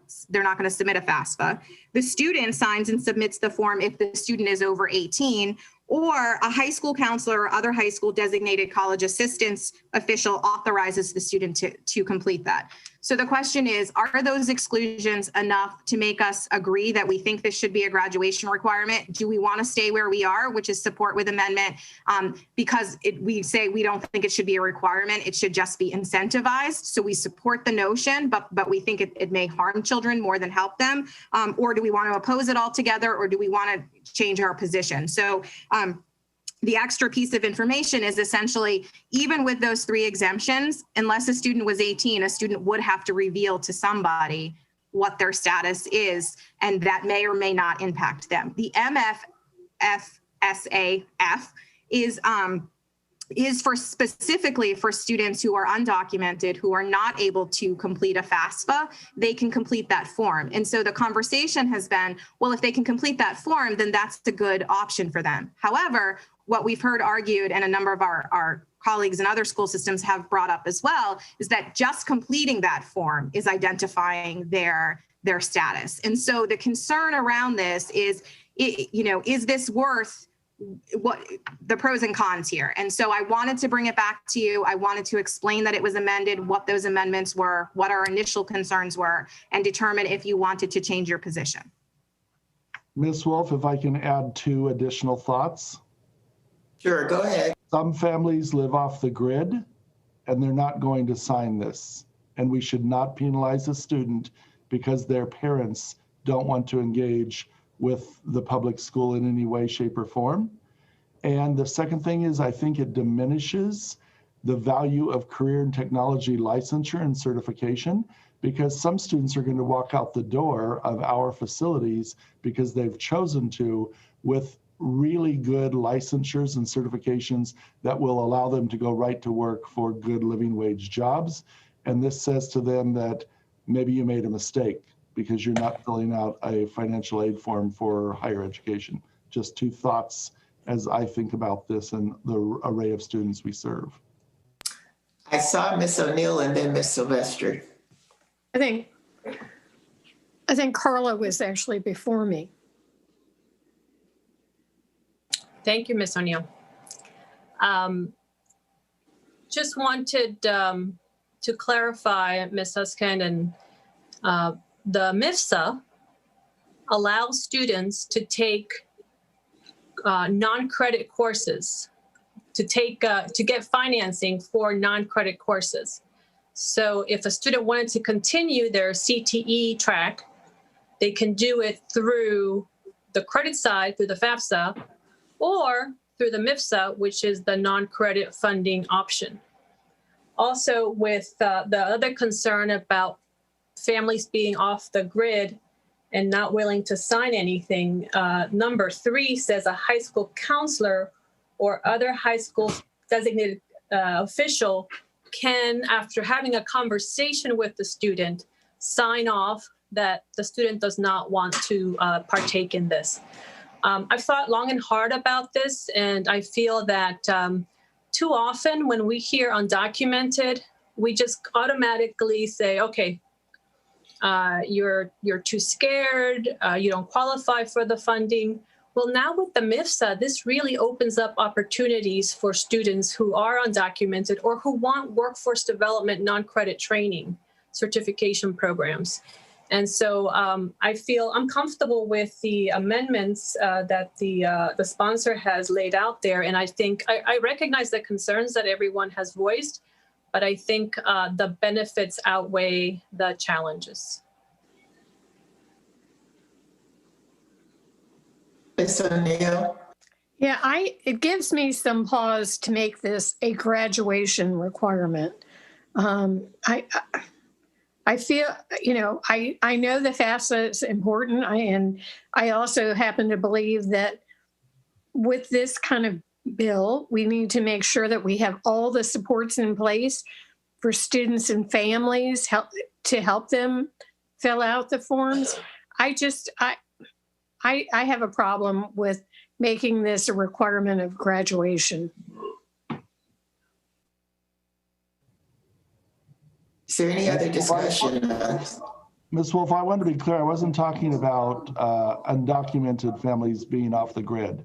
submit a FAFSA, the student signs and submits the form if the student is over 18, or a high school counselor or other high school designated college assistance official authorizes the student to complete that. So the question is, are those exclusions enough to make us agree that we think this should be a graduation requirement? Do we want to stay where we are, which is support with amendment, because we say we don't think it should be a requirement, it should just be incentivized. So we support the notion, but we think it may harm children more than help them. Or do we want to oppose it altogether, or do we want to change our position? So the extra piece of information is essentially, even with those 3 exemptions, unless a student was 18, a student would have to reveal to somebody what their status is, and that may or may not impact them. The MFFSAF is for specifically for students who are undocumented, who are not able to complete a FAFSA. They can complete that form. And so the conversation has been, well, if they can complete that form, then that's a good option for them. However, what we've heard argued, and a number of our colleagues in other school systems have brought up as well, is that just completing that form is identifying their status. And so the concern around this is, is this worth what the pros and cons here. And so I wanted to bring it back to you. I wanted to explain that it was amended, what those amendments were, what our initial concerns were, and determine if you wanted to change your position. Ms. Wolf, if I can add 2 additional thoughts. Sure, go ahead. Some families live off the grid and they're not going to sign this. And we should not penalize a student because their parents don't want to engage with the public school in any way, shape, or form. And the second thing is, I think it diminishes the value of career and technology licensure and certification, because some students are going to walk out the door of our facilities because they've chosen to with really good licensures and certifications that will allow them to go right to work for good living wage jobs. And this says to them that maybe you made a mistake because you're not filling out a financial aid form for higher education. Just 2 thoughts as I think about this and the array of students we serve. I saw Ms. O'Neill and then Ms. Sylvester. I think Carla was actually before me. Thank you, Ms. O'Neill. Just wanted to clarify, Ms. Huskinen, the MIFSA allows students to take non-credit courses, to get financing for non-credit courses. So if a student wanted to continue their CTE track, they can do it through the credit side, through the FAFSA, or through the MIFSA, which is the non-credit funding option. Also, with the other concern about families being off the grid and not willing to sign anything, number 3 says a high school counselor or other high school designated official can, after having a conversation with the student, sign off that the student does not want to partake in this. I've thought long and hard about this, and I feel that too often when we hear undocumented, we just automatically say, okay, you're too scared, you don't qualify for the funding. Well, now with the MIFSA, this really opens up opportunities for students who are undocumented or who want workforce development non-credit training certification programs. And so I feel I'm comfortable with the amendments that the sponsor has laid out there. And I think I recognize the concerns that everyone has voiced, but I think the benefits outweigh the challenges. Ms. O'Neill? Yeah, it gives me some pause to make this a graduation requirement. I feel, I know the FAFSA is important, and I also happen to believe that with this kind of bill, we need to make sure that we have all the supports in place for students and families to help them fill out the forms. I have a problem with making this a requirement of graduation. Is there any other discussion? Ms. Wolf, I want to be clear. I wasn't talking about undocumented families being off the grid.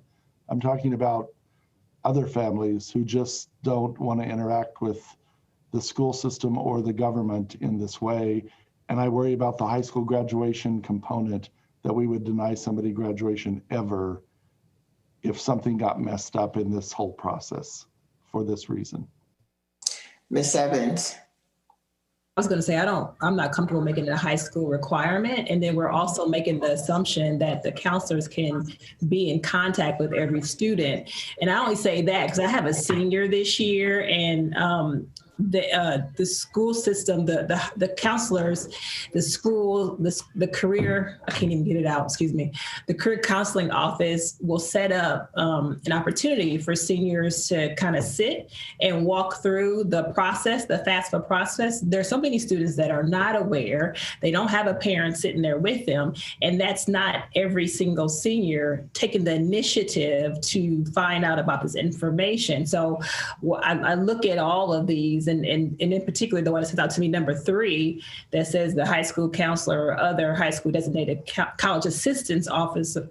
I'm talking about other families who just don't want to interact with the school system or the government in this way. And I worry about the high school graduation component, that we would deny somebody graduation ever if something got messed up in this whole process for this reason. Ms. Evans? I was going to say, I'm not comfortable making it a high school requirement. And then we're also making the assumption that the counselors can be in contact with every student. And I only say that because I have a senior this year, and the school system, the counselors, the school, the career, I can't even get it out, excuse me. The career counseling office will set up an opportunity for seniors to kind of sit and walk through the process, the FAFSA process. There's so many students that are not aware. They don't have a parent sitting there with them. And that's not every single senior taking the initiative to find out about this information. So I look at all of these and in particular, the one that stands out to me, number 3, that says the high school counselor or other high school designated college assistance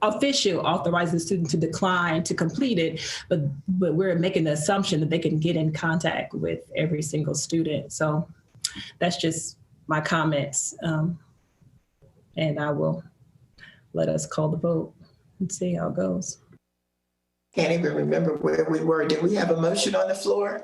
official authorizes the student to decline to complete it, but we're making the assumption that they can get in contact with every single student. So that's just my comments. And I will let us call the vote and see how it goes. Can't even remember where we were. Did we have a motion on the floor?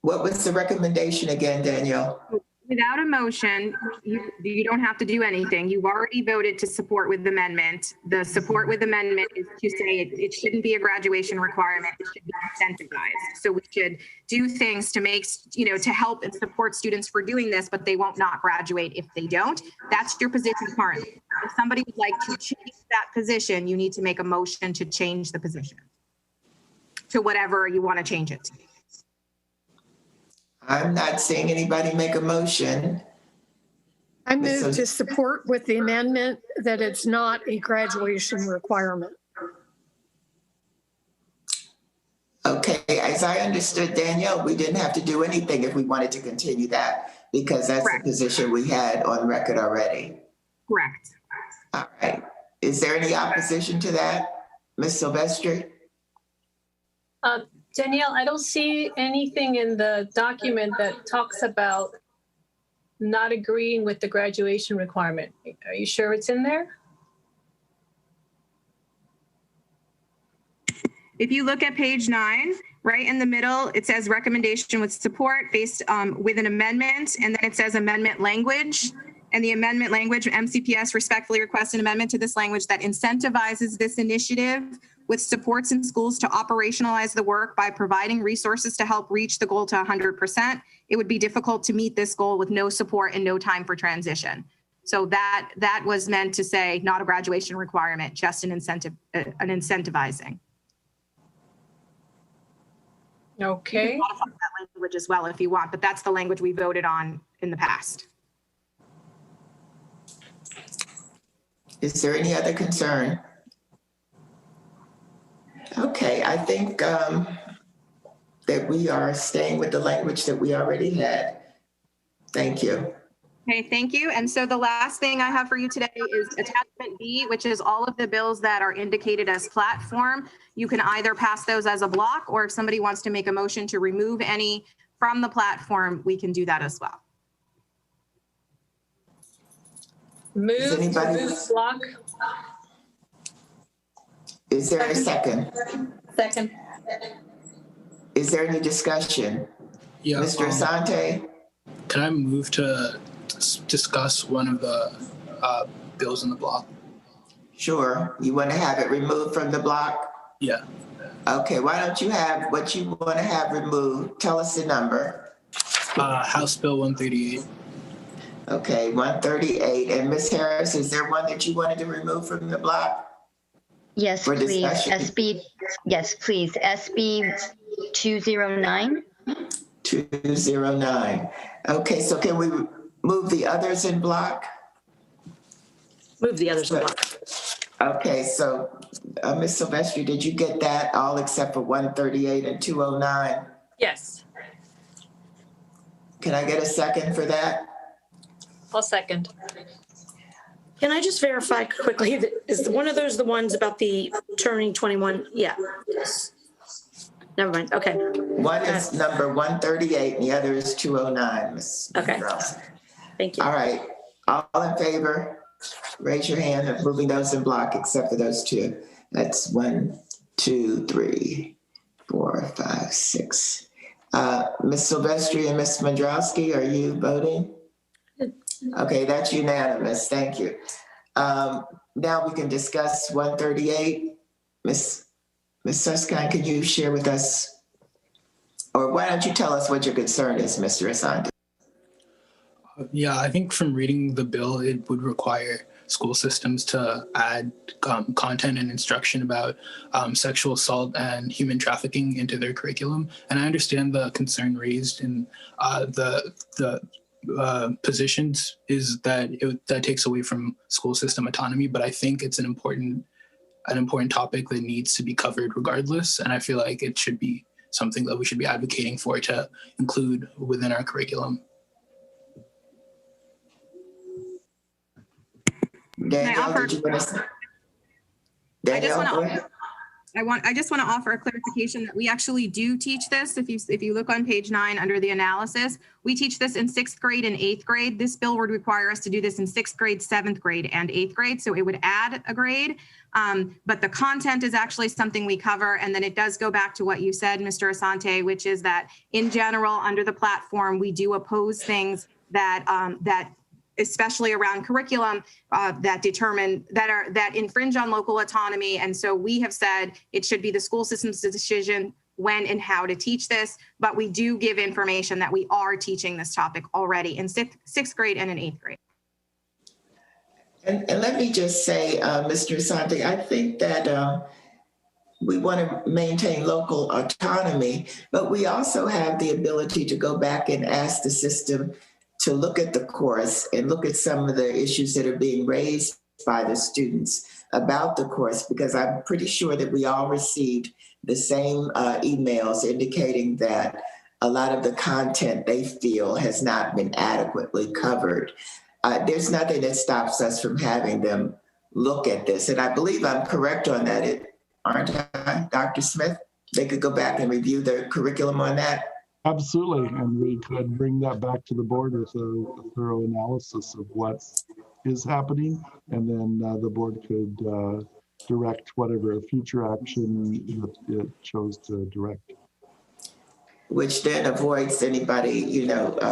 What was the recommendation again, Danielle? Without a motion, you don't have to do anything. You've already voted to support with amendment. The support with amendment is to say it shouldn't be a graduation requirement. It should be incentivized. So we should do things to make, to help and support students for doing this, but they won't not graduate if they don't. That's your position currently. If somebody would like to change that position, you need to make a motion to change the position to whatever you want to change it to. I'm not seeing anybody make a motion. I move to support with the amendment that it's not a graduation requirement. Okay, as I understood, Danielle, we didn't have to do anything if we wanted to continue that because that's the position we had on record already. Correct. All right. Is there any opposition to that, Ms. Silvestri? Danielle, I don't see anything in the document that talks about not agreeing with the graduation requirement. Are you sure it's in there? If you look at page 9, right in the middle, it says recommendation with support based with an amendment, and then it says amendment language. And the amendment language, MCPS respectfully requests an amendment to this language that incentivizes this initiative with supports in schools to operationalize the work by providing resources to help reach the goal to 100%. It would be difficult to meet this goal with no support and no time for transition. So that was meant to say not a graduation requirement, just an incentivizing. Okay. You can modify that language as well if you want, but that's the language we voted on in the past. Is there any other concern? Okay, I think that we are staying with the language that we already had. Thank you. Okay, thank you. And so the last thing I have for you today is attachment B, which is all of the bills that are indicated as platform. You can either pass those as a block, or if somebody wants to make a motion to remove any from the platform, we can do that as well. Move block. Is there a second? Second. Is there any discussion? Yeah, Mr. Asante? Can I move to discuss one of the bills in the block? Sure. You want to have it removed from the block? Yeah. Okay, why don't you have what you want to have removed? Tell us the number. House Bill 138. Okay, 138. And Ms. Harris, is there one that you wanted to remove from the block? Yes, For please. discussion? Yes, please. SB 209. 209. Okay, so can we move the others in block? Move the others in block. Okay, so Ms. Silvestri, did you get that all except for 138 and 209? Yes. Can I get a second for that? I'll second. Can I just verify quickly, is one of those the ones about the turning 21? Yeah. Never mind. Okay. One is number 138 and the other is 209, Ms. Okay. Ross. Thank you. All right, all in favor, raise your hand of moving those in block except for those two. That's 1, 2, 3, 4, 5, 6. Ms. Silvestri and Ms. Mandrowski, are you voting? Okay, that's unanimous. Thank you. Now we can discuss 138. Ms. Susskind, can you share with us, or why don't you tell us what your concern is, Mr. Asante? Yeah, I think from reading the bill, it would require school systems to add content and instruction about sexual assault and human trafficking into their curriculum. And I understand the concern raised in the positions is that that takes away from school system autonomy, but I think it's an important topic that needs to be covered regardless, and I feel like it should be something that we should be advocating for to include within our curriculum. Danielle, did you want to say? Danielle, I just want to offer a clarification that we actually do teach this. If you look on page 9 under the analysis, we teach this in 6th grade and 8th grade. This bill would require us to do this in 6th grade, 7th grade, and 8th grade. So it would add a grade. But the content is actually something we cover. And then it does go back to what you said, Mr. Asante, which is that in general, under the platform, we do oppose things that especially around curriculum that infringe on local autonomy. And so we have said it should be the school system's decision when and how to teach this, but we do give information that we are teaching this topic already in 6th grade and in 8th grade. And let me just say, Mr. Asante, I think that we want to maintain local autonomy, but we also have the ability to go back and ask the system to look at the course and look at some of the issues that are being raised by the students about the course, because I'm pretty sure that we all received the same emails indicating that a lot of the content they feel has not been adequately covered. There's nothing that stops us from having them look at this. And I believe I'm correct on that, aren't I, Dr. Smith? They could go back and review their curriculum on that. Absolutely, and we could bring that back to the board with a thorough analysis of what is happening, and then the board could direct whatever future action it chose to direct. Which then avoids anybody,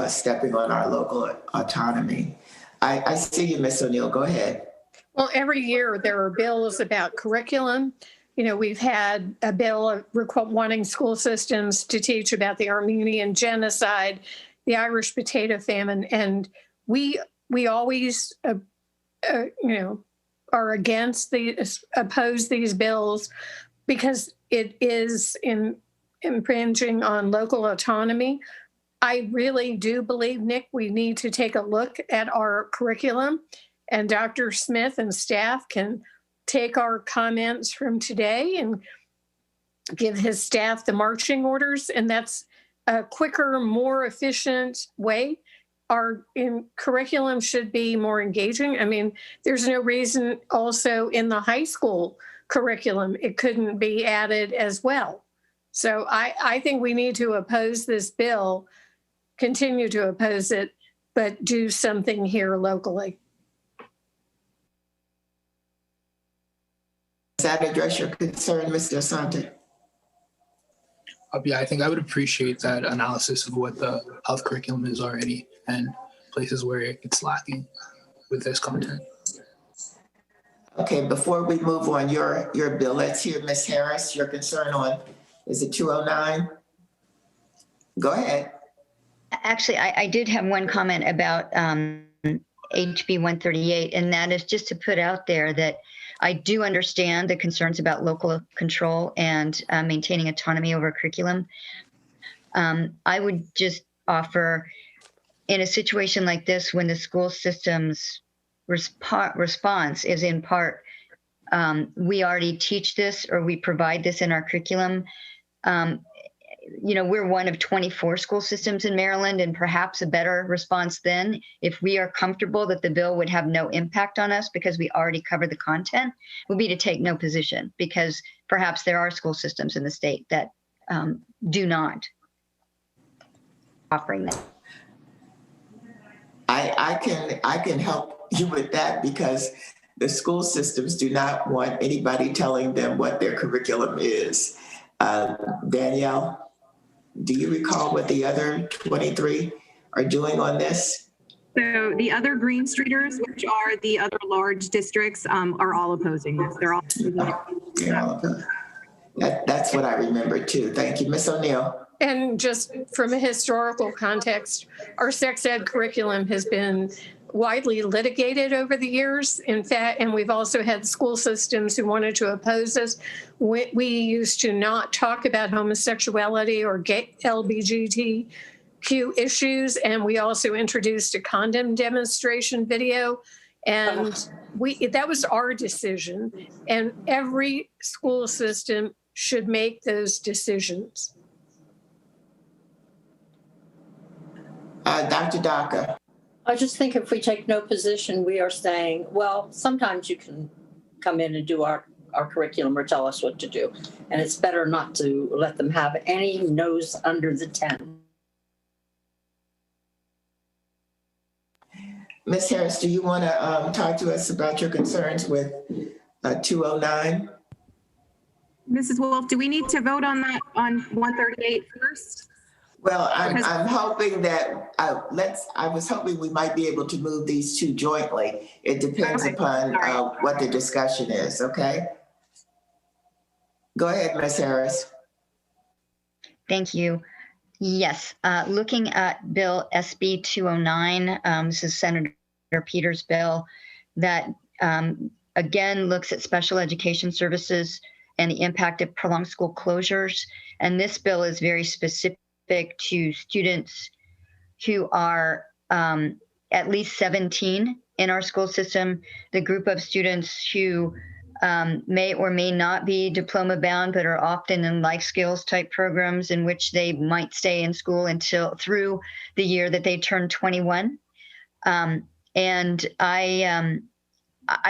stepping on our local autonomy. I see you, Ms. O'Neill, go ahead. Well, every year there are bills about curriculum. We've had a bill wanting school systems to teach about the Armenian genocide, the Irish potato famine, and we always, are against oppose these bills because it is impinging on local autonomy. I really do believe, Nick, we need to take a look at our curriculum, and Dr. Smith and staff can take our comments from today and give his staff the marching orders. And that's a quicker, more efficient way. Our curriculum should be more engaging. I mean, there's no reason also in the high school curriculum, it couldn't be added as well. So I think we need to oppose this bill, continue to oppose it, but do something here locally. Does that address your concern, Mr. Asante? Yeah, I think I would appreciate that analysis of what the health curriculum is already and places where it's lacking with this content. Okay, before we move on your bill, let's hear Ms. Harris, your concern on, is it 209? Go ahead. Actually, I did have one comment about HB 138, and that is just to put out there that I do understand the concerns about local control and maintaining autonomy over curriculum. I would just offer, in a situation like this, when the school system's response is in part, we already teach this or we provide this in our curriculum. We're one of 24 school systems in Maryland, and perhaps a better response then, if we are comfortable that the bill would have no impact on us because we already cover the content, would be to take no position, because perhaps there are school systems in the state that do not offering that. I can help you with that, because the school systems do not want anybody telling them what their curriculum is. Danielle, do you recall what the other 23 are doing on this? So the other Green Streeters, which are the other large districts, are all opposing this. They're all opposing. That's what I remember too. Thank you, Ms. O'Neill. And just from a historical context, our sex ed curriculum has been widely litigated over the years. In fact, and we've also had school systems who wanted to oppose us. We used to not talk about homosexuality or gay LGBTQ issues. And we also introduced a condom demonstration video. And that was our decision. And every school system should make those decisions. Dr. Daka. I just think if we take no position, we are saying, well, sometimes you can come in and do our curriculum or tell us what to do. And it's better not to let them have any nose under the tent. Ms. Harris, do you want to talk to us about your concerns with 209? Mrs. Wolf, do we need to vote on that on 138 first? Well, I'm hoping that I was hoping we might be able to move these two jointly. It depends upon what the discussion is, okay? Go ahead, Ms. Harris. Thank you. Yes, looking at Bill SB 209, this is Senator Peters' bill that again looks at special education services and the impact of prolonged school closures. And this bill is very specific to students who are at least 17 in our school system, the group of students who may or may not be diploma bound, but are often in life skills type programs in which they might stay in school until through the year that they turn 21. And I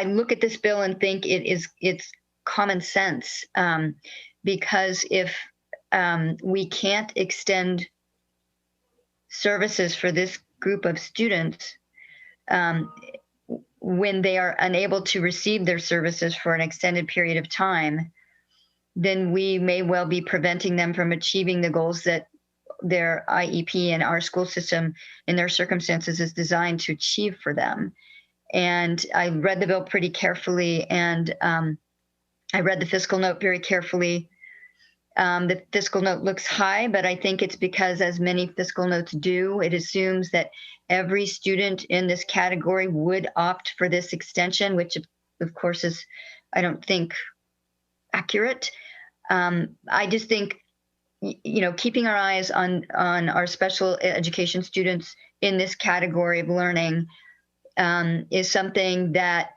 look at this bill and think it's common sense because if we can't extend services for this group of students when they are unable to receive their services for an extended period of time, then we may well be preventing them from achieving the goals that their IEP and our school system in their circumstances is designed to achieve for them. And I read the bill pretty carefully, and I read the fiscal note very carefully. The fiscal note looks high, but I think it's because, as many fiscal notes do, it assumes that every student in this category would opt for this extension, which of course is, I don't think, accurate. I just think, keeping our eyes on our special education students in this category of learning is something that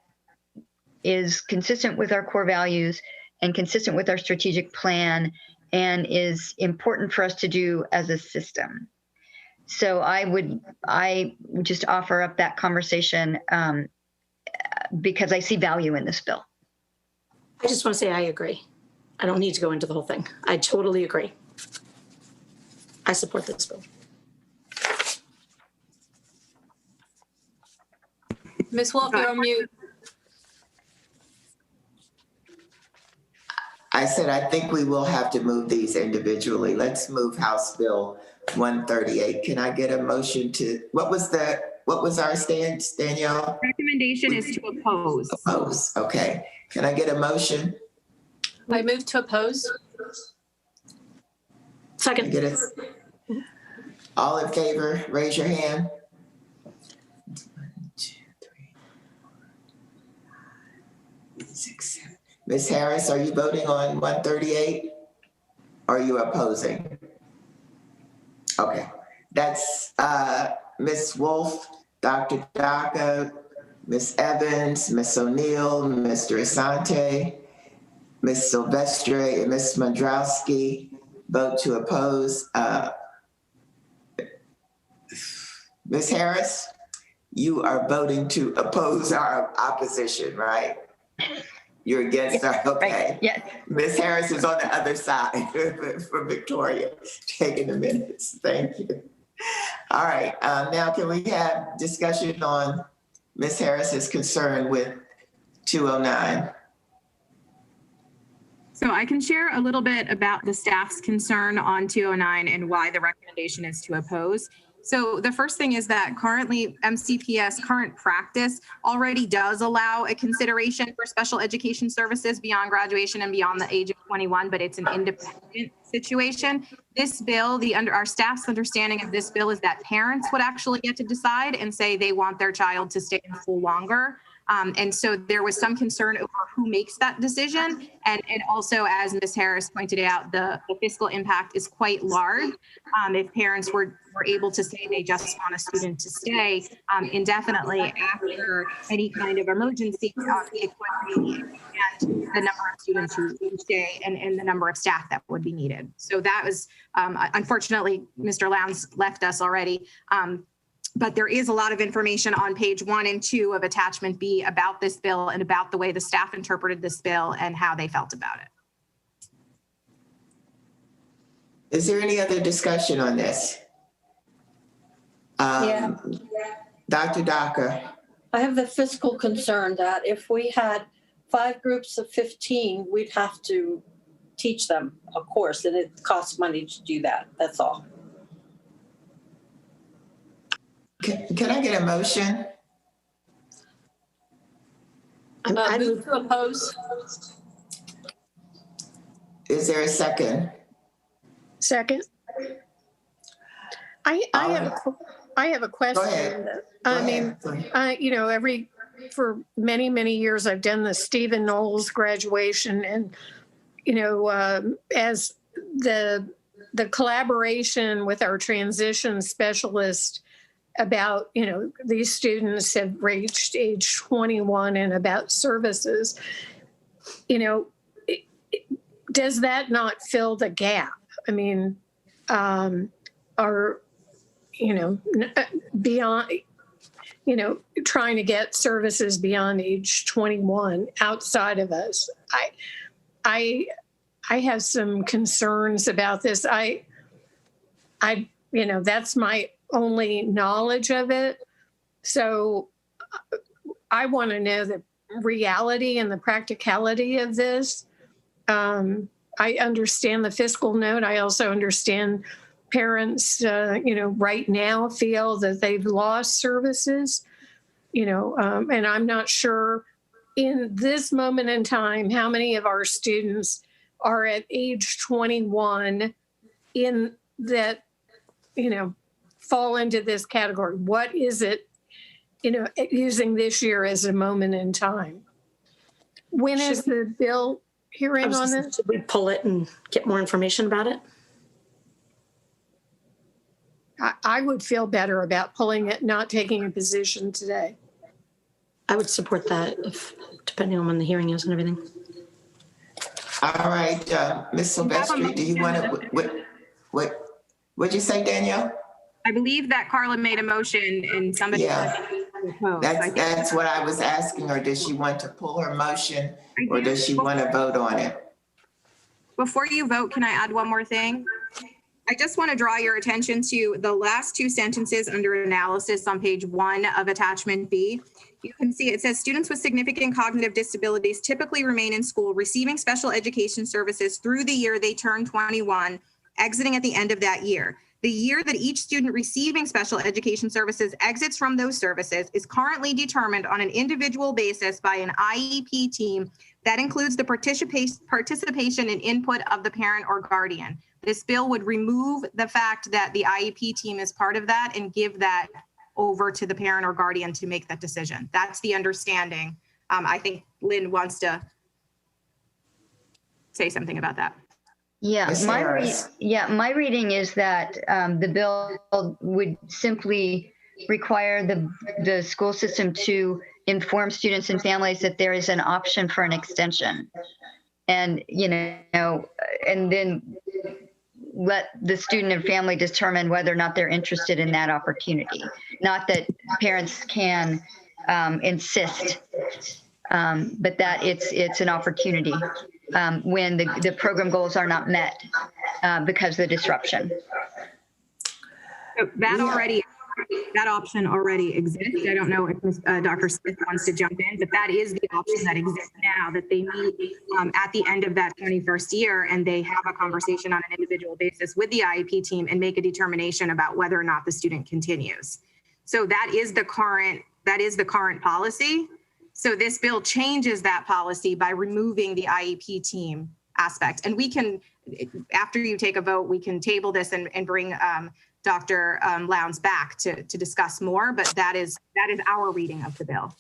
is consistent with our core values and consistent with our strategic plan, and is important for us to do as a system. So I would just offer up that conversation because I see value in this bill. I just want to say I agree. I don't need to go into the whole thing. I totally agree. I support this bill. Ms. Wolf, you're on mute. I said, I think we will have to move these individually. Let's move House Bill 138. Can I get a motion to, what was our stance, Danielle? Recommendation is to oppose. Oppose, okay. Can I get a motion? I move to oppose. Second. Get it? All in favor, raise your hand. 1, 2, 3, 4, 5, 6, 7. Ms. Harris, are you voting on 138? Or are you opposing? Okay, that's Ms. Wolf, Dr. Daka, Ms. Evans, Ms. O'Neill, Mr. Asante, Ms. Silvestre, and Ms. Mandrowski vote to oppose. Ms. Harris, you are voting to oppose our opposition, right? You're against her, okay. Right. Yeah. Ms. Harris is on the other side for Victoria, taking the minutes. Thank you. All right, now can we have discussion on Ms. Harris's concern with 209? So I can share a little bit about the staff's concern on 209 and why the recommendation is to oppose. So the first thing is that currently MCPS current practice already does allow a consideration for special education services beyond graduation and beyond the age of 21, but it's an independent situation. This bill, our staff's understanding of this bill is that parents would actually get to decide and say they want their child to stay in school longer. And so there was some concern over who makes that decision. And also, as Ms. Harris pointed out, the fiscal impact is quite large. If parents were able to say they just want a student to stay indefinitely after any kind of emergency, it would be and the number of students who stay and the number of staff that would be needed. So that was, unfortunately, Mr. Lowndes left us already. But there is a lot of information on page 1 and 2 of attachment B about this bill and about the way the staff interpreted this bill and how they felt about it. Is there any other discussion on this? Dr. Docker. I have the fiscal concern that if we had 5 groups of 15, we'd have to teach them a course, and it costs money to do that. That's all. Can I get a motion? Move to oppose. Is there a second? Second. I have a question. For many, many years, I've done the Stephen Knowles graduation, and, as the collaboration with our transition specialist about, these students have reached age 21 and about services, does that not fill the gap? I mean, beyond, trying to get services beyond age 21 outside of us. I have some concerns about this. That's my only knowledge of it. So I want to know the reality and the practicality of this. I understand the fiscal note. I also understand parents, right now feel that they've lost services, and I'm not sure in this moment in time how many of our students are at age 21 in that, fall into this category. What is it, using this year as a moment in time? When is the bill hearing on this? Should we pull it and get more information about it? I would feel better about pulling it, not taking a position today. I would support that, depending on when the hearing is and everything. All right, Ms. Silvestri, do you want to, what'd you say, Danielle? I believe that Carla made a motion and somebody. Yeah, that's what I was asking her. Does she want to pull her motion or does she want to vote on it? Before you vote, can I add one more thing? I just want to draw your attention to the last 2 sentences under analysis on page 1 of attachment B. You can see it says students with significant cognitive disabilities typically remain in school receiving special education services through the year they turn 21, exiting at the end of that year. The year that each student receiving special education services exits from those services is currently determined on an individual basis by an IEP team that includes the participation and input of the parent or guardian. This bill would remove the fact that the IEP team is part of that and give that over to the parent or guardian to make that decision. That's the understanding. I think Lynn wants to say something about that. Yeah, my reading is that the bill would simply require the school system to inform students and families that there is an option for an extension, and and then let the student and family determine whether or not they're interested in that opportunity. Not that parents can insist, but that it's an opportunity when the program goals are not met because of the disruption. So that option already exists. I don't know if Dr. Smith wants to jump in, but that is the option that exists now, that they meet at the end of that 21st year and they have a conversation on an individual basis with the IEP team and make a determination about whether or not the student continues. So that is the current policy. So this bill changes that policy by removing the IEP team aspect. And we can, after you take a vote, we can table this and bring Dr. Lowndes back to discuss more, but that is our reading of the bill.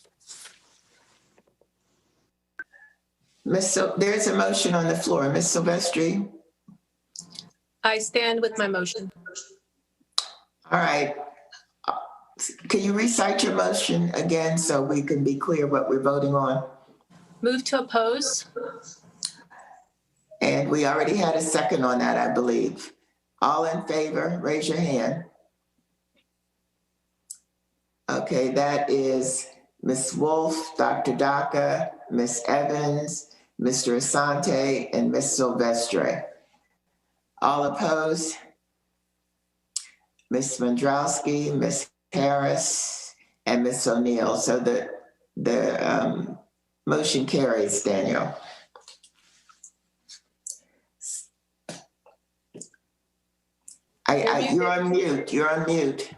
There's a motion on the floor. Ms. Silvestri? I stand with my motion. All right. Can you recite your motion again so we can be clear what we're voting on? Move to oppose. And we already had a second on that, I believe. All in favor, raise your hand. Okay, that is Ms. Wolf, Dr. Daka, Ms. Evans, Mr. Asante, and Ms. Silvestre. All opposed? Ms. Vendrowski, Ms. Harris, and Ms. O'Neill. So the motion carries, Daniel. You're on mute. You're on mute.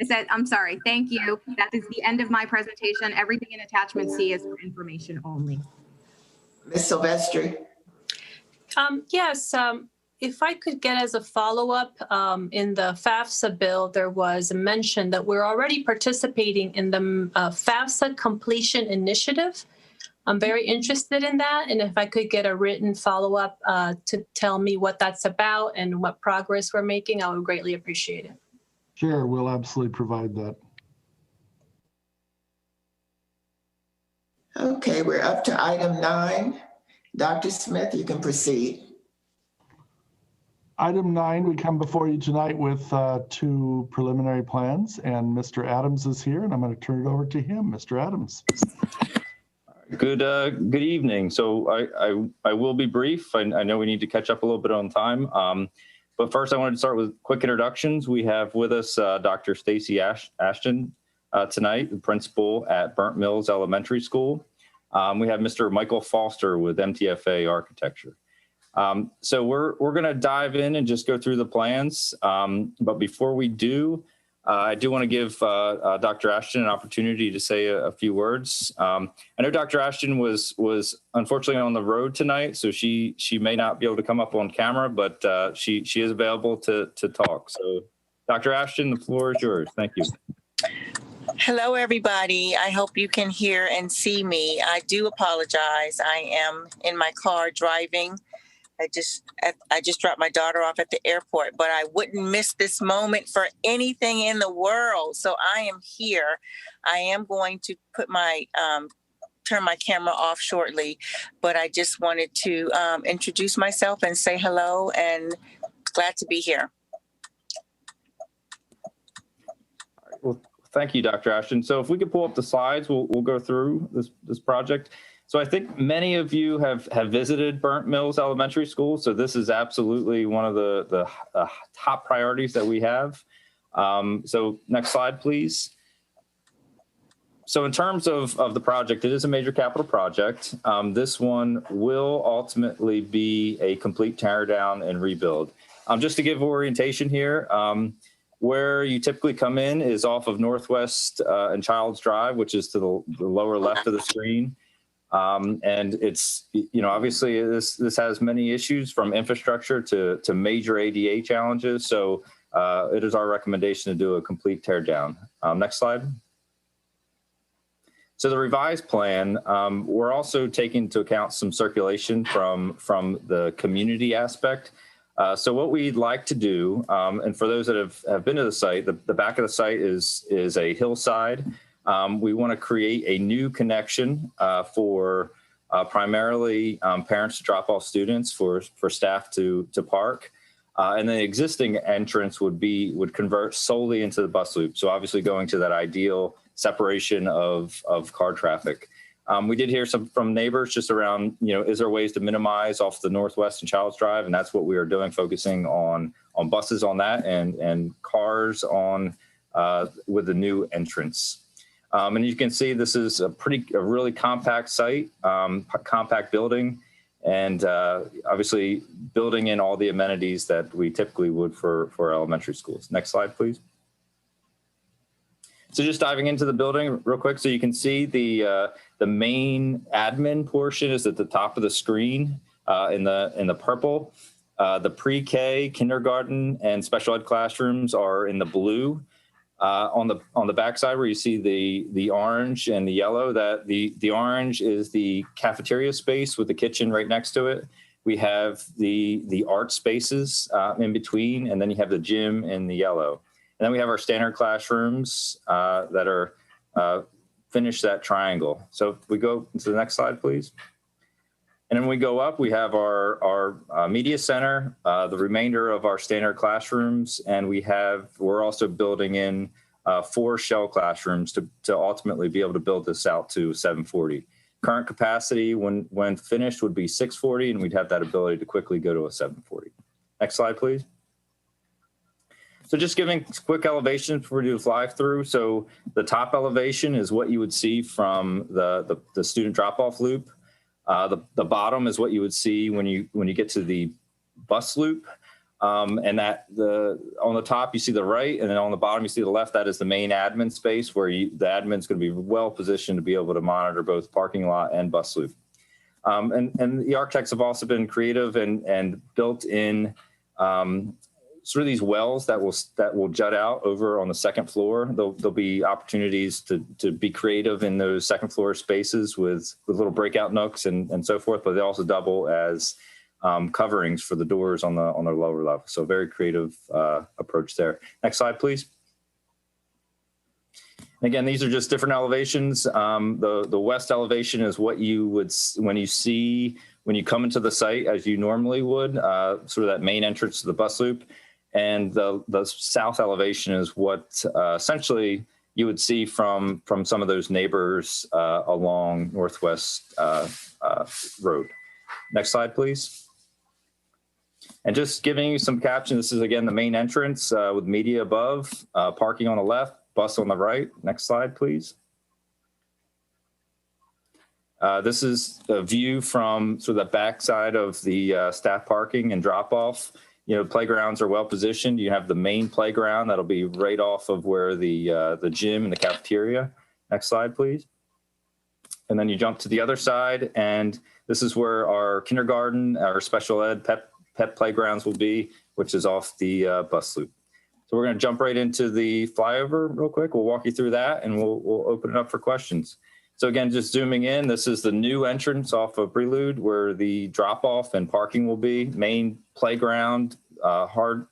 I said, I'm sorry. Thank you. That is the end of my presentation. Everything in attachment C is for information only. Ms. Silvestri. Yes, if I could get as a follow-up, in the FAFSA bill, there was a mention that we're already participating in the FAFSA completion initiative. I'm very interested in that. And if I could get a written follow-up to tell me what that's about and what progress we're making, I would greatly appreciate it. Sure, we'll absolutely provide that. Okay, we're up to item 9. Dr. Smith, you can proceed. Item 9, we come before you tonight with 2 preliminary plans, and Mr. Adams is here, and I'm going to turn it over to him. Mr. Adams. Good evening. So I will be brief. I know we need to catch up a little bit on time. But first, I wanted to start with quick introductions. We have with us Dr. Stacy Ashton tonight, the principal at Burnt Mills Elementary School. We have Mr. Michael Foster with MTFA Architecture. So we're going to dive in and just go through the plans. But before we do, I do want to give Dr. Ashton an opportunity to say a few words. I know Dr. Ashton was unfortunately on the road tonight, so she may not be able to come up on camera, but she is available to talk. So Dr. Ashton, the floor is yours. Thank you. Hello, everybody. I hope you can hear and see me. I do apologize. I am in my car driving. I just dropped my daughter off at the airport, but I wouldn't miss this moment for anything in the world. So I am here. I am going to put my turn my camera off shortly, but I just wanted to introduce myself and say hello, and glad to be here. Well, thank you, Dr. Ashton. So if we could pull up the slides, we'll go through this project. So I think many of you have visited Burnt Mills Elementary School. So this is absolutely one of the top priorities that we have. So next slide, please. So in terms of the project, it is a major capital project. This one will ultimately be a complete tear down and rebuild. Just to give orientation here, where you typically come in is off of Northwest and Childs Drive, which is to the lower left of the screen. And it's, obviously this has many issues from infrastructure to major ADA challenges. So it is our recommendation to do a complete tear down. Next slide. So the revised plan, we're also taking into account some circulation from the community aspect. So what we'd like to do, and for those that have been to the site, the back of the site is a hillside. We want to create a new connection for primarily parents to drop off students, for staff to park. And the existing entrance would convert solely into the bus loop. So obviously going to that ideal separation of car traffic. We did hear some from neighbors just around, is there ways to minimize off the Northwest and Childs Drive? And that's what we are doing, focusing on buses on that and cars on with the new entrance. And you can see this is a really compact site, compact building, and obviously building in all the amenities that we typically would for elementary schools. Next slide, please. So just diving into the building real quick, so you can see the main admin portion is at the top of the screen in the purple. The pre-K, kindergarten, and special ed classrooms are in the blue. On the backside where you see the orange and the yellow, that the orange is the cafeteria space with the kitchen right next to it. We have the art spaces in between, and then you have the gym in the yellow. And then we have our standard classrooms that are finish that triangle. So if we go to the next slide, please. And then we go up, we have our media center, the remainder of our standard classrooms, and we're also building in 4 shell classrooms to ultimately be able to build this out to 740. Current capacity when finished would be 640, and we'd have that ability to quickly go to a 740. Next slide, please. So just giving quick elevation before we do the fly through. So the top elevation is what you would see from the student drop-off loop. The bottom is what you would see when you get to the bus loop. And on the top, you see the right, and then on the bottom, you see the left. That is the main admin space where the admin's going to be well positioned to be able to monitor both parking lot and bus loop. And the architects have also been creative and built in sort of these wells that will jut out over on the second floor. There'll be opportunities to be creative in those second floor spaces with little breakout nooks and so forth, but they also double as coverings for the doors on the lower level. So very creative approach there. Next slide, please. Again, these are just different elevations. The west elevation is what you would, when you come into the site as you normally would, sort of that main entrance to the bus loop. And the south elevation is what essentially you would see from some of those neighbors along Northwest Road. Next slide, please. And just giving you some caption, this is again the main entrance with media above, parking on the left, bus on the right. Next slide, please. This is a view from sort of the backside of the staff parking and drop off. You know, playgrounds are well positioned. You have the main playground that'll be right off of where the gym and the cafeteria. Next slide, please. And then you jump to the other side, and this is where our kindergarten, our special ed pet playgrounds will be, which is off the bus loop. So we're going to jump right into the flyover real quick. We'll walk you through that, and we'll open it up for questions. So again, just zooming in, this is the new entrance off of Prelude where the drop-off and parking will be. Main playground, hard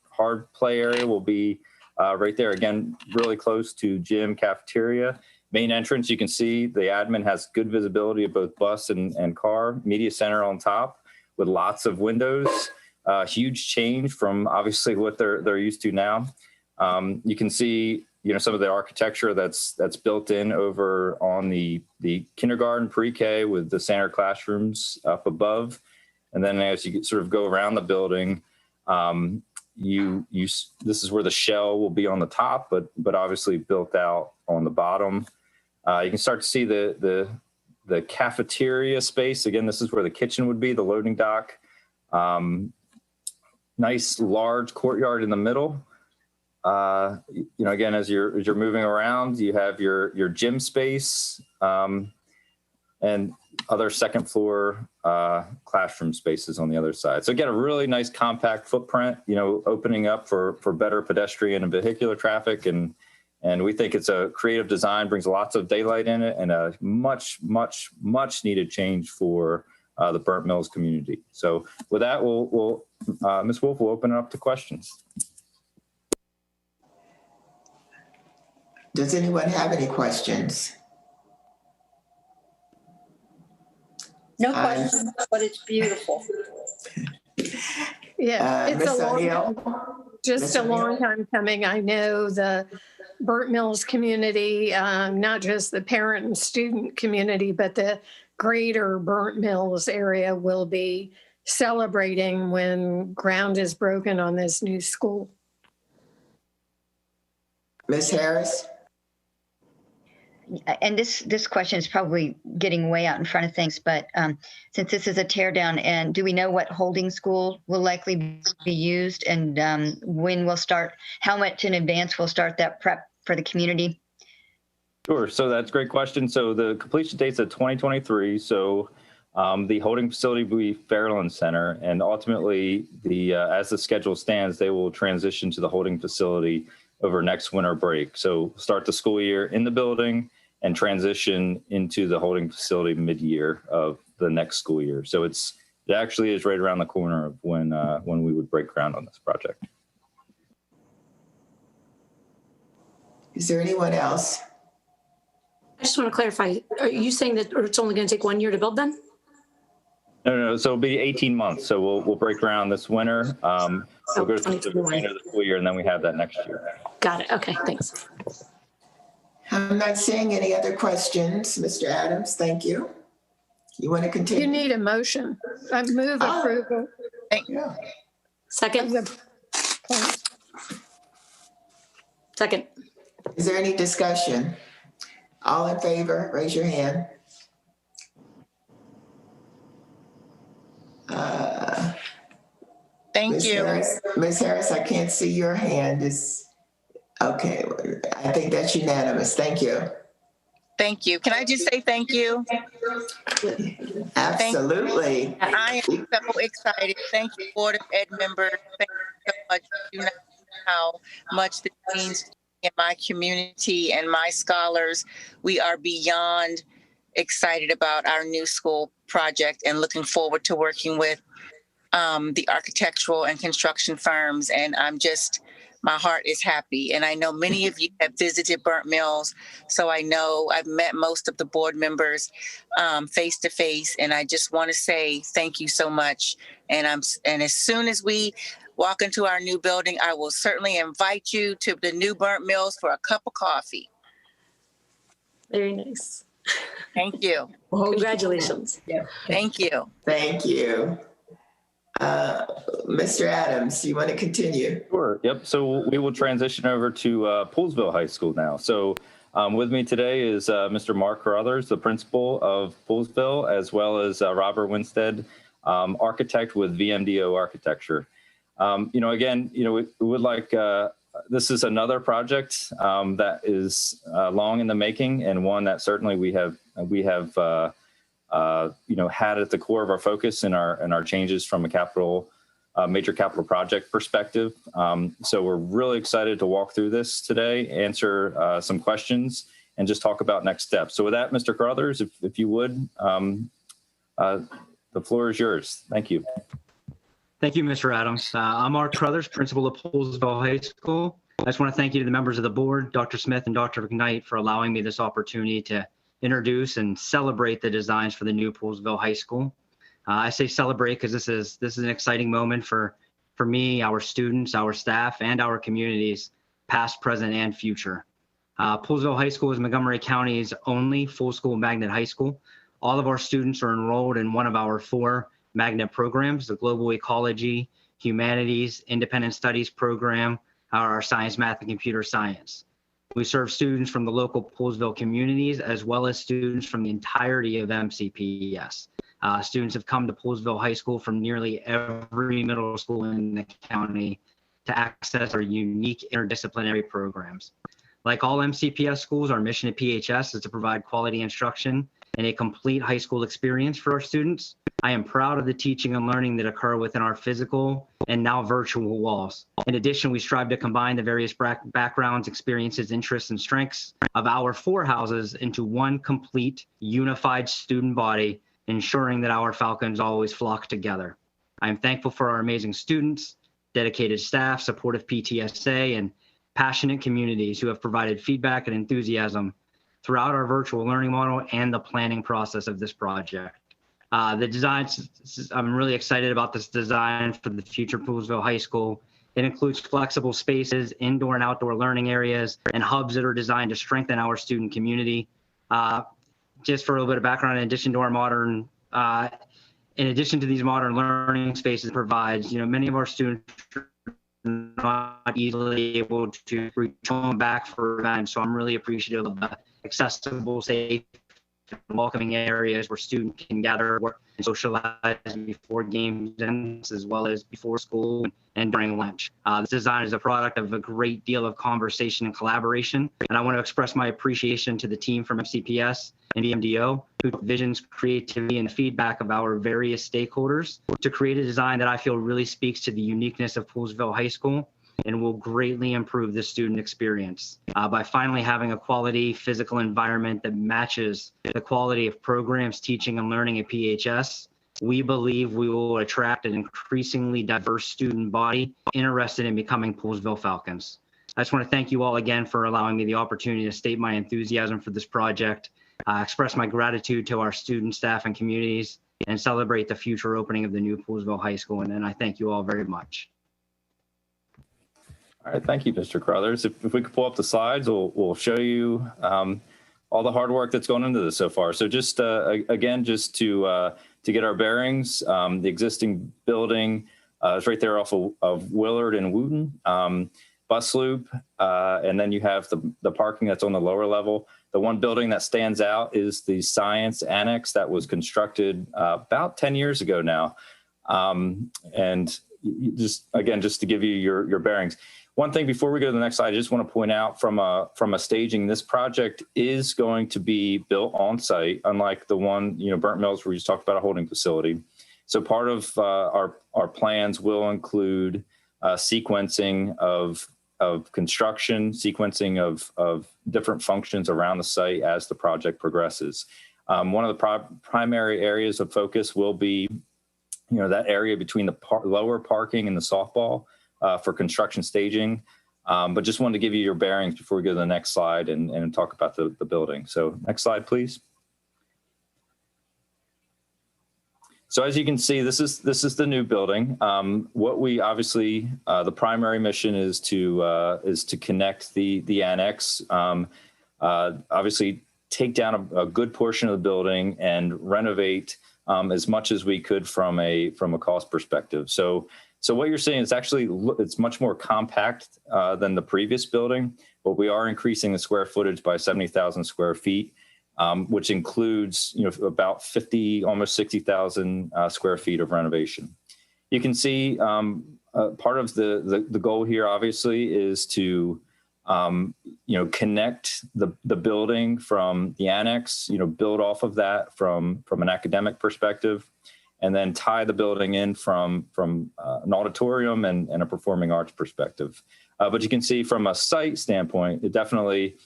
play area will be right there. Again, really close to gym, cafeteria. Main entrance, you can see the admin has good visibility of both bus and car. Media center on top with lots of windows. Huge change from obviously what they're used to now. You can see, you know, some of the architecture that's built in over on the kindergarten pre-K with the standard classrooms up above. And then as you sort of go around the building, this is where the shell will be on the top, but obviously built out on the bottom. You can start to see the cafeteria space. Again, this is where the kitchen would be, the loading dock. Nice large courtyard in the middle. You know, again, as you're moving around, you have your gym space and other second floor classroom spaces on the other side. So again, a really nice compact footprint, you know, opening up for better pedestrian and vehicular traffic. And we think it's a creative design, brings lots of daylight in it, and a much needed change for the Burnt Mills community. So with that, we'll Ms. Wolf will open it up to questions. Does anyone have any questions? No questions, but it's beautiful. Yeah, it's Ms. a O'Neill? long time coming. I know the Burnt Mills community, not just the parent and student community, but the greater Burnt Mills area will be celebrating when ground is broken on this new school. Ms. Harris? And this question is probably getting way out in front of things, but since this is a tear down, and do we know what holding school will likely be used, and when we'll start, how much in advance we'll start that prep for the community? Sure. So that's a great question. So the completion date's at 2023. So the holding facility will be Fairland Center, and ultimately, as the schedule stands, they will transition to the holding facility over next winter break. So start the school year in the building and transition into the holding facility mid-year of the next school year. So it actually is right around the corner of when we would break ground on this project. Is there anyone else? I just want to clarify, are you saying that it's only going to take 1 year to build then? No. So it'll be 18 months. So we'll break ground this winter. We'll go through the remainder of the school year, and then we have that next year. Got it. Okay, thanks. I'm not seeing any other questions. Mr. Adams, thank you. You want to continue? You need a motion. I move approval. Yeah. Second. Second. Is there any discussion? All in favor, raise your hand. Thank you. Ms. Harris, I can't see your hand. Okay, I think that's unanimous. Thank you. Thank you. Can I just say thank you? Absolutely. I am so excited. Thank you, Board of Ed members. Thank you so much. You know how much this means in my community and my scholars. We are beyond excited about our new school project and looking forward to working with the architectural and construction firms. And my heart is happy. And I know many of you have visited Burnt Mills. So I know I've met most of the board members face to face. And I just want to say thank you so much. And as soon as we walk into our new building, I will certainly invite you to the new Burnt Mills for a cup of coffee. Very nice. Thank you. Congratulations. Yeah. Thank you. Thank you. Mr. Adams, you want to continue? Sure. Yep. So we will transition over to Poolesville High School now. So with me today is Mr. Mark Carruthers, the principal of Poolesville, as well as Robert Winstead, architect with VMDO Architecture. Again, we would like, this is another project that is long in the making, and one that certainly we have had at the core of our focus in our changes from a major capital project perspective. So we're really excited to walk through this today, answer some questions, and just talk about next steps. So with that, Mr. Carruthers, if you would, the floor is yours. Thank you. Thank you, Mr. Adams. I'm Mark Carruthers, principal of Poolesville High School. I just want to thank you to the members of the board, Dr. Smith and Dr. McKnight, for allowing me this opportunity to introduce and celebrate the designs for the new Poolesville High School. I say celebrate because this is an exciting moment for me, our students, our staff, and our communities, past, present, and future. Poolesville High School is Montgomery County's only full school magnet high school. All of our students are enrolled in one of our 4 magnet programs: the Global Ecology, Humanities, Independent Studies program, our Science, Math, and Computer Science. We serve students from the local Poolesville communities, as well as students from the entirety of MCPES. Students have come to Poolesville High School from nearly every middle school in the county to access our unique interdisciplinary programs. Like all MCPS schools, our mission at PHS is to provide quality instruction and a complete high school experience for our students. I am proud of the teaching and learning that occur within our physical and now virtual walls. In addition, we strive to combine the various backgrounds, experiences, interests, and strengths of our 4 houses into one complete, unified student body, ensuring that our Falcons always flock together. I am thankful for our amazing students, dedicated staff, supportive PTSA, and passionate communities who have provided feedback and enthusiasm throughout our virtual learning model and the planning process of this project. The designs, I'm really excited about this design for the future Poolesville High School. It includes flexible spaces, indoor and outdoor learning areas, and hubs that are designed to strengthen our student community. Just for a little bit of background, in addition to these modern learning spaces, it provides, many of our students are not easily able to reach home back for events. So I'm really appreciative of the accessible, safe, welcoming areas where students can gather, work, and socialize before games ends, as well as before school and during lunch. This design is a product of a great deal of conversation and collaboration, and I want to express my appreciation to the team from FCPS and VMDO, who took visions, creativity, and feedback of our various stakeholders to create a design that I feel really speaks to the uniqueness of Poolesville High School and will greatly improve the student experience by finally having a quality physical environment that matches the quality of programs, teaching, and learning at PHS. We believe we will attract an increasingly diverse student body interested in becoming Poolesville Falcons. I just want to thank you all again for allowing me the opportunity to state my enthusiasm for this project, express my gratitude to our students, staff, and communities, and celebrate the future opening of the new Poolesville High School. And I thank you all very much. All right, thank you, Mr. Crothers. If we could pull up the slides, we'll show you all the hard work that's gone into this so far. So just again, just to get our bearings, the existing building is right there off of Willard and Wooten, bus loop, and then you have the parking that's on the lower level. The one building that stands out is the Science Annex that was constructed about 10 years ago now. And just to give you your bearings. One thing before we go to the next slide, I just want to point out from a staging, this project is going to be built on site, unlike the one, Burnt Mills, where you just talked about a holding facility. So part of our plans will include sequencing of construction, sequencing of different functions around the site as the project progresses. One of the primary areas of focus will be, that area between the lower parking and the softball for construction staging. But just wanted to give you your bearings before we go to the next slide and talk about the building. So next slide, please. So as you can see, this is the new building. What we obviously, the primary mission is to connect the annex. Obviously, take down a good portion of the building and renovate as much as we could from a cost perspective. So what you're seeing is actually, it's much more compact than the previous building, but we are increasing the square footage by 70,000 square feet. Which includes, about 50, almost 60,000 square feet of renovation. You can see part of the goal here, obviously, is to, connect the building from the annex, build off of that from an academic perspective, and then tie the building in from an auditorium and a performing arts perspective. But you can see from a site standpoint, it definitely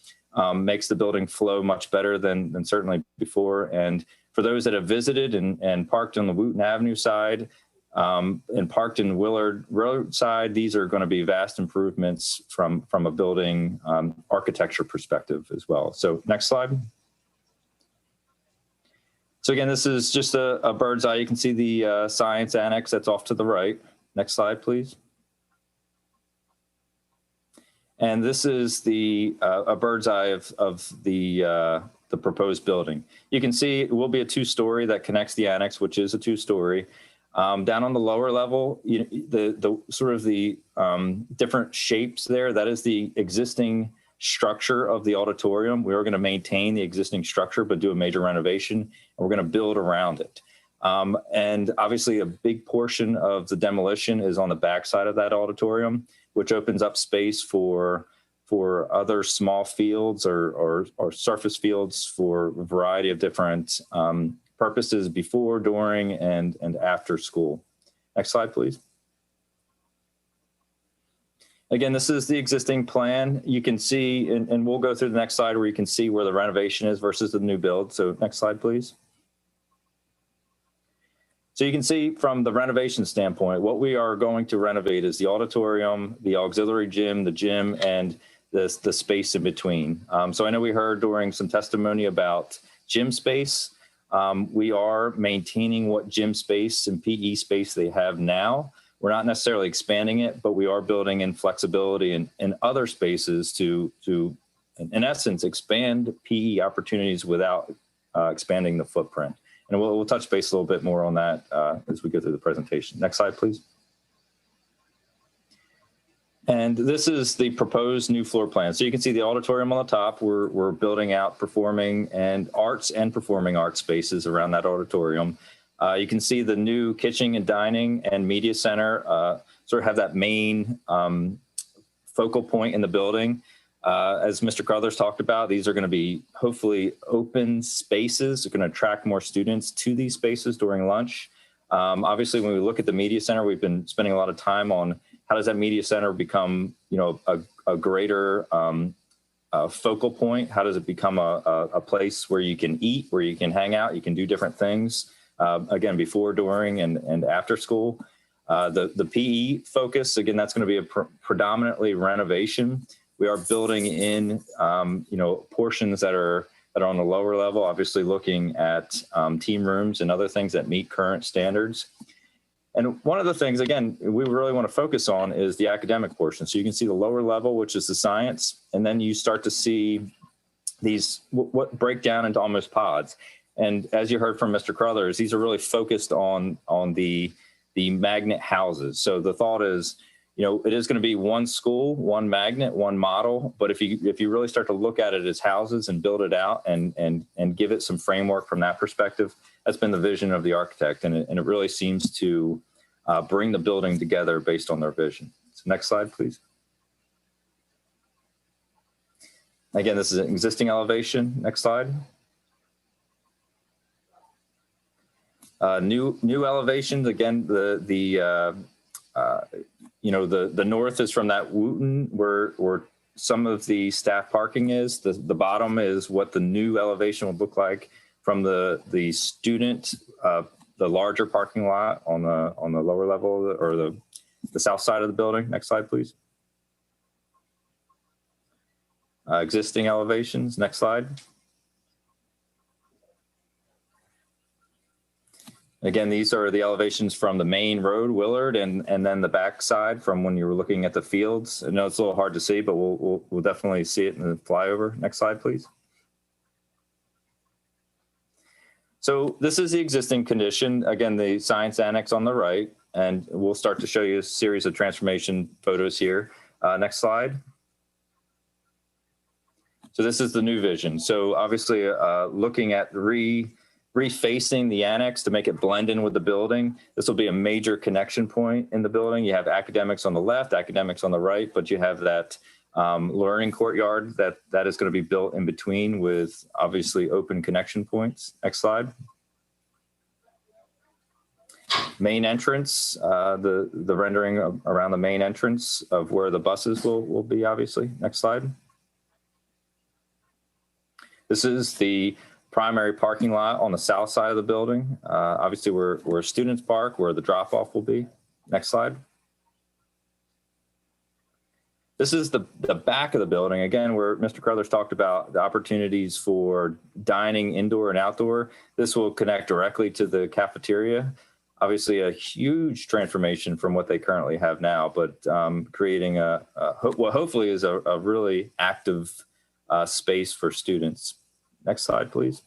makes the building flow much better than certainly before. And for those that have visited and parked on the Wooten Avenue side and parked in Willard Road side, these are going to be vast improvements from a building architecture perspective as well. So next slide. So again, this is just a bird's eye. You can see the Science Annex that's off to the right. Next slide, please. And this is a bird's eye of the proposed building. You can see it will be a two-story that connects the annex, which is a two-story. Down on the lower level, the sort of the different shapes there, that is the existing structure of the auditorium. We are going to maintain the existing structure, but do a major renovation, and we're going to build around it. And obviously, a big portion of the demolition is on the backside of that auditorium, which opens up space for other small fields or surface fields for a variety of different purposes before, during, and after school. Next slide, please. Again, this is the existing plan. You can see, and we'll go through the next slide where you can see where the renovation is versus the new build. So next slide, please. So you can see from the renovation standpoint, what we are going to renovate is the auditorium, the auxiliary gym, the gym, and the space in between. So I know we heard during some testimony about gym space. We are maintaining what gym space and PE space they have now. We're not necessarily expanding it, but we are building in flexibility in other spaces to, in essence, expand PE opportunities without expanding the footprint. And we'll touch base a little bit more on that as we go through the presentation. Next slide, please. And this is the proposed new floor plan. So you can see the auditorium on the top. We're building out performing and performing arts spaces around that auditorium. You can see the new kitchen and dining and media center sort of have that main focal point in the building. As Mr. Crothers talked about, these are going to be hopefully open spaces. They're going to attract more students to these spaces during lunch. Obviously, when we look at the media center, we've been spending a lot of time on how does that media center become, a greater focal point? How does it become a place where you can eat, where you can hang out, you can do different things, again, before, during, and after school. The PE focus, again, that's going to be a predominantly renovation. We are building in, portions that are on the lower level, obviously looking at team rooms and other things that meet current standards. And one of the things, again, we really want to focus on is the academic portion. So you can see the lower level, which is the science, and then you start to see these what break down into almost pods. And as you heard from Mr. Crothers, these are really focused on the magnet houses. So the thought is, it is going to be one school, one magnet, one model. But if you really start to look at it as houses and build it out and give it some framework from that perspective, that's been the vision of the architect. And it really seems to bring the building together based on their vision. So next slide, please. Again, this is an existing elevation. Next slide. New elevations. Again, the north is from that Wooten where some of the staff parking is. The bottom is what the new elevation will look like from the student, the larger parking lot on the lower level or the south side of the building. Next slide, please. Existing elevations. Next slide. Again, these are the elevations from the main road, Willard, and then the back side from when you were looking at the fields. I know it's a little hard to see, but we'll definitely see it in the flyover. Next slide, please. So this is the existing condition. Again, the science annex on the right, and we'll start to show you a series of transformation photos here. Next slide. So this is the new vision. So obviously looking at refacing the annex to make it blend in with the building. This will be a major connection point in the building. You have academics on the left, academics on the right, but you have that learning courtyard that is going to be built in between with obviously open connection points. Next slide. Main entrance, the rendering around the main entrance of where the buses will be, obviously. Next slide. This is the primary parking lot on the south side of the building. Obviously, where students park, where the drop-off will be. Next slide. This is the back of the building, again, where Mr. Crothers talked about the opportunities for dining indoor and outdoor. This will connect directly to the cafeteria. Obviously, a huge transformation from what they currently have now, but creating what hopefully is a really active space for students. Next slide, please.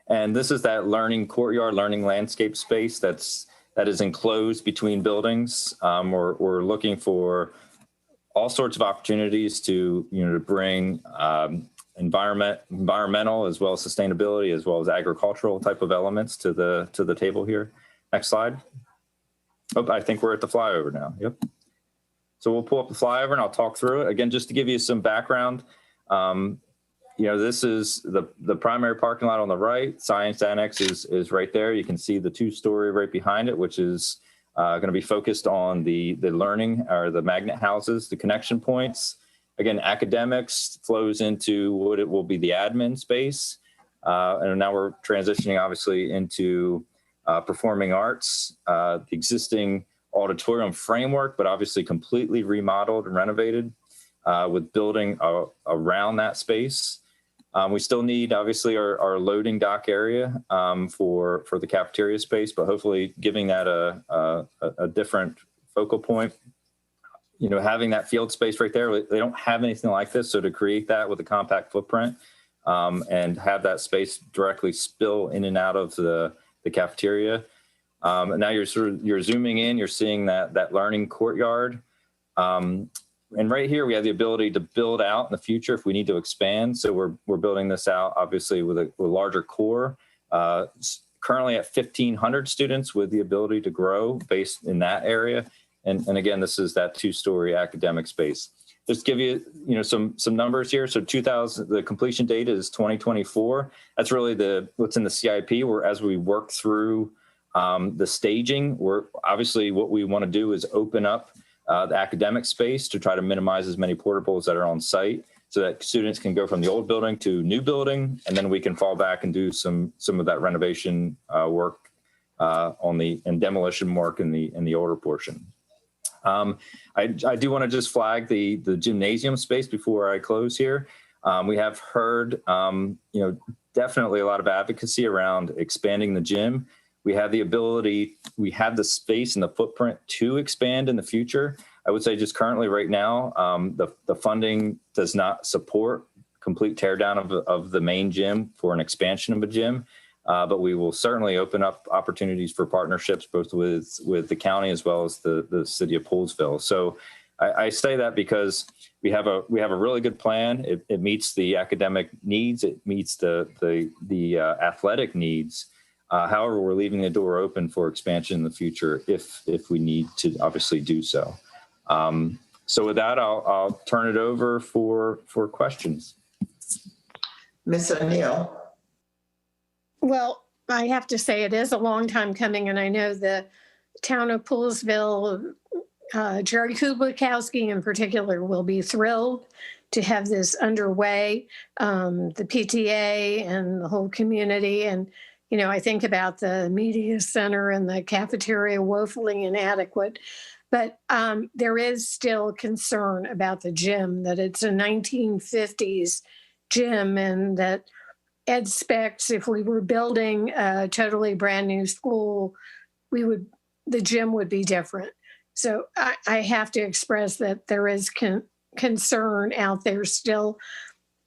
And this is that learning courtyard, learning landscape space that is enclosed between buildings. We're looking for all sorts of opportunities to bring environmental as well as sustainability as well as agricultural type of elements to the table here. Next slide. Oh, I think we're at the flyover now. Yep. So we'll pull up the flyover and I'll talk through it again just to give you some background. This is the primary parking lot on the right. Science Annex is right there. You can see the two-story right behind it, which is going to be focused on the learning or the magnet houses, the connection points. Again, academics flows into what it will be the admin space. And now we're transitioning obviously into performing arts, the existing auditorium framework, but obviously completely remodeled and renovated with building around that space. We still need obviously our loading dock area for the cafeteria space, but hopefully giving that a different focal point. Having that field space right there, they don't have anything like this. So to create that with a compact footprint and have that space directly spill in and out of the cafeteria. And now you're zooming in, you're seeing that learning courtyard. And right here, we have the ability to build out in the future if we need to expand. So we're building this out, obviously, with a larger core. Currently at 1,500 students with the ability to grow based in that area. And again, this is that two-story academic space. Just give you, some numbers here. So the completion date is 2024. That's really what's in the CIP. Where as we work through the staging, obviously what we want to do is open up the academic space to try to minimize as many portables that are on site so that students can go from the old building to new building, and then we can fall back and do some of that renovation work and demolition work in the older portion. I do want to just flag the gymnasium space before I close here. We have heard, definitely a lot of advocacy around expanding the gym. we have the ability, we have the space and the footprint to expand in the future. I would say just currently right now, the funding does not support complete tear down of the main gym for an expansion of a gym. But we will certainly open up opportunities for partnerships, both with the county as well as the city of Poolesville. So I say that because we have a really good plan. It meets the academic needs. It meets the athletic needs. However, we're leaving the door open for expansion in the future if we need to obviously do so. So with that, I'll turn it over for questions. Ms. O'Neill. Well, I have to say it is a long time coming, and I know the town of Poolesville, Jerry Kublikowski in particular, will be thrilled to have this underway, the PTA and the whole community. And, you know, I think about the media center and the cafeteria woefully inadequate, but there is still concern about the gym, that it's a 1950s gym, and that Ed specs, if we were building a totally brand new school, the gym would be different. So I have to express that there is concern out there still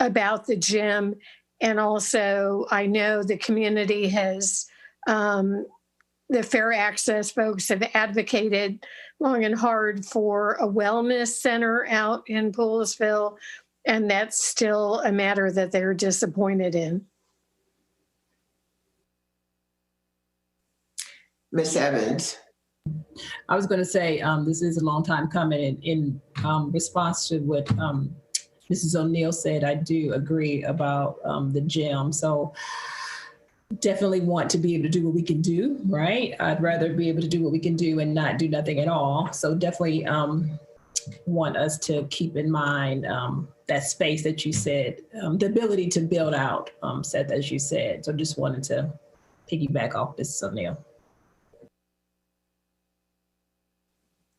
about the gym. And also, I know the community has, the Fair Access folks have advocated long and hard for a wellness center out in Poolesville, and that's still a matter that they're disappointed in. Ms. Evans. I was going to say this is a long time coming. In response to what Mrs. O'Neill said, I do agree about the gym. So definitely want to be able to do what we can do, right? I'd rather be able to do what we can do and not do nothing at all. So definitely want us to keep in mind that space that you said, the ability to build out, as you said. So just wanted to piggyback off Mrs. O'Neill.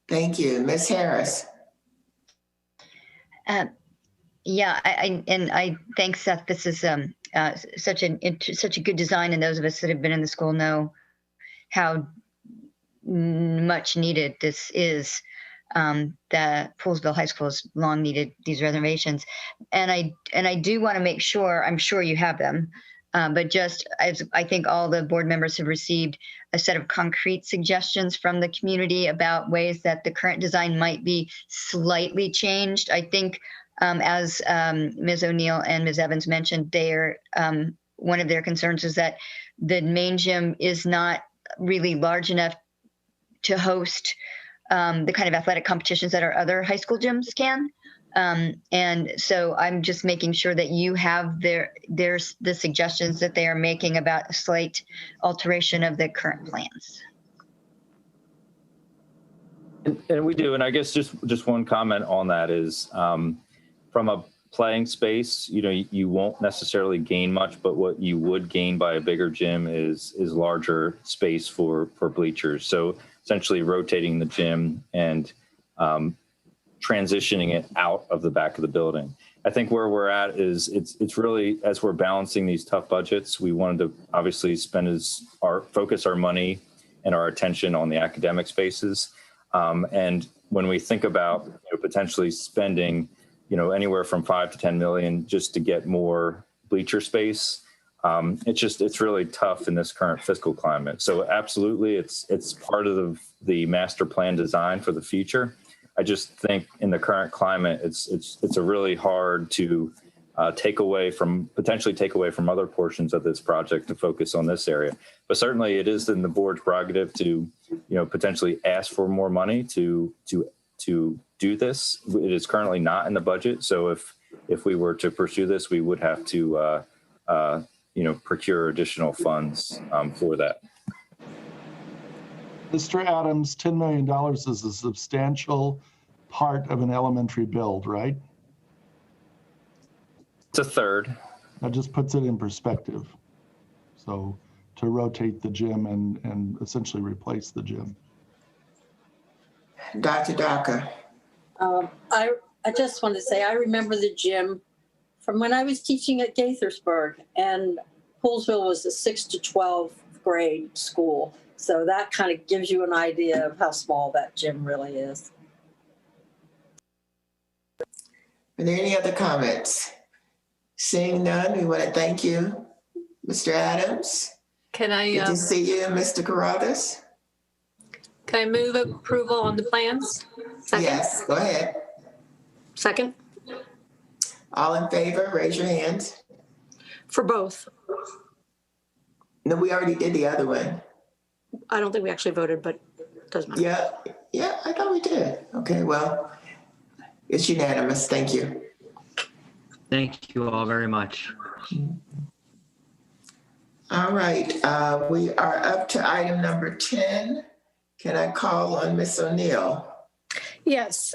Thank you. Ms. Harris. Yeah, I think, Seth, this is such a good design, and those of us that have been in the school know how much needed this is. That Poolesville High School has long needed these renovations, and I do want to make sure, I'm sure you have them, but just as I think all the board members have received a set of concrete suggestions from the community about ways that the current design might be slightly changed. I think as Ms. O'Neill and Ms. Evans mentioned, one of their concerns is that the main gym is not really large enough to host the kind of athletic competitions that our other high school gyms can. And so I'm just making sure that you have there's the suggestions that they are making about a slight alteration of the current plans. And we do, and I guess just one comment on that is from a playing space, you won't necessarily gain much, but what you would gain by a bigger gym is larger space for bleachers. So essentially rotating the gym and transitioning it out of the back of the building. I think where we're at is it's really, as we're balancing these tough budgets, we wanted to obviously focus our money and our attention on the academic spaces. And when we think about potentially spending anywhere from $5 to $10 million just to get more bleacher space, it's really tough in this current fiscal climate. So absolutely, it's part of the master plan design for the future. I just think in the current climate, it's a really hard to potentially take away from other portions of this project to focus on this area. But certainly it is in the board's prerogative to, potentially ask for more money to do this. It is currently not in the budget. So if we were to pursue this, we would have to, procure additional funds for that. Mr. Adams, $10 million is a substantial part of an elementary build, right? It's a third. That just puts it in perspective. So to rotate the gym and essentially replace the gym. Dr. Daka. I just want to say, I remember the gym from when I was teaching at Gaithersburg, and Poolesville was a 6 to 12 grade school. So that kind of gives you an idea of how small that gym really is. Are there any other comments? Seeing none, we want to thank you, Mr. Adams. Can I? Good to see you, Mr. Carruthers. Can I move approval on the plans? Second? Yes, go ahead. Second? All in favor, raise your hands. For both. No, we already did the other one. I don't think we actually voted, but it doesn't matter. Yeah, I thought we did. Okay, well, it's unanimous. Thank you. Thank you all very much. All right, we are up to item number 10. Can I call on Ms. O'Neill? Yes.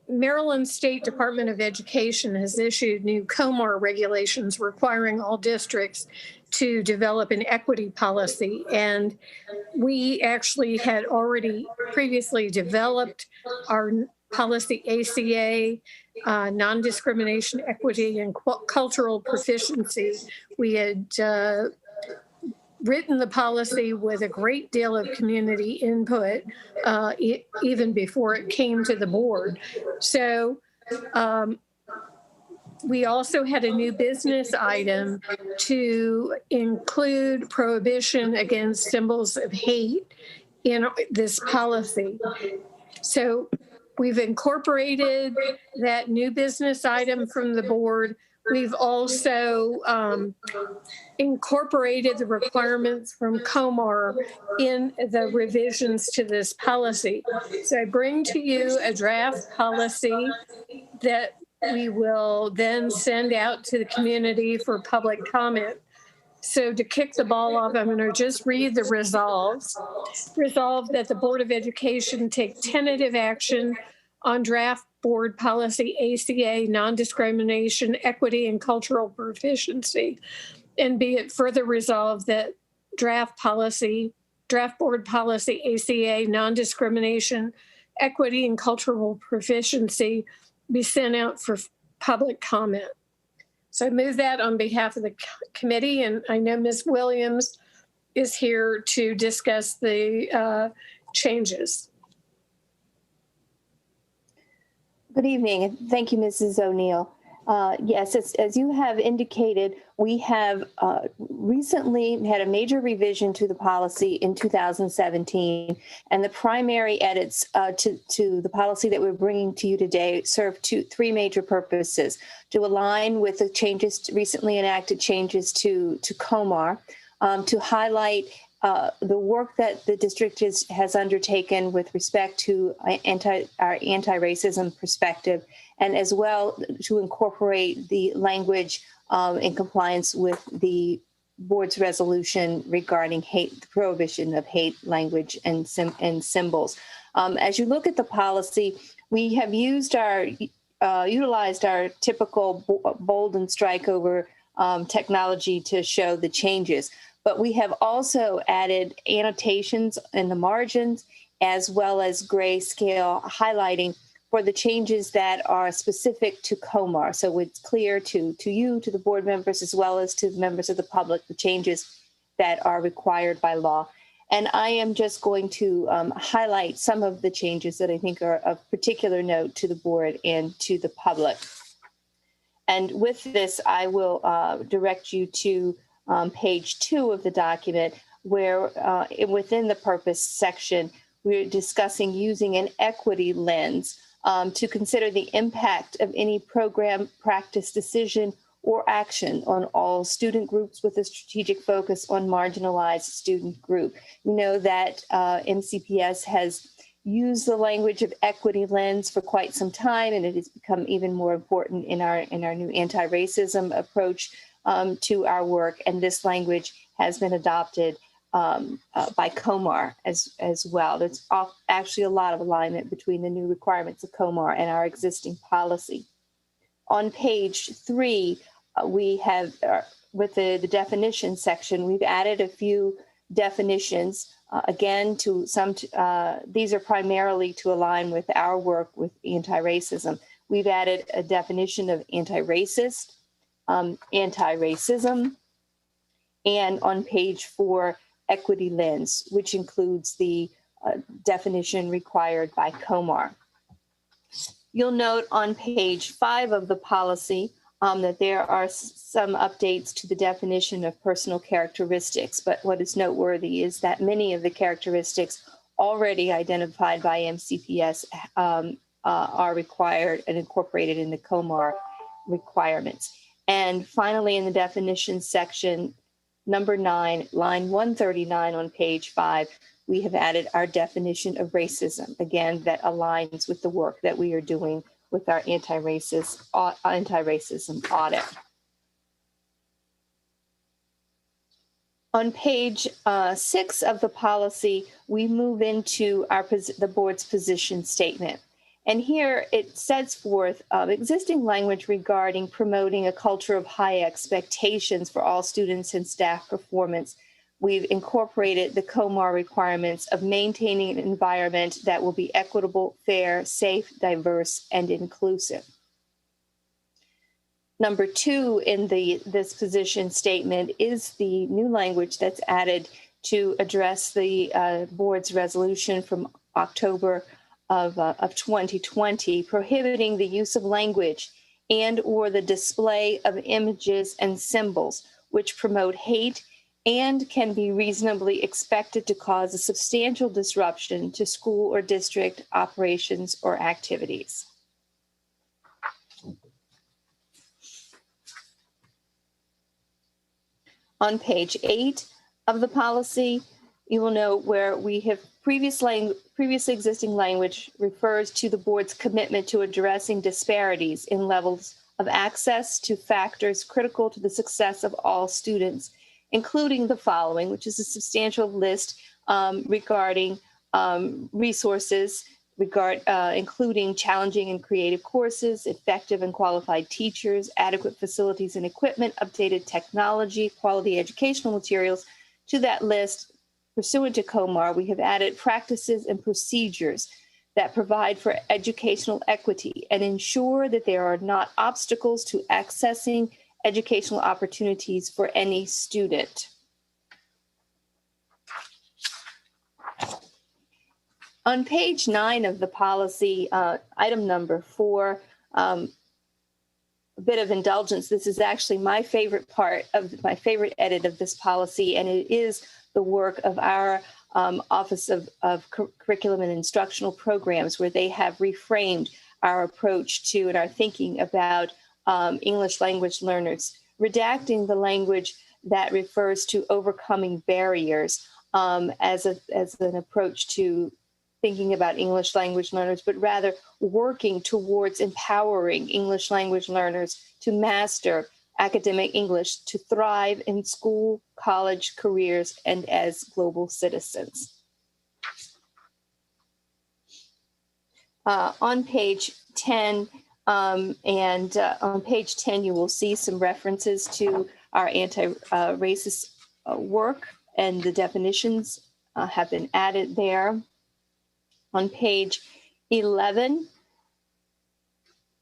Maryland State Department of Education has issued new COMAR regulations requiring all districts to develop an equity policy. And we actually had already previously developed our policy ACA, non-discrimination, equity, and cultural proficiency. We had written the policy with a great deal of community input, even before it came to the board. So we also had a new business item to include prohibition against symbols of hate in this policy. So we've incorporated that new business item from the board. We've also incorporated the requirements from COMAR in the revisions to this policy. So I bring to you a draft policy that we will then send out to the community for public comment. So to kick the ball off, I'm going to just read the resolves. Resolve that the Board of Education take tentative action on draft board policy ACA, non-discrimination, equity, and cultural proficiency. And be it further resolved that draft board policy ACA, non-discrimination, equity, and cultural proficiency be sent out for public comment. So I move that on behalf of the committee, and I know Ms. Williams is here to discuss the changes. Good evening. Thank you, Mrs. O'Neill. Yes, as you have indicated, we have recently had a major revision to the policy in 2017, and the primary edits to the policy that we're bringing to you today serve three major purposes: to align with the changes, recently enacted changes to COMAR, to highlight the work that the district has undertaken with respect to our anti-racism perspective, and as well to incorporate the language in compliance with the board's resolution regarding hate, the prohibition of hate language and symbols. As you look at the policy, we have utilized our typical bold and strike over technology to show the changes. But we have also added annotations in the margins, as well as grayscale highlighting for the changes that are specific to COMAR. So it's clear to you, to the board members, as well as to the members of the public, the changes that are required by law. And I am just going to highlight some of the changes that I think are of particular note to the board and to the public. And with this, I will direct you to page 2 of the document, where within the purpose section, we're discussing using an equity lens to consider the impact of any program, practice, decision, or action on all student groups with a strategic focus on marginalized student group. We know that MCPS has used the language of equity lens for quite some time, and it has become even more important in our new anti-racism approach to our work, and this language has been adopted by COMAR as well. There's actually a lot of alignment between the new requirements of COMAR and our existing policy. On page 3, we have, with the definition section, we've added a few definitions. Again, these are primarily to align with our work with anti-racism. We've added a definition of anti-racist, anti-racism, and on page 4, equity lens, which includes the definition required by COMAR. You'll note on page 5 of the policy that there are some updates to the definition of personal characteristics, but what is noteworthy is that many of the characteristics already identified by MCPS are required and incorporated in the COMAR requirements. And finally, in the definitions section, number 9, line 139 on page 5, we have added our definition of racism, again, that aligns with the work that we are doing with our anti-racism audit. On page 6 of the policy, we move into the board's position statement. And here it sets forth existing language regarding promoting a culture of high expectations for all students and staff performance. We've incorporated the COMAR requirements of maintaining an environment that will be equitable, fair, safe, diverse, and inclusive. Number 2 in this position statement is the new language that's added to address the board's resolution from October of 2020, prohibiting the use of language and or the display of images and symbols which promote hate and can be reasonably expected to cause a substantial disruption to school or district operations or activities. On page 8 of the policy, you will note where we have previously existing language refers to the board's commitment to addressing disparities in levels of access to factors critical to the success of all students, including the following, which is a substantial list regarding resources, including challenging and creative courses, effective and qualified teachers, adequate facilities and equipment, updated technology, quality educational materials. To that list, pursuant to COMAR, we have added practices and procedures that provide for educational equity and ensure that there are not obstacles to accessing educational opportunities for any student. On page 9 of the policy, item number 4, a bit of indulgence. This is actually my favorite favorite edit of this policy, and it is the work of our Office of Curriculum and Instructional Programs, where they have reframed our approach to and our thinking about English language learners, redacting the language that refers to overcoming barriers as an approach to thinking about English language learners, but rather working towards empowering English language learners to master academic English, to thrive in school, college, careers, and as global citizens. On page 10, on page 10, you will see some references to our anti-racist work, and the definitions have been added there. On page 11,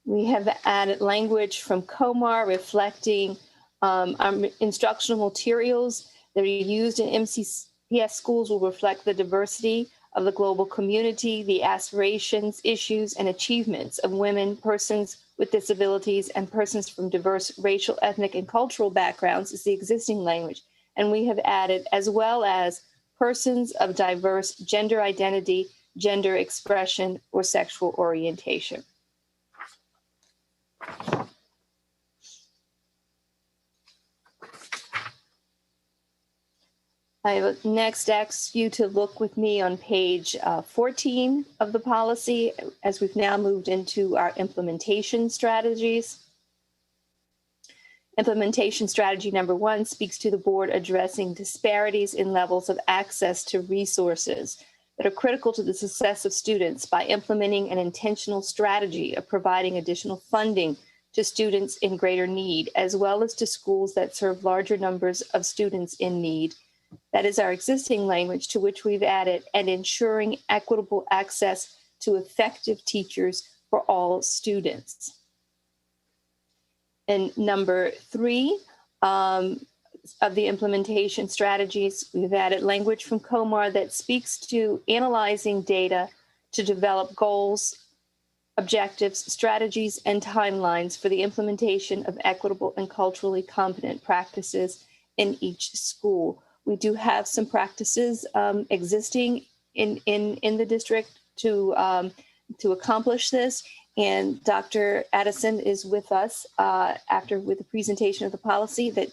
we have added language from COMAR reflecting our instructional materials that are used in MCPS schools will reflect the diversity of the global community, the aspirations, issues, and achievements of women, persons with disabilities, and persons from diverse racial, ethnic, and cultural backgrounds is the existing language. And we have added, as well as persons of diverse gender identity, gender expression, or sexual orientation. I will next ask you to look with me on page 14 of the policy, as we've now moved into our implementation strategies. Implementation strategy number 1 speaks to the board addressing disparities in levels of access to resources that are critical to the success of students by implementing an intentional strategy of providing additional funding to students in greater need, as well as to schools that serve larger numbers of students in need. That is our existing language, to which we've added, and ensuring equitable access to effective teachers for all students. And number 3, of the implementation strategies, we've added language from COMAR that speaks to analyzing data to develop goals, objectives, strategies, and timelines for the implementation of equitable and culturally competent practices in each school. We do have some practices existing in the district to accomplish this. And Dr. Addison is with us with the presentation of the policy that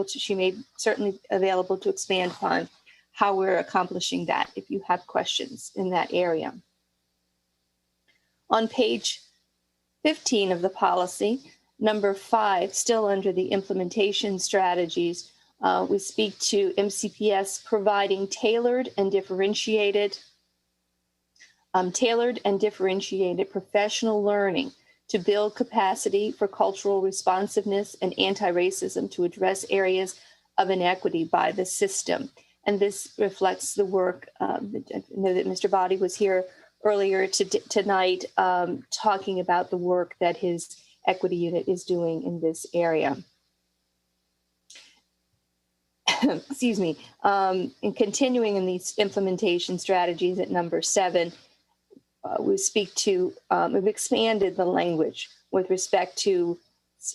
she may certainly available to expand upon how we're accomplishing that if you have questions in that area. On page 15 of the policy, number 5, still under the implementation strategies, we speak to MCPS providing tailored and differentiated professional learning to build capacity for cultural responsiveness and anti-racism to address areas of inequity by the system. And this reflects the work, I know that Mr. Body was here earlier tonight talking about the work that his equity unit is doing in this area. Excuse me. And continuing in these implementation strategies at number 7, we speak to, we've expanded the language with respect to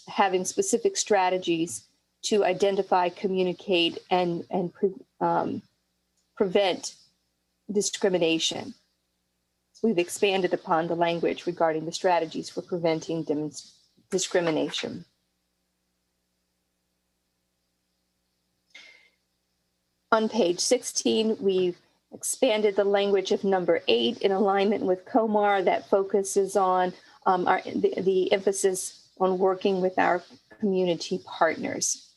having specific strategies to identify, communicate, and prevent discrimination. So we've expanded upon the language regarding the strategies for preventing discrimination. On page 16, we've expanded the language of number 8 in alignment with COMAR that focuses on the emphasis on working with our community partners.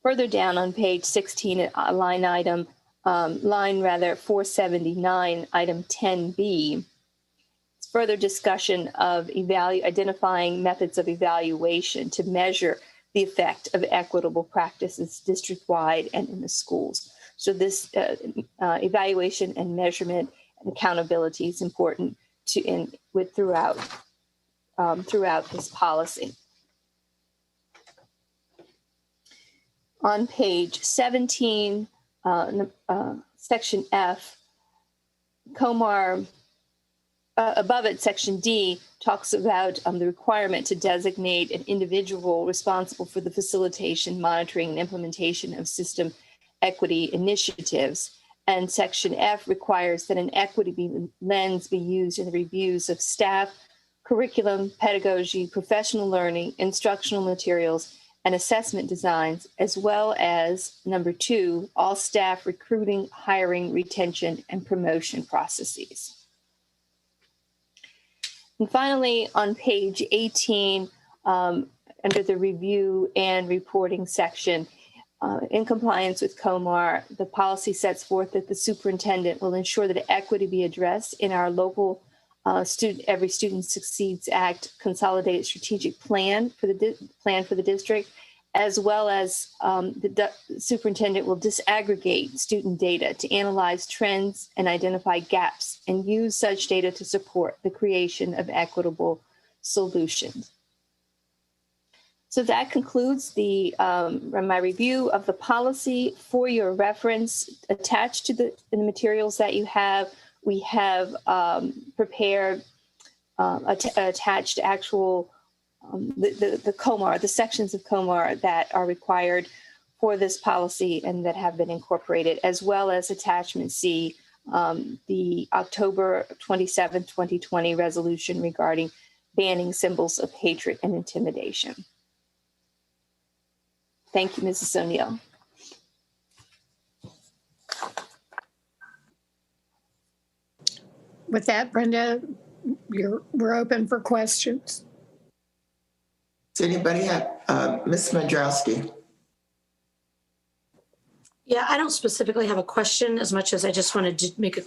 Further down on page 16, line 479, item 10B, it's further discussion of identifying methods of evaluation to measure the effect of equitable practices district-wide and in the schools. So this evaluation and measurement and accountability is important throughout this policy. On page 17, section F, COMAR, above it, section D, talks about the requirement to designate an individual responsible for the facilitation, monitoring, and implementation of system equity initiatives. And section F requires that an equity lens be used in the reviews of staff, curriculum, pedagogy, professional learning, instructional materials, and assessment designs, as well as, number 2, all staff recruiting, hiring, retention, and promotion processes. And finally, on page 18, under the review and reporting section, in compliance with COMAR, the policy sets forth that the superintendent will ensure that equity be addressed in our local Every Student Succeeds Act consolidated strategic plan for the district, as well as the superintendent will disaggregate student data to analyze trends and identify gaps and use such data to support the creation of equitable solutions. So that concludes my review of the policy. For your reference, attached to the materials that you have, we have prepared attached actual the COMAR, the sections of COMAR that are required for this policy and that have been incorporated, as well as attachment C, the October 27, 2020 resolution regarding banning symbols of hatred and intimidation. Thank you, Mrs. O'Neill. With that, Brenda, we're open for questions. Does anybody have, Ms. Mandrowski? Yeah, I don't specifically have a question as much as I just wanted to make a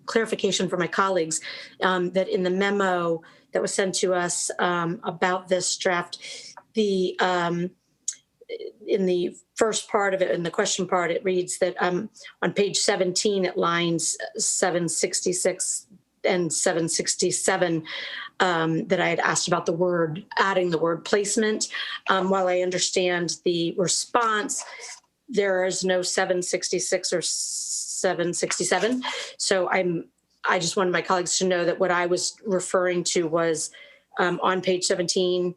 clarification for my colleagues that in the memo that was sent to us about this draft, in the first part of it, in the question part, it reads that on page 17 at lines 766 and 767 that I had asked about adding the word placement. While I understand the response, there is no 766 or 767. So I just wanted my colleagues to know that what I was referring to was on page 17,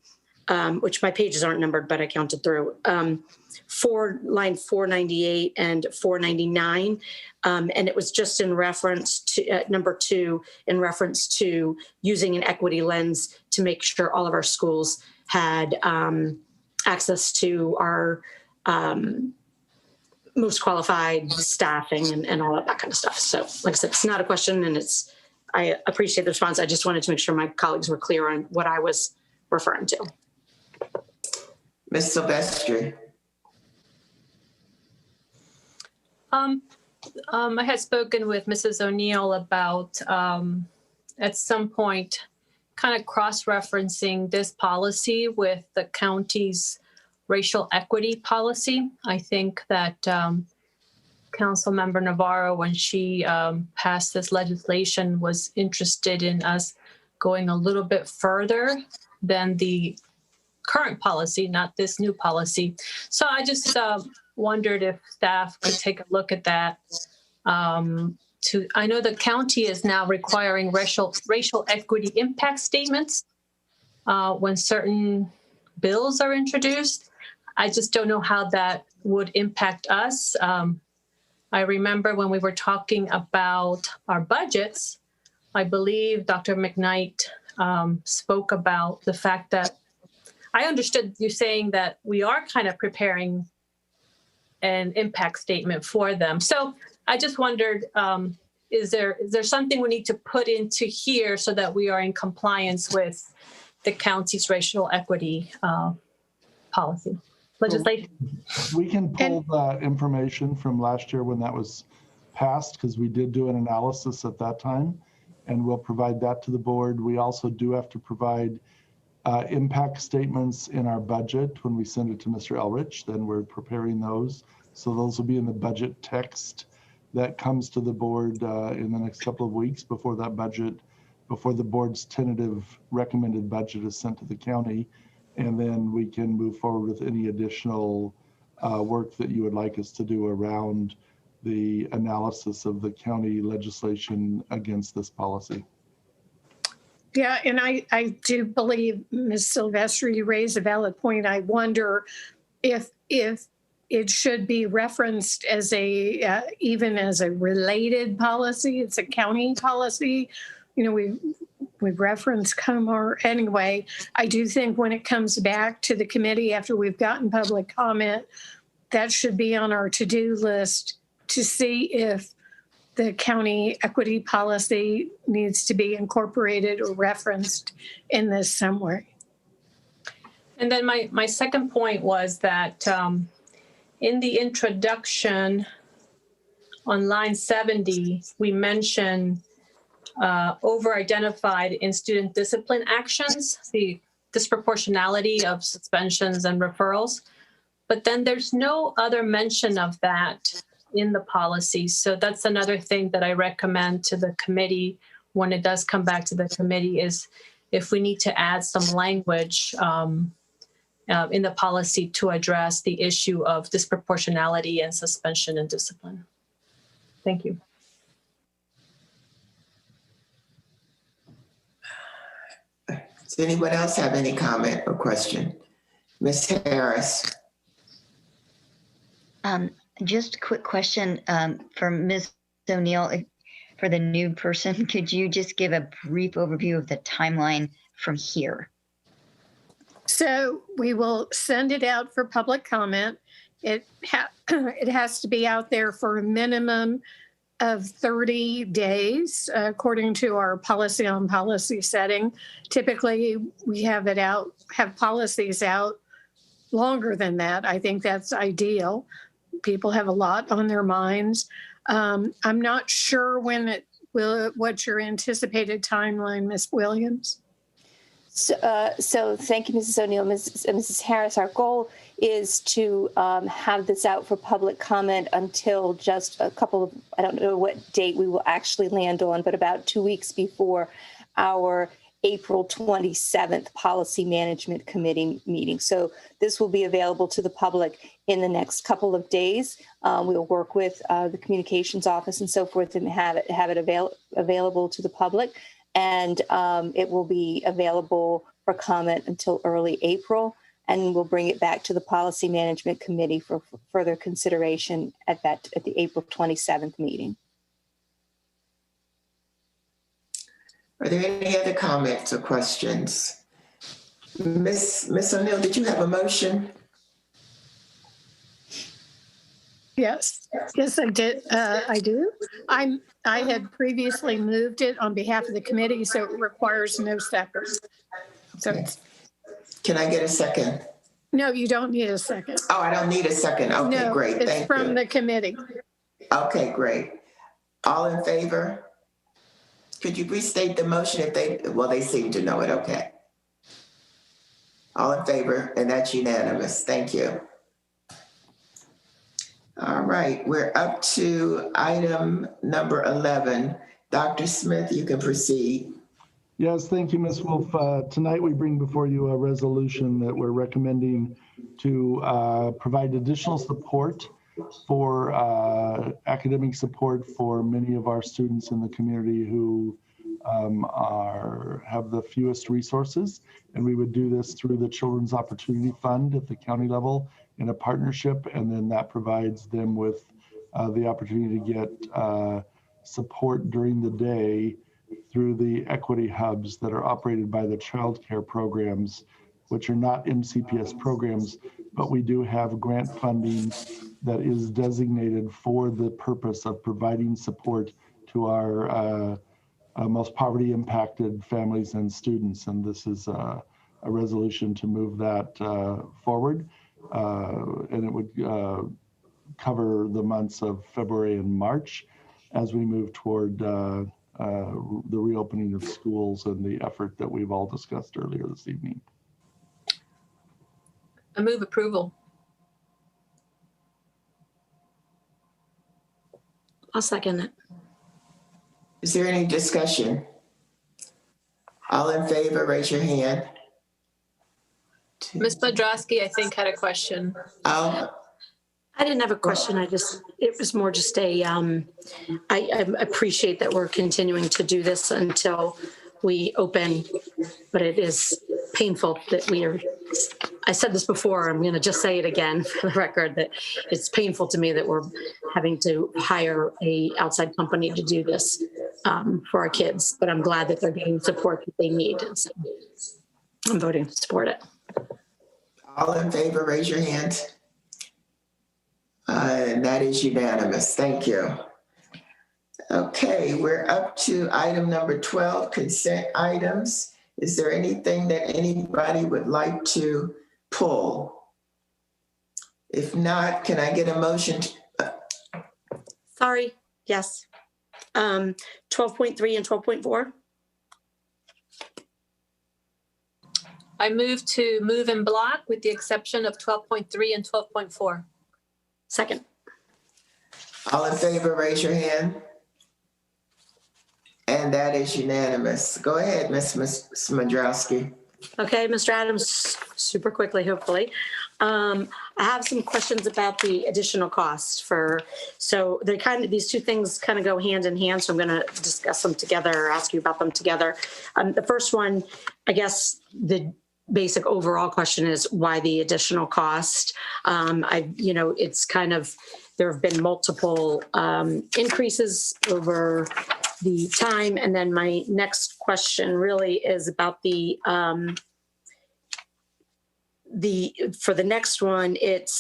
which my pages aren't numbered, but I counted through, line 498 and 499. And it was just in reference to number 2, in reference to using an equity lens to make sure all of our schools had access to our most qualified staffing and all of that kind of stuff. So like I said, it's not a question, and I appreciate the response. I just wanted to make sure my colleagues were clear on what I was referring to. Ms. Silvestri. I had spoken with Mrs. O'Neill about at some point kind of cross-referencing this policy with the county's racial equity policy. I think that Councilmember Navarro, when she passed this legislation, was interested in us going a little bit further than the current policy, not this new policy. So I just wondered if staff could take a look at that. I know the county is now requiring racial equity impact statements when certain bills are introduced. I just don't know how that would impact us. I remember when we were talking about our budgets, I believe Dr. McKnight spoke about the fact that I understood you saying that we are kind of preparing an impact statement for them. So I just wondered, is there something we need to put into here so that we are in compliance with the county's racial equity policy legislation? We can pull the information from last year when that was passed, because we did do an analysis at that time, and we'll provide that to the board. We also do have to provide impact statements in our budget when we send it to Mr. Elrich. Then we're preparing those. So those will be in the budget text that comes to the board in the next couple of weeks before the board's tentative recommended budget is sent to the county. And then we can move forward with any additional work that you would like us to do around the analysis of the county legislation against this policy. Yeah, and I do believe, Ms. Silvestri, you raised a valid point. I wonder if it should be referenced as even as a related policy. It's a county policy. You know, we've referenced COMAR anyway. I do think when it comes back to the committee after we've gotten public comment, that should be on our to-do list to see if the county equity policy needs to be incorporated or referenced in this somewhere. And then my second point was that in the introduction on line 70, we mentioned over-identified in student discipline actions, the disproportionality of suspensions and referrals. But then there's no other mention of that in the policy. So that's another thing that I recommend to the committee when it does come back to the committee, is if we need to add some language in the policy to address the issue of disproportionality and suspension and discipline. Thank you. Does anyone else have any comment or question? Ms. Harris. Just a quick question for Ms. O'Neill. For the new person, could you just give a brief overview of the timeline from here? So we will send it out for public comment. It has to be out there for a minimum of 30 days, according to our policy on policy setting. Typically, we have policies out longer than that. I think that's ideal. People have a lot on their minds. I'm not sure what's your anticipated timeline, Ms. Williams? So thank you, Mrs. O'Neill. Mrs. Harris, our goal is to have this out for public comment until just a couple of, I don't know what date we will actually land on, but about 2 weeks before our April 27th Policy Management Committee meeting. So this will be available to the public in the next couple of days. We'll work with the communications office and so forth and have it available to the public. And it will be available for comment until early April. And we'll bring it back to the Policy Management Committee for further consideration at the April 27th meeting. Are there any other comments or questions? Ms. O'Neill, did you have a motion? Yes, I did. I do. I had previously moved it on behalf of the committee, so it requires no second. So, okay. Can I get a second? No, you don't need a second. Oh, I don't need a second. Okay, no, great. It's Thank from you. the committee. Okay, great. All in favor? Could you restate the motion if they seem to know it, okay. All in favor, and that's unanimous. Thank you. All right, we're up to item number 11. Dr. Smith, you can proceed. Yes, thank you, Ms. Wolf. Tonight we bring before you a resolution that we're recommending to provide additional support for academic support for many of our students in the community who have the fewest resources. And we would do this through the Children's Opportunity Fund at the county level in a partnership. And then that provides them with the opportunity to get support during the day through the equity hubs that are operated by the child care programs, which are not MCPS programs, but we do have grant funding that is designated for the purpose of providing support to our most poverty impacted families and students. And this is a resolution to move that forward. And it would cover the months of February and March as we move toward the reopening of schools and the effort that we've all discussed earlier this evening. I move approval. I'll second it. Is there any discussion? All in favor, raise your hand. Ms. Podrosky, I think, had a question. Oh. I didn't have a question. It was more just I appreciate that we're continuing to do this until we open, but it is painful that I said this before, I'm going to just say it again for the record, that it's painful to me that we're having to hire a outside company to do this for our kids, but I'm glad that they're getting support that they need. So I'm voting to support it. All in favor, raise your hand. And that is unanimous. Thank you. Okay, we're up to item number 12, consent items. Is there anything that anybody would like to pull? If not, can I get a motion? Sorry, yes. 12.3 and 12.4. I move to move in block with the exception of 12.3 and 12.4. Second. All in favor, raise your hand. And that is unanimous. Go ahead, Ms. Smodrowski. Okay, Mr. Adams, super quickly, hopefully. I have some questions about the additional cost so these two things kind of go hand in hand. So I'm going to discuss them together or ask you about them together. The first one, I guess the basic overall question is why the additional cost? It's kind of, there have been multiple increases over the time. And then my next question really is about for the next one, it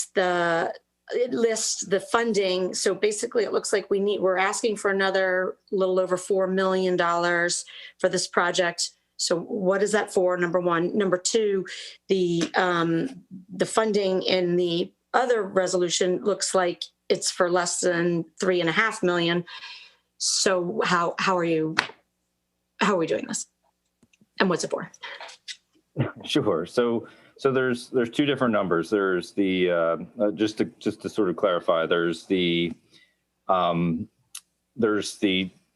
lists the funding. So basically it looks like we're asking for another little over $4 million for this project. So what is that for? Number one. Number two, the funding in the other resolution looks like it's for less than $3.5 million. So how are we doing this? And what's it for? Sure. So So there's two different numbers. There's the just to sort of clarify. There's the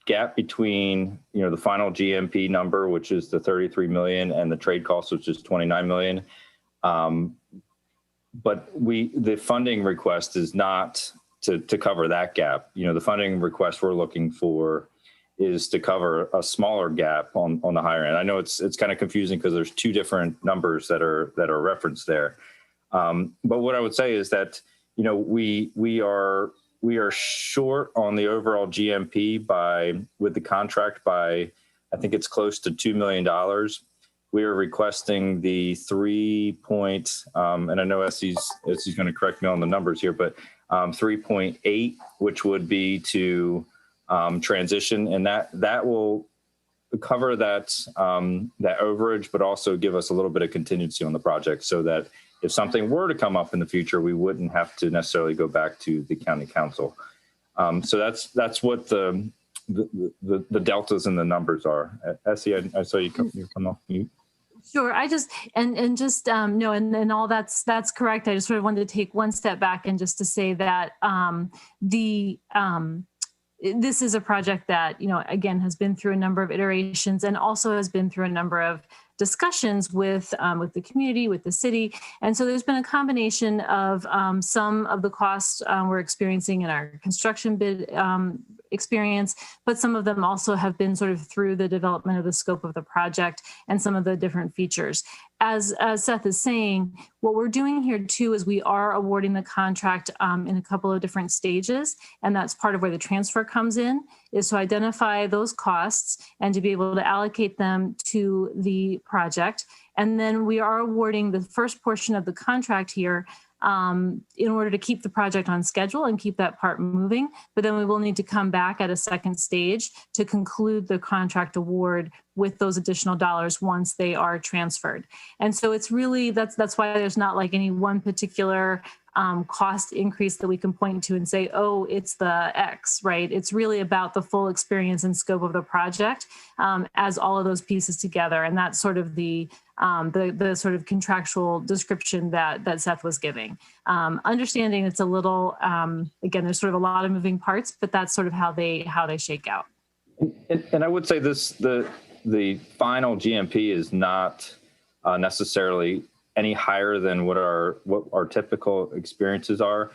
gap between the final GMP number, which is the 33 million, and the trade cost, which is 29 million. But the funding request is not to cover that gap. The funding request we're looking for is to cover a smaller gap on the higher end. I know it's kind of confusing because there's two different numbers that are referenced there. But what I would say is that we are short on the overall GMP with the contract by, I think it's close to $2 million. We are requesting the and I know Essie's going to correct me on the numbers here, but 3.8, which would be to transition, and that will cover that overage, but also give us a little bit of contingency on the project, so that if something were to come up in the future, we wouldn't have to necessarily go back to the county council. So that's what the deltas and the numbers are. Essie, I saw you come off mute. Sure. I just no, and all that's correct. I just sort of wanted to take one step back and just to say that this is a project that, again, has been through a number of iterations and also has been through a number of discussions with the community, with the city. And so there's been a combination of some of the costs we're experiencing in our construction bid experience, but some of them also have been sort of through the development of the scope of the project and some of the different features. As Seth is saying, what we're doing here too is we are awarding the contract in a couple of different stages, and that's part of where the transfer comes in, is to identify those costs and to be able to allocate them to the project. And then we are awarding the first portion of the contract here in order to keep the project on schedule and keep that part moving. But then we will need to come back at a second stage to conclude the contract award with those additional dollars once they are transferred. And so it's really, that's why there's not like any one particular cost increase that we can point to and say, oh, it's the X, right? It's really about the full experience and scope of the project as all of those pieces together. And that's sort of the sort of contractual description that Seth was giving. Understanding it's a little, again, there's sort of a lot of moving parts, but that's sort of how they shake out. And I would say the final GMP is not necessarily any higher than what our typical experiences are.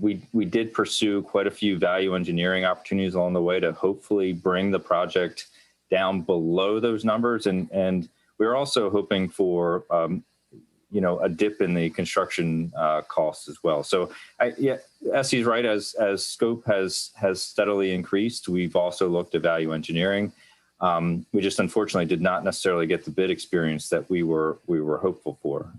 We did pursue quite a few value engineering opportunities along the way to hopefully bring the project down below those numbers. And we're also hoping for, a dip in the construction costs as well. So Essie's right, as scope has steadily increased, we've also looked at value engineering. We just unfortunately did not necessarily get the bid experience that we were hopeful for.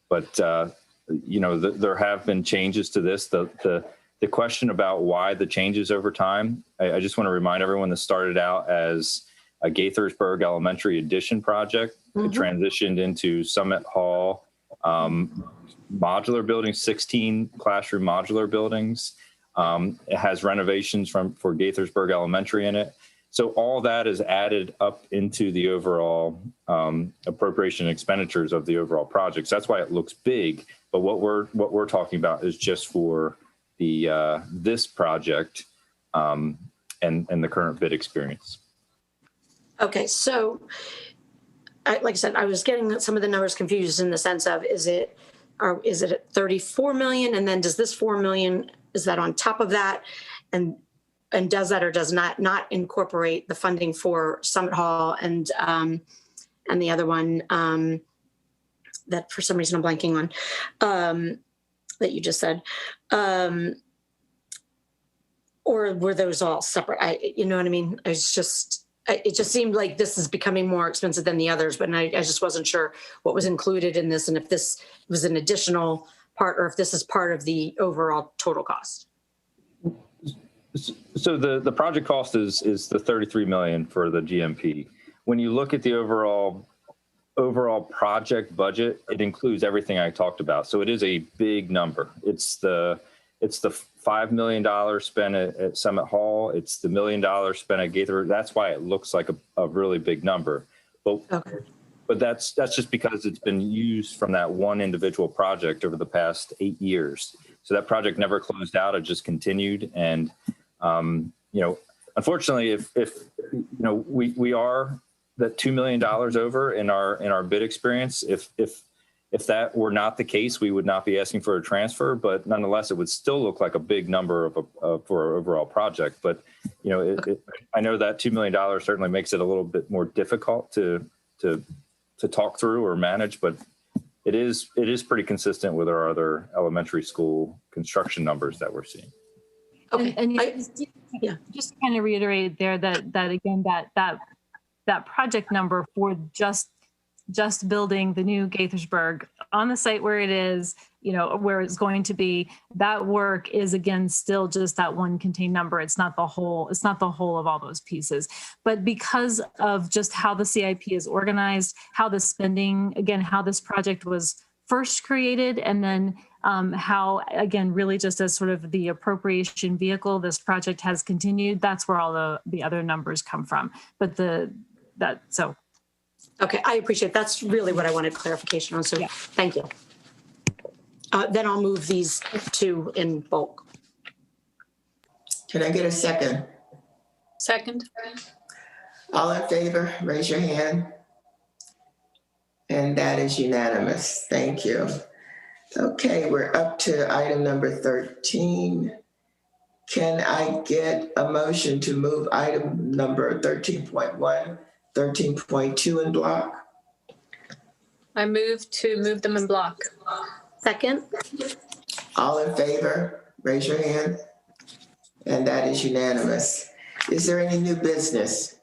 But there have been changes to this. The question about why the changes over time, I just want to remind everyone this started out as a Gaithersburg Elementary Addition project. It transitioned into Summit Hall modular buildings, 16 classroom modular buildings. It has renovations for Gaithersburg Elementary in it. So all that is added up into the overall appropriation expenditures of the overall project. So that's why it looks big. But what we're talking about is just for the this project and the current bid experience. Okay, so like I said, I was getting some of the numbers confused in the sense of is it at 34 million, and then does this 4 million, is that on top of that, and does that or does not incorporate the funding for Summit Hall and the other one that for some reason I'm blanking on that you just said, or were those all separate? You know what I mean? It just seemed like this is becoming more expensive than the others, but I just wasn't sure what was included in this and if this was an additional part or if this is part of the overall total cost. So the project cost is the 33 million for the GMP. When you look at the overall project budget, it includes everything I talked about. So it is a big number. It's the $5 million spent at Summit Hall. It's the $1 million spent at Gaither. That's why it looks like a really big number. But but that's just because it's been used from that one individual project over the past 8 years. So that project never closed out; it just continued. And unfortunately, if we are that $2 million over in our bid experience, if that were not the case, we would not be asking for a transfer, but nonetheless, it would still look like a big number for our overall project. But, I know that $2 million certainly makes it a little bit more difficult to talk through or manage, but it is pretty consistent with our other elementary school construction numbers that we're seeing. Okay. And just to kind of reiterate there that again, that project number for just building the new Gaithersburg on the site where it is, where it's going to be, that work is again still just that one contained number. It's not the whole of all those pieces. But because of just how the CIP is organized, how the spending, again, how this project was first created, and then how, again, really just as sort of the appropriation vehicle, this project has continued, that's where all the other numbers come from. But Okay, I appreciate it. That's really what I wanted clarification on. So yeah. Thank you. Then I'll move these two in bulk. Can I get a second? Second. All in favor, raise your hand. And that is unanimous. Thank you. Okay, we're up to item number 13. Can I get a motion to move item number 13.1, 13.2 in block? I move to move them in block. Second. All in favor, raise your hand. And that is unanimous. Is there any new business?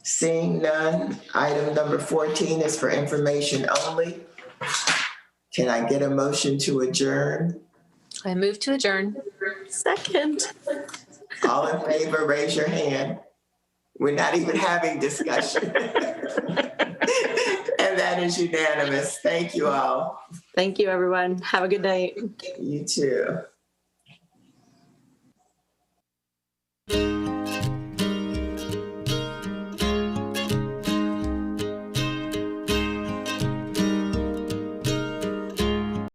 Seeing none, item number 14 is for information only. Can I get a motion to adjourn? I move to adjourn. Second. All in favor, raise your hand. We're not even having discussion. And that is unanimous. Thank you all. Thank you, everyone. Have a good night. You too.